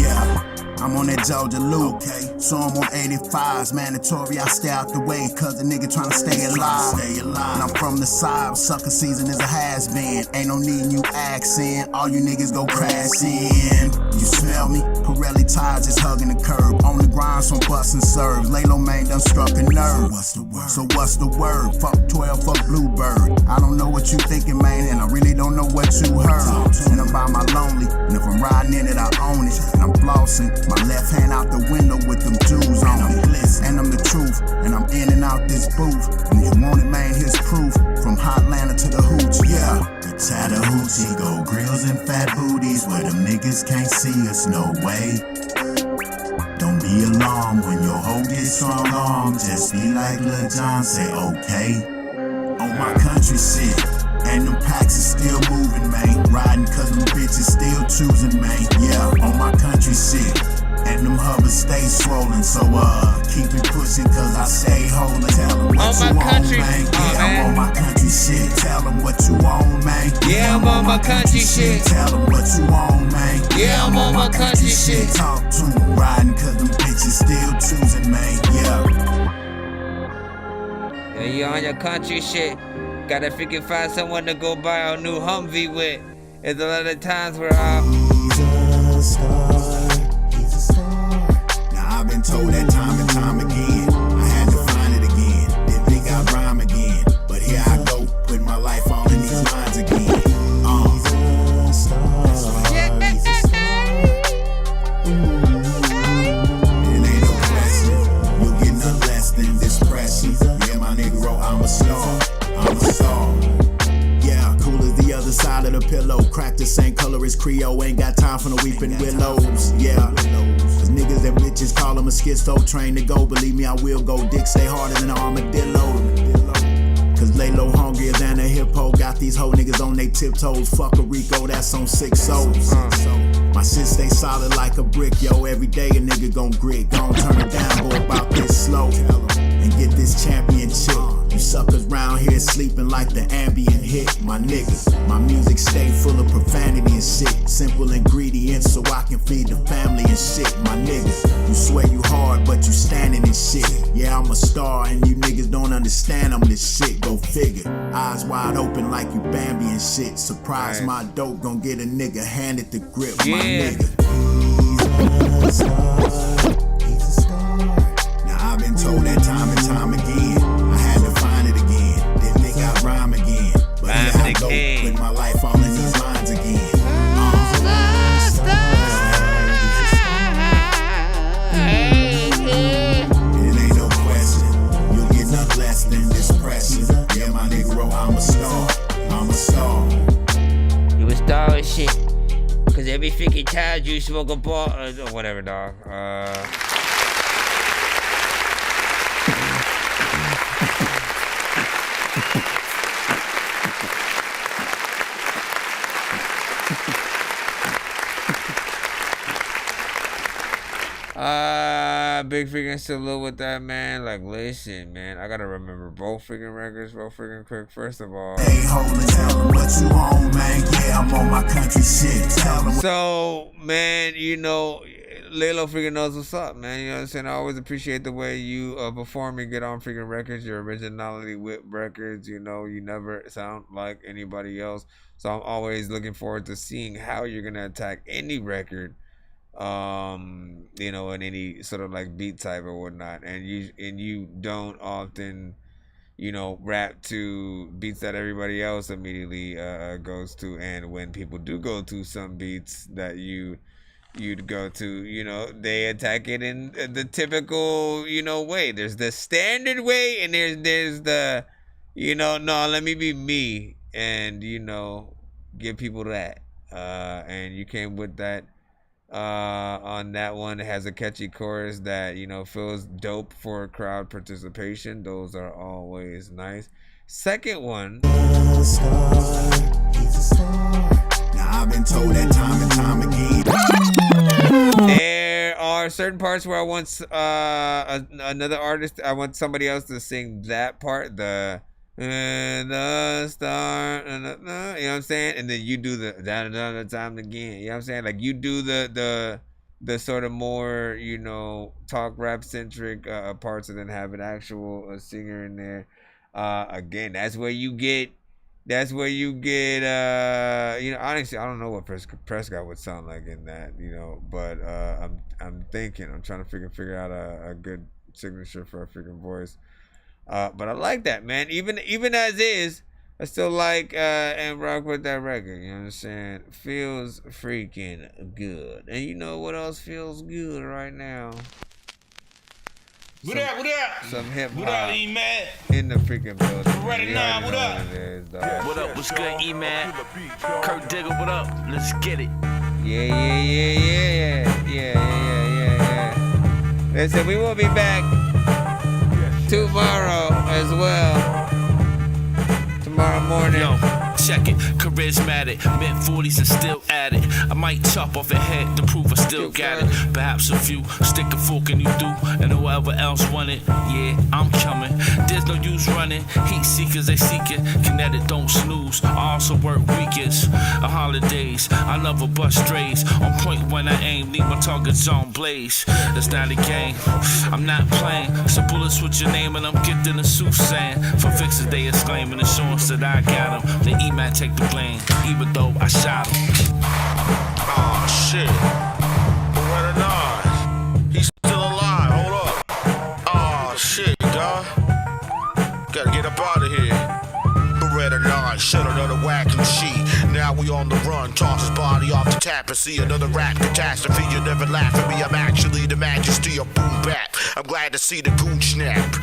I'm on that Georgia loop, okay. So I'm on 85s, mandatory, I stay out the way, cause the nigga tryna stay alive. And I'm from the side, sucker season is a has-been. Ain't no need you accent, all you niggas go crash in. You smell me? Pirelli tires just hugging the curb. On the grind, some bustin' serves. Laylo man done struck a nerve. So what's the word? Fuck 12, fuck Bluebird. I don't know what you thinking, man, and I really don't know what you heard. And I'm by my lonely, and if I'm riding in it, I own it. And I'm flossing. My left hand out the window with them jewels on it. And I'm the truth, and I'm in and out this booth. And if you want it, man, here's proof. From Hotlanta to the Hooch, yeah. The Chattahoochee, gold grills and fat booties, where them niggas can't see us, no way. Don't be alarmed when your hoe gets strong armed. Just be like Lil John, say okay. On my country shit, and them packs are still moving, man. Riding cause them bitches still choosing, man. Yeah, on my country shit, and them hovers stay swollen. So keep it pushing cause I stay holding. Tell them what you on, man. Yeah, I'm on my country shit. Tell them what you on, man. Yeah, I'm on my country shit. Tell them what you on, man. Yeah, I'm on my country shit. Talk to them, riding cause them bitches still choosing, man. Yeah, you on your country shit. Gotta freaking find someone to go buy a new Humvee with. There's a lot of times where He's a star. Now I've been told that time and time again. I had to find it again. Didn't think I'd rhyme again. But here I go, putting my life all in these lines again. He's a star. He's a star. It ain't no question. You'll get none less than this pressure. Yeah, my nigga, I'm a star. I'm a star. Yeah, cool as the other side of the pillow. Crack the same color as Creole. Ain't got time for no weeping willows. Yeah, cause niggas that bitches call them a schizo. Train to go, believe me, I will go. Dick stay harder than an armadillo. Cause Laylo hungrier than a hippo. Got these hoe niggas on they tiptoes. Fuck a Rico, that's on 6 souls. My shit stay solid like a brick, yo. Every day a nigga gon' grit. Gon' turn it down, go about this slow. And get this championship. You suckers round here sleeping like the ambient hit. My niggas, my music stay full of profanity and shit. Simple ingredients so I can feed the family and shit. My niggas, you swear you hard but you standing in shit. Yeah, I'm a star and you niggas don't understand I'm this shit. Go figure. Eyes wide open like you Bambi and shit. Surprise, my dope gon' get a nigga handed the grip. My nigga. He's a star. He's a star. Now I've been told that time and time again. I had to find it again. Didn't think I'd rhyme again. But here I go, putting my life all in these lines again. It ain't no question. You'll get nothing less than this pressure. Yeah, my nigga, I'm a star. I'm a star. You a star and shit. Cause every freaking Tad, you smoke a ball, whatever, dog. Big freaking salute with that, man. Like, listen, man, I gotta remember both freaking records real freaking quick. First of all, hey, hold it, tell them what you on, man. Yeah, I'm on my country shit. Tell them. So, man, you know, Lalo freaking knows what's up, man. You know what I'm saying? I always appreciate the way you perform and get on freaking records. Your originality with records, you know, you never sound like anybody else. So I'm always looking forward to seeing how you're gonna attack any record. You know, in any sort of like beat type or whatnot, and you don't often, you know, rap to beats that everybody else immediately goes to, and when people do go to some beats that you'd go to, you know, they attack it in the typical, you know, way. There's the standard way, and there's the, you know, no, let me be me, and, you know, give people that, and you came with that. On that one, it has a catchy chorus that, you know, feels dope for crowd participation. Those are always nice. Second one, Now I've been told that time and time again. there are certain parts where I want another artist, I want somebody else to sing that part, the star, you know what I'm saying, and then you do the time again, you know what I'm saying, like you do the sort of more, you know, talk rap centric parts, and then have an actual singer in there. Again, that's where you get you know, honestly, I don't know what Prescott would sound like in that, you know, but I'm trying to figure out a good signature for a freaking voice. But I like that, man. Even as is, I still like and rock with that record. You know what I'm saying? Feels freaking good. And you know what else feels good right now? What up? Some hip What up, hop E-Man? in the freaking building. Ready now, what up? What up? What's good, E-Man? Kurt Digger, what up? Let's get it. Yeah. Listen, we will be back tomorrow as well. Tomorrow morning. Yo, check it. Charismatic, mid-40s and still at it. I might chop off a head to prove I still got it. Perhaps a few stick a fork in you do, and whoever else want it, yeah, I'm coming. There's no use running. Heat seekers, they seek it. Kinetic, don't snooze. I also work weekends, holidays. I never bust strays. On point when I aim, leave my targets on blaze. That's not a game. I'm not playing. So bullets with your name, and I'm getting a soothsaying. For fixes, they exclaiming assurance that I got him. The E-Man take the blame, even though I shot him. Oh shit. Where the nine? He's still alive. Hold up. Oh shit, dawg. Gotta get up out of here. Beretta 9, shed another whacking sheet. Now we on the run, toss his body off the tap and see another rap catastrophe. You never laugh at me, I'm actually the majesty of boom bap. I'm glad to see the goon snap,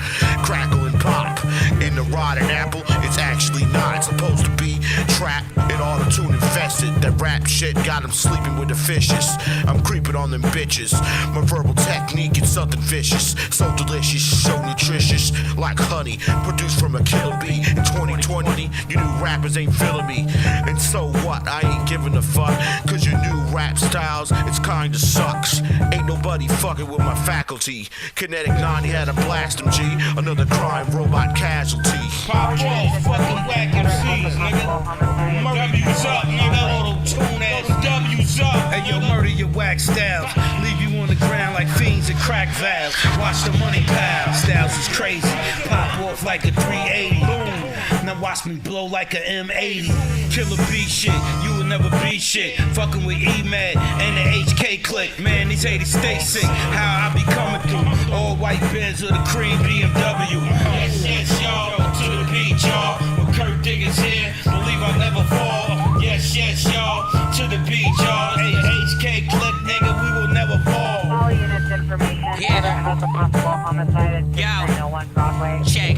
crackle and pop. In the rotten apple, it's actually not supposed to be trapped in auto-tune infested. That rap shit got him sleeping with the fishes. I'm creeping on them bitches. My verbal technique is something vicious, so delicious, so nutritious, like honey, produced from a killer bee. In 2020, you new rappers ain't feeling me. And so what? I ain't giving a fuck, cause your new rap styles, it's kinda sucks. Ain't nobody fucking with my faculty. Kinetic 90 had a blast him, G. Another crime robot casualty. Pop off, fucking whack MCs, nigga. W's up, nigga. Auto-tune ass W's up. Hey yo, murder your whack styles. Leave you on the ground like fiends and crack valves. Watch the money pile. Styles is crazy. Pop off like a 380. Boom. Now watch me blow like a M80. Killer B shit. You will never be shit. Fucking with E-Mad and the HK clique. Man, these haters stay sick. How I be coming through. All white Benz with a cream BMW. Yes, y'all. To the beat, y'all. When Kurt Digger's here, believe I'll never fall. Yes, y'all. To the beat, y'all. Hey, HK clip, nigga, we will never fall. All units information. Yeah. About the possible homicide at 691 Broadway. Check.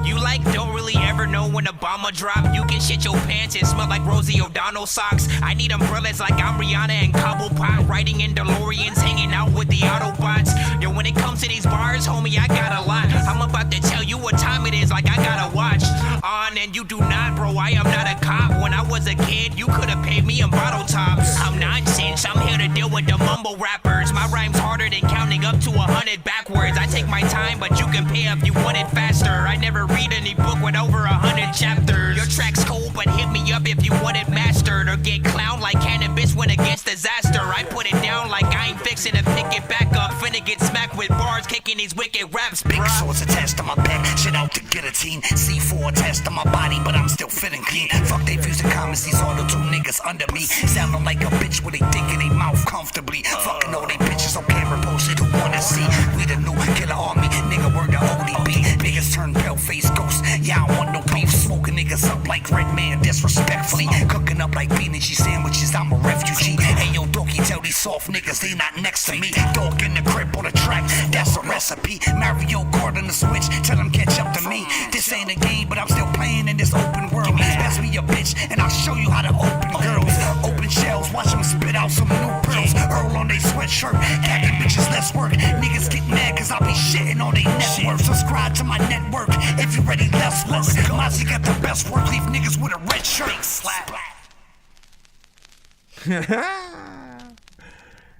You like don't really really ever know when a bomber drop? You can shit your pants and smell like Rosie O'Donnell socks. I need umbrellas like I'm Rihanna and Cobblepot, riding in DeLoreans, hanging out with the Autobots. Yo, when it comes to these bars, homie, I got a lot. I'm about to tell you what time it is, like I got a watch on, and you do not, bro. I am not a cop. When I was a kid, you could have paid me in bottle tops. I'm nonsense. I'm here to deal with the mumble rappers. My rhyme's harder than counting up to 100 backwards. I take my time, but you can pay if you want it faster. I never read any book with over 100 chapters. Your track's cool, but hit me up if you want it mastered, or get clowned like cannabis when against disaster. I put it down like I ain't fixing to pick it back up. Finna get smacked with bars, kicking these wicked raps. Big swords attached to my back, shit out the guillotine. C4 attached to my body, but I'm still fitting clean. Fuck they views and comments, these all the two niggas under me. Sounding like a bitch with they dick in they mouth comfortably. Fucking all they bitches on camera posted who wanna see. We the new killer army, nigga work the ODB. Niggas turn pale face ghosts, yeah I don't want no beef. Smoking niggas up like Red Man disrespectfully. Cooking up like bean and cheese sandwiches, I'm a refugee. Hey yo Dorky, tell these soft niggas they not next to me. Dork in the crib on the track, that's a recipe. Mario Kart on the switch, tell them catch up to me. This ain't a game, but I'm still playing in this open world. Pass me a bitch, and I'll show you how to open girls. Open shells, watch them spit out some new pearls. Earl on they sweatshirt, gagging bitches, let's work. Niggas get mad cause I'll be shitting on they network. Subscribe to my network, if you ready, let's work. Mozzie got the best work, leave niggas with a red shirt. Slap.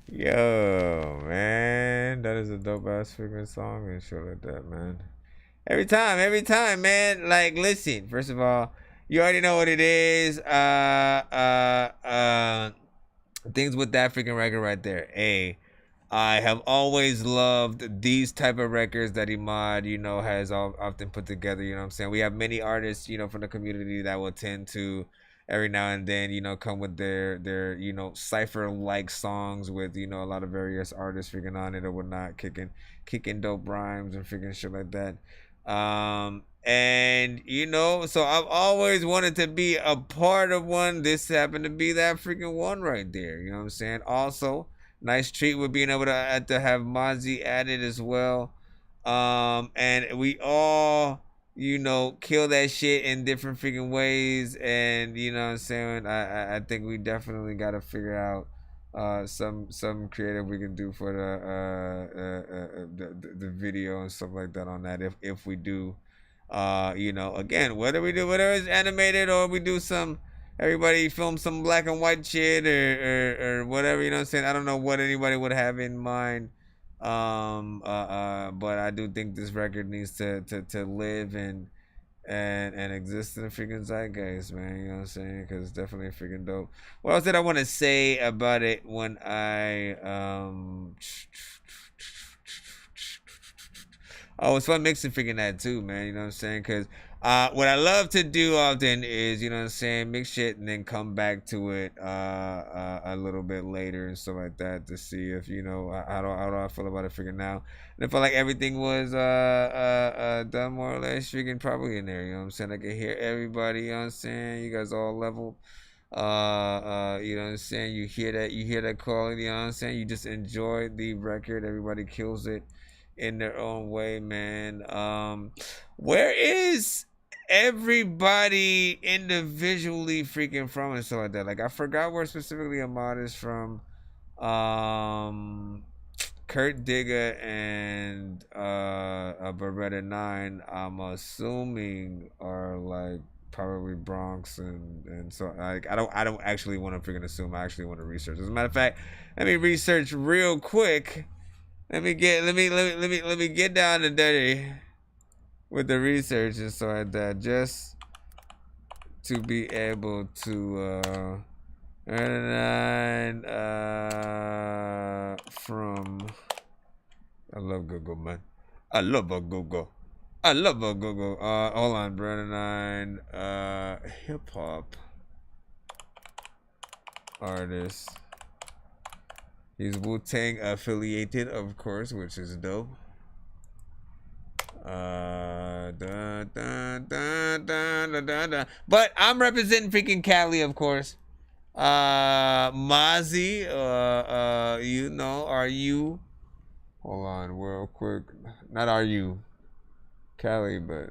Yo, man, that is a dope ass freaking song and shit like that, man. Every time, man. Like, listen, first of all, you already know what it is. Things with that freaking record right there. I have always loved these type of records that Imad, you know, has often put together. You know what I'm saying? We have many artists, you know, from the community that will tend to every now and then, you know, come with their you know, cipher-like songs with, you know, a lot of various artists freaking on it or whatnot, kicking dope rhymes and freaking shit like that. And you know, so I've always wanted to be a part of one. This happened to be that freaking one right there. You know what I'm saying? Also, nice treat with being able to have Mozzie added as well. And we all, you know, kill that shit in different freaking ways. And you know what I'm saying? I think we definitely got to figure out some creative we can do for the video and stuff like that on that if we do. You know, again, whether it's animated or we do everybody film some black and white shit or whatever, you know what I'm saying? I don't know what anybody would have in mind. But I do think this record needs to live and exist in the freaking zeitgeist, man. You know what I'm saying? Because it's definitely freaking dope. What else did I want to say about it when Oh, it's fun mixing freaking that too, man. You know what I'm saying? Because what I love to do often is, you know what I'm saying, mix shit and then come back to it a little bit later and stuff like that to see if, you know, how do I feel about it freaking now. And I feel like everything was done more or less freaking probably in there. You know what I'm saying? I can hear everybody. You know what I'm saying? You guys all leveled. You know what I'm saying? You hear that quality. You know what I'm saying? You just enjoy the record. Everybody kills it in their own way, man. Where is everybody individually freaking from and stuff like that? Like, I forgot where specifically Ahmad is from. Kurt Digger and Beretta 9, I'm assuming are like probably Bronx and so like I don't actually want to freaking assume. I actually want to research. As a matter of fact, let me research real quick. Let me get down to dirty with the research and so like that, just to be able to from I love Google, man. I love a Google. Hold on, Brandon 9 hip hop artist. He's Wu-Tang affiliated, of course, which is dope. But I'm representing freaking Cali, of course. Mozzie, you know, are you? Hold on, real quick. Not are you, Cali, but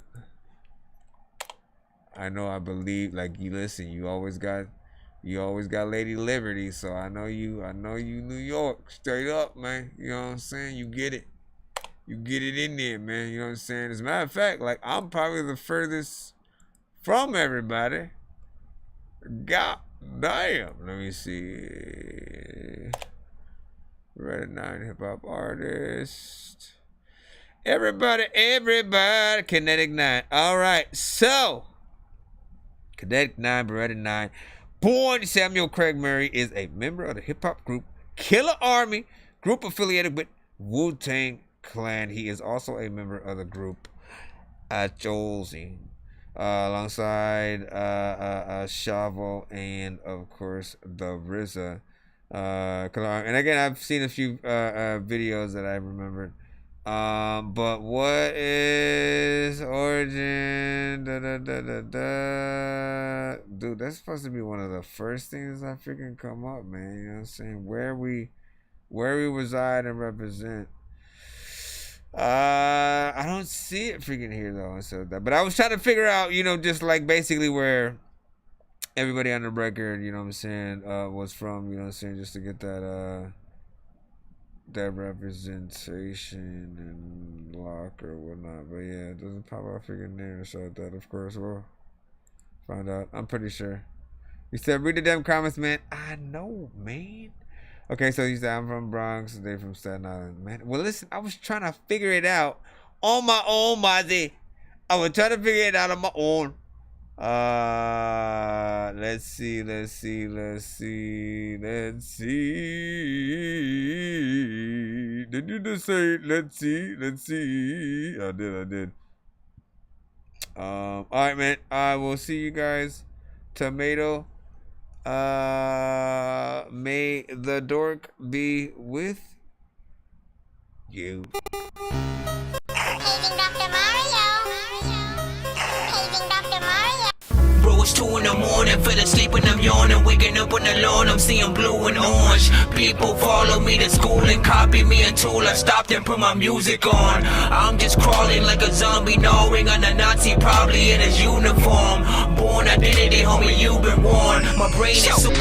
I know, I believe, like, you listen, you always got Lady Liberty, so I know you New York, straight up, man. You know what I'm saying? You get it. You get it in there, man. You know what I'm saying? As a matter of fact, like, I'm probably the furthest from everybody. God damn. Let me see. Red 9 hip hop artist. Everybody. Kinetic 9. All right. So, Kinetic 9, Beretta 9. Born Samuel Craig Murray is a member of the hip hop group Killer Army, group affiliated with Wu-Tang Clan. He is also a member of the group Jolzy, alongside Shavo and of course the RZA. And again, I've seen a few videos that I remembered. But what is origin? Dude, that's supposed to be one of the first things that freaking come up, man. You know what I'm saying? Where we reside and represent. I don't see it freaking here though. So but I was trying to figure out, you know, just like basically where everybody on the record, you know what I'm saying, was from, you know what I'm saying, just to get that representation and lock or whatnot. But yeah, it doesn't pop out freaking there. So that, of course, we'll find out. I'm pretty sure. You said read the damn comments, man. I know, man. Okay, so you said I'm from Bronx, they from Staten Island, man. Well, listen, I was trying to figure it out on my own, Mazi. I was trying to figure it out on my own. Let's see. Did you just say let's see? I did. All right, man. I will see you guys. Tomato. May the dork be with you. Paging Dr. Mario. Paging Dr. Mario. Bro, it's 2 in the morning, fell asleep and I'm yawning. Waking up on the lawn, I'm seeing blue and orange. People follow me to school and copy me until I stopped and put my music on. I'm just crawling like a zombie, gnawing on a Nazi, probably in his uniform. Born identity, homie, you've been warned. My brain is so...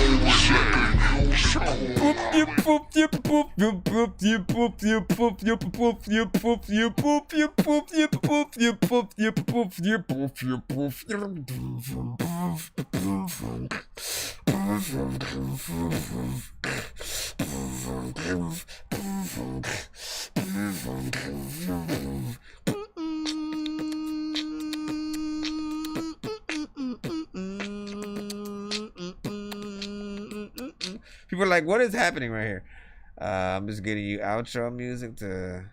People are like, what is happening right here? I'm just getting you outro music to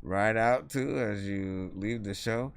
ride out to as you leave the show.